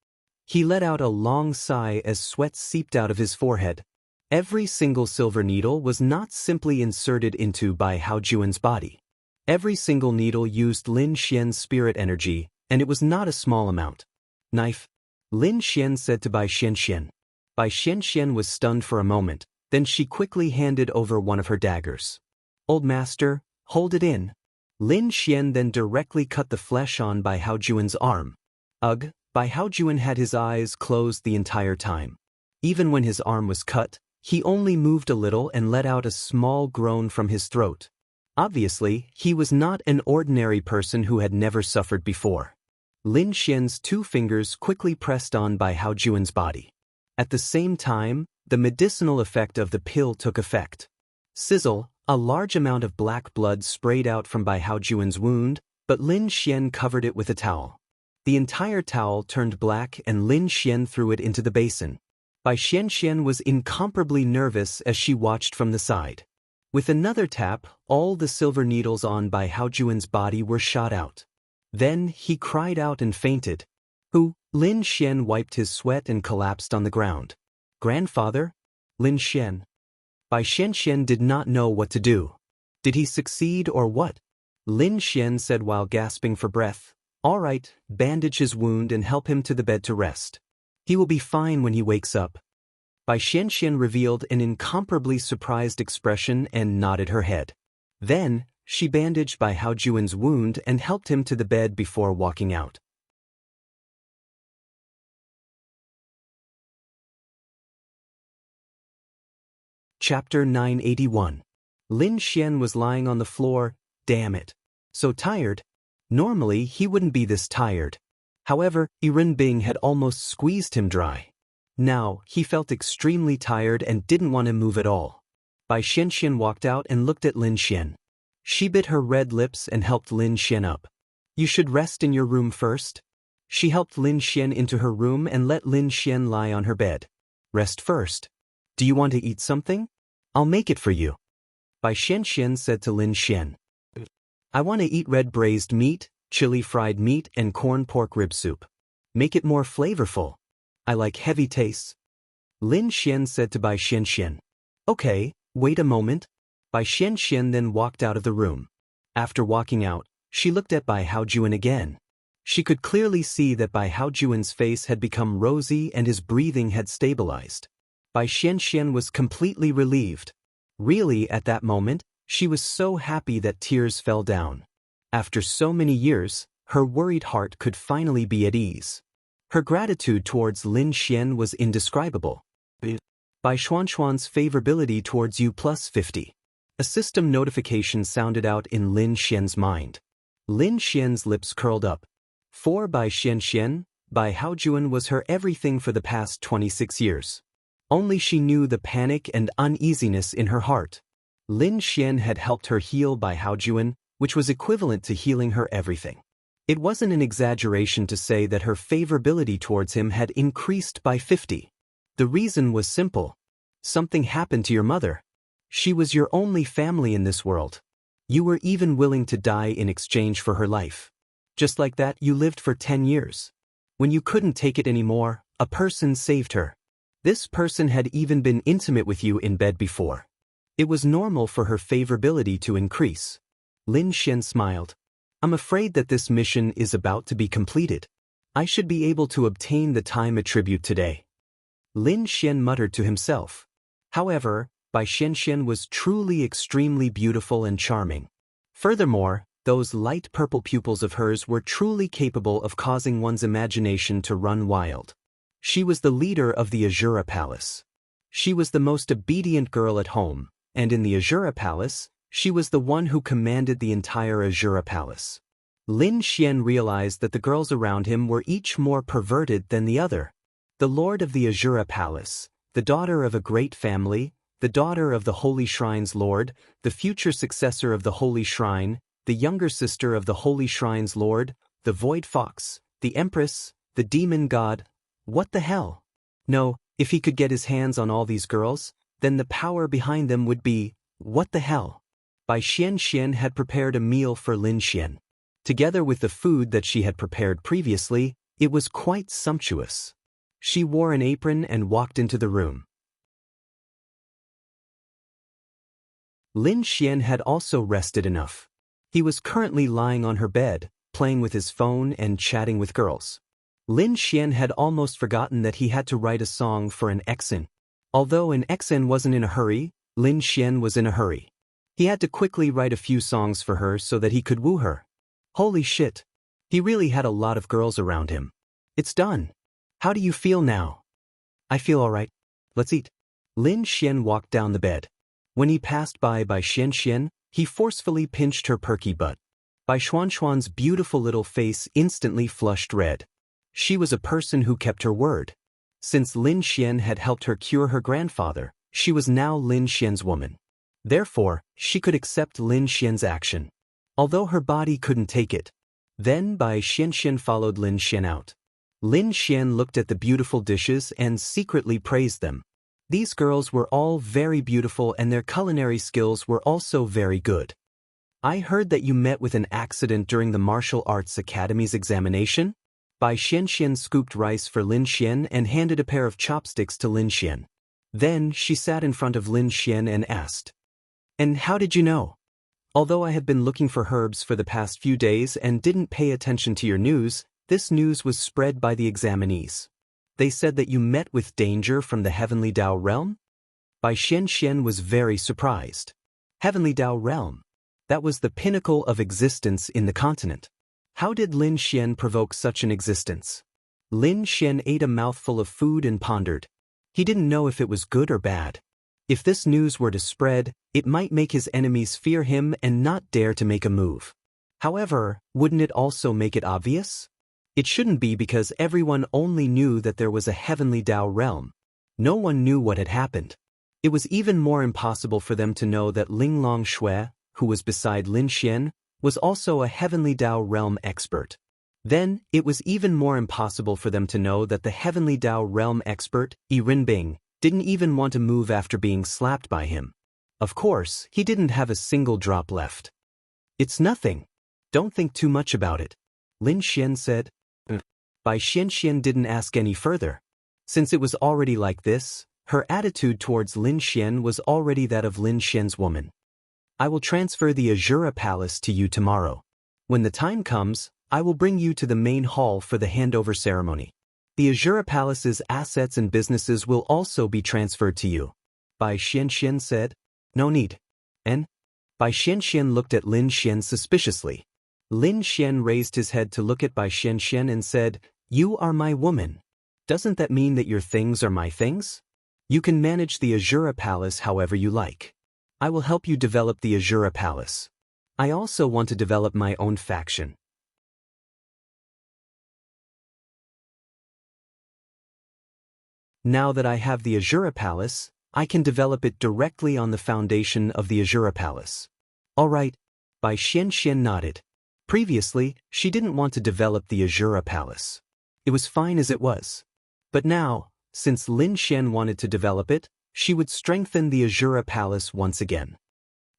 Speaker 1: He let out a long sigh as sweat seeped out of his forehead. Every single silver needle was not simply inserted into Bai Haojuan's body. Every single needle used Lin Xian's spirit energy, and it was not a small amount. Knife, Lin Xian said to Bai Xianxian. Bai Xianxian was stunned for a moment, then she quickly handed over one of her daggers. Old master, hold it in. Lin Xian then directly cut the flesh on Bai Haojuan's arm. Ugh, Bai Haojuan had his eyes closed the entire time. Even when his arm was cut, he only moved a little and let out a small groan from his throat. Obviously, he was not an ordinary person who had never suffered before. Lin Xian's 2 fingers quickly pressed on Bai Haojuan's body. At the same time, the medicinal effect of the pill took effect. Sizzle, a large amount of black blood sprayed out from Bai Haojuan's wound, but Lin Xian covered it with a towel. The entire towel turned black and Lin Xian threw it into the basin. Bai Xianxian was incomparably nervous as she watched from the side. With another tap, all the silver needles on Bai Haojuan's body were shot out. Then he cried out and fainted. Who? Lin Xian wiped his sweat and collapsed on the ground. Grandfather? Lin Xian. Bai Xianxian did not know what to do. Did he succeed or what? Lin Xian said while gasping for breath. All right, bandage his wound and help him to the bed to rest. He will be fine when he wakes up. Bai Xianxian revealed an incomparably surprised expression and nodded her head. Then, she bandaged Bai Haojuan's wound and helped him to the bed before walking out. Chapter 981. Lin Xian was lying on the floor. Damn it. So tired. Normally he wouldn't be this tired. However, Yiren Bing had almost squeezed him dry. Now, he felt extremely tired and didn't want to move at all. Bai Xianxian walked out and looked at Lin Xian. She bit her red lips and helped Lin Xian up. You should rest in your room first. She helped Lin Xian into her room and let Lin Xian lie on her bed. Rest first. Do you want to eat something? I'll make it for you. Bai Xianxian said to Lin Xian. I want to eat red braised meat, chili fried meat and corn pork rib soup. Make it more flavorful. I like heavy tastes. Lin Xian said to Bai Xianxian. Okay, wait a moment. Bai Xianxian then walked out of the room. After walking out, she looked at Bai Haojuan again. She could clearly see that Bai Haojuan's face had become rosy and his breathing had stabilized. Bai Xianxian was completely relieved. Really, at that moment, she was so happy that tears fell down. After so many years, her worried heart could finally be at ease. Her gratitude towards Lin Xian was indescribable. Bai Xuanxuan's favorability towards you plus 50. A system notification sounded out in Lin Xian's mind. Lin Xian's lips curled up. For Bai Xianxian, Bai Haojuan was her everything for the past 26 years. Only she knew the panic and uneasiness in her heart. Lin Xian had helped her heal Bai Haojuan, which was equivalent to healing her everything. It wasn't an exaggeration to say that her favorability towards him had increased by 50. The reason was simple. Something happened to your mother. She was your only family in this world. You were even willing to die in exchange for her life. Just like that, you lived for 10 years. When you couldn't take it anymore, a person saved her. This person had even been intimate with you in bed before. It was normal for her favorability to increase. Lin Xian smiled. I'm afraid that this mission is about to be completed. I should be able to obtain the time attribute today. Lin Xian muttered to himself. However, Bai Xianxian was truly extremely beautiful and charming. Furthermore, those light purple pupils of hers were truly capable of causing one's imagination to run wild. She was the leader of the Azura Palace. She was the most obedient girl at home, and in the Azura Palace, she was the one who commanded the entire Azura Palace. Lin Xian realized that the girls around him were each more perverted than the other. The lord of the Azura Palace, the daughter of a great family, the daughter of the Holy Shrine's lord, the future successor of the Holy Shrine, the younger sister of the Holy Shrine's lord, the Void Fox, the Empress, the Demon God. What the hell? No, if he could get his hands on all these girls, then the power behind them would be, what the hell? Bai Xian had prepared a meal for Lin Xian. Together with the food that she had prepared previously, it was quite sumptuous. She wore an apron and walked into the room. Lin Xian had also rested enough. He was currently lying on her bed, playing with his phone and chatting with girls. Lin Xian had almost forgotten that he had to write a song for an exen. Although an exen wasn't in a hurry, Lin Xian was in a hurry. He had to quickly write a few songs for her so that he could woo her. Holy shit. He really had a lot of girls around him. It's done. How do you feel now? I feel alright. Let's eat. Lin Xian walked down the bed. When he passed by Xian, he forcefully pinched her perky butt. Bai Xuan's beautiful little face instantly flushed red. She was a person who kept her word. Since Lin Xian had helped her cure her grandfather, she was now Lin Xian's woman. Therefore, she could accept Lin Xian's action. Although her body couldn't take it. Then Bai Xian followed Lin Xian out. Lin Xian looked at the beautiful dishes and secretly praised them. These girls were all very beautiful and their culinary skills were also very good. I heard that you met with an accident during the Martial Arts Academy's examination? Bai Xian scooped rice for Lin Xian and handed a pair of chopsticks to Lin Xian. Then she sat in front of Lin Xian and asked, "And how did you know?" Although I had been looking for herbs for the past few days and didn't pay attention to your news, this news was spread by the examinees. They said that you met with danger from the Heavenly Dao realm? Bai Xian was very surprised. Heavenly Dao realm. That was the pinnacle of existence in the continent. How did Lin Xian provoke such an existence? Lin Xian ate a mouthful of food and pondered. He didn't know if it was good or bad. If this news were to spread, it might make his enemies fear him and not dare to make a move. However, wouldn't it also make it obvious? It shouldn't be because everyone only knew that there was a Heavenly Dao realm. No one knew what had happened. It was even more impossible for them to know that Linglong Shui, who was beside Lin Xian, was also a Heavenly Dao realm expert. Then, it was even more impossible for them to know that the Heavenly Dao realm expert, Yi Rinbing, didn't even want to move after being slapped by him. Of course, he didn't have a single drop left. It's nothing. Don't think too much about it, Lin Xian said. Bai Xian didn't ask any further. Since it was already like this, her attitude towards Lin Xian was already that of Lin Xian's woman. I will transfer the Azura Palace to you tomorrow. When the time comes, I will bring you to the main hall for the handover ceremony. The Azura Palace's assets and businesses will also be transferred to you. Bai Xian said. No need. And? Bai Xian looked at Lin Xian suspiciously. Lin Xian raised his head to look at Bai Xian and said, "You are my woman. Doesn't that mean that your things are my things? You can manage the Azura Palace however you like. I will help you develop the Azura Palace. I also want to develop my own faction." Now that I have the Azura Palace, I can develop it directly on the foundation of the Azura Palace. All right, Bai Xian nodded. Previously, she didn't want to develop the Azura Palace. It was fine as it was. But now, since Lin Xian wanted to develop it, she would strengthen the Azura Palace once again.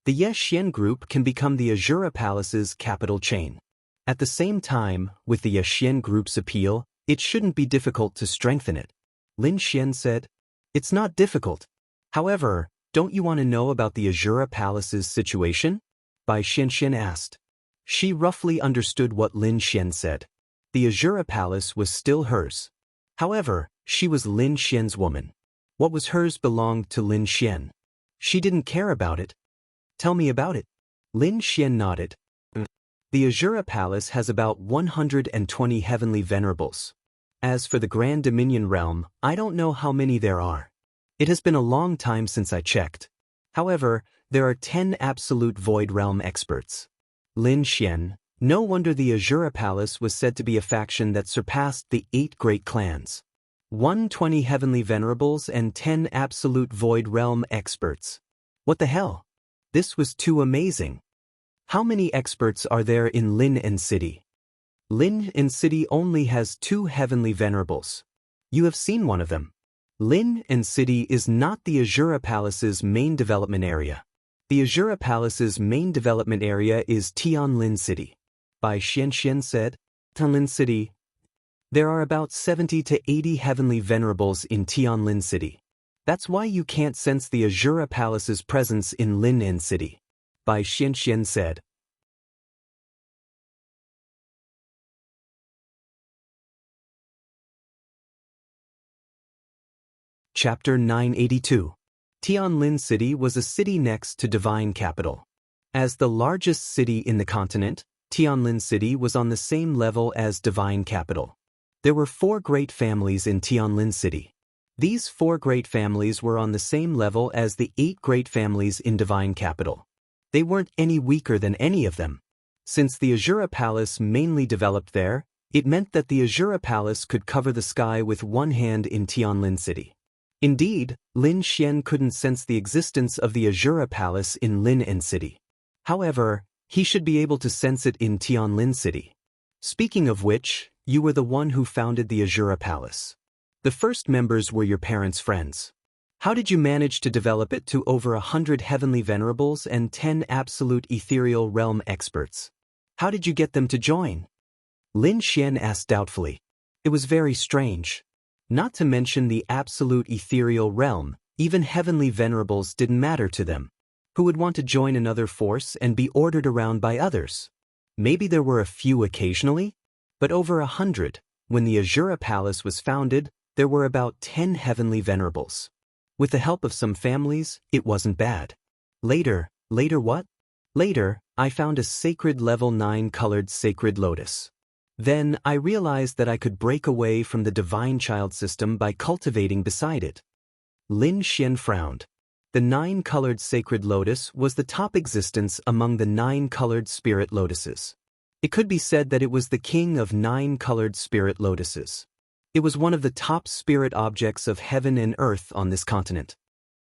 Speaker 1: The Ye Xian group can become the Azura Palace's capital chain. At the same time, with the Ye Xian group's appeal, it shouldn't be difficult to strengthen it. Lin Xian said, "It's not difficult. However, don't you want to know about the Azura Palace's situation?" Bai Xian asked. She roughly understood what Lin Xian said. The Azura Palace was still hers. However, she was Lin Xian's woman. What was hers belonged to Lin Xian. She didn't care about it. Tell me about it. Lin Xian nodded. The Azura Palace has about 120 heavenly venerables. As for the Grand Dominion realm, I don't know how many there are. It has been a long time since I checked. However, there are 10 absolute void realm experts. Lin Xian, no wonder the Azura Palace was said to be a faction that surpassed the 8 great clans. 120 heavenly venerables and 10 absolute void realm experts. What the hell? This was too amazing. How many experts are there in Lin City? Lin City only has 2 heavenly venerables. You have seen one of them. Lin City is not the Azura Palace's main development area. The Azura Palace's main development area is Tianlin City. Bai Xianxian said, Tianlin City. There are about 70 to 80 heavenly venerables in Tianlin City. That's why you can't sense the Azura Palace's presence in Lin'an City. Bai Xianxian said. Chapter 982. Tianlin City was a city next to Divine Capital. As the largest city in the continent, Tianlin City was on the same level as Divine Capital. There were 4 great families in Tianlin City. These 4 great families were on the same level as the 8 great families in Divine Capital. They weren't any weaker than any of them. Since the Azura Palace mainly developed there, it meant that the Azura Palace could cover the sky with one hand in Tianlin City. Indeed, Lin Xian couldn't sense the existence of the Azura Palace in Lin'an City. However, he should be able to sense it in Tianlin City. Speaking of which, you were the one who founded the Azura Palace. The first members were your parents' friends. How did you manage to develop it to over 100 heavenly venerables and 10 absolute ethereal realm experts? How did you get them to join? Lin Xian asked doubtfully. It was very strange. Not to mention the absolute ethereal realm, even heavenly venerables didn't matter to them. Who would want to join another force and be ordered around by others? Maybe there were a few occasionally, but over 100. When the Azura Palace was founded, there were about 10 heavenly venerables. With the help of some families, it wasn't bad. Later what? Later, I found a sacred level 9 colored sacred lotus. Then I realized that I could break away from the divine child system by cultivating beside it. Lin Xian frowned. The 9-colored sacred lotus was the top existence among the 9-colored spirit lotuses. It could be said that it was the king of 9-colored spirit lotuses. It was one of the top spirit objects of heaven and earth on this continent.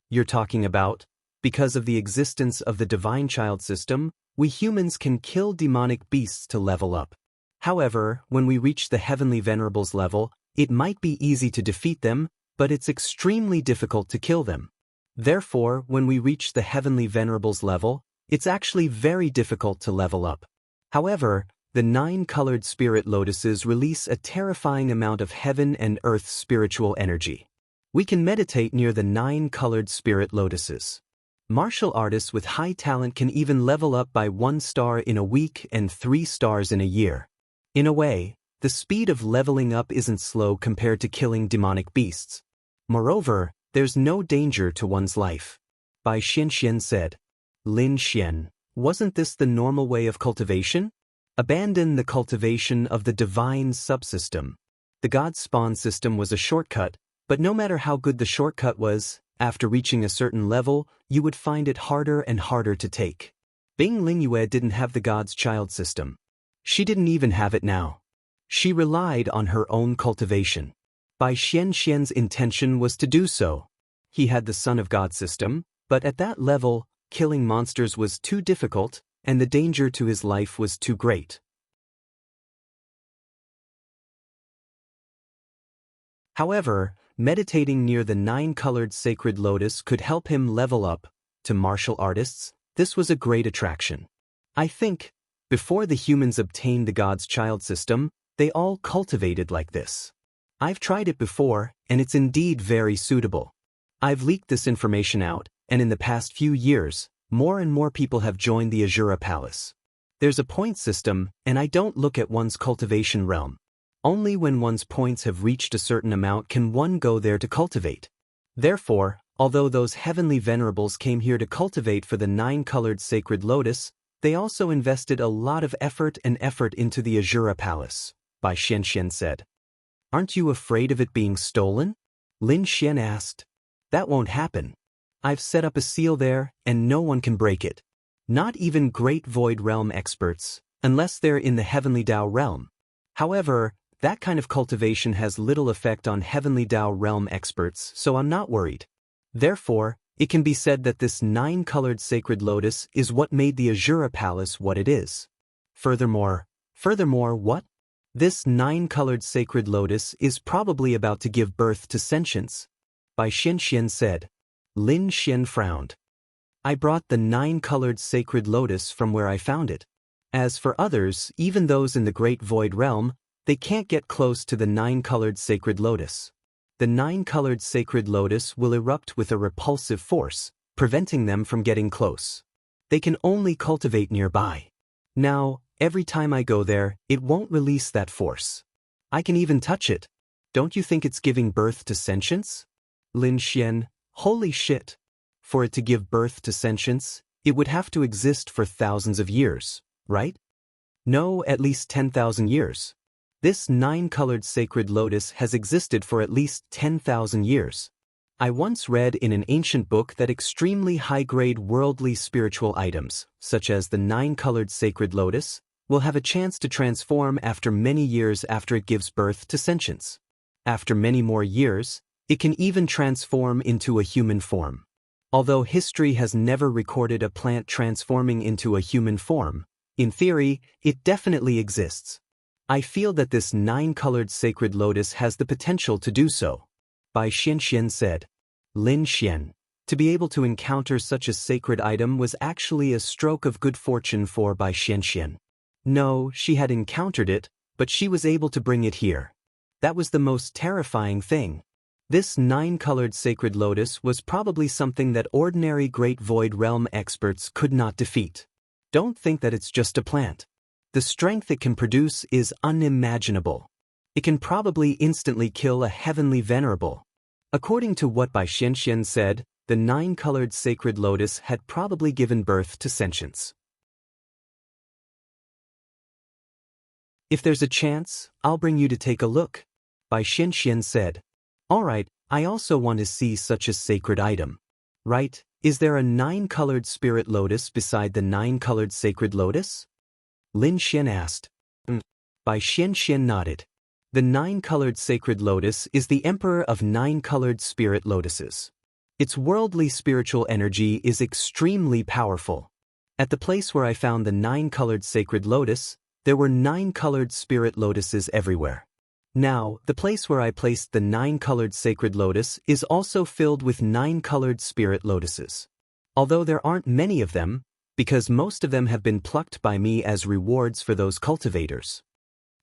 Speaker 1: You're talking about, because of the existence of the divine child system, we humans can kill demonic beasts to level up. However, when we reach the heavenly venerables level, it might be easy to defeat them, but it's extremely difficult to kill them. Therefore, when we reach the heavenly venerables level, it's actually very difficult to level up. However, the 9-colored spirit lotuses release a terrifying amount of heaven and earth spiritual energy. We can meditate near the 9-colored spirit lotuses. Martial artists with high talent can even level up by 1 star in a week and 3 stars in a year. In a way, the speed of leveling up isn't slow compared to killing demonic beasts. Moreover, there's no danger to one's life. Bai Xianxian said. Lin Xian, wasn't this the normal way of cultivation? Abandon the cultivation of the divine subsystem. The God spawn system was a shortcut, but no matter how good the shortcut was, after reaching a certain level, you would find it harder and harder to take. Bing Lingyue didn't have the God's child system. She didn't even have it now. She relied on her own cultivation. Bai Xianxian's intention was to do so. He had the Son of God system, but at that level, killing monsters was too difficult, and the danger to his life was too great. However, meditating near the 9-colored sacred lotus could help him level up. To martial artists, this was a great attraction. I think, before the humans obtained the God's child system, they all cultivated like this. I've tried it before, and it's indeed very suitable. I've leaked this information out, and in the past few years, more and more people have joined the Azura Palace. There's a point system, and I don't look at one's cultivation realm. Only when one's points have reached a certain amount can one go there to cultivate. Therefore, although those heavenly venerables came here to cultivate for the 9-colored sacred lotus, they also invested a lot of effort into the Azura Palace, Bai Xianxian said. Aren't you afraid of it being stolen? Lin Xian asked. That won't happen. I've set up a seal there, and no one can break it. Not even Great Void Realm experts, unless they're in the Heavenly Tao realm. However, that kind of cultivation has little effect on Heavenly Tao realm experts, so I'm not worried. Therefore, it can be said that this 9-colored sacred lotus is what made the Azura Palace what it is. Furthermore, what? This 9-colored sacred lotus is probably about to give birth to sentience, Bai Xianxian said. Lin Xian frowned. I brought the 9-colored sacred lotus from where I found it. As for others, even those in the Great Void Realm, they can't get close to the 9-colored sacred lotus. The 9-colored sacred lotus will erupt with a repulsive force, preventing them from getting close. They can only cultivate nearby. Now, every time I go there, it won't release that force. I can even touch it. Don't you think it's giving birth to sentience? Lin Xian, holy shit. For it to give birth to sentience, it would have to exist for thousands of years, right? No, at least 10,000 years. This 9-colored sacred lotus has existed for at least 10,000 years. I once read in an ancient book that extremely high-grade worldly spiritual items, such as the 9-colored sacred lotus, will have a chance to transform after many years after it gives birth to sentience. After many more years, it can even transform into a human form. Although history has never recorded a plant transforming into a human form, in theory, it definitely exists. I feel that this 9-colored sacred lotus has the potential to do so. Bai Xianxian said. Lin Xian. To be able to encounter such a sacred item was actually a stroke of good fortune for Bai Xianxian. No, she had encountered it, but she was able to bring it here. That was the most terrifying thing. This 9-colored sacred lotus was probably something that ordinary Great Void Realm experts could not defeat. Don't think that it's just a plant. The strength it can produce is unimaginable. It can probably instantly kill a heavenly venerable. According to what Bai Xianxian said, the 9-colored sacred lotus had probably given birth to sentience. If there's a chance, I'll bring you to take a look, Bai Xianxian said. Alright, I also want to see such a sacred item. Right, is there a 9-colored spirit lotus beside the 9-colored sacred lotus? Lin Xian asked. Bai Xianxian nodded. The 9-colored sacred lotus is the emperor of 9-colored spirit lotuses. Its worldly spiritual energy is extremely powerful. At the place where I found the 9-colored sacred lotus, there were 9-colored spirit lotuses everywhere. Now, the place where I placed the 9-colored sacred lotus is also filled with 9-colored spirit lotuses. Although there aren't many of them, because most of them have been plucked by me as rewards for those cultivators.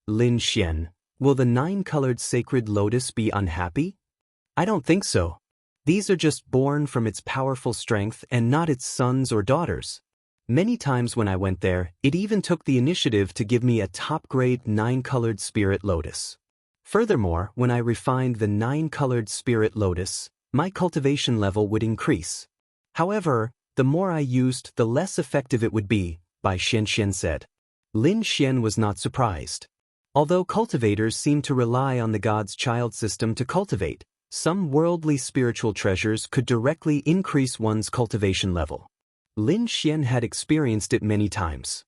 Speaker 1: Lin Xian, will the 9-colored sacred lotus be unhappy? I don't think so. These are just born from its powerful strength and not its sons or daughters. Many times when I went there, it even took the initiative to give me a top-grade 9-colored spirit lotus. Furthermore, when I refined the 9-colored spirit lotus, my cultivation level would increase. However, the more I used, the less effective it would be, Bai Xianxian said. Lin Xian was not surprised. Although cultivators seem to rely on the God's child system to cultivate, some worldly spiritual treasures could directly increase one's cultivation level. Lin Xian had experienced it many times.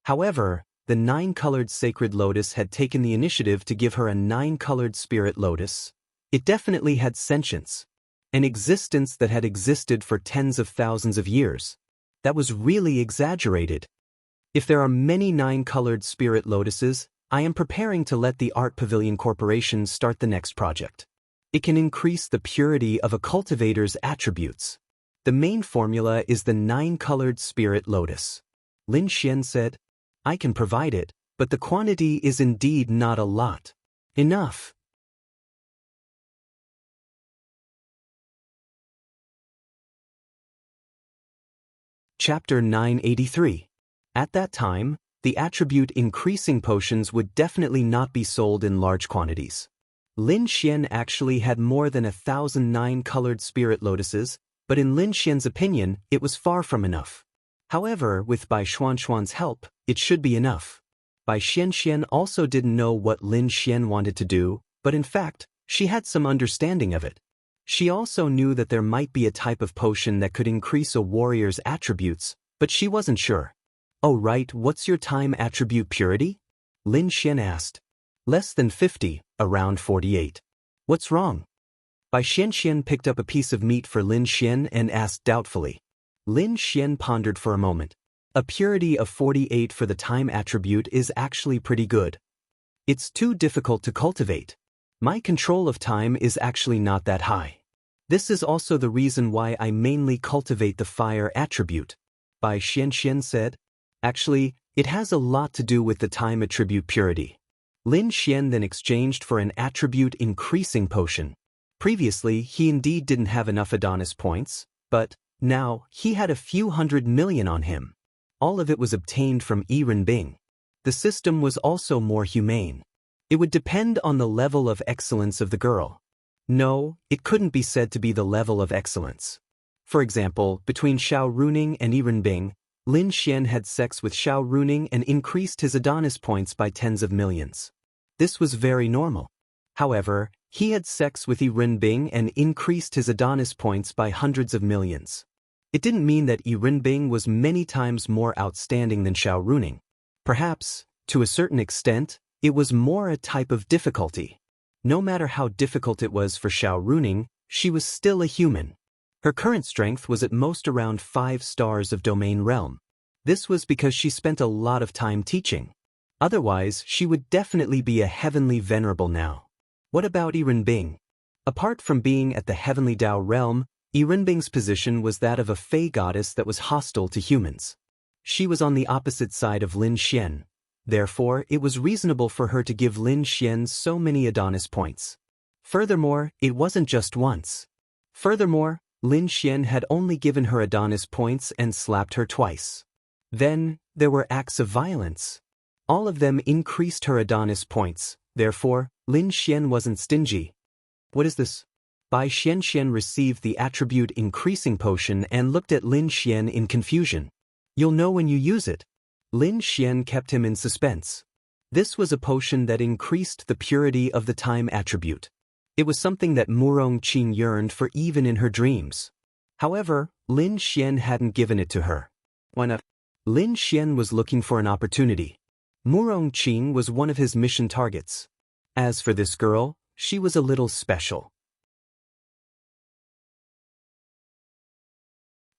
Speaker 1: However, the 9-colored sacred lotus had taken the initiative to give her a 9-colored spirit lotus. It definitely had sentience. An existence that had existed for tens of thousands of years. That was really exaggerated. If there are many 9-colored spirit lotuses, I am preparing to let the Art Pavilion Corporation start the next project. It can increase the purity of a cultivator's attributes. The main formula is the 9-colored spirit lotus. Lin Xian said, I can provide it, but the quantity is indeed not a lot. Enough. Chapter 983. At that time, the attribute increasing potions would definitely not be sold in large quantities. Lin Xian actually had more than 1,000 9-colored spirit lotuses, but in Lin Xian's opinion, it was far from enough. However, with Bai Xuanxuan's help, it should be enough. Bai Xianxian also didn't know what Lin Xian wanted to do, but in fact, she had some understanding of it. She also knew that there might be a type of potion that could increase a warrior's attributes, but she wasn't sure. Oh right, what's your time attribute purity? Lin Xian asked. Less than 50, around 48. What's wrong? Bai Xianxian picked up a piece of meat for Lin Xian and asked doubtfully. Lin Xian pondered for a moment. A purity of 48 for the time attribute is actually pretty good. It's too difficult to cultivate. My control of time is actually not that high. This is also the reason why I mainly cultivate the fire attribute. Bai Xianxian said. Actually, it has a lot to do with the time attribute purity. Lin Xian then exchanged for an attribute increasing potion. Previously, he indeed didn't have enough Adonis points, but now he had a few 100 million on him. All of it was obtained from Yi Renbing. The system was also more humane. It would depend on the level of excellence of the girl. No, it couldn't be said to be the level of excellence. For example, between Xiao Runing and Yi Renbing, Lin Xian had sex with Xiao Runing and increased his Adonis points by tens of millions. This was very normal. However, he had sex with Yi Renbing and increased his Adonis points by hundreds of millions. It didn't mean that Yi Renbing was many times more outstanding than Xiao Runing. Perhaps, to a certain extent, it was more a type of difficulty. No matter how difficult it was for Xiao Runing, she was still a human. Her current strength was at most around 5 stars of domain realm. This was because she spent a lot of time teaching. Otherwise, she would definitely be a heavenly venerable now. What about Yi Renbing? Apart from being at the heavenly Dao realm, Yi Renbing's position was that of a fey goddess that was hostile to humans. She was on the opposite side of Lin Xian. Therefore, it was reasonable for her to give Lin Xian so many Adonis points. Furthermore, it wasn't just once. Furthermore, Lin Xian had only given her Adonis points and slapped her twice. Then, there were acts of violence. All of them increased her Adonis points, therefore, Lin Xian wasn't stingy. What is this? Bai Xianxian received the attribute increasing potion and looked at Lin Xian in confusion. You'll know when you use it. Lin Xian kept him in suspense. This was a potion that increased the purity of the time attribute. It was something that Murong Qing yearned for even in her dreams. However, Lin Xian hadn't given it to her. Why not? Lin Xian was looking for an opportunity. Murong Qing was one of his mission targets. As for this girl, she was a little special.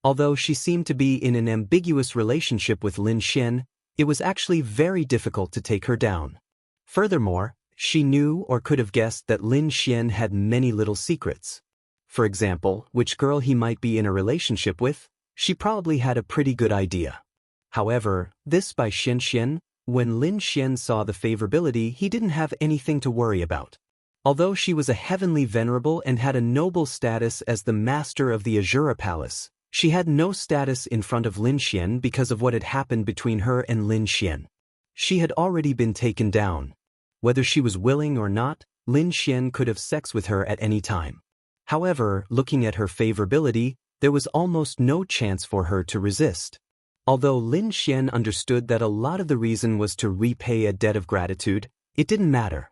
Speaker 1: Although she seemed to be in an ambiguous relationship with Lin Xian, it was actually very difficult to take her down. Furthermore, she knew or could have guessed that Lin Xian had many little secrets. For example, which girl he might be in a relationship with, she probably had a pretty good idea. However, this by Xianxian, when Lin Xian saw the favorability, he didn't have anything to worry about. Although she was a heavenly venerable and had a noble status as the master of the Azura Palace, she had no status in front of Lin Xian because of what had happened between her and Lin Xian. She had already been taken down. Whether she was willing or not, Lin Xian could have sex with her at any time. However, looking at her favorability, there was almost no chance for her to resist. Although Lin Xian understood that a lot of the reason was to repay a debt of gratitude, it didn't matter.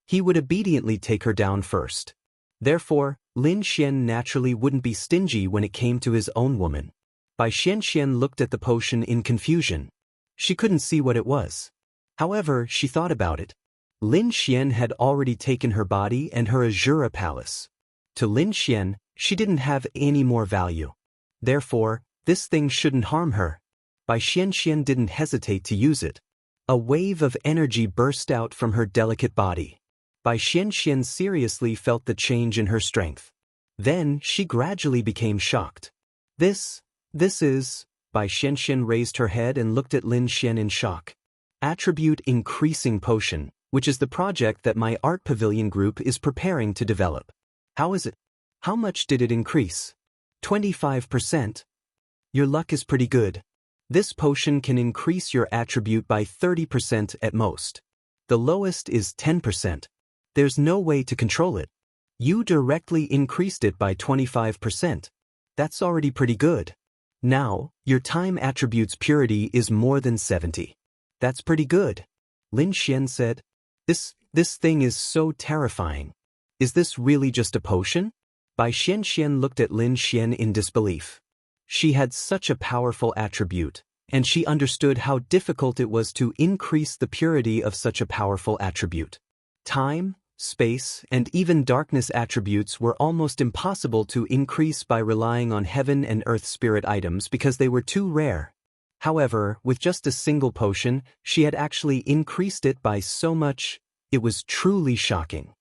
Speaker 1: He would obediently take her down first. Therefore, Lin Xian naturally wouldn't be stingy when it came to his own woman. Bai Xianxian looked at the potion in confusion. She couldn't see what it was. However, she thought about it. Lin Xian had already taken her body and her Azura Palace. To Lin Xian, she didn't have any more value. Therefore, this thing shouldn't harm her. Bai Xianxian didn't hesitate to use it. A wave of energy burst out from her delicate body. Bai Xianxian seriously felt the change in her strength. Then, she gradually became shocked. This is... Bai Xianxian raised her head and looked at Lin Xian in shock. Attribute Increasing Potion, which is the project that my art pavilion group is preparing to develop. How is it? How much did it increase? 25%. Your luck is pretty good. This potion can increase your attribute by 30% at most. The lowest is 10%. There's no way to control it. You directly increased it by 25%. That's already pretty good. Now, your time attribute's purity is more than 70. That's pretty good. Lin Xian said. This thing is so terrifying. Is this really just a potion? Bai Xianxian looked at Lin Xian in disbelief. She had such a powerful attribute, and she understood how difficult it was to increase the purity of such a powerful attribute. Time, space, and even darkness attributes were almost impossible to increase by relying on heaven and earth spirit items because they were too rare. However, with just a single potion, she had actually increased it by so much, it was truly shocking.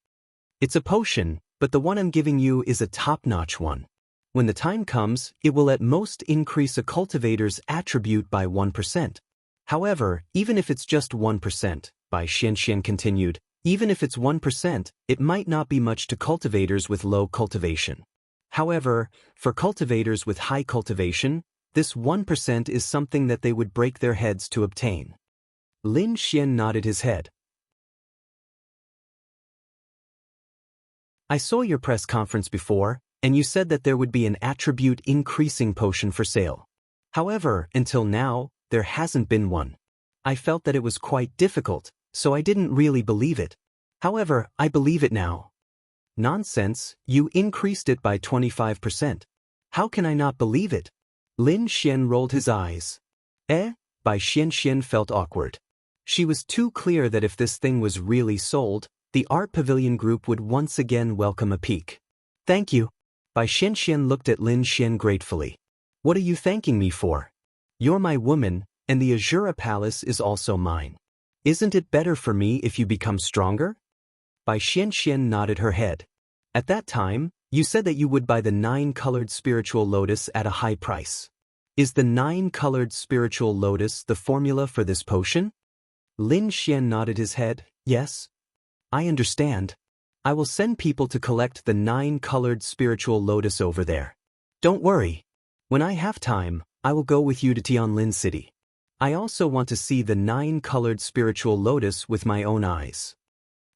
Speaker 1: It's a potion, but the one I'm giving you is a top-notch one. When the time comes, it will at most increase a cultivator's attribute by 1%. However, even if it's just 1%, Bai Xianxian continued, even if it's 1%, it might not be much to cultivators with low cultivation. However, for cultivators with high cultivation, this 1% is something that they would break their heads to obtain. Lin Xian nodded his head. I saw your press conference before, and you said that there would be an attribute increasing potion for sale. However, until now, there hasn't been one. I felt that it was quite difficult, so I didn't really believe it. However, I believe it now. Nonsense, you increased it by 25%. How can I not believe it? Lin Xian rolled his eyes. Bai Xianxian felt awkward. She was too clear that if this thing was really sold, the art pavilion group would once again welcome a peek. Thank you. Bai Xianxian looked at Lin Xian gratefully. What are you thanking me for? You're my woman, and the Azura Palace is also mine. Isn't it better for me if you become stronger? Bai Xianxian nodded her head. At that time, you said that you would buy the 9-colored spiritual lotus at a high price. Is the 9-colored spiritual lotus the formula for this potion? Lin Xian nodded his head. Yes. I understand. I will send people to collect the 9-colored spiritual lotus over there. Don't worry. When I have time, I will go with you to Tianlin City. I also want to see the 9-colored spiritual lotus with my own eyes.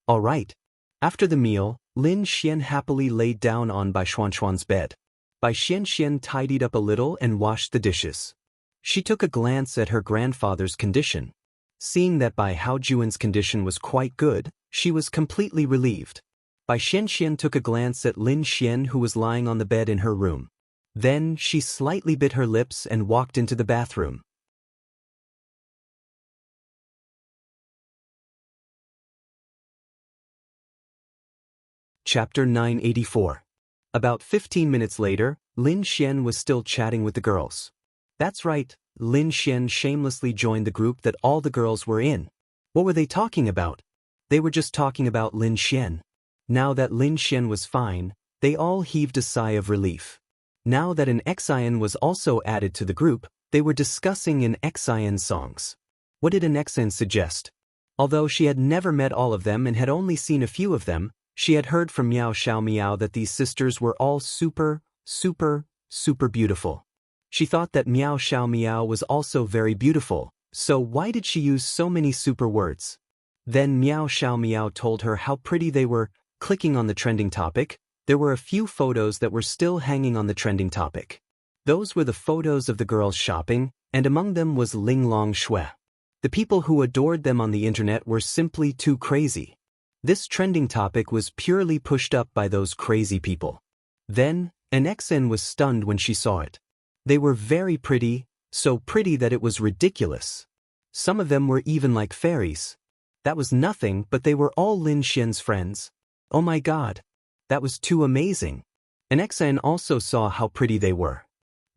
Speaker 1: All right. After the meal, Lin Xian happily laid down on Bai Xuanxuan's bed. Bai Xianxian tidied up a little and washed the dishes. She took a glance at her grandfather's condition. Seeing that Bai Haojuan's condition was quite good, she was completely relieved. Bai Xianxian took a glance at Lin Xian, who was lying on the bed in her room. Then she slightly bit her lips and walked into the bathroom. Chapter 984. About 15 minutes later, Lin Xian was still chatting with the girls. That's right, Lin Xian shamelessly joined the group that all the girls were in. What were they talking about? They were just talking about Lin Xian. Now that Lin Xian was fine, they all heaved a sigh of relief. Now that an Xian was also added to the group, they were discussing an Xian songs. What did an Xian suggest? Although she had never met all of them and had only seen a few of them, she had heard from Miao Xiao Miao that these sisters were all super beautiful. She thought that Miao Xiao Miao was also very beautiful, so why did she use so many super words? Then Miao Xiao Miao told her how pretty they were. Clicking on the trending topic, there were a few photos that were still hanging on the trending topic. Those were the photos of the girls shopping, and among them was Ling Long Shui. The people who adored them on the internet were simply too crazy. This trending topic was purely pushed up by those crazy people. Then, an Xen was stunned when she saw it. They were very pretty, so pretty that it was ridiculous. Some of them were even like fairies. That was nothing, but they were all Lin Xian's friends. Oh my god. That was too amazing. An Xen also saw how pretty they were.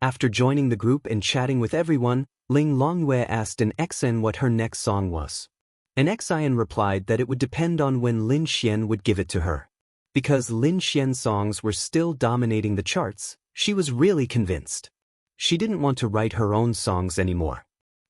Speaker 1: After joining the group and chatting with everyone, Ling Longyue asked an Xen what her next song was. An Xian replied that it would depend on when Lin Xian would give it to her. Because Lin Xian's songs were still dominating the charts, she was really convinced. She didn't want to write her own songs anymore.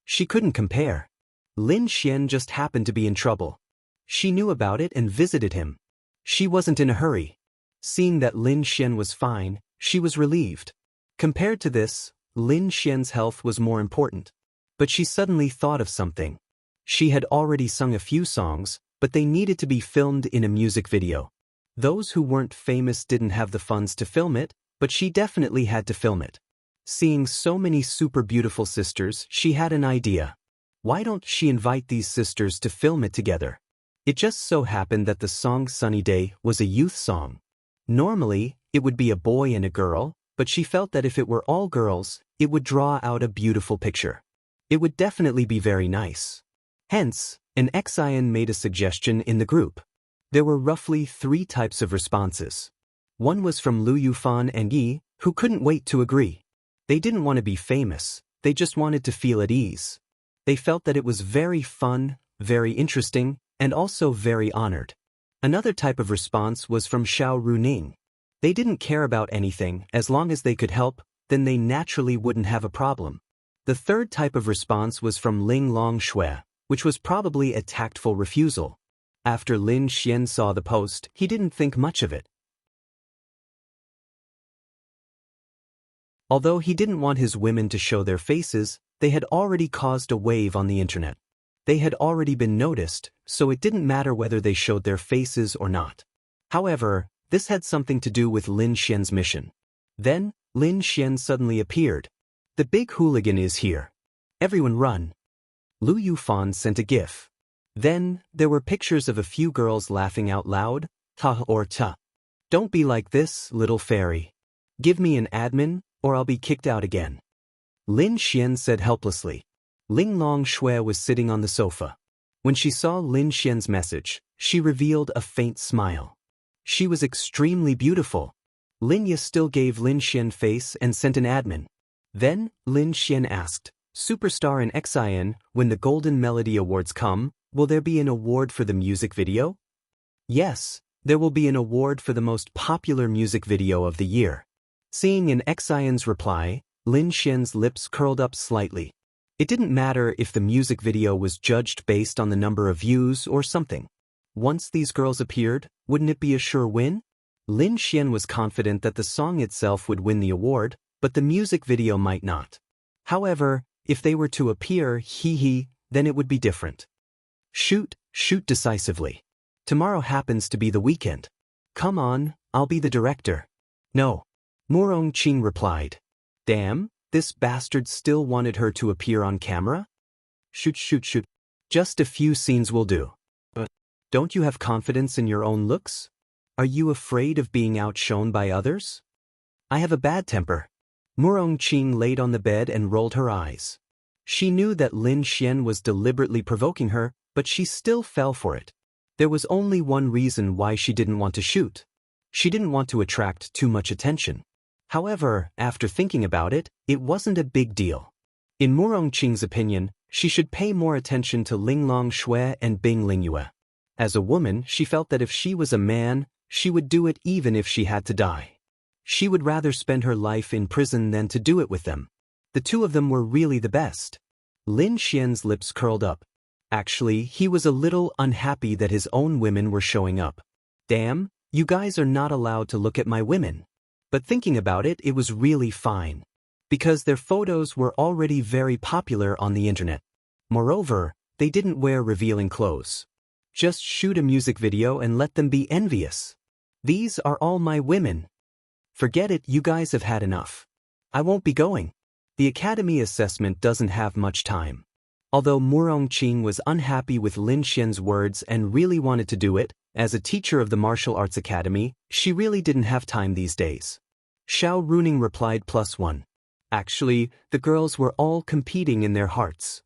Speaker 1: She couldn't compare. Lin Xian just happened to be in trouble. She knew about it and visited him. She wasn't in a hurry. Seeing that Lin Xian was fine, she was relieved. Compared to this, Lin Xian's health was more important. But she suddenly thought of something. She had already sung a few songs, but they needed to be filmed in a music video. Those who weren't famous didn't have the funds to film it, but she definitely had to film it. Seeing so many super beautiful sisters, she had an idea. Why don't she invite these sisters to film it together? It just so happened that the song Sunny Day was a youth song. Normally, it would be a boy and a girl, but she felt that if it were all girls, it would draw out a beautiful picture. It would definitely be very nice. Hence, an Xian made a suggestion in the group. There were roughly 3 types of responses. One was from Lu Yufan and Yi, who couldn't wait to agree. They didn't want to be famous, they just wanted to feel at ease. They felt that it was very fun, very interesting, and also very honored. Another type of response was from Xiao Runing. They didn't care about anything, as long as they could help, then they naturally wouldn't have a problem. The third type of response was from Ling Longshui, which was probably a tactful refusal. After Lin Xian saw the post, he didn't think much of it. Although he didn't want his women to show their faces, they had already caused a wave on the internet. They had already been noticed, so it didn't matter whether they showed their faces or not. However, this had something to do with Lin Xian's mission. Then, Lin Xian suddenly appeared. The big hooligan is here. Everyone run. Lu Yufan sent a gif. Then, there were pictures of a few girls laughing out loud, ta or ta. Don't be like this, little fairy. Give me an admin, or I'll be kicked out again. Lin Xian said helplessly. Ling Longshui was sitting on the sofa. When she saw Lin Xian's message, she revealed a faint smile. She was extremely beautiful. Lin Ye still gave Lin Xian face and sent an admin. Then, Lin Xian asked, Superstar in XIN, when the Golden Melody Awards come, will there be an award for the music video? Yes, there will be an award for the most popular music video of the year. Seeing an XIN's reply, Lin Xian's lips curled up slightly. It didn't matter if the music video was judged based on the number of views or something. Once these girls appeared, wouldn't it be a sure win? Lin Xian was confident that the song itself would win the award, but the music video might not. However, if they were to appear, then it would be different. Shoot decisively. Tomorrow happens to be the weekend. Come on, I'll be the director. No. Murong Qing replied. Damn, this bastard still wanted her to appear on camera? Shoot. Just a few scenes will do. But don't you have confidence in your own looks? Are you afraid of being outshone by others? I have a bad temper. Murong Qing laid on the bed and rolled her eyes. She knew that Lin Xian was deliberately provoking her, but she still fell for it. There was only one reason why she didn't want to shoot. She didn't want to attract too much attention. However, after thinking about it, it wasn't a big deal. In Murong Qing's opinion, she should pay more attention to Ling Longshui and Bing Lingyue. As a woman, she felt that if she was a man, she would do it even if she had to die. She would rather spend her life in prison than to do it with them. The two of them were really the best. Lin Xian's lips curled up. Actually, he was a little unhappy that his own women were showing up. Damn, you guys are not allowed to look at my women. But thinking about it, it was really fine. Because their photos were already very popular on the internet. Moreover, they didn't wear revealing clothes. Just shoot a music video and let them be envious. These are all my women. Forget it, you guys have had enough. I won't be going. The academy assessment doesn't have much time. Although Murong Qing was unhappy with Lin Xian's words and really wanted to do it, as a teacher of the martial arts academy, she really didn't have time these days. Xiao Runing replied +1. Actually, the girls were all competing in their hearts.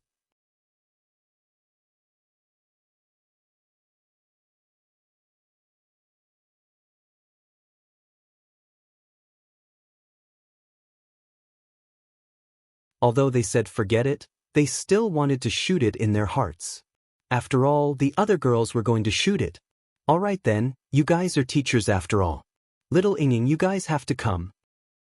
Speaker 1: Although they said forget it, they still wanted to shoot it in their hearts. After all, the other girls were going to shoot it. Alright then, you guys are teachers after all. Little Yinging, you guys have to come.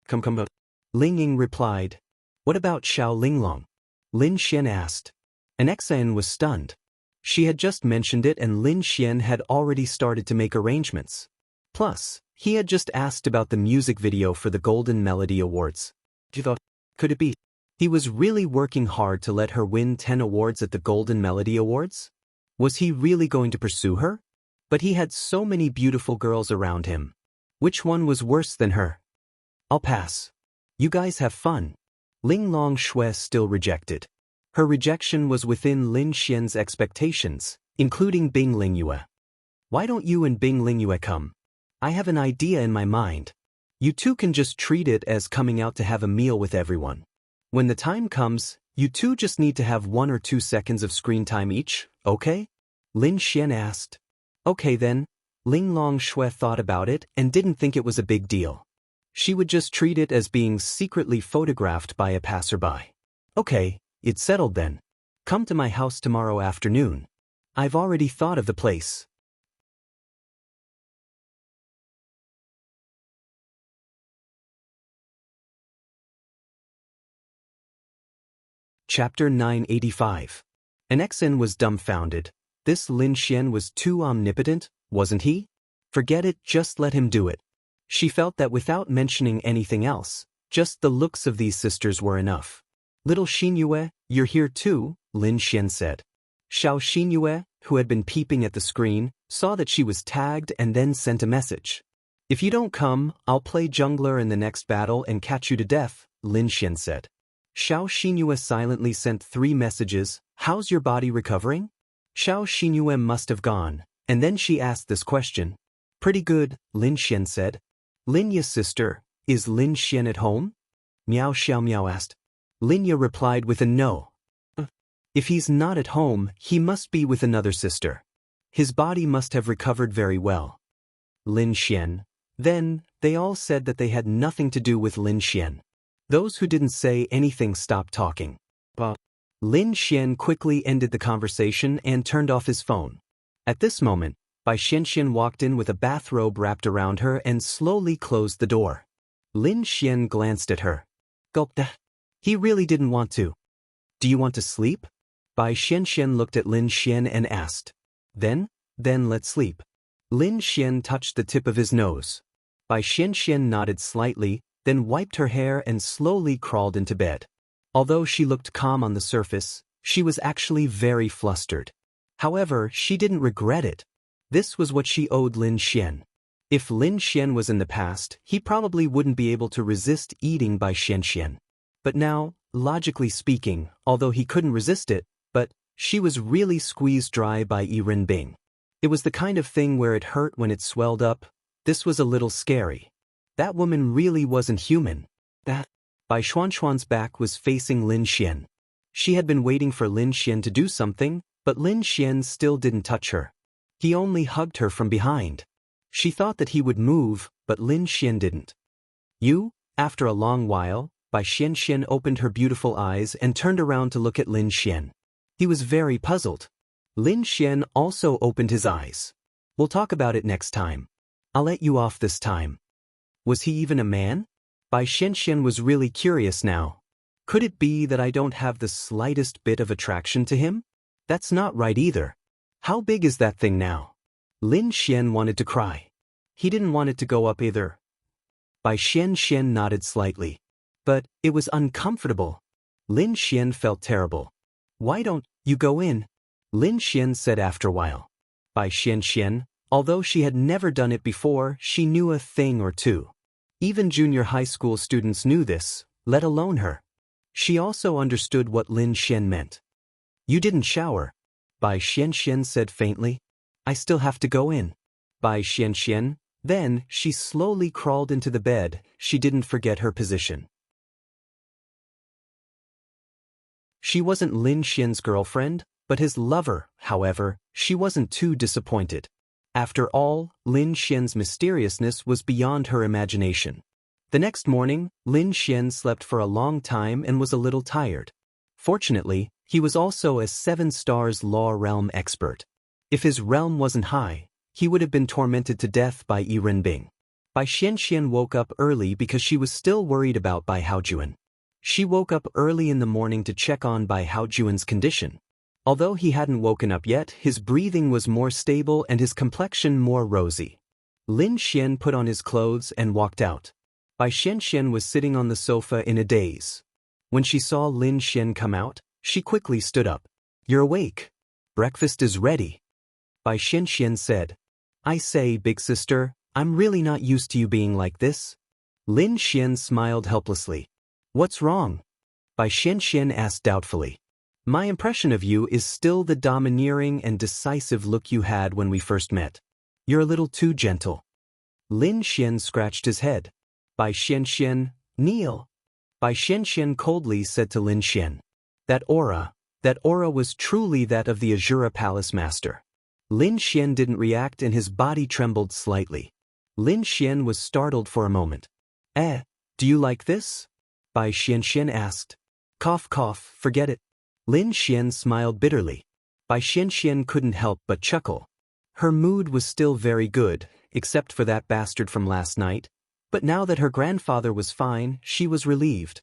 Speaker 1: Come. Ling Ying replied. What about Xiao Linglong? Lin Xian asked. An Xian was stunned. She had just mentioned it and Lin Xian had already started to make arrangements. Plus, he had just asked about the music video for the Golden Melody Awards. Could it be? He was really working hard to let her win 10 awards at the Golden Melody Awards? Was he really going to pursue her? But he had so many beautiful girls around him. Which one was worse than her? I'll pass. You guys have fun. Ling Longshui still rejected. Her rejection was within Lin Xian's expectations, including Bing Lingyue. Why don't you and Bing Lingyue come? I have an idea in my mind. You two can just treat it as coming out to have a meal with everyone. When the time comes, you two just need to have 1 or 2 seconds of screen time each, okay? Lin Xian asked. Okay then. Ling Longshui thought about it and didn't think it was a big deal. She would just treat it as being secretly photographed by a passerby. Okay, it's settled then. Come to my house tomorrow afternoon. I've already thought of the place. Chapter 985. Anexin was dumbfounded. This Lin Xian was too omnipotent, wasn't he? Forget it, just let him do it. She felt that without mentioning anything else, just the looks of these sisters were enough. Little Xinyue, you're here too, Lin Xian said. Xiao Xinyue, who had been peeping at the screen, saw that she was tagged and then sent a message. If you don't come, I'll play jungler in the next battle and catch you to death, Lin Xian said. Xiao Xinyue silently sent 3 messages. How's your body recovering? Xiao Xinyue must have gone, and then she asked this question. Pretty good, Lin Xian said. Linya's sister, is Lin Xian at home? Miao Xiao Miao asked. Linya replied with a no. If he's not at home, he must be with another sister. His body must have recovered very well. Lin Xian. Then, they all said that they had nothing to do with Lin Xian. Those who didn't say anything stopped talking. Lin Xian quickly ended the conversation and turned off his phone. At this moment, Bai Xianxian walked in with a bathrobe wrapped around her and slowly closed the door. Lin Xian glanced at her. Gulped. He really didn't want to. Do you want to sleep? Bai Xianxian looked at Lin Xian and asked. Then let's sleep. Lin Xian touched the tip of his nose. Bai Xianxian nodded slightly, then wiped her hair and slowly crawled into bed. Although she looked calm on the surface, she was actually very flustered. However, she didn't regret it. This was what she owed Lin Xian. If Lin Xian was in the past, he probably wouldn't be able to resist eating Bai Xianxian. But now, logically speaking, although he couldn't resist it, but she was really squeezed dry by Yi Rinbing. It was the kind of thing where it hurt when it swelled up. This was a little scary. That woman really wasn't human. Bai Xuanxuan's back was facing Lin Xian. She had been waiting for Lin Xian to do something, but Lin Xian still didn't touch her. He only hugged her from behind. She thought that he would move, but Lin Xian didn't. After a long while, Bai Xianxian opened her beautiful eyes and turned around to look at Lin Xian. He was very puzzled. Lin Xian also opened his eyes. We'll talk about it next time. I'll let you off this time. Was he even a man? Bai Xianxian was really curious now. Could it be that I don't have the slightest bit of attraction to him? That's not right either. How big is that thing now? Lin Xian wanted to cry. He didn't want it to go up either. Bai Xianxian nodded slightly. But it was uncomfortable. Lin Xian felt terrible. Why don't you go in? Lin Xian said after a while. Bai Xianxian, although she had never done it before, she knew a thing or two. Even junior high school students knew this, let alone her. She also understood what Lin Xian meant. You didn't shower. Bai Xianxian said faintly. I still have to go in. Bai Xianxian. Then, she slowly crawled into the bed. She didn't forget her position. She wasn't Lin Xian's girlfriend, but his lover. However, she wasn't too disappointed. After all, Lin Xian's mysteriousness was beyond her imagination. The next morning, Lin Xian slept for a long time and was a little tired. Fortunately, he was also a 7 stars law realm expert. If his realm wasn't high, he would have been tormented to death by Yi Rinbing. Bai Xianxian woke up early because she was still worried about Bai Haojuan. She woke up early in the morning to check on Bai Haojuan's condition. Although he hadn't woken up yet, his breathing was more stable and his complexion more rosy. Lin Xian put on his clothes and walked out. Bai Xianxian was sitting on the sofa in a daze. When she saw Lin Xian come out, she quickly stood up. You're awake. Breakfast is ready. Bai Xianxian said. I say, big sister, I'm really not used to you being like this. Lin Xian smiled helplessly. What's wrong? Bai Xianxian asked doubtfully. My impression of you is still the domineering and decisive look you had when we first met. You're a little too gentle. Lin Xian scratched his head. Bai Xianxian, kneel. Bai Xianxian coldly said to Lin Xian. That aura was truly that of the Azura Palace Master. Lin Xian didn't react and his body trembled slightly. Lin Xian was startled for a moment. Do you like this? Bai Xianxian asked. Cough cough, forget it. Lin Xian smiled bitterly. Bai Xianxian couldn't help but chuckle. Her mood was still very good, except for that bastard from last night, but now that her grandfather was fine, she was relieved.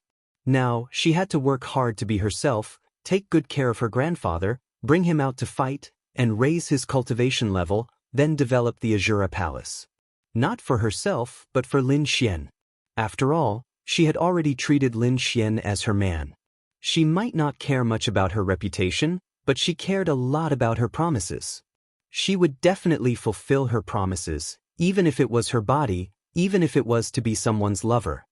Speaker 1: Now, she had to work hard to be herself, take good care of her grandfather, bring him out to fight, and raise his cultivation level, then develop the Azura Palace. Not for herself, but for Lin Xian. After all, she had already treated Lin Xian as her man. She might not care much about her reputation, but she cared a lot about her promises. She would definitely fulfill her promises, even if it was her body, even if it was to be someone's lover.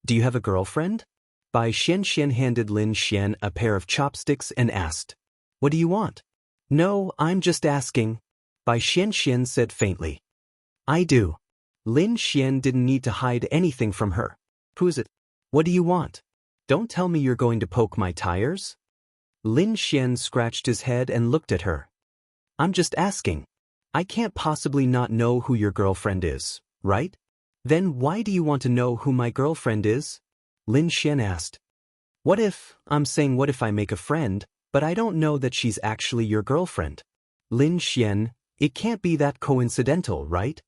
Speaker 1: Do you have a girlfriend? Bai Xianxian handed Lin Xian a pair of chopsticks and asked, "What do you want?" "No, I'm just asking," Bai Xianxian said faintly. "I do." Lin Xian didn't need to hide anything from her. "Who is it? What do you want? Don't tell me you're going to poke my tires?" Lin Xian scratched his head and looked at her. "I'm just asking. I can't possibly not know who your girlfriend is, right? Then why do you want to know who my girlfriend is?" Lin Xian asked. What if I make a friend, but I don't know that she's actually your girlfriend?" Lin Xian, it can't be that coincidental, right?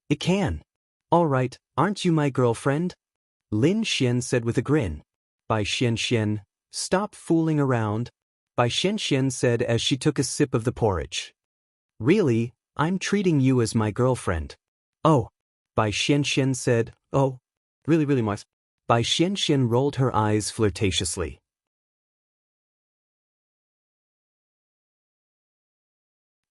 Speaker 1: It can. All right, aren't you my girlfriend? Lin Xian said with a grin. Bai Xianxian, stop fooling around, Bai Xianxian said as she took a sip of the porridge. Really, I'm treating you as my girlfriend. Oh, Bai Xianxian said, oh, really nice. Bai Xianxian rolled her eyes flirtatiously.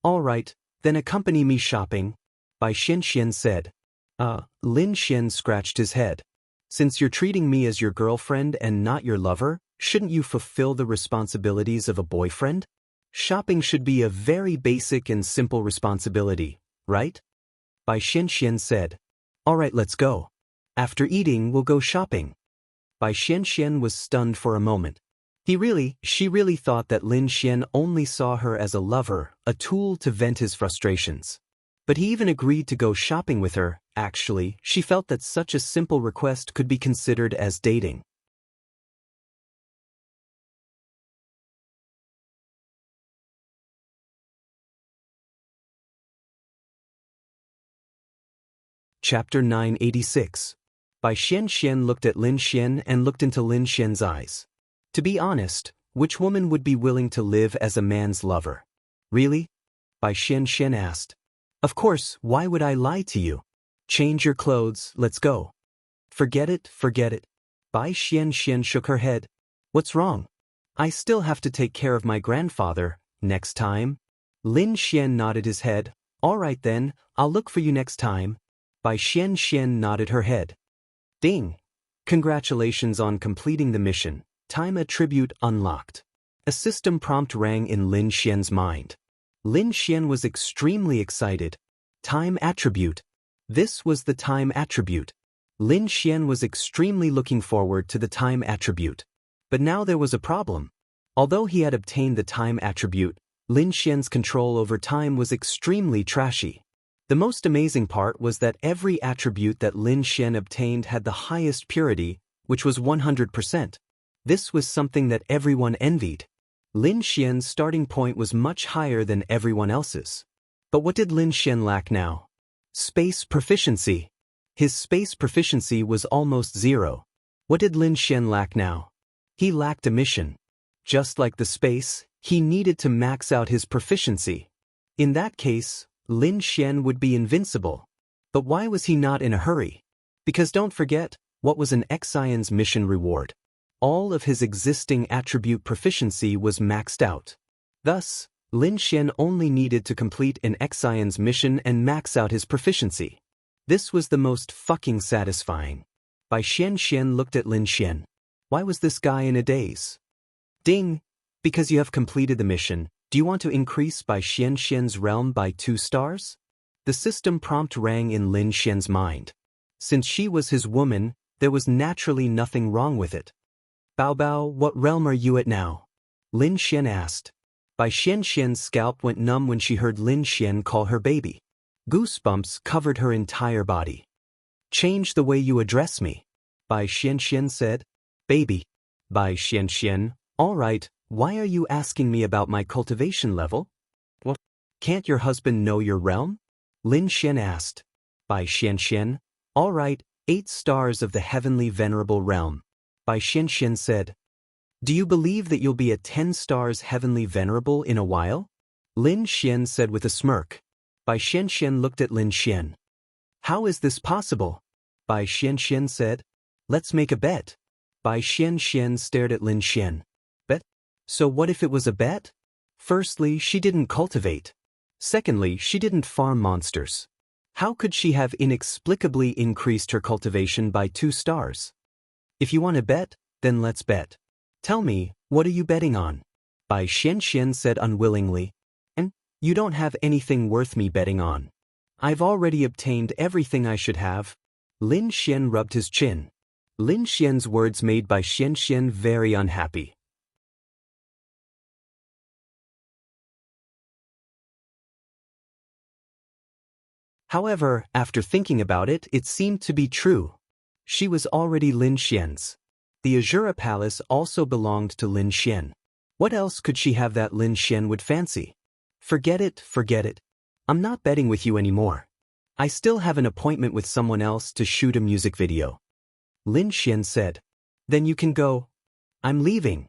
Speaker 1: All right, then accompany me shopping, Bai Xianxian said. Lin Xian scratched his head. Since you're treating me as your girlfriend and not your lover, shouldn't you fulfill the responsibilities of a boyfriend? Shopping should be a very basic and simple responsibility, right? Bai Xianxian said. All right, let's go. After eating, we'll go shopping. Bai Xianxian was stunned for a moment. She really thought that Lin Xian only saw her as a lover, a tool to vent his frustrations. But he even agreed to go shopping with her. Actually, she felt that such a simple request could be considered as dating. Chapter 986. Bai Xianxian looked at Lin Xian and looked into Lin Xian's eyes. To be honest, which woman would be willing to live as a man's lover? Really? Bai Xianxian asked. Of course, why would I lie to you? Change your clothes, let's go. Forget it. Bai Xianxian shook her head. What's wrong? I still have to take care of my grandfather, next time. Lin Xian nodded his head. All right then, I'll look for you next time. Bai Xianxian nodded her head. Ding! Congratulations on completing the mission. Time attribute unlocked. A system prompt rang in Lin Xian's mind. Lin Xian was extremely excited. Time attribute. This was the time attribute. Lin Xian was extremely looking forward to the time attribute. But now there was a problem. Although he had obtained the time attribute, Lin Xian's control over time was extremely trashy. The most amazing part was that every attribute that Lin Xian obtained had the highest purity, which was 100%. This was something that everyone envied. Lin Xian's starting point was much higher than everyone else's. But what did Lin Xian lack now? Space proficiency. His space proficiency was almost 0. What did Lin Xian lack now? He lacked a mission. Just like the space, he needed to max out his proficiency. In that case, Lin Xian would be invincible. But why was he not in a hurry? Because don't forget, what was an Xian's mission reward? All of his existing attribute proficiency was maxed out. Thus, Lin Xian only needed to complete an Xian's mission and max out his proficiency. This was the most fucking satisfying. Bai Xianxian looked at Lin Xian. Why was this guy in a daze? Ding! Because you have completed the mission, do you want to increase Bai Xianxian's realm by 2 stars? The system prompt rang in Lin Xian's mind. Since she was his woman, there was naturally nothing wrong with it. Bao, what realm are you at now? Lin Xian asked. Bai Xianxian's scalp went numb when she heard Lin Xian call her baby. Goosebumps covered her entire body. Change the way you address me, Bai Xianxian said. Baby. Bai Xianxian, all right, why are you asking me about my cultivation level? What? Can't your husband know your realm? Lin Xian asked. Bai Xianxian, all right, 8 stars of the heavenly venerable realm. Bai Xianxian said. Do you believe that you'll be a 10 stars heavenly venerable in a while? Lin Xian said with a smirk. Bai Xianxian looked at Lin Xian. How is this possible? Bai Xianxian said. Let's make a bet. Bai Xianxian stared at Lin Xian. Bet? So what if it was a bet? Firstly, she didn't cultivate. Secondly, she didn't farm monsters. How could she have inexplicably increased her cultivation by 2 stars? If you want to bet, then let's bet. Tell me, what are you betting on? Bai Xianxian said unwillingly. And you don't have anything worth me betting on. I've already obtained everything I should have. Lin Xian rubbed his chin. Lin Xian's words made Bai Xianxian very unhappy. However, after thinking about it, it seemed to be true. She was already Lin Xian's. The Azura Palace also belonged to Lin Xian. What else could she have that Lin Xian would fancy? Forget it, forget it. I'm not betting with you anymore. I still have an appointment with someone else to shoot a music video. Lin Xian said. Then you can go. I'm leaving.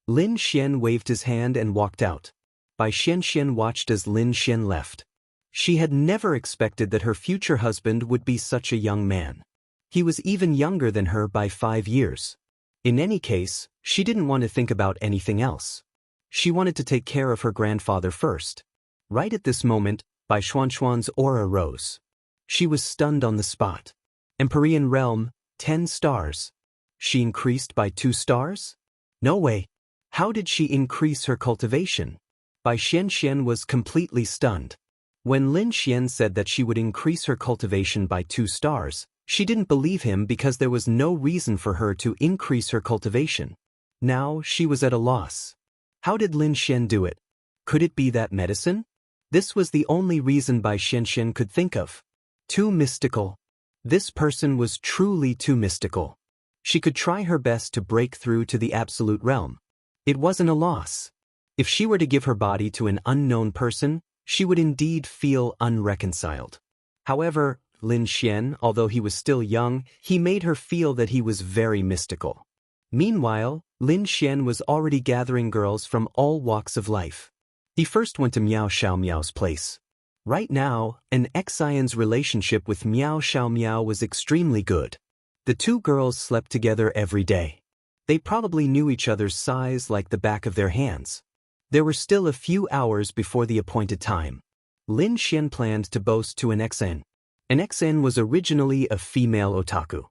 Speaker 1: Lin Xian waved his hand and walked out. Bai Xianxian watched as Lin Xian left. She had never expected that her future husband would be such a young man. He was even younger than her by 5 years. In any case, she didn't want to think about anything else. She wanted to take care of her grandfather first. Right at this moment, Bai Xuanxuan's aura rose. She was stunned on the spot. Empyrean realm, 10 stars. She increased by 2 stars? No way. How did she increase her cultivation? Bai Xianxian was completely stunned. When Lin Xian said that she would increase her cultivation by 2 stars, she didn't believe him because there was no reason for her to increase her cultivation. Now she was at a loss. How did Lin Xian do it? Could it be that medicine? This was the only reason Bai Xianxian could think of. Too mystical. This person was truly too mystical. She could try her best to break through to the absolute realm. It wasn't a loss. If she were to give her body to an unknown person, she would indeed feel unreconciled. However, Lin Xian, although he was still young, he made her feel that he was very mystical. Meanwhile, Lin Xian was already gathering girls from all walks of life. He first went to Miao Xiaomiao's place. Right now, an Xian's relationship with Miao Xiaomiao was extremely good. The two girls slept together every day. They probably knew each other's size like the back of their hands. There were still a few hours before the appointed time. Lin Xian planned to boast to an Xian. An Xian was originally a female otaku.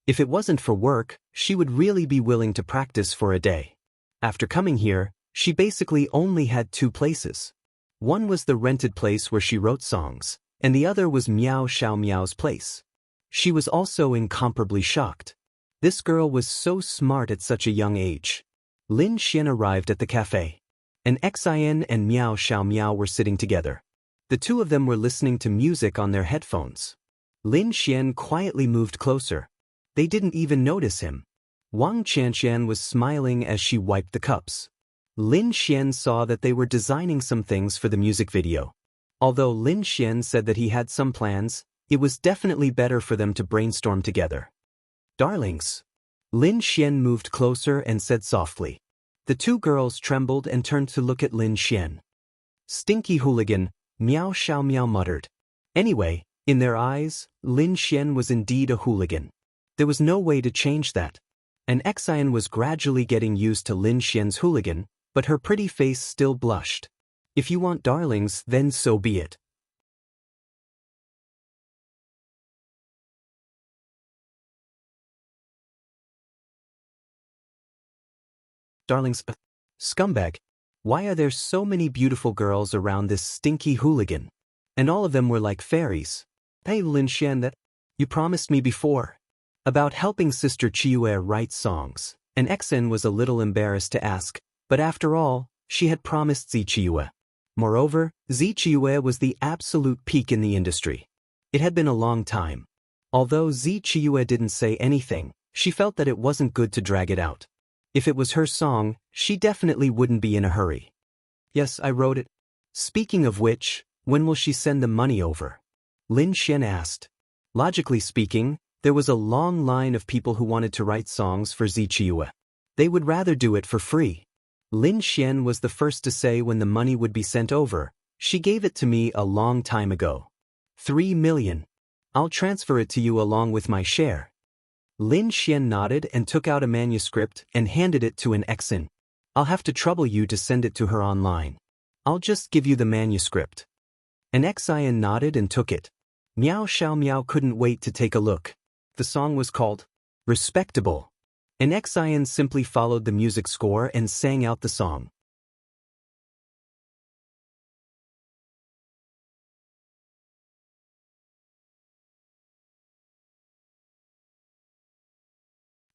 Speaker 1: If it wasn't for work, she would really be willing to practice for a day. After coming here, she basically only had 2 places. One was the rented place where she wrote songs, and the other was Miao Xiaomiao's place. She was also incomparably shocked. This girl was so smart at such a young age. Lin Xian arrived at the cafe. An Xian and Miao Xiaomiao were sitting together. The two of them were listening to music on their headphones. Lin Xian quietly moved closer. They didn't even notice him. Wang Qianxian was smiling as she wiped the cups. Lin Xian saw that they were designing some things for the music video. Although Lin Xian said that he had some plans, it was definitely better for them to brainstorm together. Darlings. Lin Xian moved closer and said softly. The two girls trembled and turned to look at Lin Xian. Stinky hooligan, Miao Xiaomiao muttered. Anyway, in their eyes, Lin Xian was indeed a hooligan. There was no way to change that. An Xian was gradually getting used to Lin Xian's hooligan, but her pretty face still blushed. If you want darlings, then so be it. Darlings, scumbag. Why are there so many beautiful girls around this stinky hooligan? And all of them were like fairies. Hey Lin Xian, that you promised me before. About helping Sister Chiyue write songs. And Xian was a little embarrassed to ask, but after all, she had promised Zi Chiyue. Moreover, Zi Chiyue was the absolute peak in the industry. It had been a long time. Although Zi Chiyue didn't say anything, she felt that it wasn't good to drag it out. If it was her song, she definitely wouldn't be in a hurry. Yes, I wrote it. Speaking of which, when will she send the money over? Lin Xian asked. Logically speaking, There was a long line of people who wanted to write songs for Zichiyue. They would rather do it for free. Lin Xian was the first to say when the money would be sent over. She gave it to me a long time ago. 3 million. I'll transfer it to you along with my share. Lin Xian nodded and took out a manuscript and handed it to an Exin. I'll have to trouble you to send it to her online. I'll just give you the manuscript. An Exin nodded and took it. Miao Xiao Miao couldn't wait to take a look. The song was called Respectable. An Exin simply followed the music score and sang out the song.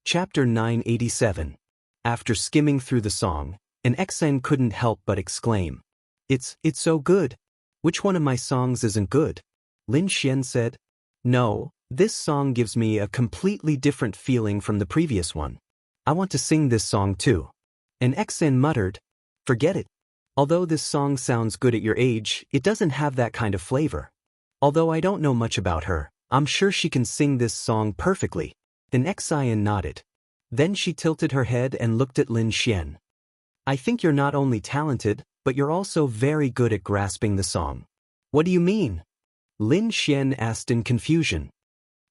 Speaker 1: Chapter 987. After skimming through the song, an Exin couldn't help but exclaim, It's so good. Which one of my songs isn't good? Lin Xian said. No, this song gives me a completely different feeling from the previous one. I want to sing this song too. An Exin muttered. Forget it. Although this song sounds good at your age, it doesn't have that kind of flavor. Although I don't know much about her, I'm sure she can sing this song perfectly. An Exin nodded. Then she tilted her head and looked at Lin Xian. I think you're not only talented, but you're also very good at grasping the song. What do you mean? Lin Xian asked in confusion.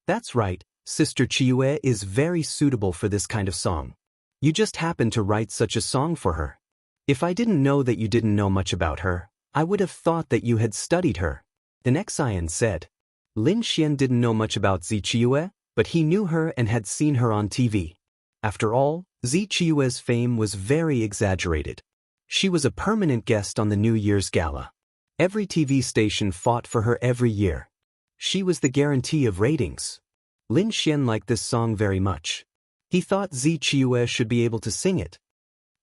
Speaker 1: That's right, Sister Chiyue is very suitable for this kind of song. You just happened to write such a song for her. If I didn't know that you didn't know much about her, I would have thought that you had studied her. The Nexian said. Lin Xian didn't know much about Zichiyue, but he knew her and had seen her on TV. After all, Zichiyue's fame was very exaggerated. She was a permanent guest on the New Year's Gala. Every TV station fought for her every year. She was the guarantee of ratings. Lin Xian liked this song very much. He thought Zichiyue should be able to sing it.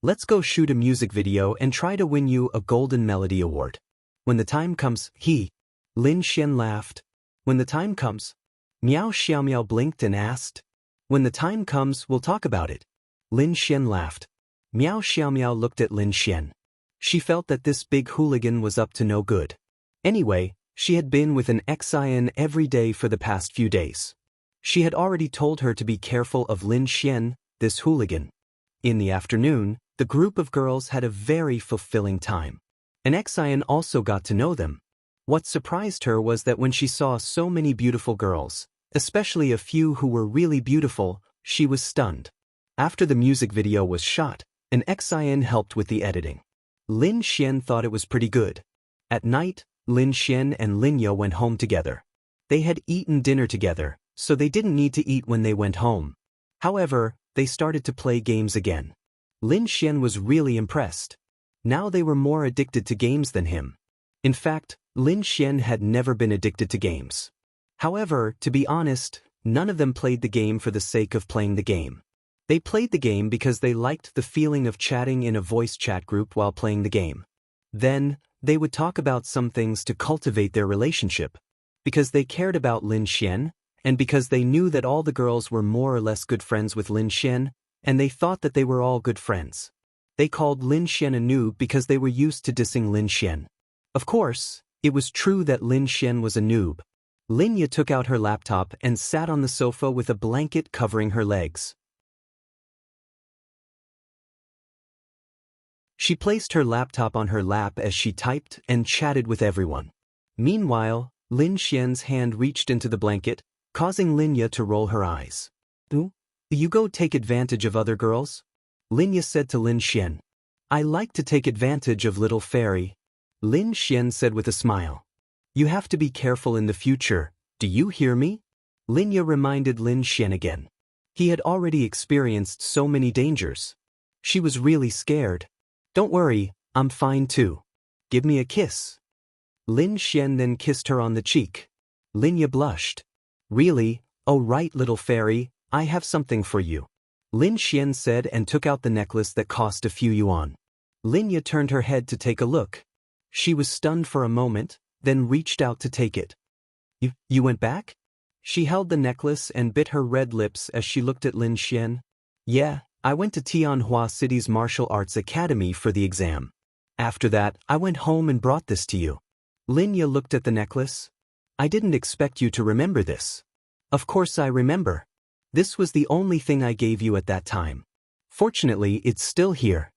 Speaker 1: Let's go shoot a music video and try to win you a Golden Melody Award. When the time comes, Lin Xian laughed. When the time comes? Miao Xiaomiao blinked and asked. When the time comes, we'll talk about it. Lin Xian laughed. Miao Xiaomiao looked at Lin Xian. She felt that this big hooligan was up to no good. Anyway, she had been with an Xian every day for the past few days. She had already told her to be careful of Lin Xian, this hooligan. In the afternoon, the group of girls had a very fulfilling time. An Xian also got to know them. What surprised her was that when she saw so many beautiful girls, especially a few who were really beautiful, she was stunned. After the music video was shot, an Xian helped with the editing. Lin Xian thought it was pretty good. At night, Lin Xian and Lin Ye went home together. They had eaten dinner together, so they didn't need to eat when they went home. However, they started to play games again. Lin Xian was really impressed. Now they were more addicted to games than him. In fact, Lin Xian had never been addicted to games. However, to be honest, none of them played the game for the sake of playing the game. They played the game because they liked the feeling of chatting in a voice chat group while playing the game. Then, they would talk about some things to cultivate their relationship. Because they cared about Lin Xian, and because they knew that all the girls were more or less good friends with Lin Xian, and they thought that they were all good friends. They called Lin Xian a noob because they were used to dissing Lin Xian. Of course, it was true that Lin Xian was a noob. Lin Ye took out her laptop and sat on the sofa with a blanket covering her legs. She placed her laptop on her lap as she typed and chatted with everyone. Meanwhile, Lin Xian's hand reached into the blanket, causing Lin Ye to roll her eyes. You go take advantage of other girls? Lin Ye said to Lin Xian. I like to take advantage of little fairy. Lin Xian said with a smile. You have to be careful in the future, do you hear me? Lin Ye reminded Lin Xian again. He had already experienced so many dangers. She was really scared. Don't worry, I'm fine too. Give me a kiss. Lin Xian then kissed her on the cheek. Lin Ye blushed. Really? Oh right, little fairy, I have something for you. Lin Xian said and took out the necklace that cost a few yuan. Lin Ye turned her head to take a look. She was stunned for a moment, then reached out to take it. You went back? She held the necklace and bit her red lips as she looked at Lin Xian. Yeah, I went to Tianhua City's martial arts academy for the exam. After that, I went home and brought this to you. Lin Ye looked at the necklace. I didn't expect you to remember this. Of course I remember. This was the only thing I gave you at that time. Fortunately, it's still here.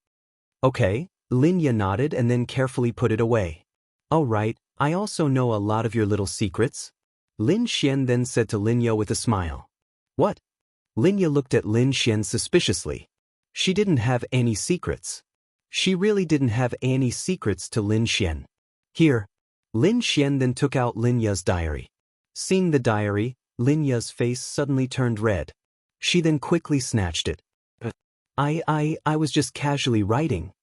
Speaker 1: Okay, Linya nodded and then carefully put it away. Oh right, I also know a lot of your little secrets. Lin Xian then said to Linya with a smile. What? Linya looked at Lin Xian suspiciously. She didn't have any secrets. She really didn't have any secrets to Lin Xian. Here. Lin Xian then took out Linya's diary. Seeing the diary, Linya's face suddenly turned red. She then quickly snatched it. I was just casually writing.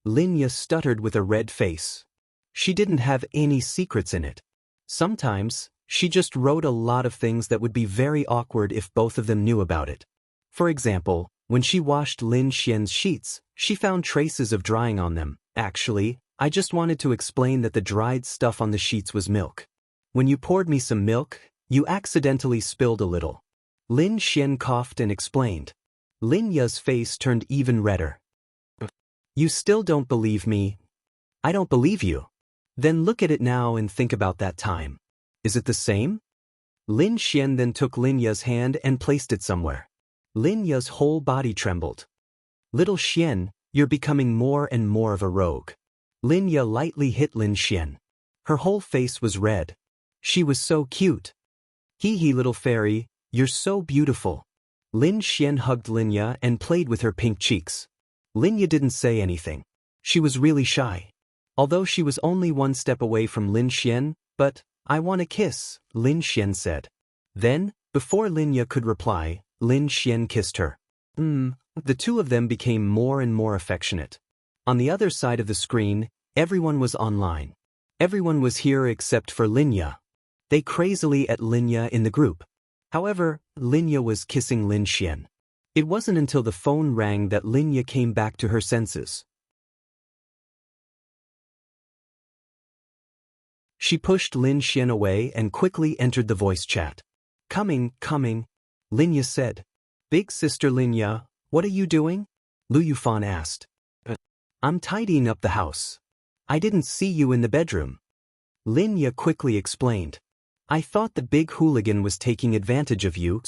Speaker 1: Linya stuttered with a red face. She didn't have any secrets in it. Sometimes, she just wrote a lot of things that would be very awkward if both of them knew about it. For example, when she washed Lin Xian's sheets, she found traces of drying on them. Actually, I just wanted to explain that the dried stuff on the sheets was milk. When you poured me some milk, you accidentally spilled a little. Lin Xian coughed and explained. Lin Ya's face turned even redder. You still don't believe me? I don't believe you. Then look at it now and think about that time. Is it the same? Lin Xian then took Lin Ya's hand and placed it somewhere. Lin Ya's whole body trembled. Little Xian, you're becoming more and more of a rogue. Lin Ya lightly hit Lin Xian. Her whole face was red. She was so cute. Hee little fairy, you're so beautiful. Lin Xian hugged Lin Ya and played with her pink cheeks. Lin Ya didn't say anything. She was really shy. Although she was only one step away from Lin Xian, but, I want a kiss, Lin Xian said. Then, before Lin Ya could reply, Lin Xian kissed her. The two of them became more and more affectionate. On the other side of the screen, everyone was online. Everyone was here except for Lin Ya. They crazily at Lin Ya in the group. However, Lin Ya was kissing Lin Xian. It wasn't until the phone rang that Lin Ya came back to her senses. She pushed Lin Xian away and quickly entered the voice chat. Coming, Lin Ya said. Big sister Lin Ya, what are you doing? Lu Yufan asked. I'm tidying up the house. I didn't see you in the bedroom. Lin Ya quickly explained. I thought the big hooligan was taking advantage of you.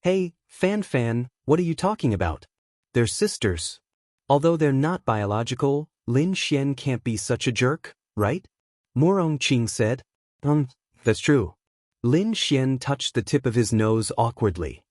Speaker 1: Hey, Fan, what are you talking about? They're sisters. Although they're not biological, Lin Xian can't be such a jerk, right? Murong Qing said. That's true. Lin Xian touched the tip of his nose awkwardly.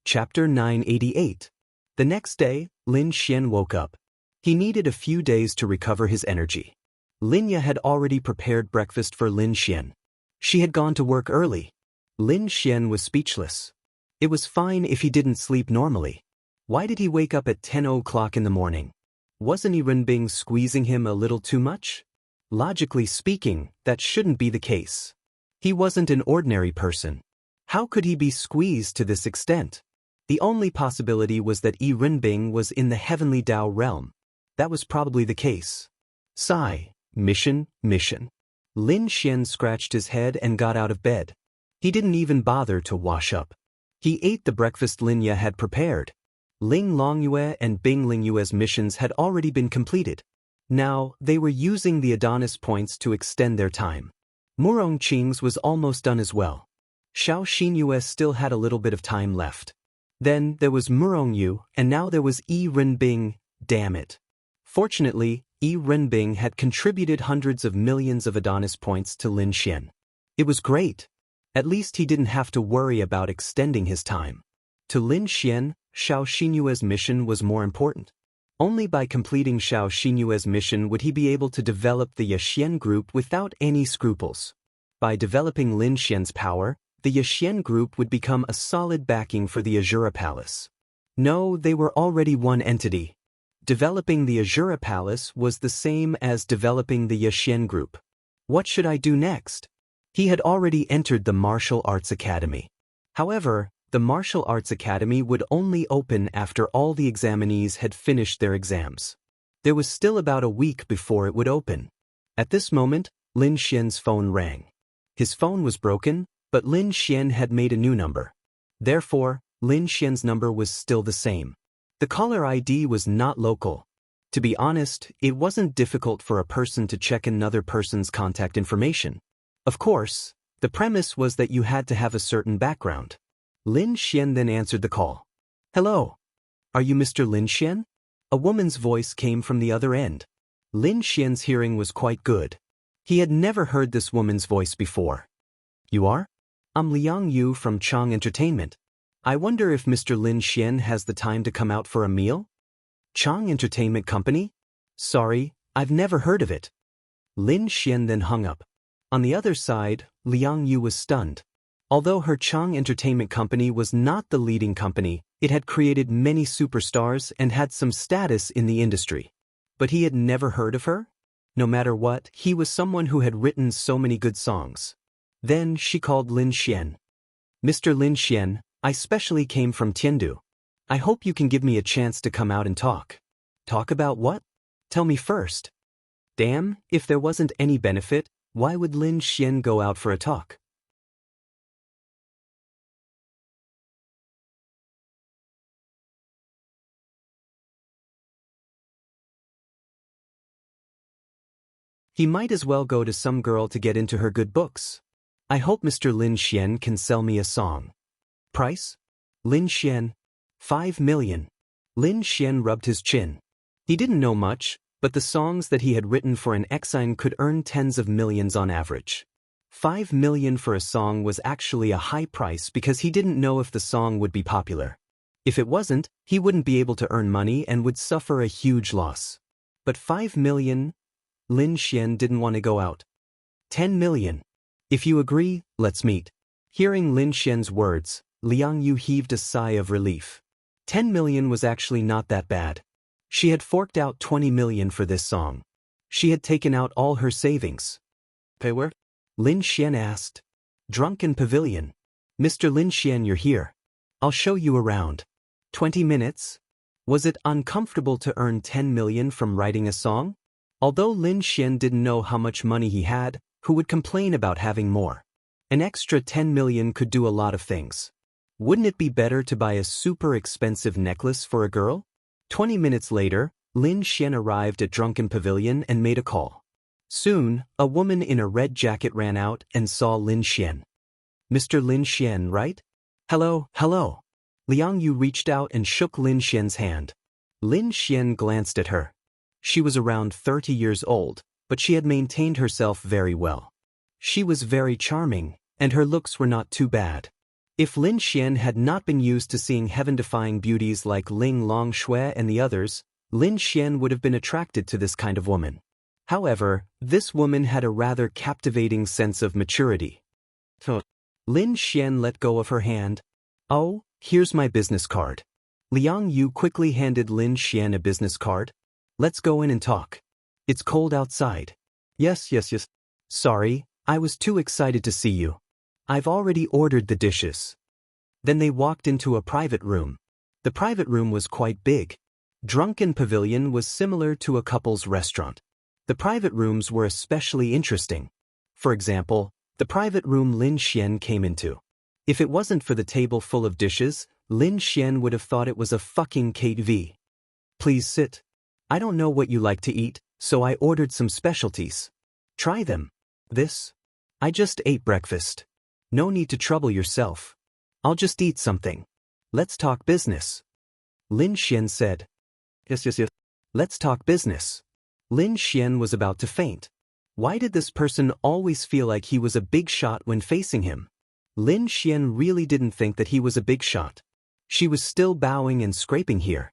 Speaker 1: Chapter 988. The next day, Lin Xian woke up. He needed a few days to recover his energy. Lin Ya had already prepared breakfast for Lin Xian. She had gone to work early. Lin Xian was speechless. It was fine if he didn't sleep normally. Why did he wake up at 10 o'clock in the morning? Wasn't Renbing squeezing him a little too much? Logically speaking, that shouldn't be the case. He wasn't an ordinary person. How could he be squeezed to this extent? The only possibility was that Renbing was in the heavenly Tao realm. That was probably the case. Sigh. Mission. Lin Xian scratched his head and got out of bed. He didn't even bother to wash up. He ate the breakfast Lin Ya had prepared. Ling Longyue and Bing Lingyue's missions had already been completed. Now, they were using the Adonis points to extend their time. Murong Qing's was almost done as well. Xiao Xinyue still had a little bit of time left. Then there was Murong Yu, and now there was Renbing. Damn it. Fortunately, Renbing had contributed hundreds of millions of Adonis points to Lin Xian. It was great. At least he didn't have to worry about extending his time. To Lin Xian, Xiao Xinyue's mission was more important. Only by completing Xiao Xinyue's mission would he be able to develop the Yaxian group without any scruples. By developing Lin Xian's power, the Yaxian group would become a solid backing for the Azura Palace. No, they were already one entity. Developing the Azura Palace was the same as developing the Yaxian group. What should I do next? He had already entered the Martial Arts Academy. However, the Martial Arts Academy would only open after all the examinees had finished their exams. There was still about a week before it would open. At this moment, Lin Xian's phone rang. His phone was broken, but Lin Xian had made a new number. Therefore, Lin Xian's number was still the same. The caller ID was not local. To be honest, it wasn't difficult for a person to check another person's contact information. Of course, the premise was that you had to have a certain background. Lin Xian then answered the call. Hello. Are you Mr. Lin Xian? A woman's voice came from the other end. Lin Xian's hearing was quite good. He had never heard this woman's voice before. You are? I'm Liang Yu from Chang Entertainment. I wonder if Mr. Lin Xian has the time to come out for a meal? Chang Entertainment Company? Sorry, I've never heard of it. Lin Xian then hung up. On the other side, Liang Yu was stunned. Although her Chang Entertainment Company was not the leading company, it had created many superstars and had some status in the industry. But he had never heard of her? No matter what, he was someone who had written so many good songs. Then she called Lin Xian. Mr. Lin Xian, I specially came from Tiandu. I hope you can give me a chance to come out and talk. Talk about what? Tell me first. Damn, if there wasn't any benefit, why would Lin Xian go out for a talk? He might as well go to some girl to get into her good books. I hope Mr. Lin Xian can sell me a song. Price? Lin Xian. 5 million. Lin Xian rubbed his chin. He didn't know much, but the songs that he had written for an exine could earn tens of millions on average. 5 million for a song was actually a high price because he didn't know if the song would be popular. If it wasn't, he wouldn't be able to earn money and would suffer a huge loss. But 5 million? Lin Xian didn't want to go out. 10 million. If you agree, let's meet. Hearing Lin Xian's words, Liang Yu heaved a sigh of relief. 10 million was actually not that bad. She had forked out 20 million for this song. She had taken out all her savings. Pay where? Lin Xian asked. Drunken Pavilion. Mr. Lin Xian, you're here. I'll show you around. 20 minutes? Was it uncomfortable to earn 10 million from writing a song? Although Lin Xian didn't know how much money he had, who would complain about having more? An extra 10 million could do a lot of things. Wouldn't it be better to buy a super expensive necklace for a girl? 20 minutes later, Lin Xian arrived at Drunken Pavilion and made a call. Soon, a woman in a red jacket ran out and saw Lin Xian. Mr. Lin Xian, right? Hello, hello. Liang Yu reached out and shook Lin Xian's hand. Lin Xian glanced at her. She was around 30 years old, but she had maintained herself very well. She was very charming, and her looks were not too bad. If Lin Xian had not been used to seeing heaven-defying beauties like Ling Longshui and the others, Lin Xian would have been attracted to this kind of woman. However, this woman had a rather captivating sense of maturity. Lin Xian let go of her hand. Oh, here's my business card. Liang Yu quickly handed Lin Xian a business card. Let's go in and talk. It's cold outside. Yes. Sorry, I was too excited to see you. I've already ordered the dishes. Then they walked into a private room. The private room was quite big. Drunken Pavilion was similar to a couple's restaurant. The private rooms were especially interesting. For example, the private room Lin Xian came into. If it wasn't for the table full of dishes, Lin Xian would have thought it was a fucking KTV. Please sit. I don't know what you like to eat, so I ordered some specialties. Try them. This? I just ate breakfast. No need to trouble yourself. I'll just eat something. Let's talk business. Lin Xian said. Yes. Let's talk business. Lin Xian was about to faint. Why did this person always feel like he was a big shot when facing him? Lin Xian really didn't think that he was a big shot. She was still bowing and scraping here.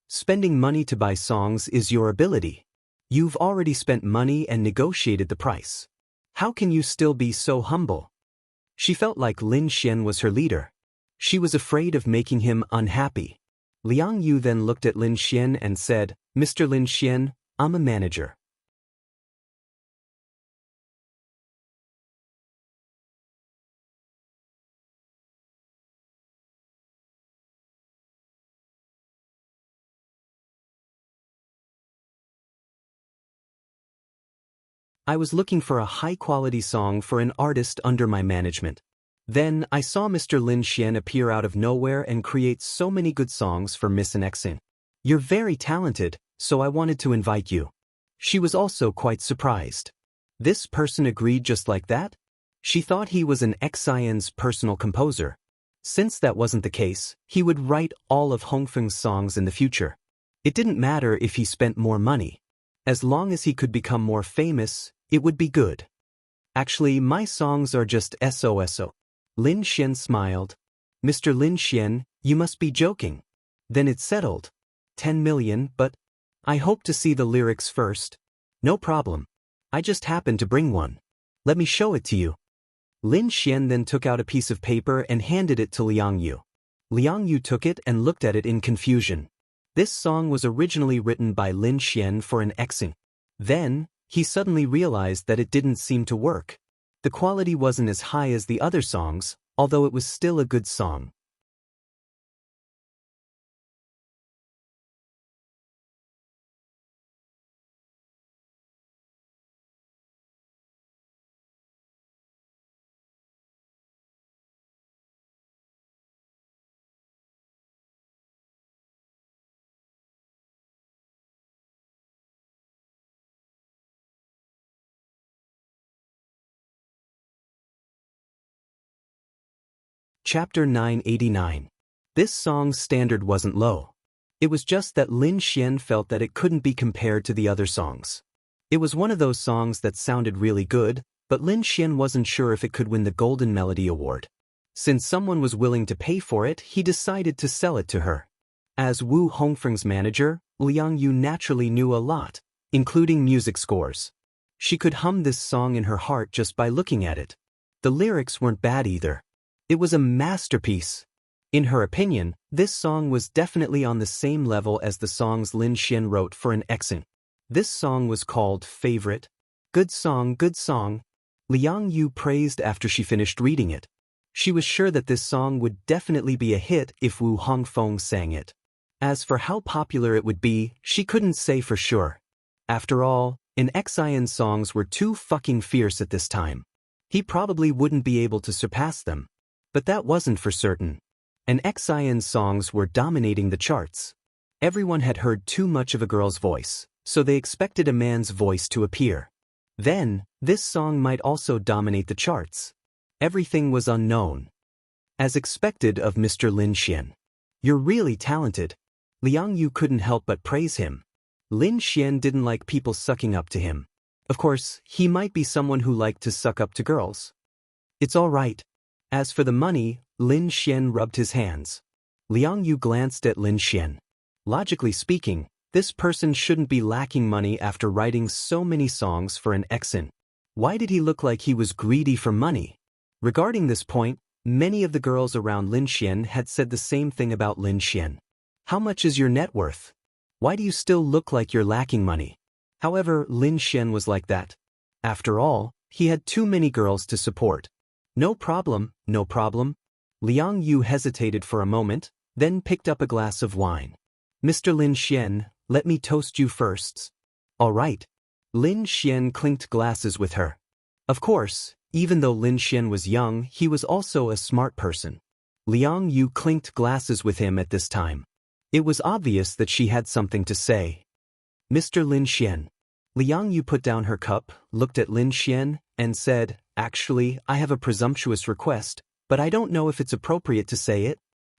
Speaker 1: Spending money to buy songs is your ability. You've already spent money and negotiated the price. How can you still be so humble? She felt like Lin Xian was her leader. She was afraid of making him unhappy. Liang Yu then looked at Lin Xian and said, Mr. Lin Xian, I'm a manager. I was looking for a high-quality song for an artist under my management. Then, I saw Mr. Lin Xian appear out of nowhere and create so many good songs for Miss Enrich. You're very talented, so I wanted to invite you. She was also quite surprised. This person agreed just like that? She thought he was an Xian's personal composer. Since that wasn't the case, he would write all of Hongfeng's songs in the future. It didn't matter if he spent more money. As long as he could become more famous, it would be good. Actually, my songs are just SOSO. Lin Xian smiled. Mr. Lin Xian, you must be joking. Then it's settled. 10 million, but I hope to see the lyrics first. No problem. I just happened to bring one. Let me show it to you. Lin Xian then took out a piece of paper and handed it to Liang Yu. Liang Yu took it and looked at it in confusion. This song was originally written by Lin Xian for an Xing. Then, he suddenly realized that it didn't seem to work. The quality wasn't as high as the other songs, although it was still a good song. Chapter 989. This song's standard wasn't low. It was just that Lin Xian felt that it couldn't be compared to the other songs. It was one of those songs that sounded really good, but Lin Xian wasn't sure if it could win the Golden Melody Award. Since someone was willing to pay for it, he decided to sell it to her. As Wu Hongfeng's manager, Liang Yu naturally knew a lot, including music scores. She could hum this song in her heart just by looking at it. The lyrics weren't bad either. It was a masterpiece. In her opinion, this song was definitely on the same level as the songs Lin Xian wrote for an Xing. This song was called Favorite. Good song, good song. Liang Yu praised after she finished reading it. She was sure that this song would definitely be a hit if Wu Hongfeng sang it. As for how popular it would be, she couldn't say for sure. After all, an Xian's songs were too fucking fierce at this time. He probably wouldn't be able to surpass them. But that wasn't for certain. An Xian's songs were dominating the charts. Everyone had heard too much of a girl's voice, so they expected a man's voice to appear. Then, this song might also dominate the charts. Everything was unknown. As expected of Mr. Lin Xian. You're really talented. Liang Yu couldn't help but praise him. Lin Xian didn't like people sucking up to him. Of course, he might be someone who liked to suck up to girls. It's all right. As for the money, Lin Xian rubbed his hands. Liang Yu glanced at Lin Xian. Logically speaking, this person shouldn't be lacking money after writing so many songs for an Xing. Why did he look like he was greedy for money? Regarding this point, many of the girls around Lin Xian had said the same thing about Lin Xian. How much is your net worth? Why do you still look like you're lacking money? However, Lin Xian was like that. After all, he had too many girls to support. No problem, no problem. Liang Yu hesitated for a moment, then picked up a glass of wine. Mr. Lin Xian, let me toast you first. All right. Lin Xian clinked glasses with her. Of course, even though Lin Xian was young, he was also a smart person. Liang Yu clinked glasses with him at this time. It was obvious that she had something to say. Mr. Lin Xian. Liang Yu put down her cup, looked at Lin Xian, and said, Actually, I have a presumptuous request, but I don't know if it's appropriate to say it.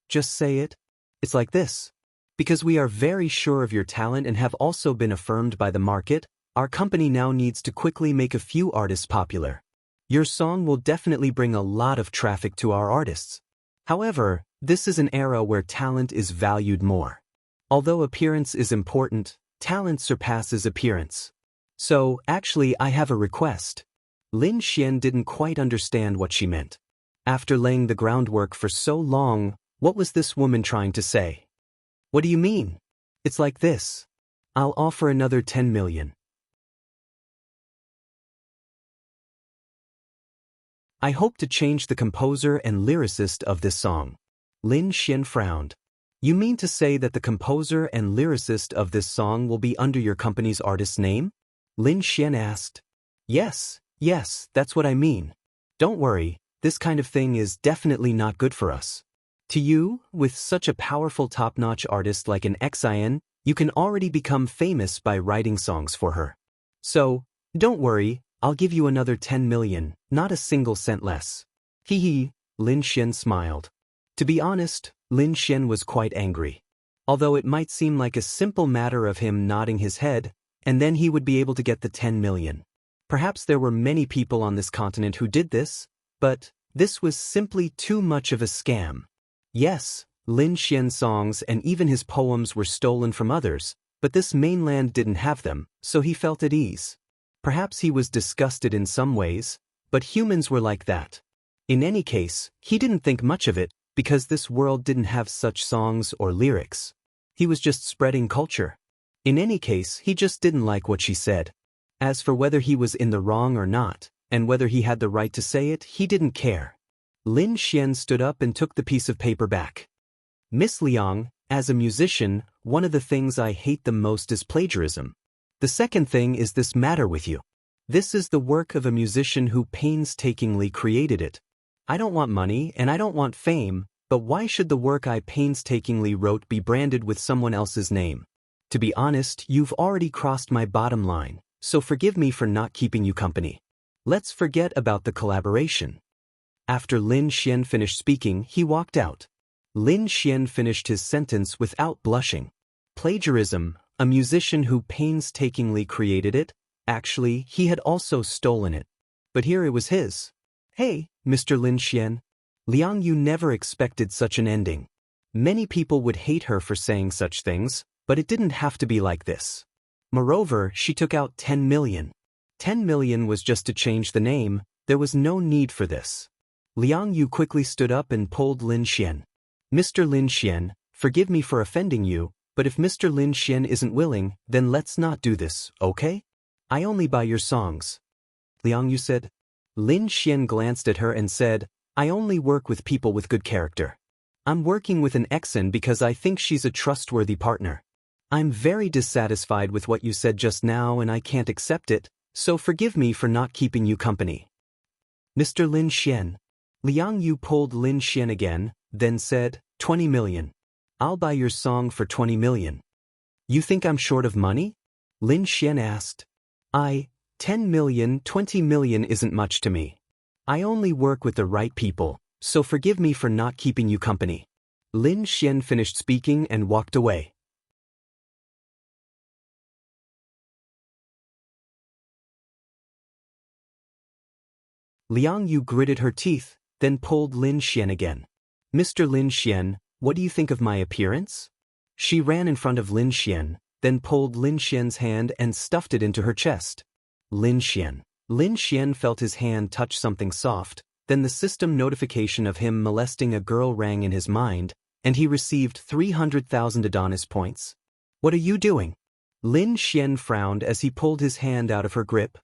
Speaker 1: Just say it. It's like this. Because we are very sure of your talent and have also been affirmed by the market, our company now needs to quickly make a few artists popular. Your song will definitely bring a lot of traffic to our artists. However, this is an era where talent is valued more. Although appearance is important, talent surpasses appearance. So, actually, I have a request. Lin Xian didn't quite understand what she meant. After laying the groundwork for so long, what was this woman trying to say? What do you mean? It's like this. I'll offer another 10 million. I hope to change the composer and lyricist of this song. Lin Xian frowned. You mean to say that the composer and lyricist of this song will be under your company's artist's name? Lin Xian asked. Yes, that's what I mean. Don't worry, this kind of thing is definitely not good for us. To you, with such a powerful top-notch artist like an Xin, you can already become famous by writing songs for her. So, don't worry, I'll give you another 10 million, not a single cent less. Hee hee, Lin Xian smiled. To be honest, Lin Xian was quite angry. Although it might seem like a simple matter of him nodding his head, and then he would be able to get the 10 million. Perhaps there were many people on this continent who did this, but this was simply too much of a scam. Yes, Lin Xian's songs and even his poems were stolen from others, but this mainland didn't have them, so he felt at ease. Perhaps he was disgusted in some ways, but humans were like that. In any case, he didn't think much of it, because this world didn't have such songs or lyrics. He was just spreading culture. In any case, he just didn't like what she said. As for whether he was in the wrong or not, and whether he had the right to say it, he didn't care. Lin Xian stood up and took the piece of paper back. Miss Liang, as a musician, one of the things I hate the most is plagiarism. The second thing is this matter with you. This is the work of a musician who painstakingly created it. I don't want money and I don't want fame, but why should the work I painstakingly wrote be branded with someone else's name? To be honest, you've already crossed my bottom line, so forgive me for not keeping you company. Let's forget about the collaboration. After Lin Xian finished speaking, he walked out. Lin Xian finished his sentence without blushing. Plagiarism, a musician who painstakingly created it, actually, he had also stolen it. But here it was his. Hey, Mr. Lin Xian. Liang Yu never expected such an ending. Many people would hate her for saying such things, but it didn't have to be like this. Moreover, she took out 10 million. 10 million was just to change the name, there was no need for this. Liang Yu quickly stood up and pulled Lin Xian. Mr. Lin Xian, forgive me for offending you, but if Mr. Lin Xian isn't willing, then let's not do this, okay? I only buy your songs. Liang Yu said. Lin Xian glanced at her and said, I only work with people with good character. I'm working with an Xin because I think she's a trustworthy partner. I'm very dissatisfied with what you said just now and I can't accept it, so forgive me for not keeping you company. Mr. Lin Xian. Liang Yu pulled Lin Xian again, then said, 20 million. I'll buy your song for 20 million. You think I'm short of money? Lin Xian asked. 10 million, 20 million isn't much to me. I only work with the right people, so forgive me for not keeping you company. Lin Xian finished speaking and walked away. Liang Yu gritted her teeth, then pulled Lin Xian again. Mr. Lin Xian, what do you think of my appearance? She ran in front of Lin Xian, then pulled Lin Xian's hand and stuffed it into her chest. Lin Xian. Lin Xian felt his hand touch something soft, then the system notification of him molesting a girl rang in his mind, and he received 300,000 Adonis points. What are you doing? Lin Xian frowned as he pulled his hand out of her grip.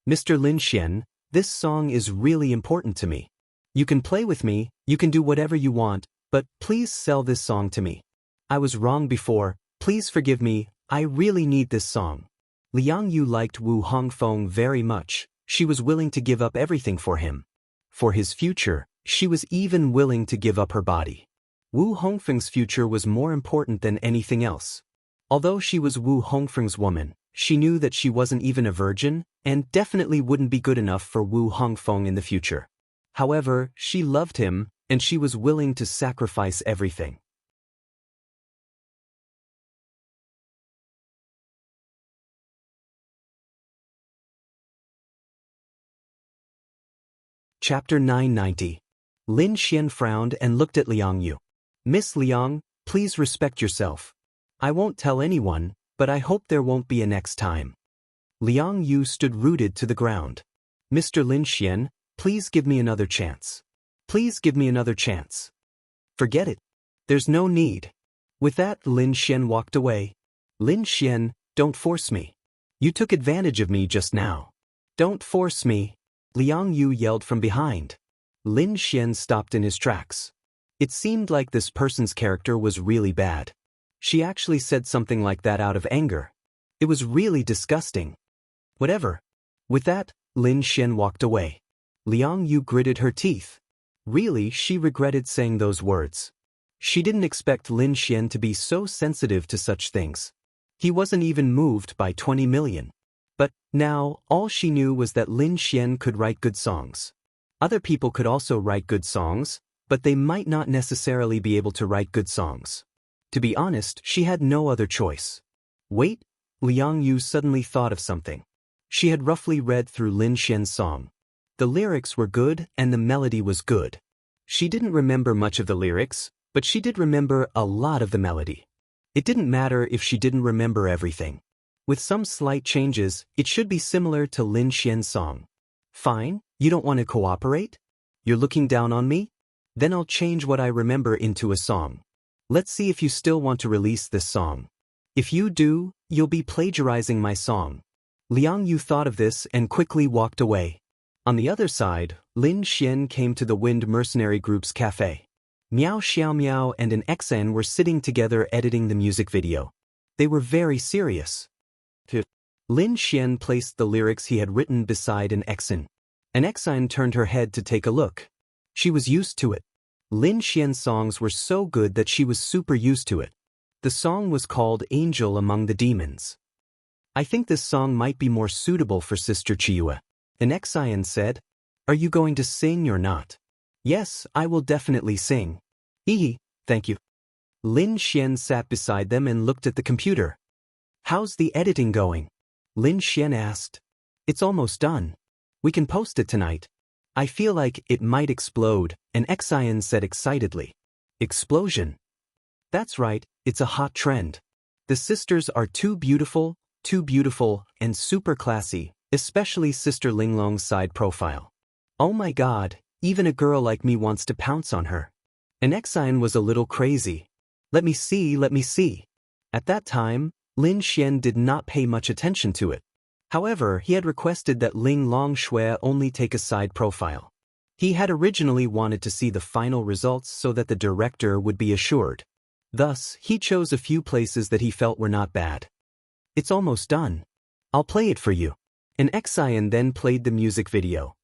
Speaker 1: Mr. Lin Xian, this song is really important to me. You can play with me, you can do whatever you want, but please sell this song to me. I was wrong before, please forgive me, I really need this song. Liang Yu liked Wu Hongfeng very much, she was willing to give up everything for him. For his future, she was even willing to give up her body. Wu Hongfeng's future was more important than anything else. Although she was Wu Hongfeng's woman, she knew that she wasn't even a virgin, and definitely wouldn't be good enough for Wu Hongfeng in the future. However, she loved him, and she was willing to sacrifice everything. Chapter 990. Lin Xian frowned and looked at Liang Yu. Miss Liang, please respect yourself. I won't tell anyone, but I hope there won't be a next time. Liang Yu stood rooted to the ground. Mr. Lin Xian, please give me another chance. Please give me another chance. Forget it. There's no need. With that, Lin Xian walked away. Lin Xian, don't force me. You took advantage of me just now. Don't force me. Liang Yu yelled from behind. Lin Xian stopped in his tracks. It seemed like this person's character was really bad. She actually said something like that out of anger. It was really disgusting. Whatever. With that, Lin Xian walked away. Liang Yu gritted her teeth. Really, she regretted saying those words. She didn't expect Lin Xian to be so sensitive to such things. He wasn't even moved by 20 million. But now, all she knew was that Lin Xian could write good songs. Other people could also write good songs, but they might not necessarily be able to write good songs. To be honest, she had no other choice. Wait, Liang Yu suddenly thought of something. She had roughly read through Lin Xian's song. The lyrics were good and the melody was good. She didn't remember much of the lyrics, but she did remember a lot of the melody. It didn't matter if she didn't remember everything. With some slight changes, it should be similar to Lin Xian's song. Fine, you don't want to cooperate? You're looking down on me? Then I'll change what I remember into a song. Let's see if you still want to release this song. If you do, you'll be plagiarizing my song. Liang Yu thought of this and quickly walked away. On the other side, Lin Xian came to the Wind Mercenary Group's cafe. Miao Xiaomiao and an Exan were sitting together editing the music video. They were very serious. Lin Xian placed the lyrics he had written beside an Exan. An Exan turned her head to take a look. She was used to it. Lin Xian's songs were so good that she was super used to it. The song was called Angel Among the Demons. I think this song might be more suitable for Sister Chiyue. An Exan said, Are you going to sing or not? Yes, I will definitely sing. Thank you. Lin Xian sat beside them and looked at the computer. How's the editing going? Lin Xian asked. It's almost done. We can post it tonight. I feel like it might explode, an Exan said excitedly. Explosion? That's right, it's a hot trend. The sisters are too beautiful, and super classy, especially Sister Linglong's side profile. Oh my god, even a girl like me wants to pounce on her. An Exan was a little crazy. Let me see. At that time, Lin Xian did not pay much attention to it. However, he had requested that Ling Longshui only take a side profile. He had originally wanted to see the final results so that the director would be assured. Thus, he chose a few places that he felt were not bad. It's almost done. I'll play it for you. An Exan then played the music video.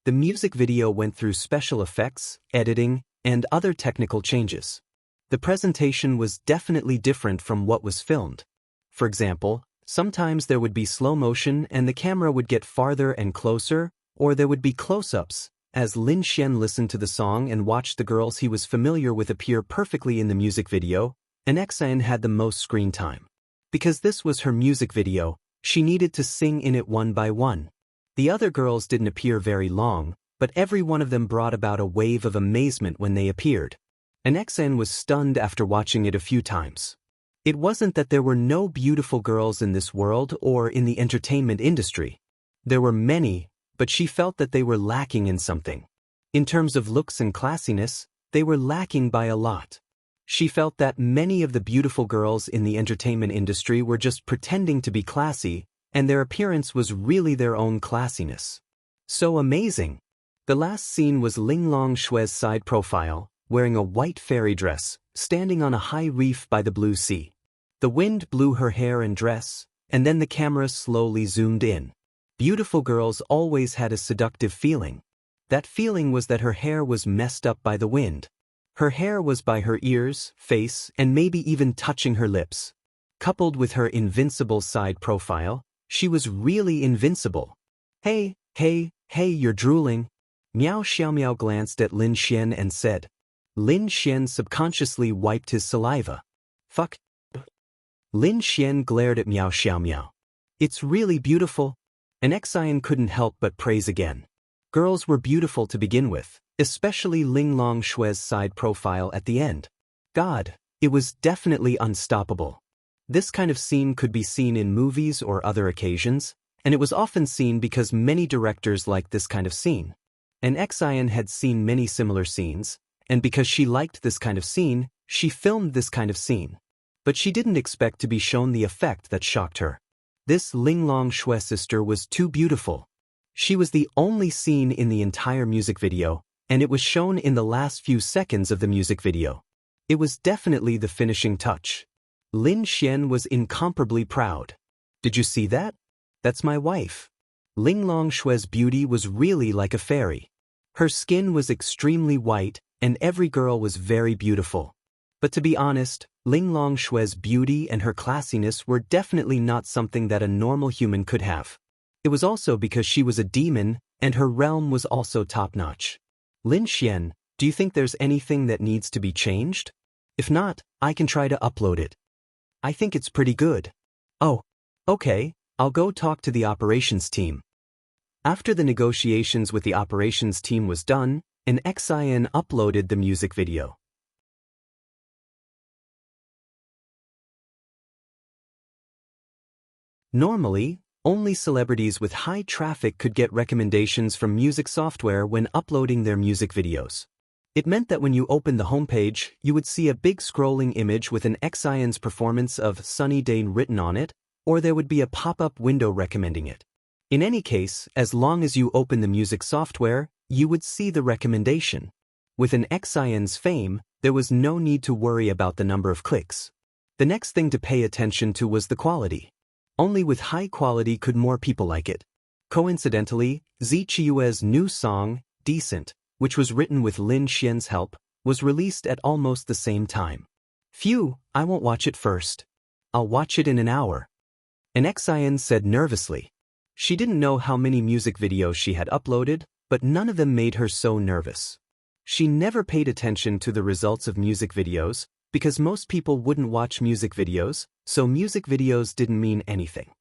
Speaker 1: The music video went through special effects, editing, and other technical changes. The presentation was definitely different from what was filmed. For example, sometimes there would be slow motion and the camera would get farther and closer, or there would be close-ups, as Lin Xian listened to the song and watched the girls he was familiar with appear perfectly in the music video. An Exan had the most screen time. Because this was her music video, she needed to sing in it one by one. The other girls didn't appear very long, but every one of them brought about a wave of amazement when they appeared. An Exan was stunned after watching it a few times. It wasn't that there were no beautiful girls in this world or in the entertainment industry. There were many, but she felt that they were lacking in something. In terms of looks and classiness, they were lacking by a lot. She felt that many of the beautiful girls in the entertainment industry were just pretending to be classy, and their appearance was really their own classiness. So amazing! The last scene was Ling Longshui's side profile, wearing a white fairy dress, standing on a high reef by the blue sea. The wind blew her hair and dress, and then the camera slowly zoomed in. Beautiful girls always had a seductive feeling. That feeling was that her hair was messed up by the wind. Her hair was by her ears, face, and maybe even touching her lips. Coupled with her invincible side profile, she was really invincible. Hey, you're drooling. Miao Xiaomiao glanced at Lin Xian and said. Lin Xian subconsciously wiped his saliva. Fuck. Lin Xian glared at Miao Xiaomiao. It's really beautiful. An Exan couldn't help but praise again. Girls were beautiful to begin with, especially Ling Longshui's side profile at the end. God, it was definitely unstoppable. This kind of scene could be seen in movies or other occasions, and it was often seen because many directors liked this kind of scene. An Exan had seen many similar scenes, and because she liked this kind of scene, she filmed this kind of scene. But she didn't expect to be shown the effect that shocked her. This Ling Longshui sister was too beautiful. She was the only scene in the entire music video, and it was shown in the last few seconds of the music video. It was definitely the finishing touch. Lin Xian was incomparably proud. Did you see that? That's my wife. Ling Longshue's beauty was really like a fairy. Her skin was extremely white, and every girl was very beautiful. But to be honest, Ling Longshue's beauty and her classiness were definitely not something that a normal human could have. It was also because she was a demon, and her realm was also top-notch. Lin Xian, do you think there's anything that needs to be changed? If not, I can try to upload it. I think it's pretty good. Oh, okay, I'll go talk to the operations team. After the negotiations with the operations team was done, an XIN uploaded the music video. Normally, only celebrities with high traffic could get recommendations from music software when uploading their music videos. It meant that when you opened the homepage, you would see a big scrolling image with an XIN's performance of Sunny Day written on it, or there would be a pop-up window recommending it. In any case, as long as you open the music software, you would see the recommendation. With an XIN's fame, there was no need to worry about the number of clicks. The next thing to pay attention to was the quality. Only with high quality could more people like it. Coincidentally, Zichiyue's new song, Decent, which was written with Lin Xian's help, was released at almost the same time. Phew, I won't watch it first. I'll watch it in an hour. An XIN said nervously. She didn't know how many music videos she had uploaded, but none of them made her so nervous. She never paid attention to the results of music videos, because most people wouldn't watch music videos, so music videos didn't mean anything.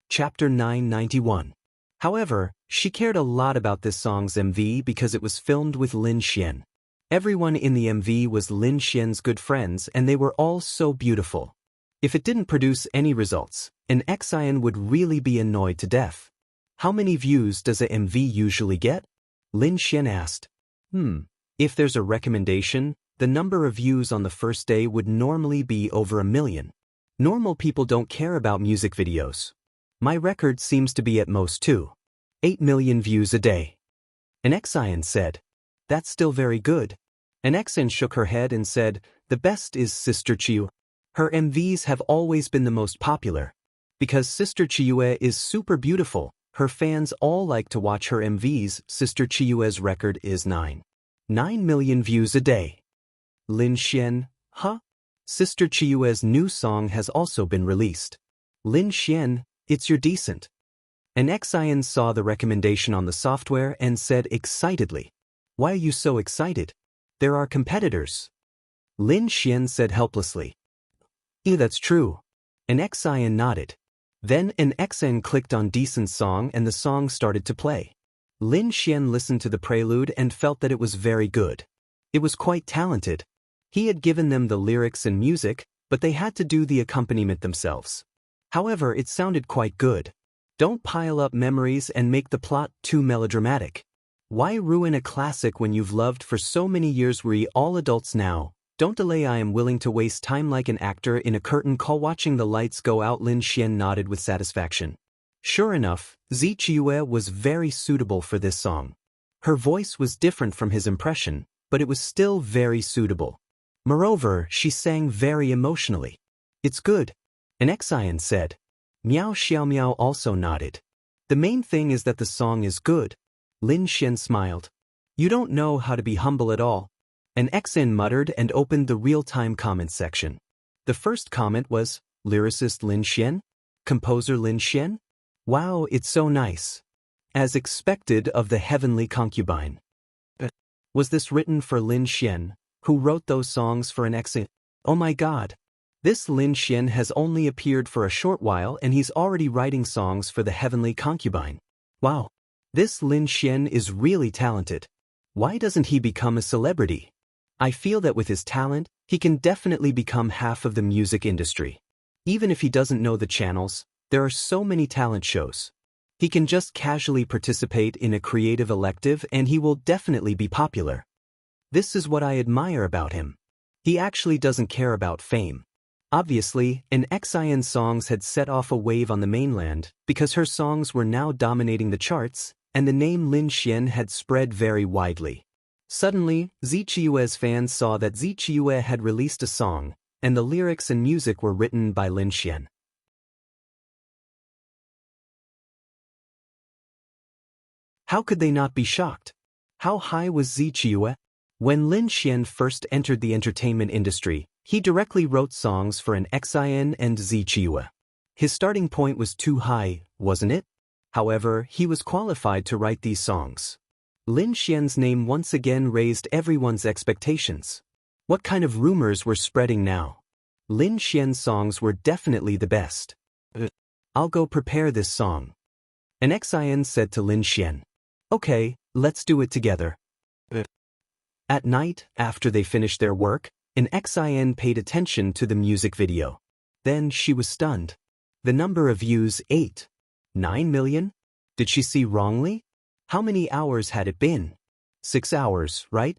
Speaker 1: Chapter 991. However, she cared a lot about this song's MV because it was filmed with Lin Xian. Everyone in the MV was Lin Xian's good friends and they were all so beautiful. If it didn't produce any results, an XIN would really be annoyed to death. How many views does a MV usually get? Lin Xian asked. If there's a recommendation, the number of views on the first day would normally be over 1 million. Normal people don't care about music videos. My record seems to be at most 8 million views a day. An XIN said. That's still very good. An XIN shook her head and said, the best is Sister Chiyu. Her MVs have always been the most popular. Because Sister Chiyue is super beautiful, her fans all like to watch her MVs. Sister Chiyue's record is 9 million views a day. Lin Xian, huh? Sister Chiyue's new song has also been released. Lin Xian, it's your Decent. An XIN saw the recommendation on the software and said excitedly, why are you so excited? There are competitors. Lin Xian said helplessly. Yeah, that's true. An XIN nodded. Then an XIN clicked on Decent song and the song started to play. Lin Xian listened to the prelude and felt that it was very good. It was quite talented. He had given them the lyrics and music, but they had to do the accompaniment themselves. However, it sounded quite good. Don't pile up memories and make the plot too melodramatic. Why ruin a classic when you've loved for so many years? We're all adults now. Don't delay. I am willing to waste time like an actor in a curtain call watching the lights go out. Lin Xian nodded with satisfaction. Sure enough, Zichiyue was very suitable for this song. Her voice was different from his impression, but it was still very suitable. Moreover, she sang very emotionally. It's good. An XIN said. Miao Xiaomiao also nodded. The main thing is that the song is good. Lin Xian smiled. You don't know how to be humble at all. An XIN muttered and opened the real-time comments section. The first comment was, lyricist Lin Xian? Composer Lin Xian? Wow, it's so nice. As expected of the heavenly concubine. Was this written for Lin Xian, who wrote those songs for an XIN? Oh my god. This Lin Xian has only appeared for a short while and he's already writing songs for the heavenly concubine. Wow. This Lin Xian is really talented. Why doesn't he become a celebrity? I feel that with his talent, he can definitely become half of the music industry. Even if he doesn't know the channels, there are so many talent shows. He can just casually participate in a creative elective and he will definitely be popular. This is what I admire about him. He actually doesn't care about fame. Obviously, an Xin's songs had set off a wave on the mainland because her songs were now dominating the charts, and the name Lin Xian had spread very widely. Suddenly, Ziqiue's fans saw that Ziqiue had released a song, and the lyrics and music were written by Lin Xian. How could they not be shocked? How high was Ziqiue? When Lin Xian first entered the entertainment industry, he directly wrote songs for an Xin and Ziqiue. His starting point was too high, wasn't it? However, he was qualified to write these songs. Lin Xian's name once again raised everyone's expectations. What kind of rumors were spreading now? Lin Xian's songs were definitely the best. I'll go prepare this song. An Xin said to Lin Xian. Okay, let's do it together. At night, after they finished their work, an Xin paid attention to the music video. Then she was stunned. The number of views 9 million? Did she see wrongly? How many hours had it been? 6 hours, right?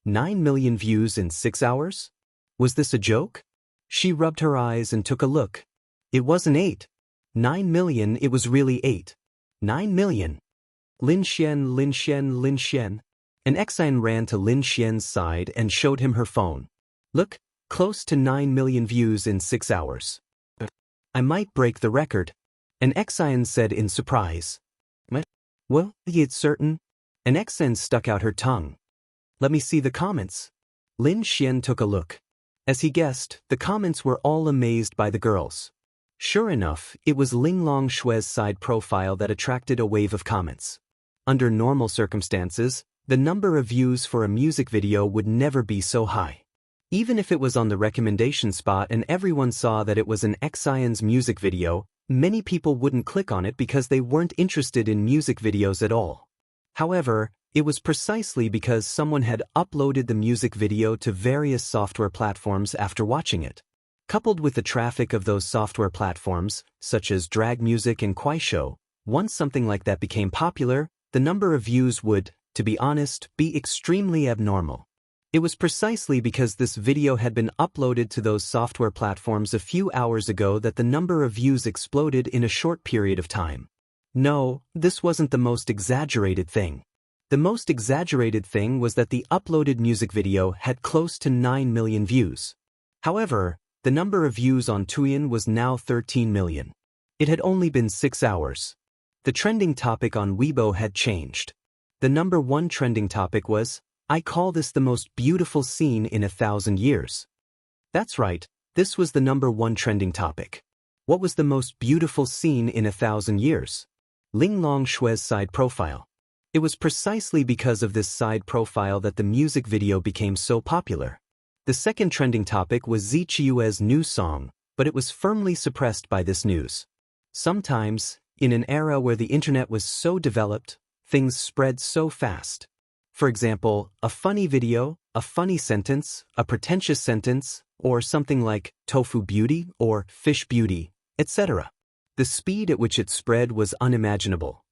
Speaker 1: 9 million views in 6 hours? Was this a joke? She rubbed her eyes and took a look. It wasn't 9 million, it was really 9 million. Lin Xian, Lin Xian, Lin Xian. An Xin ran to Lin Xian's side and showed him her phone. Look, close to 9 million views in 6 hours. I might break the record. An Xin said in surprise. Well, it's certain. An Xin stuck out her tongue. Let me see the comments. Lin Xian took a look. As he guessed, the comments were all amazed by the girls. Sure enough, it was Ling Longshue's side profile that attracted a wave of comments. Under normal circumstances, the number of views for a music video would never be so high. Even if it was on the recommendation spot and everyone saw that it was an Xion's music video, many people wouldn't click on it because they weren't interested in music videos at all. However, it was precisely because someone had uploaded the music video to various software platforms after watching it. Coupled with the traffic of those software platforms, such as Drag Music and Kuaishou, once something like that became popular, the number of views would, to be honest, be extremely abnormal. It was precisely because this video had been uploaded to those software platforms a few hours ago that the number of views exploded in a short period of time. No, this wasn't the most exaggerated thing. The most exaggerated thing was that the uploaded music video had close to 9 million views. However, the number of views on Douyin was now 13 million. It had only been 6 hours. The trending topic on Weibo had changed. The number one trending topic was, I call this the most beautiful scene in 1,000 years. That's right, this was the number one trending topic. What was the most beautiful scene in 1,000 years? Ling Longshue's side profile. It was precisely because of this side profile that the music video became so popular. The second trending topic was Ziqiue's new song, but it was firmly suppressed by this news. Sometimes, in an era where the internet was so developed, things spread so fast. For example, a funny video, a funny sentence, a pretentious sentence, or something like tofu beauty or fish beauty, etc. The speed at which it spread was unimaginable.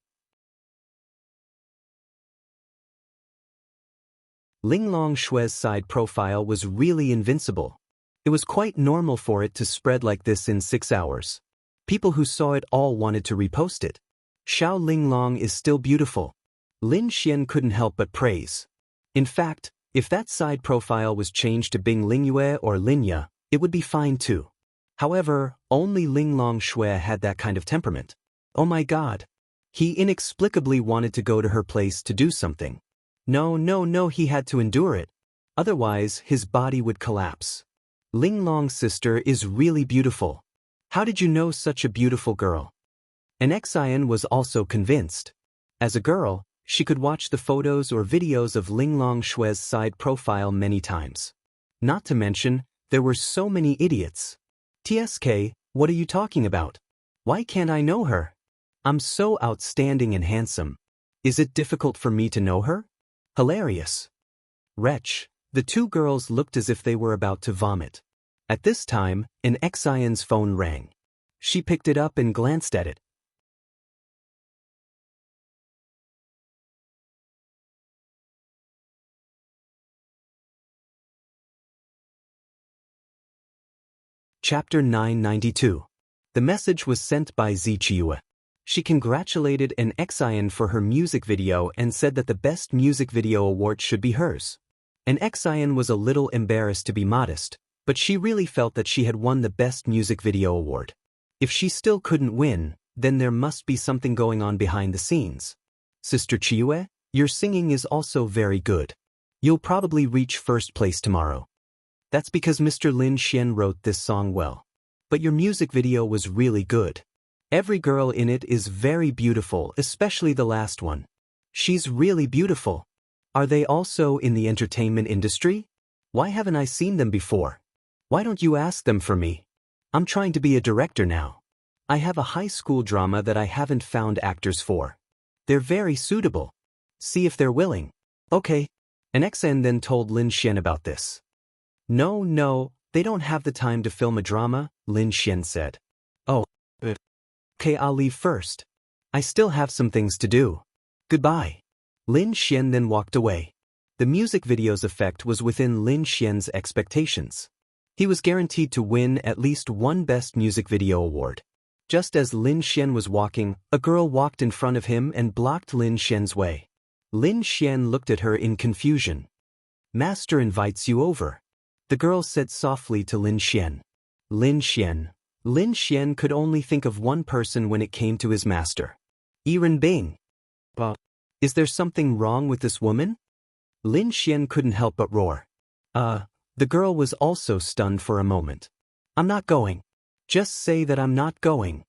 Speaker 1: Ling Longshue's side profile was really invincible. It was quite normal for it to spread like this in 6 hours. People who saw it all wanted to repost it. Xiao Linglong is still beautiful. Lin Xian couldn't help but praise. In fact, if that side profile was changed to Bing Lingyue or Linya, it would be fine too. However, only Ling Longshue had that kind of temperament. Oh my God. He inexplicably wanted to go to her place to do something. No, he had to endure it. Otherwise, his body would collapse. Ling Long's sister is really beautiful. How did you know such a beautiful girl? An Xian was also convinced. As a girl, she could watch the photos or videos of Ling Longshue's side profile many times. Not to mention, there were so many idiots. TSK, what are you talking about? Why can't I know her? I'm so outstanding and handsome. Is it difficult for me to know her? Hilarious. Wretch, the two girls looked as if they were about to vomit. At this time, an Xian's phone rang. She picked it up and glanced at it. Chapter 992. The message was sent by Zichiyue. She congratulated Enchanting for her music video and said that the Best Music Video award should be hers. Enchanting was a little embarrassed to be modest, but she really felt that she had won the Best Music Video award. If she still couldn't win, then there must be something going on behind the scenes. Sister Chiyue, your singing is also very good. You'll probably reach first place tomorrow. That's because Mr. Lin Xian wrote this song well. But your music video was really good. Every girl in it is very beautiful, especially the last one. She's really beautiful. Are they also in the entertainment industry? Why haven't I seen them before? Why don't you ask them for me? I'm trying to be a director now. I have a high school drama that I haven't found actors for. They're very suitable. See if they're willing. Okay. Enchanting then told Lin Xian about this. No, they don't have the time to film a drama, Lin Xian said. Oh. Okay, I'll leave first. I still have some things to do. Goodbye. Lin Xian then walked away. The music video's effect was within Lin Xian's expectations. He was guaranteed to win at least one Best Music Video award. Just as Lin Xian was walking, a girl walked in front of him and blocked Lin Xian's way. Lin Xian looked at her in confusion. Master invites you over. The girl said softly to Lin Xian. Lin Xian could only think of one person when it came to his master. Yiren Bing. Is there something wrong with this woman? Lin Xian couldn't help but roar. The girl was also stunned for a moment. I'm not going. Just say that I'm not going.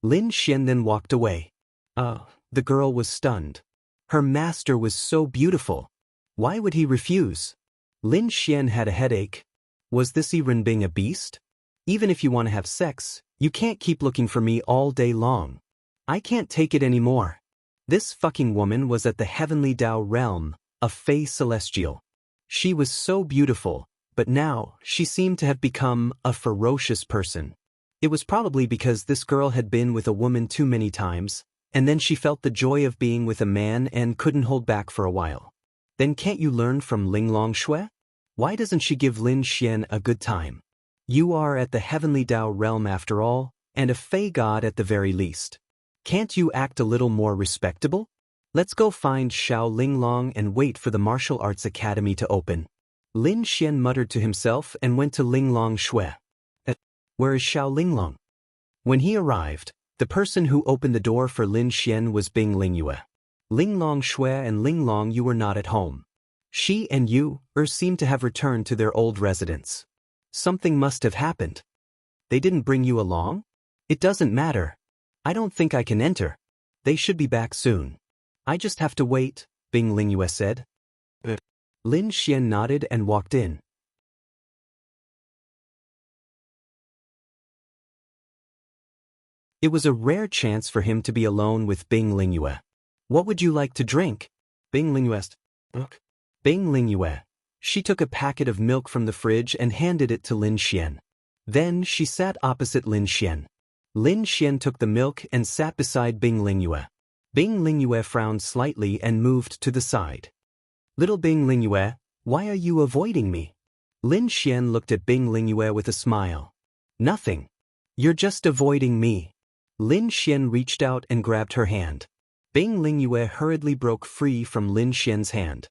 Speaker 1: Lin Xian then walked away. The girl was stunned. Her master was so beautiful. Why would he refuse? Lin Xian had a headache. Was this Yiren Bing a beast? Even if you want to have sex, you can't keep looking for me all day long. I can't take it anymore. This fucking woman was at the heavenly Dao realm, a Fey celestial. She was so beautiful, but now she seemed to have become a ferocious person. It was probably because this girl had been with a woman too many times, and then she felt the joy of being with a man and couldn't hold back for a while. Then can't you learn from Ling Longshui? Why doesn't she give Lin Xian a good time? You are at the heavenly Dao realm after all, and a Fey god at the very least. Can't you act a little more respectable? Let's go find Xiao Linglong and wait for the martial arts academy to open. Lin Xian muttered to himself and went to Ling Longshui. Where is Xiao Linglong? When he arrived, the person who opened the door for Lin Xian was Bing Lingyue. Ling Longshui and Linglong, you were not at home. She and you seemed to have returned to their old residence. Something must have happened. They didn't bring you along? It doesn't matter. I don't think I can enter. They should be back soon. I just have to wait, Bing Lingyue said. Lin Xian nodded and walked in. It was a rare chance for him to be alone with Bing Lingyue. What would you like to drink? Bing Lingyue asked. Bing Lingyue. She took a packet of milk from the fridge and handed it to Lin Xian. Then she sat opposite Lin Xian. Lin Xian took the milk and sat beside Bing Lingyue. Bing Lingyue frowned slightly and moved to the side. Little Bing Lingyue, why are you avoiding me? Lin Xian looked at Bing Lingyue with a smile. Nothing. You're just avoiding me. Lin Xian reached out and grabbed her hand. Bing Lingyue hurriedly broke free from Lin Xian's hand.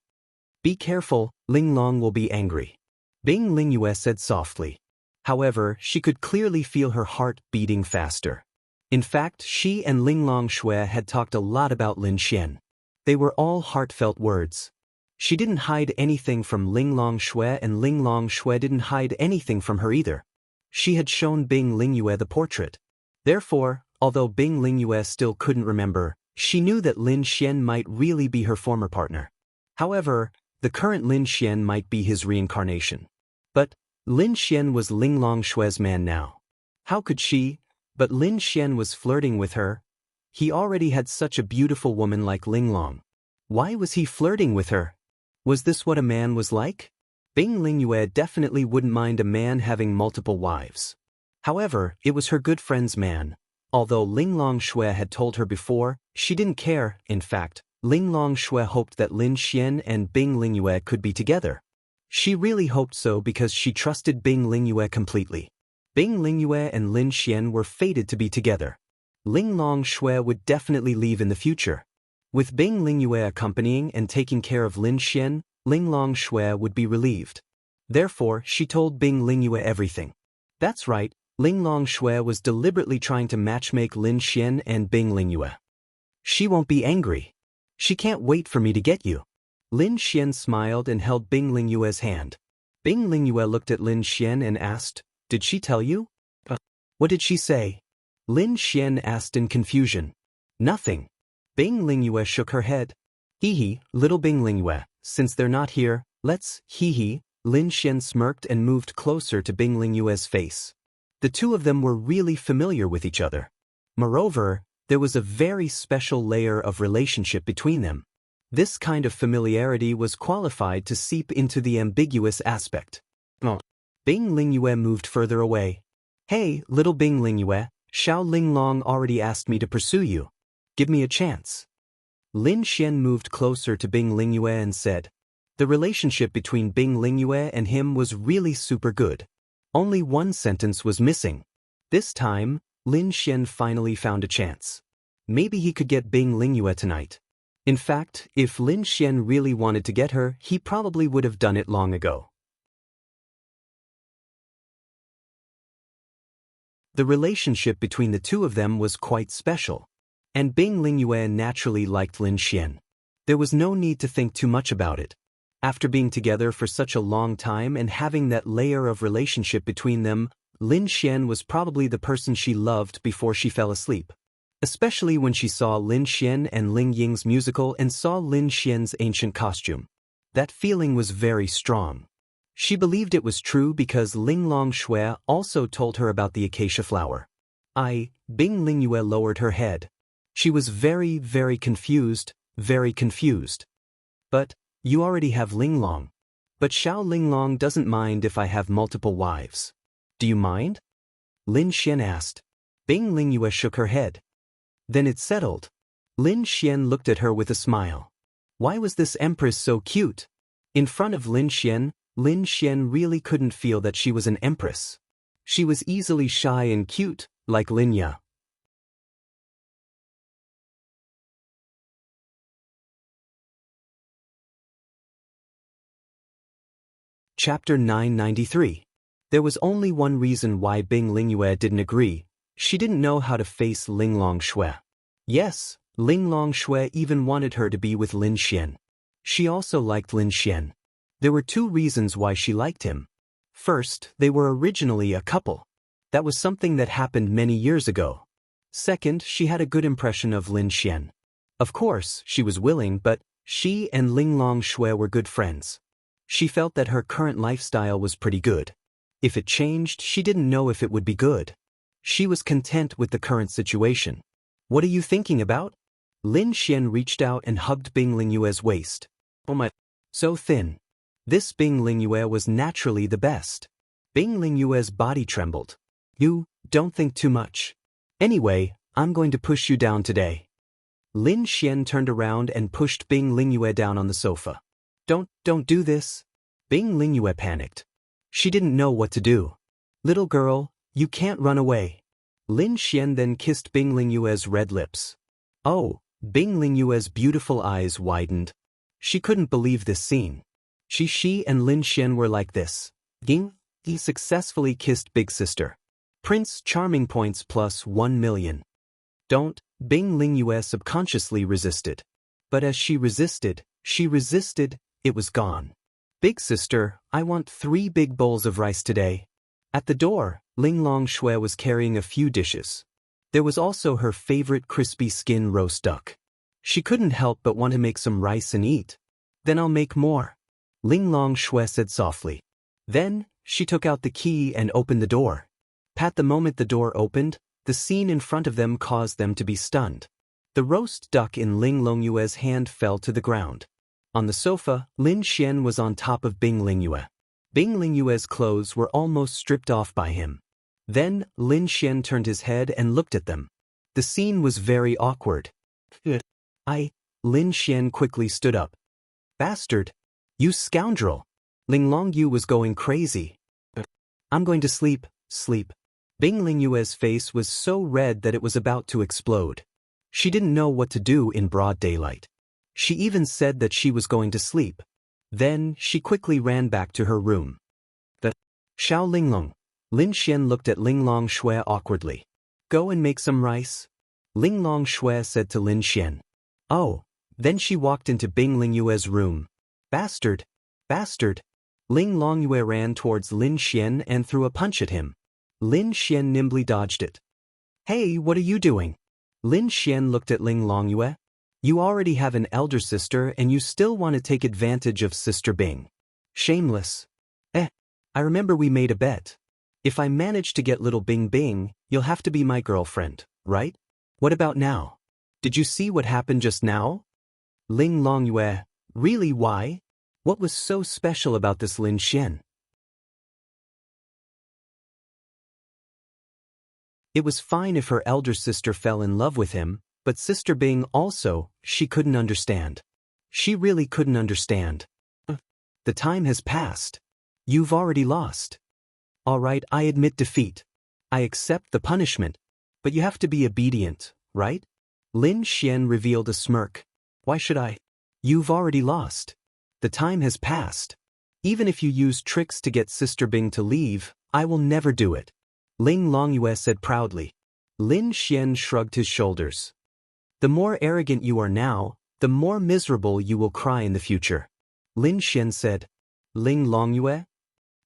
Speaker 1: Be careful, Linglong will be angry. Bing Lingyue said softly. However, she could clearly feel her heart beating faster. In fact, she and Ling Longshui had talked a lot about Lin Xian. They were all heartfelt words. She didn't hide anything from Ling Longshui, and Ling Longshui didn't hide anything from her either. She had shown Bing Lingyue the portrait. Therefore, although Bing Lingyue still couldn't remember, she knew that Lin Xian might really be her former partner. However, the current Lin Xian might be his reincarnation. But Lin Xian was Ling Longshui's man now. How could she? But Lin Xian was flirting with her. He already had such a beautiful woman like Linglong. Why was he flirting with her? Was this what a man was like? Bing Lingyue definitely wouldn't mind a man having multiple wives. However, it was her good friend's man. Although Ling Longshui had told her before, she didn't care. In fact, Ling Longshui hoped that Lin Xian and Bing Lingyue could be together. She really hoped so because she trusted Bing Lingyue completely. Bing Lingyue and Lin Xian were fated to be together. Ling Longshui would definitely leave in the future. With Bing Lingyue accompanying and taking care of Lin Xian, Ling Longshui would be relieved. Therefore, she told Bing Lingyue everything. That's right, Ling Longshui was deliberately trying to matchmake Lin Xian and Bing Lingyue. She won't be angry. She can't wait for me to get you. Lin Xian smiled and held Bing Lingyue's hand. Bing Lingyue looked at Lin Xian and asked, "Did she tell you?" What did she say?" Lin Xian asked in confusion. "Nothing." Bing Lingyue shook her head. "Hee, little Bing Lingyue, since they're not here, let's hee." Lin Xian smirked and moved closer to Bing Lingyue's face. The two of them were really familiar with each other. Moreover, there was a very special layer of relationship between them. This kind of familiarity was qualified to seep into the ambiguous aspect. Bing Lingyue moved further away. "Hey, little Bing Lingyue, Xiao Linglong already asked me to pursue you. Give me a chance." Lin Xian moved closer to Bing Lingyue and said. The relationship between Bing Lingyue and him was really super good. Only one sentence was missing. This time, Lin Xian finally found a chance. Maybe he could get Bing Lingyue tonight. In fact, if Lin Xian really wanted to get her, he probably would have done it long ago. The relationship between the two of them was quite special. And Bing Lingyue naturally liked Lin Xian. There was no need to think too much about it. After being together for such a long time and having that layer of relationship between them, Lin Xian was probably the person she loved before she fell asleep. Especially when she saw Lin Xian and Ling Ying's musical and saw Lin Xian's ancient costume. That feeling was very strong. She believed it was true because Ling Longshui also told her about the acacia flower. Bing Lingyue lowered her head. She was very confused, very confused. "But, you already have Linglong. But Xiao Linglong doesn't mind if I have multiple wives. Do you mind?" Lin Xian asked. Bing Lingyue shook her head. "Then it's settled." Lin Xian looked at her with a smile. Why was this empress so cute? In front of Lin Xian really couldn't feel that she was an empress. She was easily shy and cute, like Lin Ya. Chapter 993. There was only one reason why Bing Lingyue didn't agree. She didn't know how to face Ling Longshui. Yes, Ling Longshui even wanted her to be with Lin Xian. She also liked Lin Xian. There were two reasons why she liked him. First, they were originally a couple. That was something that happened many years ago. Second, she had a good impression of Lin Xian. Of course, she was willing, but she and Ling Longshui were good friends. She felt that her current lifestyle was pretty good. If it changed, she didn't know if it would be good. She was content with the current situation. "What are you thinking about?" Lin Xian reached out and hugged Bing Lingyue's waist. "Oh my, so thin." This Bing Lingyue was naturally the best. Bing Lingyue's body trembled. "You, don't think too much. Anyway, I'm going to push you down today." Lin Xian turned around and pushed Bing Lingyue down on the sofa. Don't do this." Bing Lingyue panicked. She didn't know what to do. "Little girl, you can't run away." Lin Xian then kissed Bing Lingyue's red lips. Oh, Bing Lingyue's beautiful eyes widened. She couldn't believe this scene. She and Lin Xian were like this. He successfully kissed Big Sister. Prince Charming points plus 1 million. Don't, Bing Lingyue subconsciously resisted. But as she resisted, it was gone. "Big Sister, I want 3 big bowls of rice today." At the door, Ling Longshui was carrying a few dishes. There was also her favorite crispy skin roast duck. She couldn't help but want to make some rice and eat. "Then I'll make more," Ling Longshui said softly. Then, she took out the key and opened the door. At the moment the door opened, the scene in front of them caused them to be stunned. The roast duck in Ling Longyue's hand fell to the ground. On the sofa, Lin Xian was on top of Bing Lingyue. Bing Lingyue's clothes were almost stripped off by him. Then, Lin Xian turned his head and looked at them. The scene was very awkward. Lin Xian quickly stood up. "Bastard! You scoundrel!" Ling Longyu was going crazy. "I'm going to sleep. Bing Lingyue's face was so red that it was about to explode. She didn't know what to do in broad daylight. She even said that she was going to sleep. Then, she quickly ran back to her room. Xiao Linglong. Lin Xian looked at Linglong Shui awkwardly. Go and make some rice? Linglong Shui said to Lin Xian. Oh. Then she walked into Bing Lingyue's room. Bastard! Bastard! Ling Longyue ran towards Lin Xian and threw a punch at him. Lin Xian nimbly dodged it. Hey, what are you doing? Lin Xian looked at Ling Longyue. You already have an elder sister and you still want to take advantage of Sister Bing. Shameless. I remember we made a bet. If I manage to get little Bing Bing, you'll have to be my girlfriend, right? What about now? Did you see what happened just now? Ling Longyue, really why? What was so special about this Lin Xian? It was fine if her elder sister fell in love with him, but Sister Bing also, she couldn't understand. She really couldn't understand. The time has passed. You've already lost. All right, I admit defeat. I accept the punishment. But you have to be obedient, right? Lin Xian revealed a smirk. Why should I? You've already lost. The time has passed. Even if you use tricks to get Sister Bing to leave, I will never do it. Ling Longyue said proudly. Lin Xian shrugged his shoulders. The more arrogant you are now, the more miserable you will cry in the future. Lin Xian said. Ling Longyue?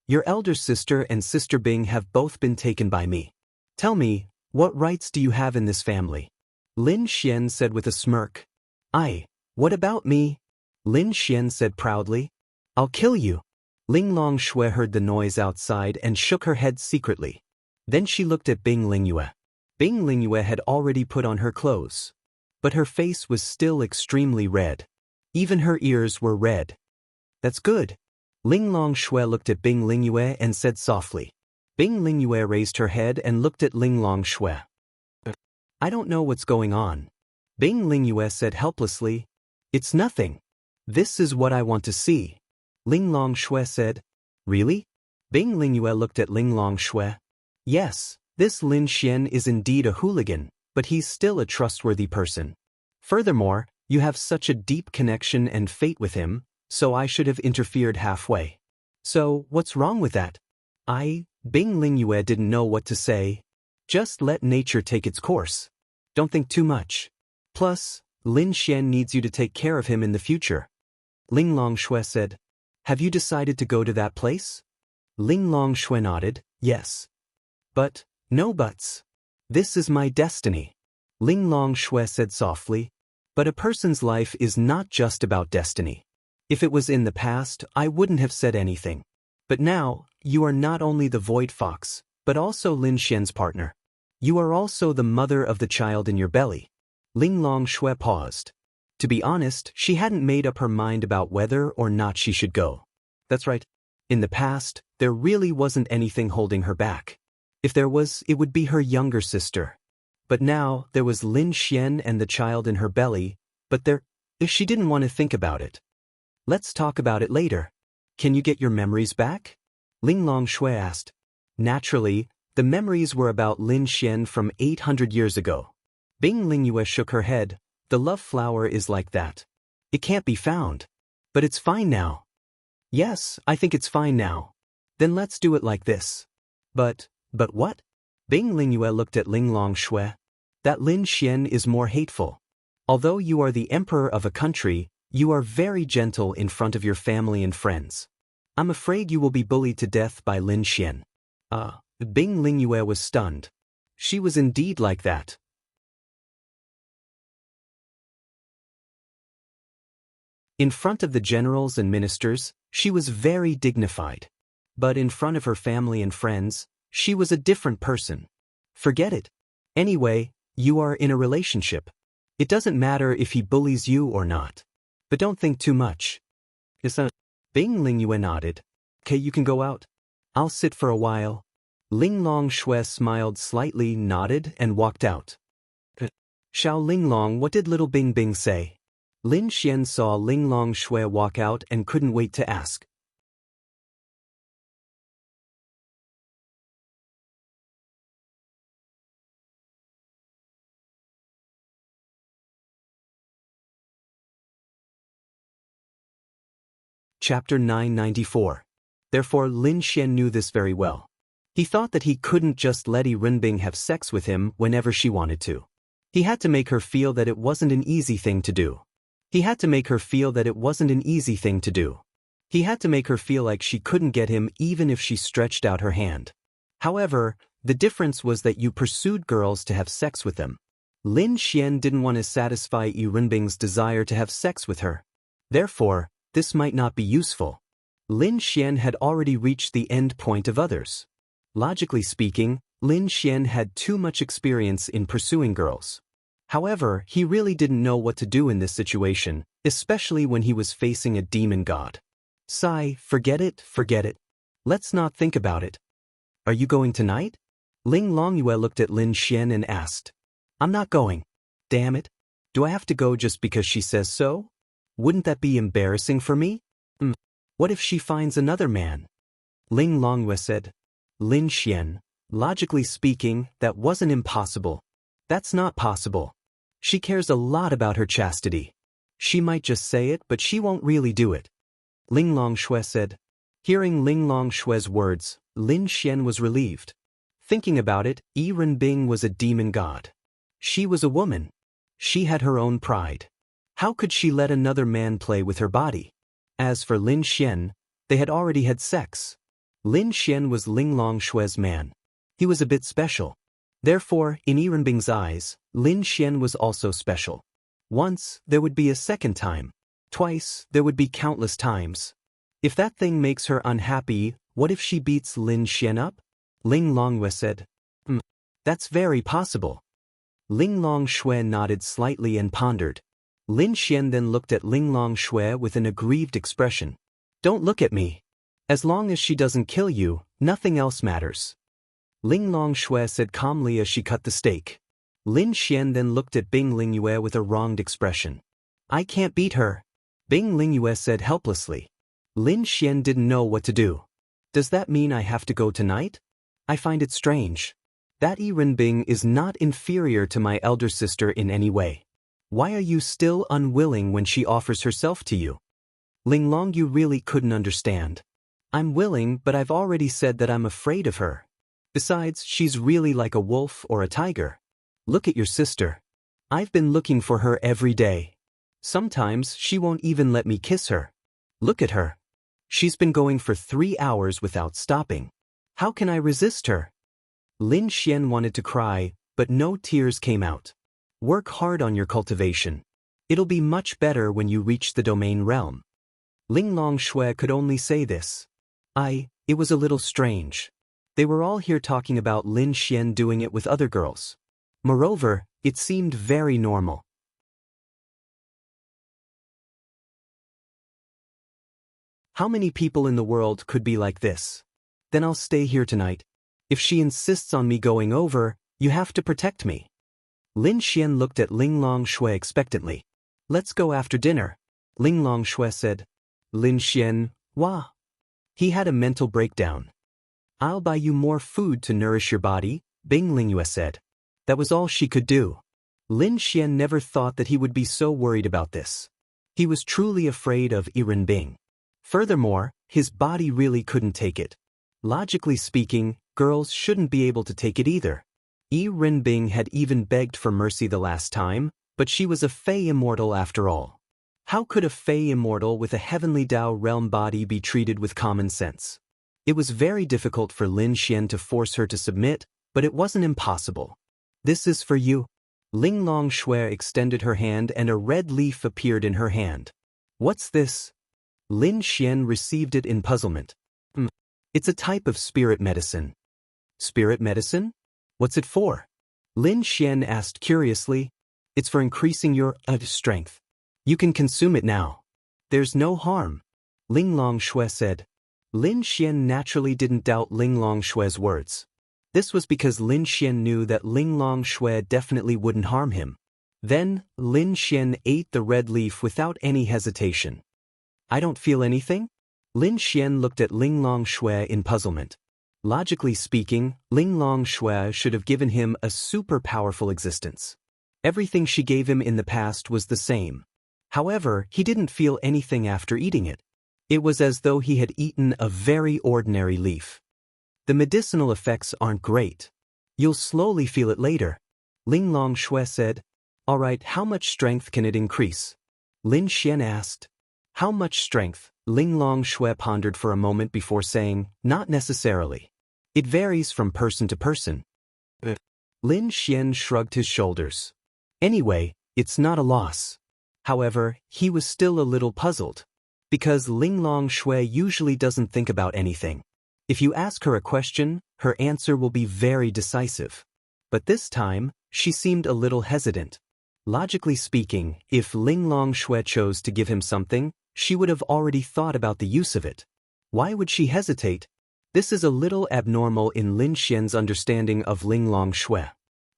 Speaker 1: Your elder sister and Sister Bing have both been taken by me. Tell me, what rights do you have in this family? Lin Xian said with a smirk. What about me? Lin Xian said proudly. I'll kill you. Ling Long Shui heard the noise outside and shook her head secretly. Then she looked at Bing Lingyue. Bing Lingyue had already put on her clothes. But her face was still extremely red. Even her ears were red. That's good. Ling Long Shui looked at Bing Lingyue and said softly. Bing Lingyue raised her head and looked at Ling Long Shui. I don't know what's going on. Bing Lingyue said helplessly. It's nothing. This is what I want to see. Ling Long Shui said. Really? Bing Lingyue looked at Ling Long Shui. Yes, this Lin Xian is indeed a hooligan, but he's still a trustworthy person. Furthermore, you have such a deep connection and fate with him, so I should have interfered halfway. So, what's wrong with that? Bing Lingyue didn't know what to say. Just let nature take its course. Don't think too much. Plus, Lin Xian needs you to take care of him in the future. Ling Long Shui said. Have you decided to go to that place? Ling Long Shui nodded, yes. But, no buts. This is my destiny. Ling Long Shui said softly. But a person's life is not just about destiny. If it was in the past, I wouldn't have said anything. But now, you are not only the Void Fox, but also Lin Xian's partner. You are also the mother of the child in your belly. Ling Long Shui paused. To be honest, she hadn't made up her mind about whether or not she should go. That's right. In the past, there really wasn't anything holding her back. If there was, it would be her younger sister. But now, there was Lin Xian and the child in her belly, but she didn't want to think about it. Let's talk about it later. Can you get your memories back? Ling Long Shui asked. Naturally, the memories were about Lin Xian from 800 years ago. Bing Lingyue shook her head. The love flower is like that. It can't be found. But it's fine now. Yes, I think it's fine now. Then let's do it like this. But what? Bing Lingyue looked at Ling Long Shui. That Lin Xian is more hateful. Although you are the emperor of a country, you are very gentle in front of your family and friends. I'm afraid you will be bullied to death by Lin Xian. Bing Lingyue was stunned. She was indeed like that. In front of the generals and ministers, she was very dignified. But in front of her family and friends, she was a different person. Forget it. Anyway, you are in a relationship. It doesn't matter if he bullies you or not. But don't think too much. Bing Lingyue nodded. Okay, you can go out. I'll sit for a while. Ling Long Shui smiled slightly, nodded, and walked out. Xiao Linglong, what did little Bing Bing say? Lin Xian saw Ling Long Shui walk out and couldn't wait to ask. Chapter 994. Therefore Lin Xian knew this very well. He thought that he couldn't just let Yi Renbing have sex with him whenever she wanted to. He had to make her feel that it wasn't an easy thing to do. He had to make her feel that it wasn't an easy thing to do. He had to make her feel like she couldn't get him even if she stretched out her hand. However, the difference was that you pursued girls to have sex with them. Lin Xian didn't want to satisfy Yi Renbing's desire to have sex with her. Therefore, this might not be useful. Lin Xian had already reached the end point of others. Logically speaking, Lin Xian had too much experience in pursuing girls. However, he really didn't know what to do in this situation, especially when he was facing a demon god. Sigh, forget it, forget it. Let's not think about it. Are you going tonight? Ling Longyue looked at Lin Xian and asked. I'm not going. Damn it. Do I have to go just because she says so? Wouldn't that be embarrassing for me? What if she finds another man? Ling Longyue said. Lin Xian, logically speaking, that wasn't impossible. That's not possible. She cares a lot about her chastity. She might just say it, but she won't really do it. Ling Longyue said. Hearing Ling Longxue's words, Lin Xian was relieved. Thinking about it, Yi Renbing was a demon god. She was a woman. She had her own pride. How could she let another man play with her body? As for Lin Xian, they had already had sex. Lin Xian was Ling Longxue's man. He was a bit special. Therefore, in Yi Renbing's eyes, Lin Xian was also special. Once, there would be a second time. Twice, there would be countless times. If that thing makes her unhappy, what if she beats Lin Xian up? Ling Longyue said. That's very possible. Ling Longxue nodded slightly and pondered. Lin Xian then looked at Ling Longxue with an aggrieved expression. Don't look at me. As long as she doesn't kill you, nothing else matters. Ling Longxue said calmly as she cut the steak. Lin Xian then looked at Bing Lingyue with a wronged expression. I can't beat her. Bing Lingyue said helplessly. Lin Xian didn't know what to do. Does that mean I have to go tonight? I find it strange. That Yi Renbing is not inferior to my elder sister in any way. Why are you still unwilling when she offers herself to you? Ling Longyu really couldn't understand. I'm willing, but I've already said that I'm afraid of her. Besides, she's really like a wolf or a tiger. Look at your sister. I've been looking for her every day. Sometimes she won't even let me kiss her. Look at her. She's been going for 3 hours without stopping. How can I resist her? Lin Xian wanted to cry, but no tears came out. Work hard on your cultivation. It'll be much better when you reach the domain realm. Ling Longxue could only say this. It was a little strange. They were all here talking about Lin Xian doing it with other girls. Moreover, it seemed very normal. How many people in the world could be like this? Then I'll stay here tonight. If she insists on me going over, you have to protect me. Lin Xian looked at Ling Longxue expectantly. Let's go after dinner. Ling Longxue said. Lin Xian, wah. He had a mental breakdown. I'll buy you more food to nourish your body, Bing Lingyue said. That was all she could do. Lin Xian never thought that he would be so worried about this. He was truly afraid of Yi Renbing. Furthermore, his body really couldn't take it. Logically speaking, girls shouldn't be able to take it either. Yi Renbing had even begged for mercy the last time, but she was a Fey immortal after all. How could a Fey immortal with a heavenly Dao realm body be treated with common sense? It was very difficult for Lin Xian to force her to submit, but it wasn't impossible. This is for you. Ling Longxue extended her hand and a red leaf appeared in her hand. What's this? Lin Xian received it in puzzlement. It's a type of spirit medicine. Spirit medicine? What's it for? Lin Xian asked curiously. It's for increasing your strength. You can consume it now. There's no harm. Ling Longxue said. Lin Xian naturally didn't doubt Ling Longxue's words. This was because Lin Xian knew that Ling Longxue definitely wouldn't harm him. Then, Lin Xian ate the red leaf without any hesitation. I don't feel anything? Lin Xian looked at Ling Longxue in puzzlement. Logically speaking, Ling Longxue should have given him a super powerful existence. Everything she gave him in the past was the same. However, he didn't feel anything after eating it. It was as though he had eaten a very ordinary leaf. The medicinal effects aren't great. You'll slowly feel it later. Ling Longshui said. All right, how much strength can it increase? Lin Xian asked. How much strength? Ling Longshui pondered for a moment before saying, not necessarily. It varies from person to person. Lin Xian shrugged his shoulders. Anyway, it's not a loss. However, he was still a little puzzled. Because Ling Longshui usually doesn't think about anything. If you ask her a question, her answer will be very decisive. But this time, she seemed a little hesitant. Logically speaking, if Ling Longshui chose to give him something, she would have already thought about the use of it. Why would she hesitate? This is a little abnormal in Lin Xian's understanding of Ling Longshui.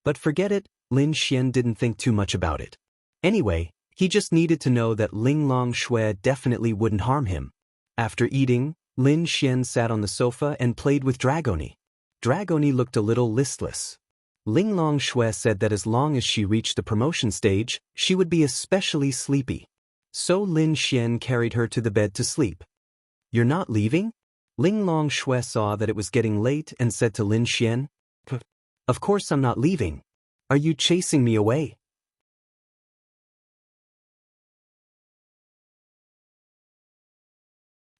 Speaker 1: But forget it, Lin Xian didn't think too much about it. Anyway, he just needed to know that Ling Longshui definitely wouldn't harm him. After eating, Lin Xian sat on the sofa and played with Dragoni. Dragoni looked a little listless. Ling Longshui said that as long as she reached the promotion stage, she would be especially sleepy. So Lin Xian carried her to the bed to sleep. You're not leaving? Ling Longshui saw that it was getting late and said to Lin Xian, Of course I'm not leaving. Are you chasing me away?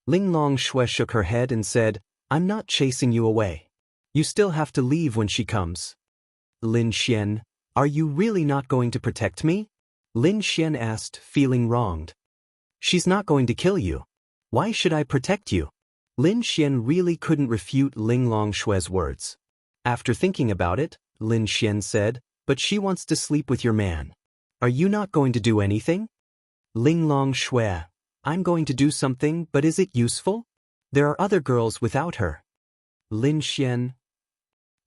Speaker 1: Ling Longshui shook her head and said, I'm not chasing you away. You still have to leave when she comes. Lin Xian, are you really not going to protect me? Lin Xian asked, feeling wronged. She's not going to kill you. Why should I protect you? Lin Xian really couldn't refute Ling Longshui's words. After thinking about it, Lin Xian said, but she wants to sleep with your man. Are you not going to do anything? Ling Longshui, I'm going to do something, but is it useful? There are other girls without her. Lin Xian.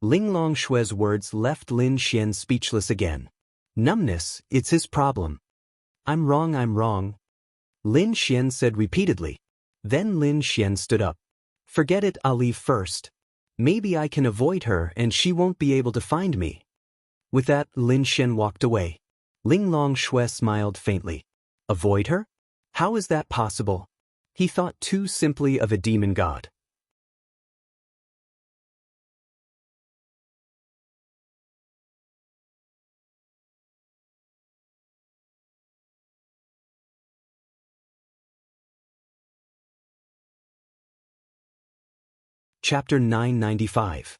Speaker 1: Ling Longshui's words left Lin Xian speechless again. Numbness, it's his problem. I'm wrong. Lin Xian said repeatedly. Then Lin Xian stood up. Forget it, I'll leave first. Maybe I can avoid her and she won't be able to find me. With that, Lin Xian walked away. Ling Longshui smiled faintly. Avoid her? How is that possible? He thought too simply of a demon god. Chapter 995.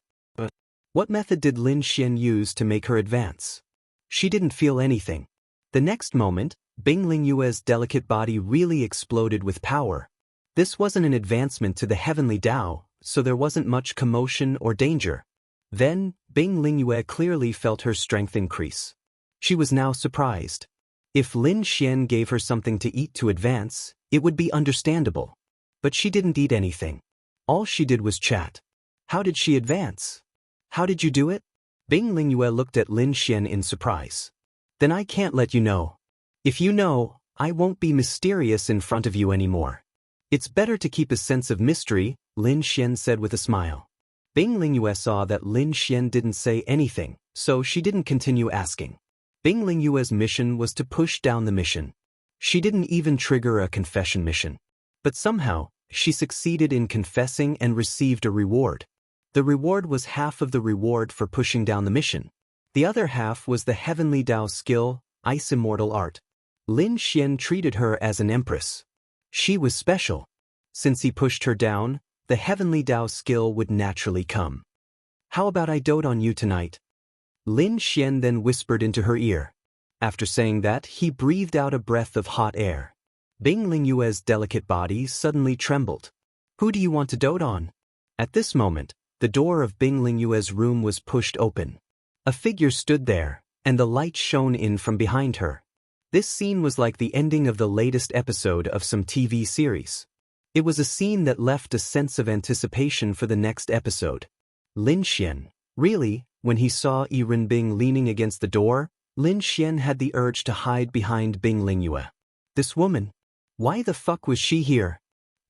Speaker 1: What method did Lin Xian use to make her advance? She didn't feel anything. The next moment, Bing Lingyue's delicate body really exploded with power. This wasn't an advancement to the heavenly Tao, so there wasn't much commotion or danger. Then, Bing Lingyue clearly felt her strength increase. She was now surprised. If Lin Xian gave her something to eat to advance, it would be understandable. But she didn't eat anything. All she did was chat. How did she advance? How did you do it? Bing Lingyue looked at Lin Xian in surprise. Then I can't let you know. If you know, I won't be mysterious in front of you anymore. It's better to keep a sense of mystery, Lin Xian said with a smile. Bing Lingyue saw that Lin Xian didn't say anything, so she didn't continue asking. Bing Lingyue's mission was to push down the mission. She didn't even trigger a confession mission. But somehow, she succeeded in confessing and received a reward. The reward was half of the reward for pushing down the mission. The other half was the heavenly Tao skill, Ice Immortal Art. Lin Xian treated her as an empress. She was special. Since he pushed her down, the heavenly Tao skill would naturally come. How about I dote on you tonight? Lin Xian then whispered into her ear. After saying that, he breathed out a breath of hot air. Bing Lingyue's delicate body suddenly trembled. Who do you want to dote on? At this moment, the door of Bing Lingyue's room was pushed open. A figure stood there, and the light shone in from behind her. This scene was like the ending of the latest episode of some TV series. It was a scene that left a sense of anticipation for the next episode. Lin Xian, really, when he saw Yi Renbing leaning against the door, Lin Xian had the urge to hide behind Bing Lingyue. This woman. Why the fuck was she here?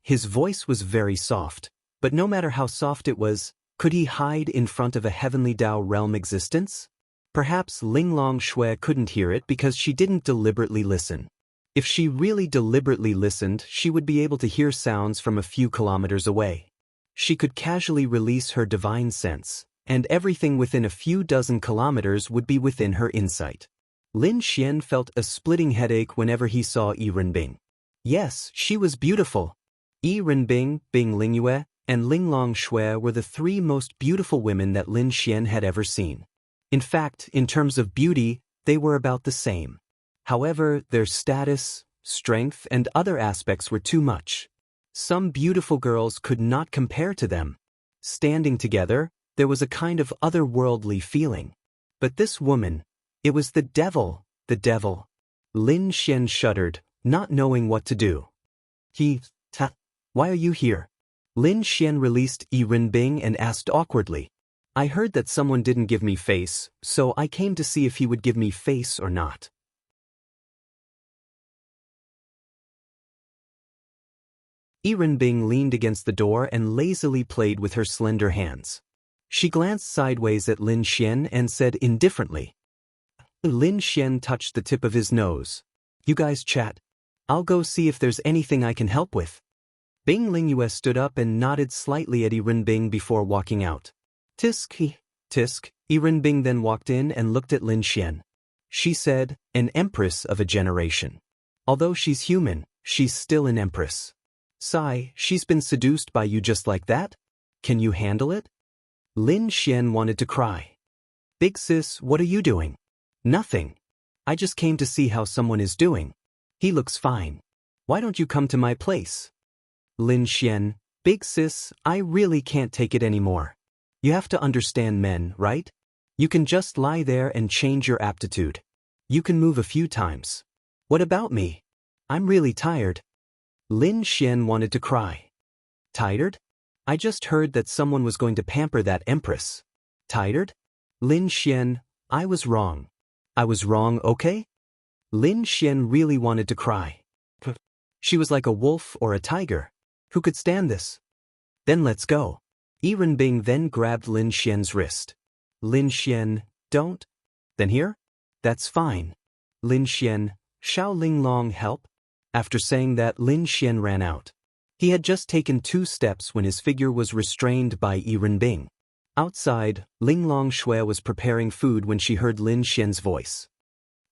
Speaker 1: His voice was very soft, but no matter how soft it was, could he hide in front of a heavenly Tao realm existence? Perhaps Ling Longshui couldn't hear it because she didn't deliberately listen. If she really deliberately listened, she would be able to hear sounds from a few kilometers away. She could casually release her divine sense, and everything within a few dozen kilometers would be within her insight. Lin Xian felt a splitting headache whenever he saw Yi Renbing. Yes, she was beautiful. Yi Renbing, Bing Lingyue, and Linglong Shui were the three most beautiful women that Lin Xian had ever seen. In fact, in terms of beauty, they were about the same. However, their status, strength, and other aspects were too much. Some beautiful girls could not compare to them. Standing together, there was a kind of otherworldly feeling. But this woman, it was the devil, the devil. Lin Xian shuddered, not knowing what to do. Why are you here? Lin Xian released Yi Renbing and asked awkwardly. I heard that someone didn't give me face, so I came to see if he would give me face or not. Yi Renbing leaned against the door and lazily played with her slender hands. She glanced sideways at Lin Xian and said indifferently. Lin Xian touched the tip of his nose. You guys chat. I'll go see if there's anything I can help with. Bing Lingyue stood up and nodded slightly at Yi Renbing before walking out. Tisk. Yi Renbing then walked in and looked at Lin Xian. She said, an empress of a generation. Although she's human, she's still an empress. Sigh, she's been seduced by you just like that? Can you handle it? Lin Xian wanted to cry. Big sis, what are you doing? Nothing. I just came to see how someone is doing. He looks fine. Why don't you come to my place? Lin Xian, big sis, I really can't take it anymore. You have to understand men, right? You can just lie there and change your aptitude. You can move a few times. What about me? I'm really tired. Lin Xian wanted to cry. Tired? I just heard that someone was going to pamper that empress. Tired? Lin Xian, I was wrong. I was wrong, okay? Lin Xian really wanted to cry. She was like a wolf or a tiger. Who could stand this? Then let's go. Yi Renbing then grabbed Lin Xian's wrist. Lin Xian, don't. Then here? That's fine. Lin Xian, shall Linglong help? After saying that, Lin Xian ran out. He had just taken 2 steps when his figure was restrained by Yi Renbing. Outside, Linglong Shui was preparing food when she heard Lin Xian's voice.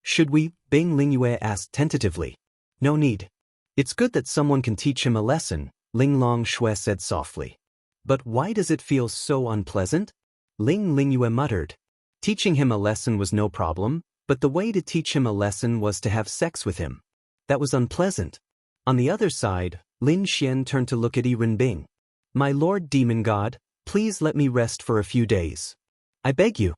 Speaker 1: Should we? Bing Lingyue asked tentatively. No need. It's good that someone can teach him a lesson, Linglong Shui said softly. But why does it feel so unpleasant? Ling Lingyue muttered. Teaching him a lesson was no problem, but the way to teach him a lesson was to have sex with him. That was unpleasant. On the other side, Lin Xian turned to look at Yi Renbing. My lord demon god, please let me rest for a few days. I beg you.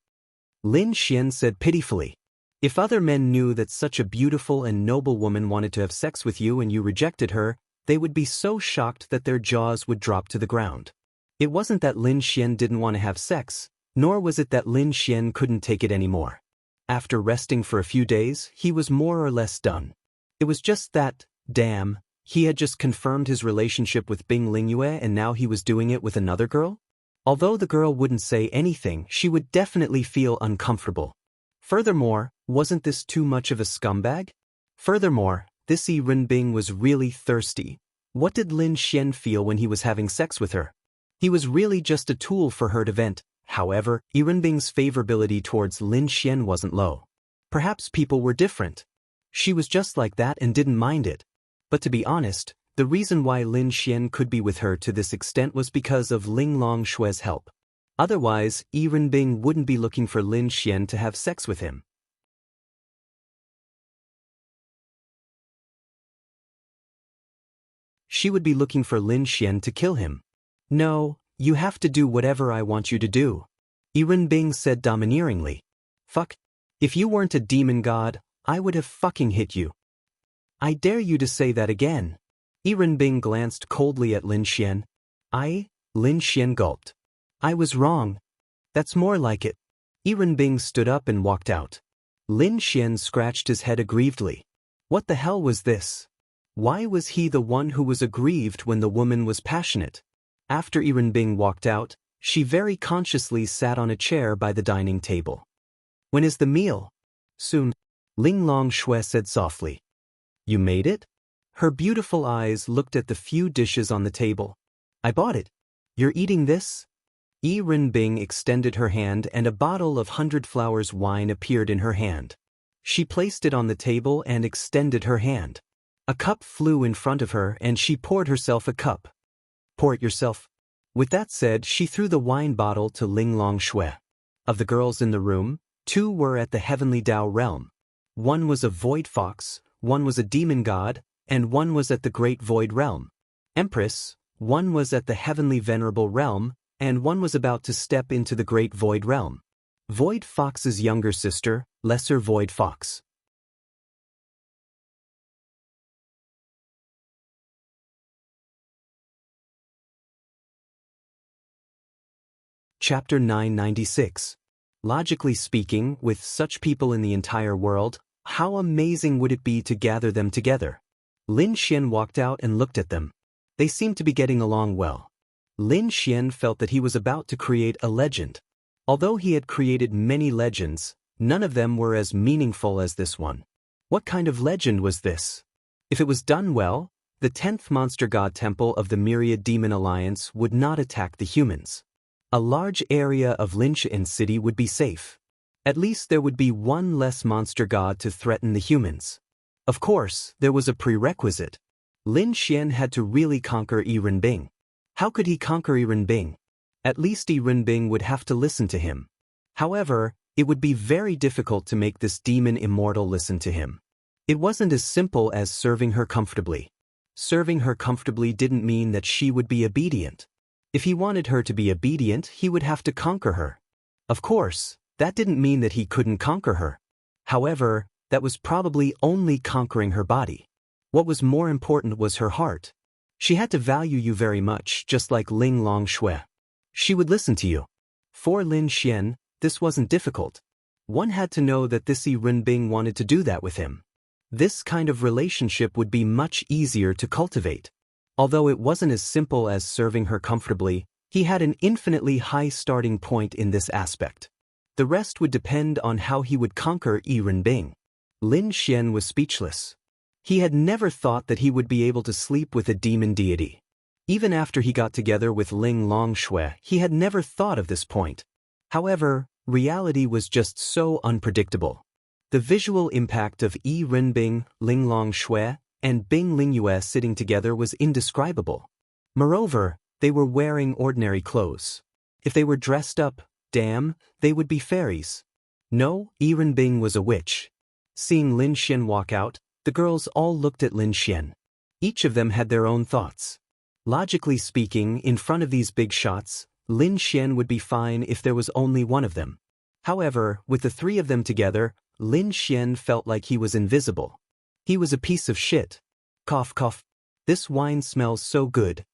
Speaker 1: Lin Xian said pitifully. If other men knew that such a beautiful and noble woman wanted to have sex with you and you rejected her, they would be so shocked that their jaws would drop to the ground. It wasn't that Lin Xian didn't want to have sex, nor was it that Lin Xian couldn't take it anymore. After resting for a few days, he was more or less done. It was just that, damn, he had just confirmed his relationship with Bing Lingyue and now he was doing it with another girl? Although the girl wouldn't say anything, she would definitely feel uncomfortable. Furthermore, wasn't this too much of a scumbag? Furthermore, this Yi Renbing was really thirsty. What did Lin Xian feel when he was having sex with her? He was really just a tool for her to vent. However, Yi Renbing's favorability towards Lin Xian wasn't low. Perhaps people were different. She was just like that and didn't mind it. But to be honest, the reason why Lin Xian could be with her to this extent was because of Linglong Shui's help. Otherwise, Yi Renbing wouldn't be looking for Lin Xian to have sex with him. She would be looking for Lin Xian to kill him. No, you have to do whatever I want you to do. Yi Renbing said domineeringly. Fuck. If you weren't a demon god, I would have fucking hit you. I dare you to say that again. Yi Renbing glanced coldly at Lin Xian. Lin Xian gulped. I was wrong. That's more like it. Yi Renbing stood up and walked out. Lin Xian scratched his head aggrievedly. What the hell was this? Why was he the one who was aggrieved when the woman was passionate? After Yi Renbing walked out, she very consciously sat on a chair by the dining table. When is the meal? Soon, Linglong Shui said softly. You made it? Her beautiful eyes looked at the few dishes on the table. I bought it. You're eating this? Yi Renbing extended her hand and a bottle of 100 Flowers wine appeared in her hand. She placed it on the table and extended her hand. A cup flew in front of her and she poured herself a cup. Pour it yourself. With that said, she threw the wine bottle to Ling Longshui. Of the girls in the room, 2 were at the heavenly Tao realm. 1 was a void fox, 1 was a demon god, and 1 was at the great void realm. Empress, 1 was at the heavenly venerable realm, and 1 was about to step into the great void realm. Void Fox's younger sister, Lesser Void Fox. Chapter 996. Logically speaking, with such people in the entire world, how amazing would it be to gather them together? Lin Xian walked out and looked at them. They seemed to be getting along well. Lin Xian felt that he was about to create a legend. Although he had created many legends, none of them were as meaningful as this one. What kind of legend was this? If it was done well, the 10th Monster God Temple of the Myriad Demon Alliance would not attack the humans. A large area of Linshan City would be safe. At least there would be 1 less monster god to threaten the humans. Of course, there was a prerequisite. Lin Xian had to really conquer Yi Renbing. How could he conquer Yi Renbing? At least Yi Renbing would have to listen to him. However, it would be very difficult to make this demon immortal listen to him. It wasn't as simple as serving her comfortably. Serving her comfortably didn't mean that she would be obedient. If he wanted her to be obedient, he would have to conquer her. Of course, that didn't mean that he couldn't conquer her. However, that was probably only conquering her body. What was more important was her heart. She had to value you very much, just like Ling Longshui. She would listen to you. For Lin Xian, this wasn't difficult. One had to know that this Yi Renbing wanted to do that with him. This kind of relationship would be much easier to cultivate. Although it wasn't as simple as serving her comfortably, he had an infinitely high starting point in this aspect. The rest would depend on how he would conquer Yi Renbing. Lin Xian was speechless. He had never thought that he would be able to sleep with a demon deity. Even after he got together with Ling Longshui, he had never thought of this point. However, reality was just so unpredictable. The visual impact of Yi Renbing, Ling Longshui, and Bing Lingyue sitting together was indescribable. Moreover, they were wearing ordinary clothes. If they were dressed up, damn, they would be fairies. No, Yi Renbing was a witch. Seeing Lin Xian walk out, the girls all looked at Lin Xian. Each of them had their own thoughts. Logically speaking, in front of these big shots, Lin Xian would be fine if there was only one of them. However, with the 3 of them together, Lin Xian felt like he was invisible. He was a piece of shit. Cough cough. This wine smells so good.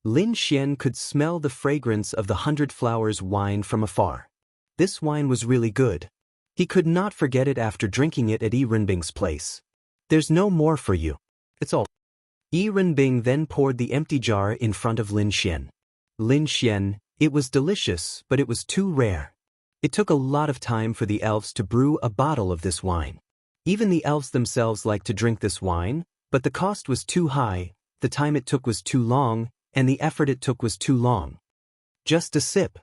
Speaker 1: Lin Xian could smell the fragrance of the 100 Flowers wine from afar. This wine was really good. He could not forget it after drinking it at Yi Renbing's place. There's no more for you. It's all. Yi Renbing then poured the empty jar in front of Lin Xian. Lin Xian, it was delicious, but it was too rare. It took a lot of time for the elves to brew a bottle of this wine. Even the elves themselves liked to drink this wine, but the cost was too high, the time it took was too long, and the effort it took was too long. Just a sip.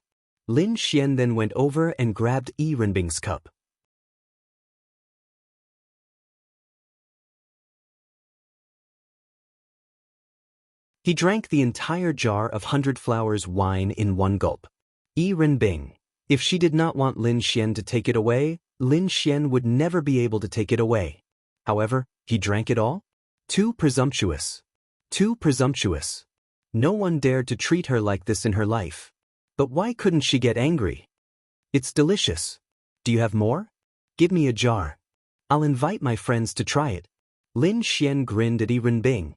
Speaker 1: Lin Xian then went over and grabbed Yi Renbing's cup. He drank the entire jar of 100 Flowers wine in one gulp. Yi Renbing. If she did not want Lin Xian to take it away, Lin Xian would never be able to take it away. However, he drank it all? Too presumptuous. Too presumptuous. No one dared to treat her like this in her life. But why couldn't she get angry? It's delicious. Do you have more? Give me a jar. I'll invite my friends to try it. Lin Xian grinned at Yi Renbing.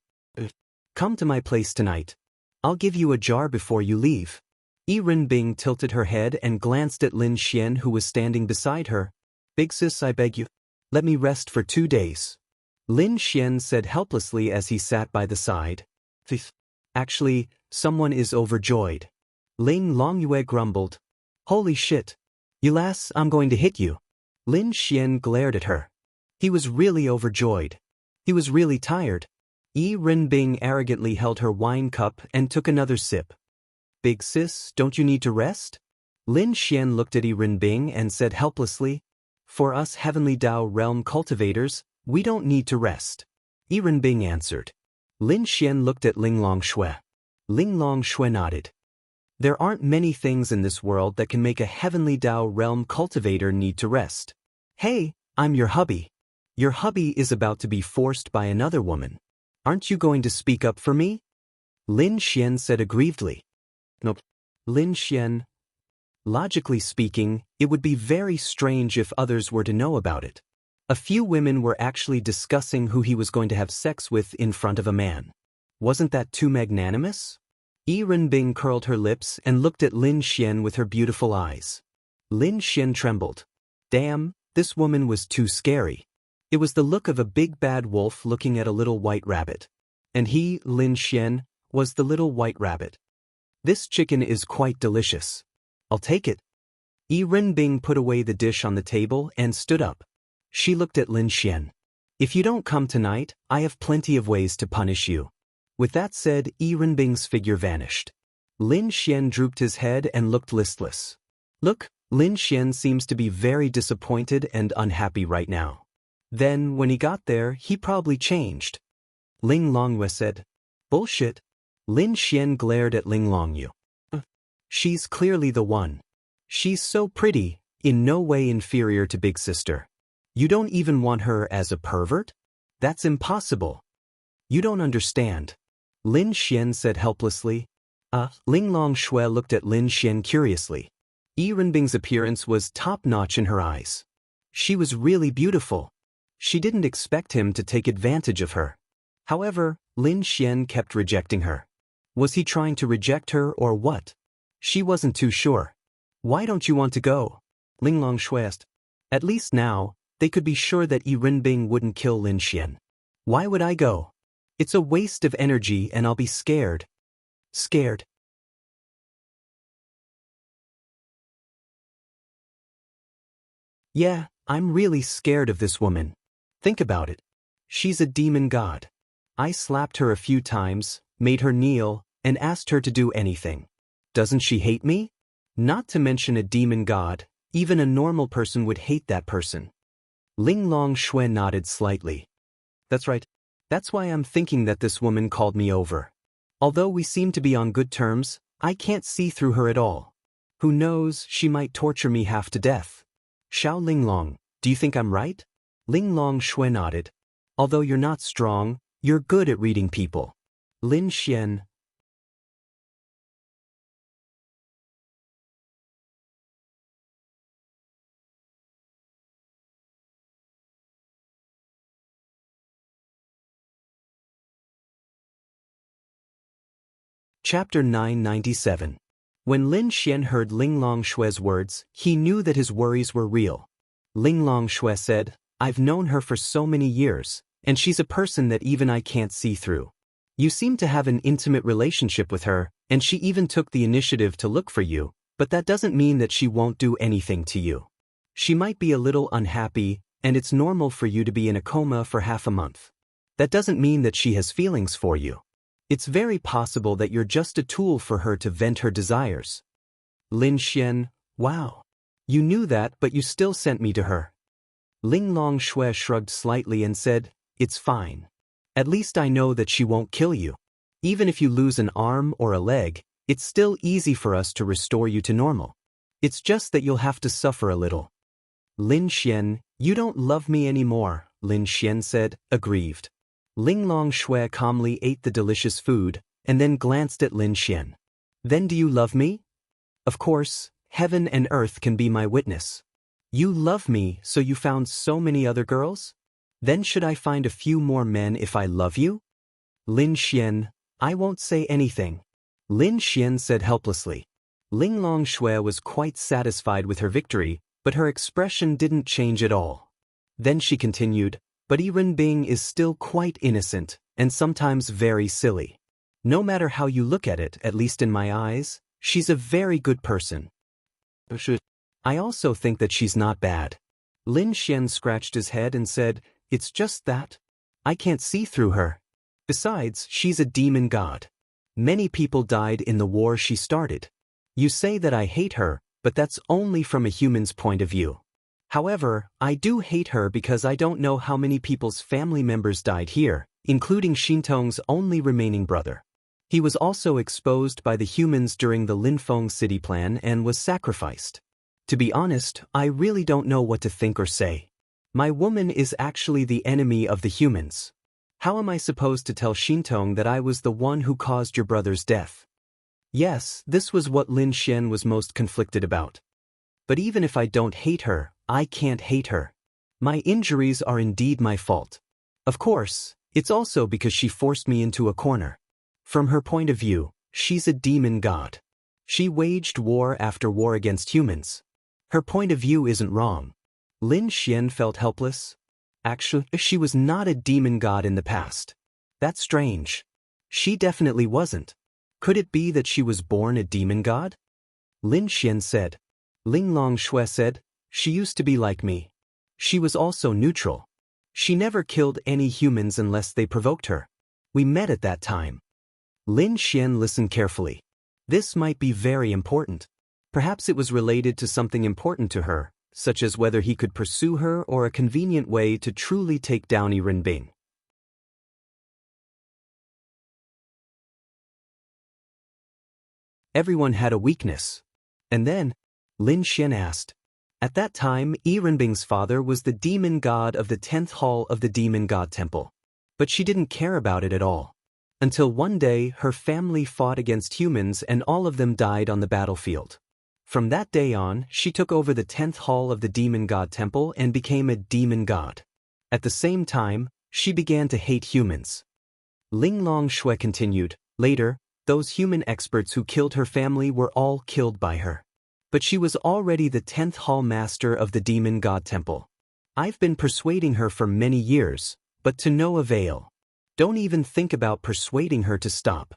Speaker 1: Come to my place tonight. I'll give you a jar before you leave. Yi Renbing tilted her head and glanced at Lin Xian, who was standing beside her. Big sis, I beg you. Let me rest for 2 days. Lin Xian said helplessly as he sat by the side. Actually, someone is overjoyed. Ling Longyue grumbled. Holy shit. You lass, I'm going to hit you. Lin Xian glared at her. He was really overjoyed. He was really tired. Yi Renbing arrogantly held her wine cup and took another sip. Big sis, don't you need to rest? Lin Xian looked at Yi Renbing and said helplessly, For us Heavenly Dao Realm cultivators, we don't need to rest. Yi Renbing answered. Lin Xian looked at Ling Longshui. Ling Longshui nodded. There aren't many things in this world that can make a Heavenly Dao Realm cultivator need to rest. Hey, I'm your hubby. Your hubby is about to be forced by another woman. Aren't you going to speak up for me? Lin Xian said aggrievedly. Nope. Lin Xian. Logically speaking, it would be very strange if others were to know about it. A few women were actually discussing who he was going to have sex with in front of a man. Wasn't that too magnanimous? Yi Renbing curled her lips and looked at Lin Xian with her beautiful eyes. Lin Xian trembled. Damn, this woman was too scary. It was the look of a big bad wolf looking at a little white rabbit. And he, Lin Xian, was the little white rabbit. This chicken is quite delicious. I'll take it. Yi Renbing put away the dish on the table and stood up. She looked at Lin Xian. If you don't come tonight, I have plenty of ways to punish you. With that said, Yi Renbing's figure vanished. Lin Xian drooped his head and looked listless. Look, Lin Xian seems to be very disappointed and unhappy right now. Then, when he got there, he probably changed. Ling Longyue said. Bullshit. Lin Xian glared at Ling Longyue. She's clearly the one. She's so pretty, in no way inferior to Big Sister. You don't even want her as a pervert? That's impossible. You don't understand. Lin Xian said helplessly. Ling Longshui looked at Lin Xian curiously. Yi Renbing's appearance was top-notch in her eyes. She was really beautiful. She didn't expect him to take advantage of her. However, Lin Xian kept rejecting her. Was he trying to reject her or what? She wasn't too sure. Why don't you want to go? Ling Longshui asked. At least now, they could be sure that Yi Renbing wouldn't kill Lin Xian. Why would I go? It's a waste of energy and I'll be scared. Scared. Yeah, I'm really scared of this woman. Think about it. She's a demon god. I slapped her a few times, made her kneel, and asked her to do anything. Doesn't she hate me? Not to mention a demon god, even a normal person would hate that person. Ling Longshui nodded slightly. That's right. That's why I'm thinking that this woman called me over. Although we seem to be on good terms, I can't see through her at all. Who knows, she might torture me half to death. Xiao Linglong, do you think I'm right? Ling Longshui nodded. Although you're not strong, you're good at reading people. Lin Xian. Chapter 997. When Lin Xian heard Ling Longshui's words, he knew that his worries were real. Ling Longshui said, I've known her for so many years, and she's a person that even I can't see through. You seem to have an intimate relationship with her, and she even took the initiative to look for you, but that doesn't mean that she won't do anything to you. She might be a little unhappy, and it's normal for you to be in a coma for half a month. That doesn't mean that she has feelings for you. It's very possible that you're just a tool for her to vent her desires. Lin Xian, wow. You knew that, but you still sent me to her. Ling Longshui shrugged slightly and said, It's fine. At least I know that she won't kill you. Even if you lose an arm or a leg, it's still easy for us to restore you to normal. It's just that you'll have to suffer a little. Lin Xian, you don't love me anymore, Lin Xian said, aggrieved. Ling Longshui calmly ate the delicious food, and then glanced at Lin Xian. Then do you love me? Of course, heaven and earth can be my witness. You love me, so you found so many other girls? Then should I find a few more men if I love you? Lin Xian, I won't say anything. Lin Xian said helplessly. Ling Longshui was quite satisfied with her victory, but her expression didn't change at all. Then she continued, but Yi Renbing is still quite innocent, and sometimes very silly. No matter how you look at it, at least in my eyes, she's a very good person. I also think that she's not bad. Lin Xian scratched his head and said, It's just that. I can't see through her. Besides, she's a demon god. Many people died in the war she started. You say that I hate her, but that's only from a human's point of view. However, I do hate her because I don't know how many people's family members died here, including Shintong's only remaining brother. He was also exposed by the humans during the Linfeng city plan and was sacrificed. To be honest, I really don't know what to think or say. My woman is actually the enemy of the humans. How am I supposed to tell Shintong that I was the one who caused your brother's death? Yes, this was what Lin Xian was most conflicted about. But even if I don't hate her, I can't hate her. My injuries are indeed my fault. Of course, it's also because she forced me into a corner. From her point of view, she's a demon god. She waged war after war against humans. Her point of view isn't wrong. Lin Xian felt helpless. Actually, she was not a demon god in the past. That's strange. She definitely wasn't. Could it be that she was born a demon god? Lin Xian said. Ling Long Shui said, she used to be like me. She was also neutral. She never killed any humans unless they provoked her. We met at that time. Lin Xian listened carefully. This might be very important. Perhaps it was related to something important to her, such as whether he could pursue her or a convenient way to truly take down Yi Renbing. Everyone had a weakness. And then, Lin Xian asked. At that time, Yi Renbing's father was the demon god of the 10th hall of the demon god temple. But she didn't care about it at all. Until one day, her family fought against humans and all of them died on the battlefield. From that day on, she took over the 10th hall of the demon god temple and became a demon god. At the same time, she began to hate humans. Ling Long Shui continued, later, those human experts who killed her family were all killed by her. But she was already the 10th hall master of the demon god temple. I've been persuading her for many years, but to no avail. Don't even think about persuading her to stop.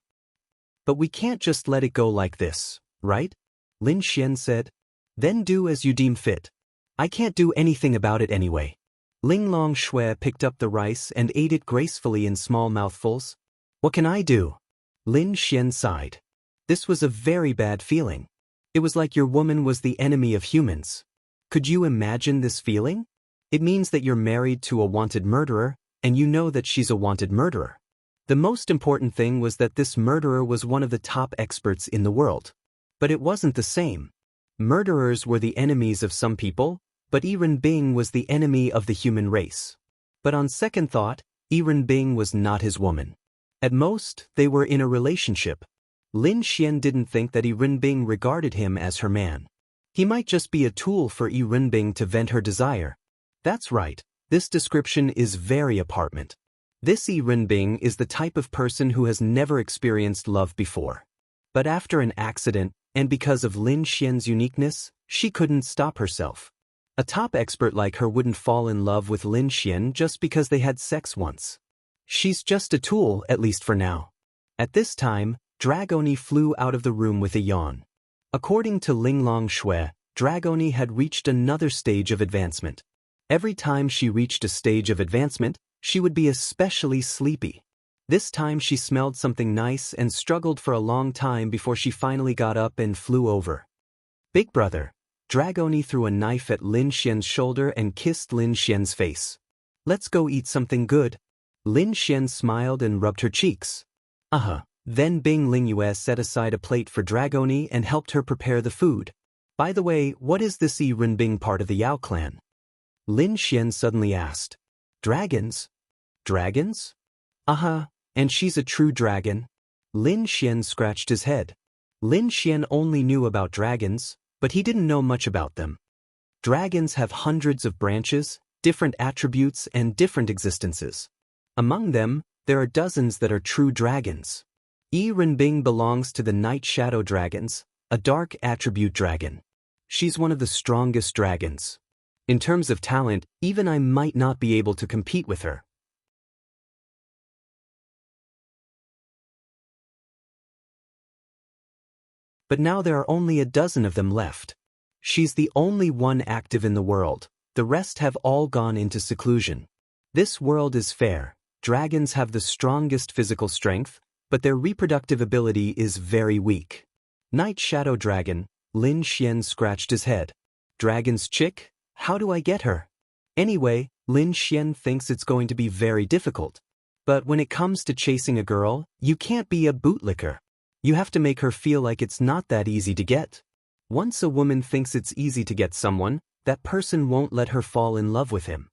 Speaker 1: But we can't just let it go like this, right? Lin Xian said. Then do as you deem fit. I can't do anything about it anyway. Ling Long Shui picked up the rice and ate it gracefully in small mouthfuls. What can I do? Lin Xian sighed. This was a very bad feeling. It was like your woman was the enemy of humans. Could you imagine this feeling? It means that you're married to a wanted murderer, and you know that she's a wanted murderer. The most important thing was that this murderer was one of the top experts in the world. But it wasn't the same. Murderers were the enemies of some people, but Yi Renbing was the enemy of the human race. But on second thought, Yi Renbing was not his woman. At most, they were in a relationship. Lin Xian didn't think that Yi Renbing regarded him as her man. He might just be a tool for Yi Renbing to vent her desire. That's right, this description is very apartment. This Yi Renbing is the type of person who has never experienced love before. But after an accident, and because of Lin Xian's uniqueness, she couldn't stop herself. A top expert like her wouldn't fall in love with Lin Xian just because they had sex once. She's just a tool, at least for now. At this time, Dragoni flew out of the room with a yawn. According to Ling Long Shui, Dragoni had reached another stage of advancement. Every time she reached a stage of advancement, she would be especially sleepy. This time she smelled something nice and struggled for a long time before she finally got up and flew over. Big brother. Dragoni threw a knife at Lin Xian's shoulder and kissed Lin Xian's face. Let's go eat something good. Lin Xian smiled and rubbed her cheeks. Then Bing Lingyue set aside a plate for Dragoni and helped her prepare the food. By the way, what is this Yi Renbing part of the Yao clan? Lin Xian suddenly asked. Dragons? Dragons? And she's a true dragon? Lin Xian scratched his head. Lin Xian only knew about dragons, but he didn't know much about them. Dragons have hundreds of branches, different attributes, and different existences. Among them, there are dozens that are true dragons. Yi Renbing belongs to the Night Shadow Dragons, a dark attribute dragon. She's one of the strongest dragons. In terms of talent, even I might not be able to compete with her. But now there are only a dozen of them left. She's the only one active in the world, the rest have all gone into seclusion. This world is fair, Dragons have the strongest physical strength, but their reproductive ability is very weak. Night Shadow Dragon, Lin Xian scratched his head. Dragon's chick? How do I get her? Anyway, Lin Xian thinks it's going to be very difficult. But when it comes to chasing a girl, you can't be a bootlicker. You have to make her feel like it's not that easy to get. Once a woman thinks it's easy to get someone, that person won't let her fall in love with him.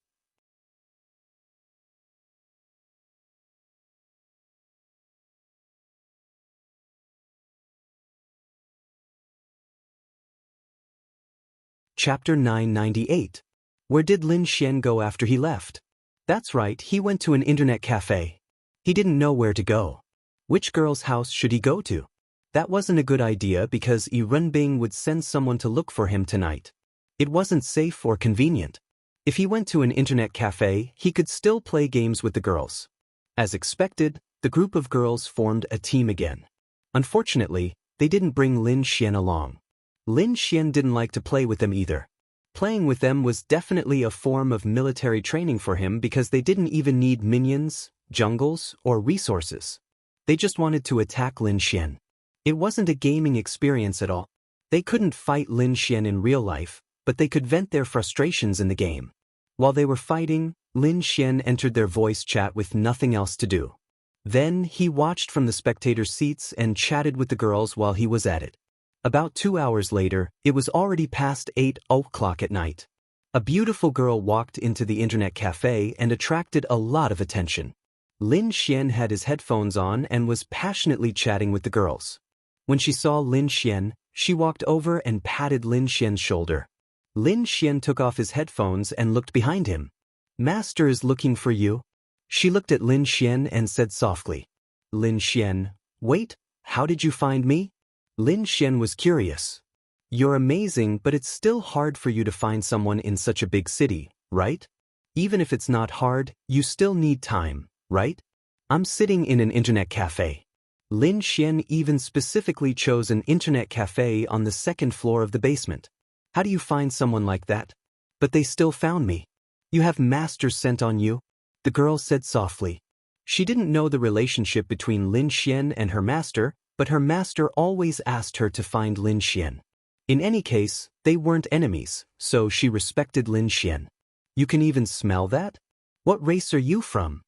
Speaker 1: Chapter 998. Where did Lin Xian go after he left? That's right, he went to an internet cafe. He didn't know where to go. Which girl's house should he go to? That wasn't a good idea because Yi Renbing would send someone to look for him tonight. It wasn't safe or convenient. If he went to an internet cafe, he could still play games with the girls. As expected, the group of girls formed a team again. Unfortunately, they didn't bring Lin Xian along. Lin Xian didn't like to play with them either. Playing with them was definitely a form of military training for him because they didn't even need minions, jungles, or resources. They just wanted to attack Lin Xian. It wasn't a gaming experience at all. They couldn't fight Lin Xian in real life, but they could vent their frustrations in the game. While they were fighting, Lin Xian entered their voice chat with nothing else to do. Then he watched from the spectator seats and chatted with the girls while he was at it. About 2 hours later, it was already past 8 o'clock at night. A beautiful girl walked into the internet cafe and attracted a lot of attention. Lin Xian had his headphones on and was passionately chatting with the girls. When she saw Lin Xian, she walked over and patted Lin Xian's shoulder. Lin Xian took off his headphones and looked behind him. "Master is looking for you." She looked at Lin Xian and said softly. "Lin Xian, wait, how did you find me?" Lin Xian was curious. "You're amazing, but it's still hard for you to find someone in such a big city, right? Even if it's not hard, you still need time, right? I'm sitting in an internet cafe." Lin Xian even specifically chose an internet cafe on the second floor of the basement. "How do you find someone like that?" "But they still found me." "You have masters sent on you?" the girl said softly. She didn't know the relationship between Lin Xian and her master, but her master always asked her to find Lin Xian. In any case, they weren't enemies, so she respected Lin Xian. "You can even smell that? What race are you from?"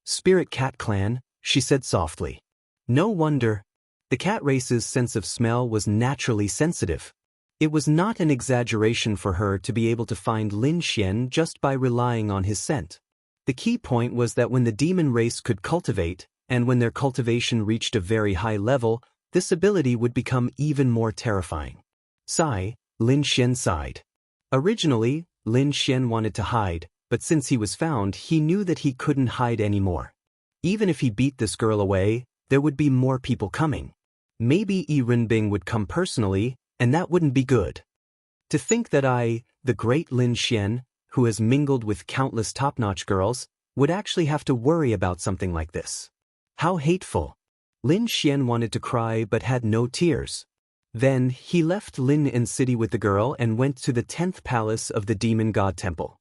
Speaker 1: "Spirit Cat Clan," she said softly. No wonder. The cat race's sense of smell was naturally sensitive. It was not an exaggeration for her to be able to find Lin Xian just by relying on his scent. The key point was that when the demon race could cultivate, and when their cultivation reached a very high level, this ability would become even more terrifying. Sigh, Lin Xian sighed. Originally, Lin Xian wanted to hide, but since he was found, he knew that he couldn't hide anymore. Even if he beat this girl away, there would be more people coming. Maybe Yi Renbing would come personally, and that wouldn't be good. To think that I, the great Lin Xian, who has mingled with countless top-notch girls, would actually have to worry about something like this. How hateful. Lin Xian wanted to cry but had no tears. Then, he left Lin In City with the girl and went to the 10th palace of the Demon God Temple.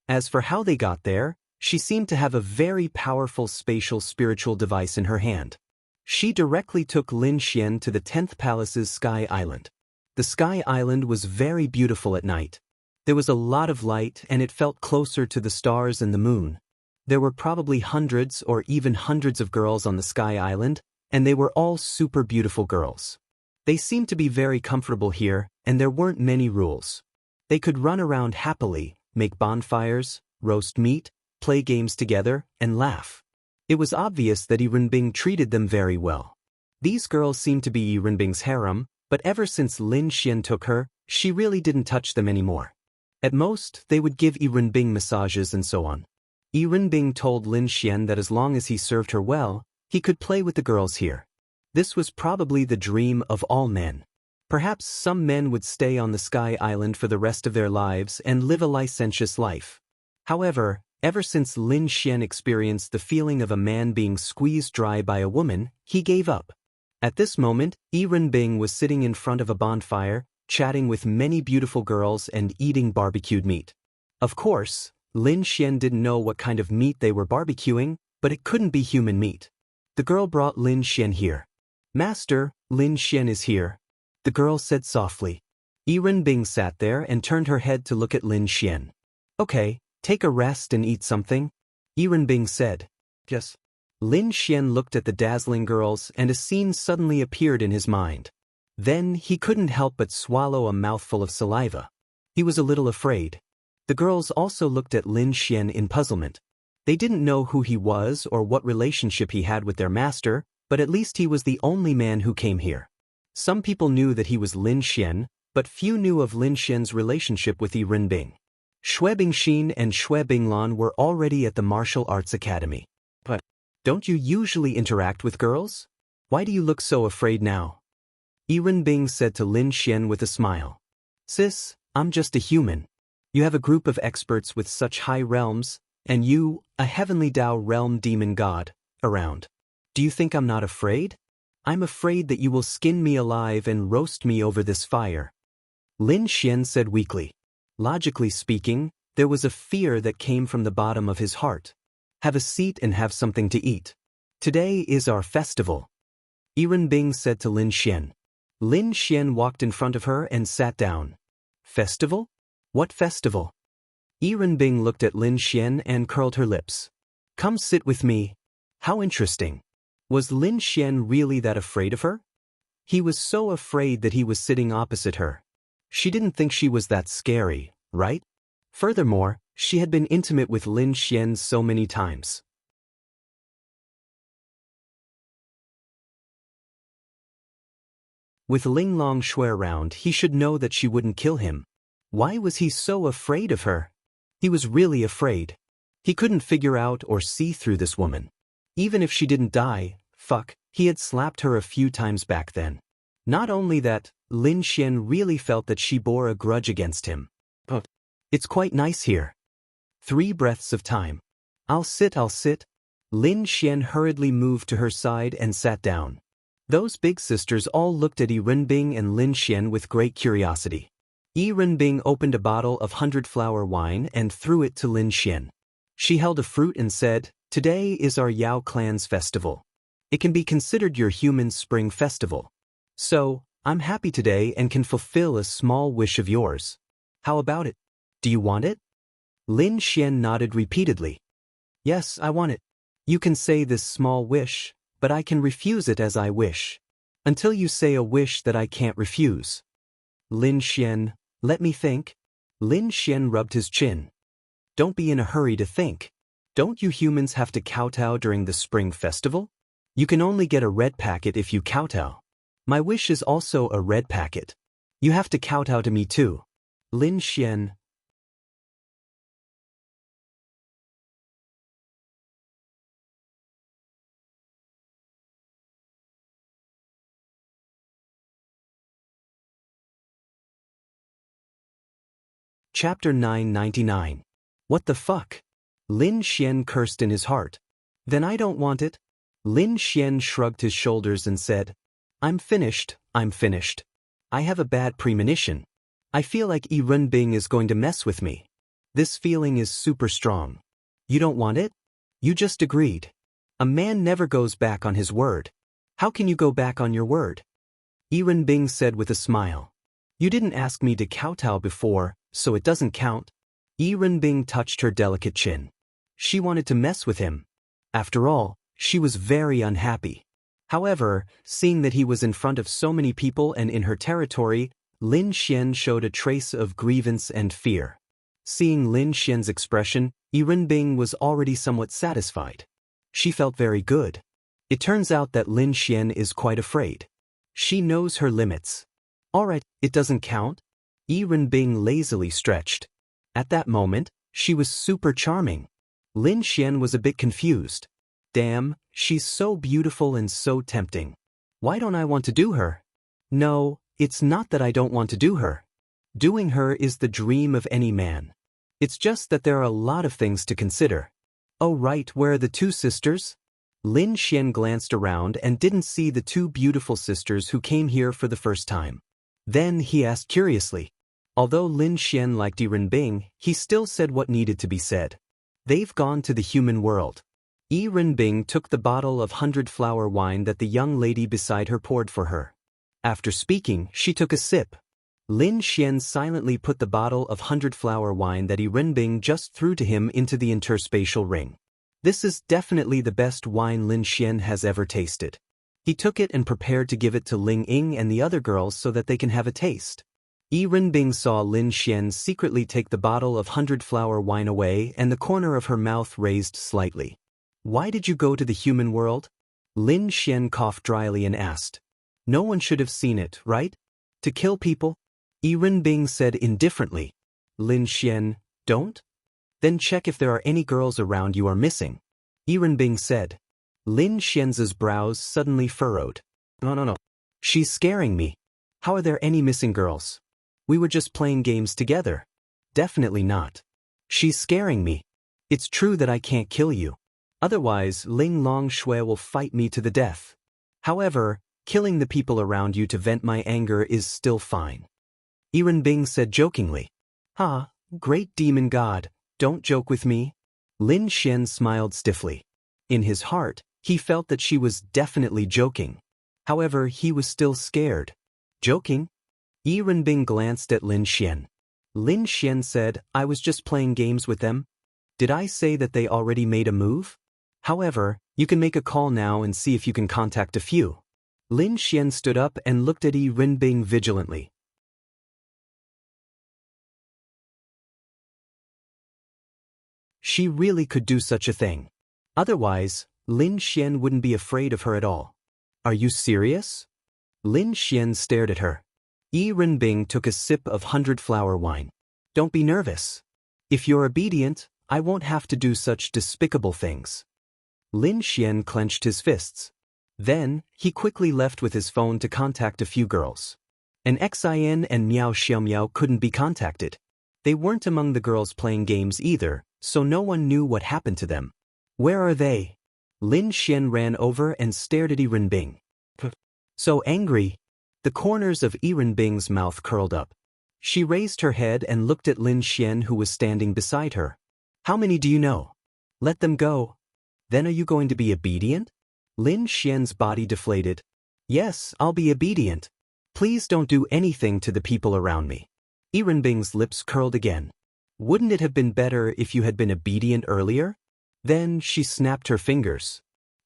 Speaker 1: As for how they got there, she seemed to have a very powerful spatial spiritual device in her hand. She directly took Lin Xian to the 10th palace's Sky Island. The Sky Island was very beautiful at night. There was a lot of light and it felt closer to the stars and the moon. There were probably hundreds or even hundreds of girls on the Sky Island, and they were all super beautiful girls. They seemed to be very comfortable here, and there weren't many rules. They could run around happily, make bonfires, roast meat, play games together, and laugh. It was obvious that Yi Renbing treated them very well. These girls seemed to be Yi Renbing's harem, but ever since Lin Xian took her, she really didn't touch them anymore. At most, they would give Yi Renbing massages and so on. Yi Renbing told Lin Xian that as long as he served her well, he could play with the girls here. This was probably the dream of all men. Perhaps some men would stay on the Sky Island for the rest of their lives and live a licentious life. However, ever since Lin Xian experienced the feeling of a man being squeezed dry by a woman, he gave up. At this moment, Yi Renbing was sitting in front of a bonfire, chatting with many beautiful girls and eating barbecued meat. Of course, Lin Xian didn't know what kind of meat they were barbecuing, but it couldn't be human meat. The girl brought Lin Xian here. Master, Lin Xian is here, the girl said softly. Yiren Bing sat there and turned her head to look at Lin Xian. Okay, take a rest and eat something, Yiren Bing said. Yes. Lin Xian looked at the dazzling girls and a scene suddenly appeared in his mind. Then he couldn't help but swallow a mouthful of saliva. He was a little afraid. The girls also looked at Lin Xian in puzzlement. They didn't know who he was or what relationship he had with their master, but at least he was the only man who came here. Some people knew that he was Lin Xian, but few knew of Lin Xian's relationship with Yiren Bing. Xue Bingxin and Xue Binglan were already at the martial arts academy. But don't you usually interact with girls? Why do you look so afraid now? Yiren Bing said to Lin Xian with a smile. Sis, I'm just a human. You have a group of experts with such high realms, and you, a heavenly Tao realm demon god, around. Do you think I'm not afraid? I'm afraid that you will skin me alive and roast me over this fire. Lin Xian said weakly. Logically speaking, there was a fear that came from the bottom of his heart. Have a seat and have something to eat. Today is our festival. Yiren Bing said to Lin Xian. Lin Xian walked in front of her and sat down. Festival? What festival? Yiren Bing looked at Lin Xian and curled her lips. Come sit with me. How interesting. Was Lin Xian really that afraid of her? He was so afraid that he was sitting opposite her. She didn't think she was that scary, right? Furthermore, she had been intimate with Lin Xian so many times. With Ling Long Shui around, he should know that she wouldn't kill him. Why was he so afraid of her? He was really afraid. He couldn't figure out or see through this woman. Even if she didn't die, he had slapped her a few times back then. Not only that, Lin Xian really felt that she bore a grudge against him. But it's quite nice here. 3 breaths of time. I'll sit. Lin Xian hurriedly moved to her side and sat down. Those big sisters all looked at Yiren Bing and Lin Xian with great curiosity. Yiren Bing opened a bottle of 100-flower wine and threw it to Lin Xian. She held a fruit and said, Today is our Yao clan's festival. It can be considered your human spring festival. So, I'm happy today and can fulfill a small wish of yours. How about it? Do you want it? Lin Xian nodded repeatedly. Yes, I want it. You can say this small wish, but I can refuse it as I wish. Until you say a wish that I can't refuse. Lin Xian, let me think. Lin Xian rubbed his chin. Don't be in a hurry to think. Don't you humans have to kowtow during the spring festival? You can only get a red packet if you kowtow. My wish is also a red packet. You have to kowtow to me too. Lin Xian. Chapter 999. What the fuck? Lin Xian cursed in his heart. Then I don't want it. Lin Xian shrugged his shoulders and said, I'm finished. I have a bad premonition. I feel like Yiren Bing is going to mess with me. This feeling is super strong. You don't want it? You just agreed. A man never goes back on his word. How can you go back on your word? Yiren Bing said with a smile. You didn't ask me to kowtow before, so it doesn't count. Yiren Bing touched her delicate chin. She wanted to mess with him. After all, she was very unhappy. However, seeing that he was in front of so many people and in her territory, Lin Xian showed a trace of grievance and fear. Seeing Lin Xian's expression, Yiren Bing was already somewhat satisfied. She felt very good. It turns out that Lin Xian is quite afraid. She knows her limits. Alright, it doesn't count. Yiren Bing lazily stretched. At that moment, she was super charming. Lin Xian was a bit confused. Damn, she's so beautiful and so tempting. Why don't I want to do her? No, it's not that I don't want to do her. Doing her is the dream of any man. It's just that there are a lot of things to consider. Oh right, where are the 2 sisters? Lin Xian glanced around and didn't see the 2 beautiful sisters who came here for the first time. Then he asked curiously. Although Lin Xian liked Yi Renbing, he still said what needed to be said. They've gone to the human world. Yi Renbing took the bottle of 100-flower wine that the young lady beside her poured for her. After speaking, she took a sip. Lin Xian silently put the bottle of 100-flower wine that Yi Renbing just threw to him into the interspatial ring. This is definitely the best wine Lin Xian has ever tasted. He took it and prepared to give it to Ling Ying and the other girls so that they can have a taste. Yi Renbing saw Lin Xian secretly take the bottle of 100-flower wine away and the corner of her mouth raised slightly. Why did you go to the human world? Lin Xian coughed dryly and asked. No one should have seen it, right? To kill people? Yi Renbing said indifferently. Lin Xian, don't? Then check if there are any girls around you are missing. Yi Renbing said. Lin Xian's brows suddenly furrowed. No. She's scaring me. How are there any missing girls? We were just playing games together. Definitely not. She's scaring me. It's true that I can't kill you. Otherwise, Ling Longshui will fight me to the death. However, killing the people around you to vent my anger is still fine. Yi Renbing said jokingly. Great demon god, don't joke with me. Lin Xian smiled stiffly. In his heart, he felt that she was definitely joking. However, he was still scared. Joking? Yi Renbing glanced at Lin Xian. Lin Xian said, I was just playing games with them. Did I say that they already made a move? However, you can make a call now and see if you can contact a few. Lin Xian stood up and looked at Yi Renbing vigilantly. She really could do such a thing. Otherwise, Lin Xian wouldn't be afraid of her at all. Are you serious? Lin Xian stared at her. Yi Renbing took a sip of 100-flower wine. Don't be nervous. If you're obedient, I won't have to do such despicable things. Lin Xian clenched his fists. Then, he quickly left with his phone to contact a few girls. An Xin and Miao Xiaomiao couldn't be contacted. They weren't among the girls playing games either, so no one knew what happened to them. Where are they? Lin Xian ran over and stared at Yi Renbing. So angry. The corners of Yi Renbing's mouth curled up. She raised her head and looked at Lin Xian who was standing beside her. How many do you know? Let them go. Then are you going to be obedient? Lin Xian's body deflated. Yes, I'll be obedient. Please don't do anything to the people around me. Yi Renbing's lips curled again. Wouldn't it have been better if you had been obedient earlier? Then she snapped her fingers.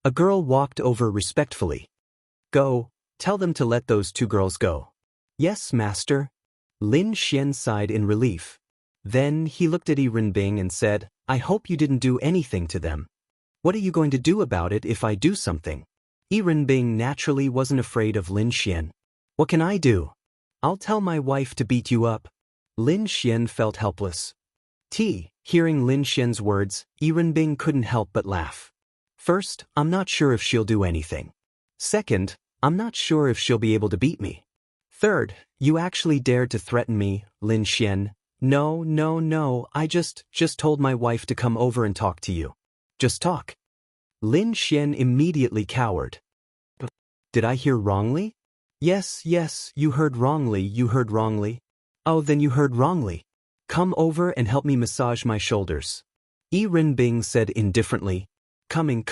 Speaker 1: A girl walked over respectfully. Go, tell them to let those two girls go. Yes, master. Lin Xian sighed in relief. Then he looked at Yi Renbing and said, I hope you didn't do anything to them. What are you going to do about it if I do something? Yi Renbing naturally wasn't afraid of Lin Xian. What can I do? I'll tell my wife to beat you up. Lin Xian felt helpless. Hearing Lin Xian's words, Yi Renbing couldn't help but laugh. First, I'm not sure if she'll do anything. Second, I'm not sure if she'll be able to beat me. Third, you actually dared to threaten me, Lin Xian. No, I just told my wife to come over and talk to you. Just talk. Lin Xian immediately cowered. Did I hear wrongly? Yes, you heard wrongly. Oh, then you heard wrongly. Come over and help me massage my shoulders. Yi Renbing said indifferently. Coming.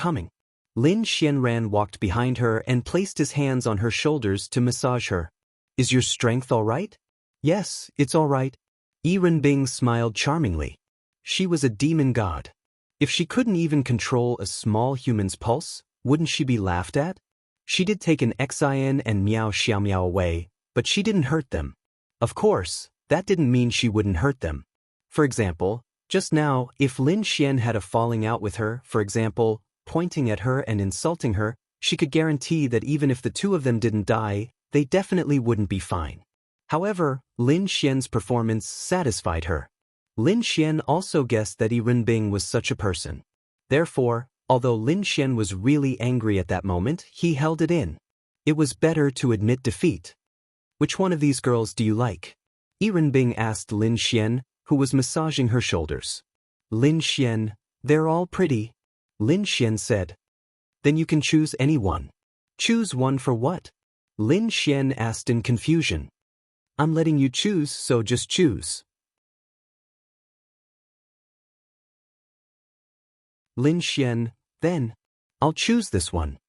Speaker 1: Lin Xian walked behind her and placed his hands on her shoulders to massage her. Is your strength all right? Yes, it's all right. Yi Renbing smiled charmingly. She was a demon god. If she couldn't even control a small human's pulse, wouldn't she be laughed at? She did take an Xin and Miao Xiaomiao away, but she didn't hurt them. Of course, that didn't mean she wouldn't hurt them. For example, just now, if Lin Xian had a falling out with her, for example, pointing at her and insulting her, she could guarantee that even if the two of them didn't die, they definitely wouldn't be fine. However, Lin Xian's performance satisfied her. Lin Xian also guessed that Yi Renbing was such a person. Therefore, although Lin Xian was really angry at that moment, he held it in. It was better to admit defeat. Which one of these girls do you like? Yi Renbing asked Lin Xian, who was massaging her shoulders. Lin Xian, they're all pretty. Lin Xian said. Then you can choose any one. Choose one for what? Lin Xian asked in confusion. I'm letting you choose, so just choose. Lin Xian, then. I'll choose this one.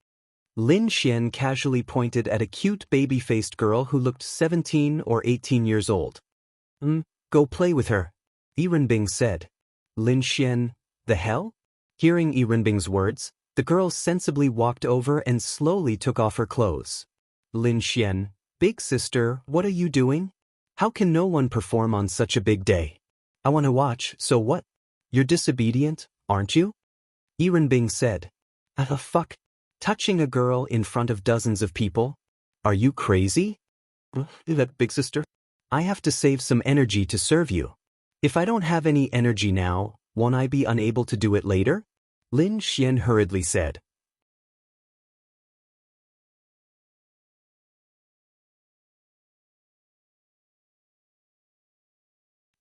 Speaker 1: Lin Xian casually pointed at a cute baby-faced girl who looked 17 or 18 years old. Go play with her, Yirenbing said. Lin Xian, the hell? Hearing Yirenbing's words, the girl sensibly walked over and slowly took off her clothes. Lin Xian, big sister, what are you doing? How can no one perform on such a big day? I want to watch, so what? You're disobedient, aren't you? Yirenbing said. Fuck. Touching a girl in front of dozens of people? Are you crazy? That big sister? I have to save some energy to serve you. If I don't have any energy now, won't I be unable to do it later? Lin Xian hurriedly said.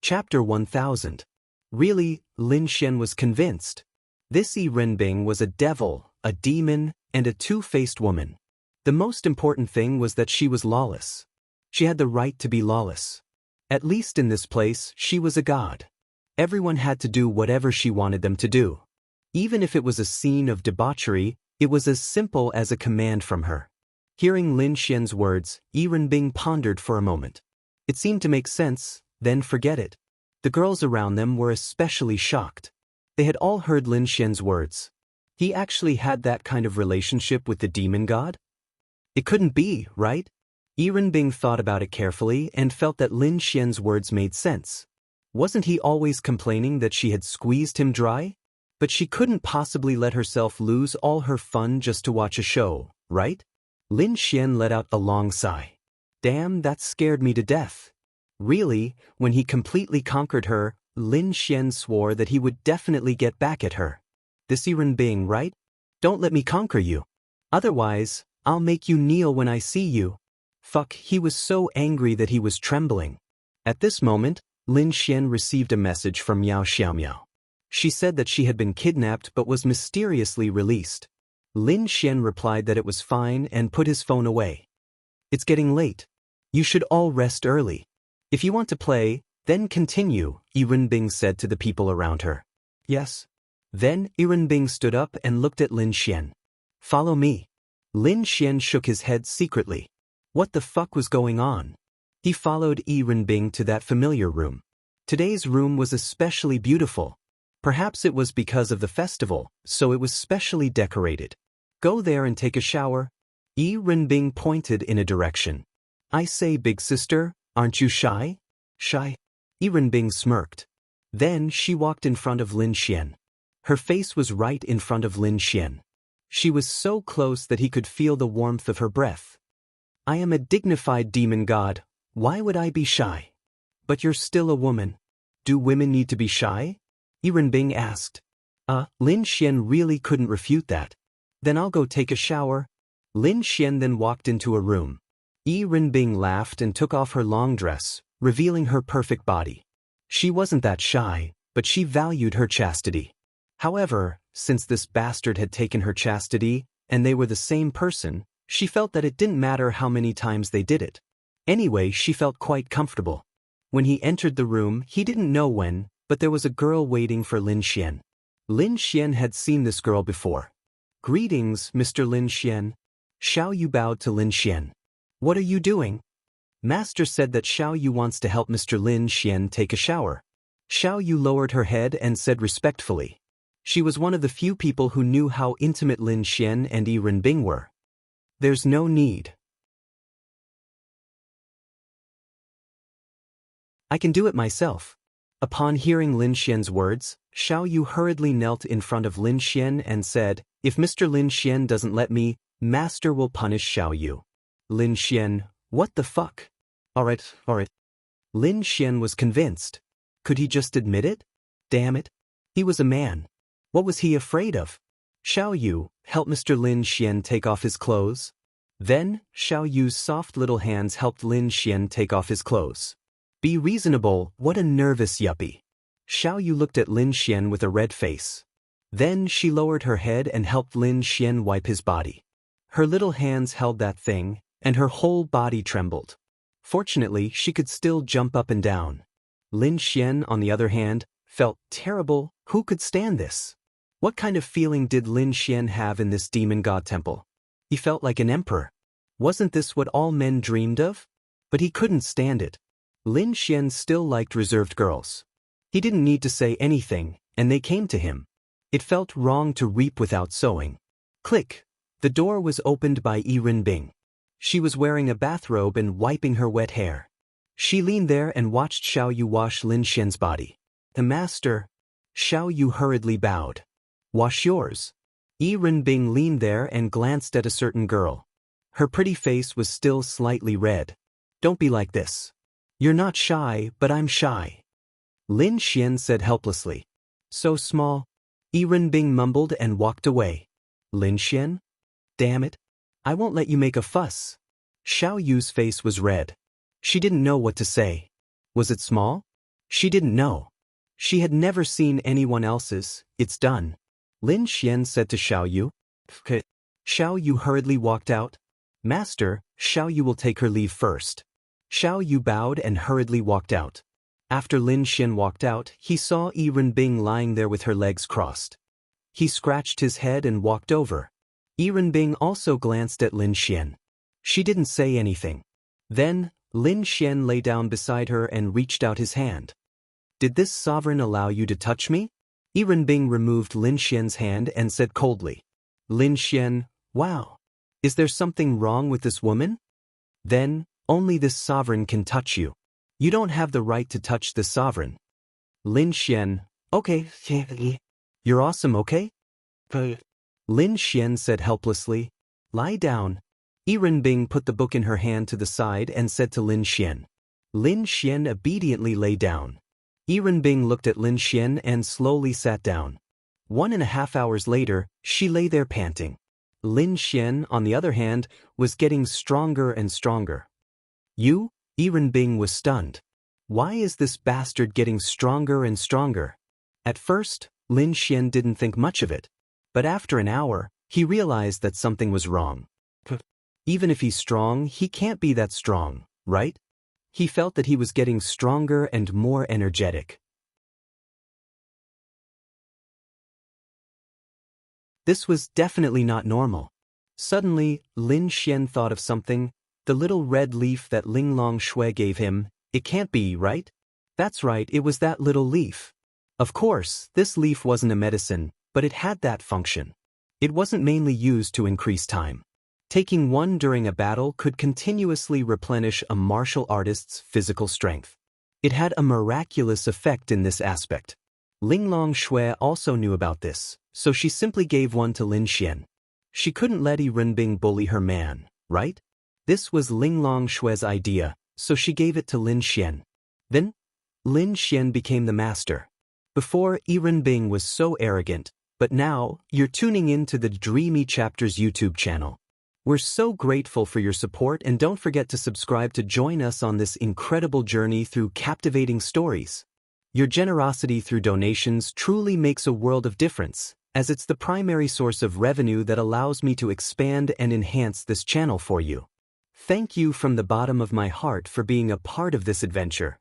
Speaker 1: Chapter 1000. Really, Lin Xian was convinced. This Yirenbing was a devil, a demon, and a two-faced woman. The most important thing was that she was lawless. She had the right to be lawless. At least in this place, she was a god. Everyone had to do whatever she wanted them to do. Even if it was a scene of debauchery, it was as simple as a command from her. Hearing Lin Xian's words, Yirenbing pondered for a moment. It seemed to make sense, then forget it. The girls around them were especially shocked. They had all heard Lin Xian's words. He actually had that kind of relationship with the demon god? It couldn't be, right? Yirenbing thought about it carefully and felt that Lin Xian's words made sense. Wasn't he always complaining that she had squeezed him dry? But she couldn't possibly let herself lose all her fun just to watch a show, right? Lin Xian let out a long sigh. Damn, that scared me to death. Really, when he completely conquered her, Lin Xian swore that he would definitely get back at her. This Yirenbing, right? Don't let me conquer you. Otherwise, I'll make you kneel when I see you. Fuck, he was so angry that he was trembling. At this moment, Lin Xian received a message from Miao Xiaomiao. She said that she had been kidnapped but was mysteriously released. Lin Xian replied that it was fine and put his phone away. It's getting late. You should all rest early. If you want to play, then continue, Yirenbing said to the people around her. Yes. Then Yirenbing stood up and looked at Lin Xian. Follow me. Lin Xian shook his head secretly. What the fuck was going on? He followed Yirenbing to that familiar room. Today's room was especially beautiful. Perhaps it was because of the festival, so it was specially decorated. Go there and take a shower. Yirenbing pointed in a direction. I say, big sister, aren't you shy? Shy? Yirenbing smirked. Then she walked in front of Lin Xian. Her face was right in front of Lin Xian. She was so close that he could feel the warmth of her breath. I am a dignified demon god. Why would I be shy? But you're still a woman. Do women need to be shy? Yirenbing asked. Lin Xian really couldn't refute that. Then I'll go take a shower. Lin Xian then walked into a room. Yirenbing laughed and took off her long dress, revealing her perfect body. She wasn't that shy, but she valued her chastity. However, since this bastard had taken her chastity, and they were the same person, she felt that it didn't matter how many times they did it. Anyway, she felt quite comfortable. When he entered the room, he didn't know when, but there was a girl waiting for Lin Xian. Lin Xian had seen this girl before. Greetings, Mr. Lin Xian. Xiao Yu bowed to Lin Xian. What are you doing? Master said that Xiao Yu wants to help Mr. Lin Xian take a shower. Xiao Yu lowered her head and said respectfully. She was one of the few people who knew how intimate Lin Xian and Yirenbing were. There's no need. I can do it myself. Upon hearing Lin Xian's words, Xiao Yu hurriedly knelt in front of Lin Xian and said, if Mr. Lin Xian doesn't let me, Master will punish Xiao Yu. Lin Xian, what the fuck? Alright. Lin Xian was convinced. Could he just admit it? Damn it. He was a man. What was he afraid of? Xiao Yu, help Mr. Lin Xian take off his clothes. Then, Xiao Yu's soft little hands helped Lin Xian take off his clothes. Be reasonable, what a nervous yuppie. Xiao Yu looked at Lin Xian with a red face. Then she lowered her head and helped Lin Xian wipe his body. Her little hands held that thing, and her whole body trembled. Fortunately, she could still jump up and down. Lin Xian, on the other hand, felt terrible. Who could stand this? What kind of feeling did Lin Xian have in this demon god temple? He felt like an emperor. Wasn't this what all men dreamed of? But he couldn't stand it. Lin Xian still liked reserved girls. He didn't need to say anything, and they came to him. It felt wrong to reap without sowing. Click! The door was opened by Yi Renbing. She was wearing a bathrobe and wiping her wet hair. She leaned there and watched Xiao Yu wash Lin Xian's body. The master. Xiao Yu hurriedly bowed. Wash yours. Yi Renbing leaned there and glanced at a certain girl. Her pretty face was still slightly red. Don't be like this. You're not shy, but I'm shy. Lin Xian said helplessly. So small. Yi Renbing mumbled and walked away. Lin Xian? Damn it. I won't let you make a fuss. Xiao Yu's face was red. She didn't know what to say. Was it small? She didn't know. She had never seen anyone else's. It's done. Lin Xian said to Xiao Yu. Xiao Yu hurriedly walked out. Master, Xiao Yu will take her leave first. Xiao Yu bowed and hurriedly walked out. After Lin Xian walked out, he saw Yi Renbing lying there with her legs crossed. He scratched his head and walked over. Yi Renbing also glanced at Lin Xian. She didn't say anything. Then, Lin Xian lay down beside her and reached out his hand. Did this sovereign allow you to touch me? Yi Renbing removed Lin Xian's hand and said coldly. Lin Xian, wow. Is there something wrong with this woman? Then, only this sovereign can touch you. You don't have the right to touch this sovereign. Lin Xian, okay. You're awesome, okay? Lin Xian said helplessly. Lie down. Yi Renbing put the book in her hand to the side and said to Lin Xian. Lin Xian obediently lay down. Yi Renbing looked at Lin Xian and slowly sat down. 1.5 hours later, she lay there panting. Lin Xian, on the other hand, was getting stronger and stronger. Yi Renbing was stunned. Why is this bastard getting stronger and stronger? At first, Lin Xian didn't think much of it. But after an hour, he realized that something was wrong. Even if he's strong, he can't be that strong, right? He felt that he was getting stronger and more energetic. This was definitely not normal. Suddenly, Lin Xian thought of something. The little red leaf that Linglong Shui gave him. It can't be, right? That's right, it was that little leaf. Of course, this leaf wasn't a medicine, but it had that function. It wasn't mainly used to increase time. Taking one during a battle could continuously replenish a martial artist's physical strength. It had a miraculous effect in this aspect. Linglong Shui also knew about this, so she simply gave one to Lin Xian. She couldn't let Yi Renbing bully her man, right? This was Linglong Shui's idea, so she gave it to Lin Xian. Then, Lin Xian became the master. Before, Yi Renbing was so arrogant, but now, you're tuning in to the Dreamy Chapters YouTube channel. We're so grateful for your support, and don't forget to subscribe to join us on this incredible journey through captivating stories. Your generosity through donations truly makes a world of difference, as it's the primary source of revenue that allows me to expand and enhance this channel for you. Thank you from the bottom of my heart for being a part of this adventure.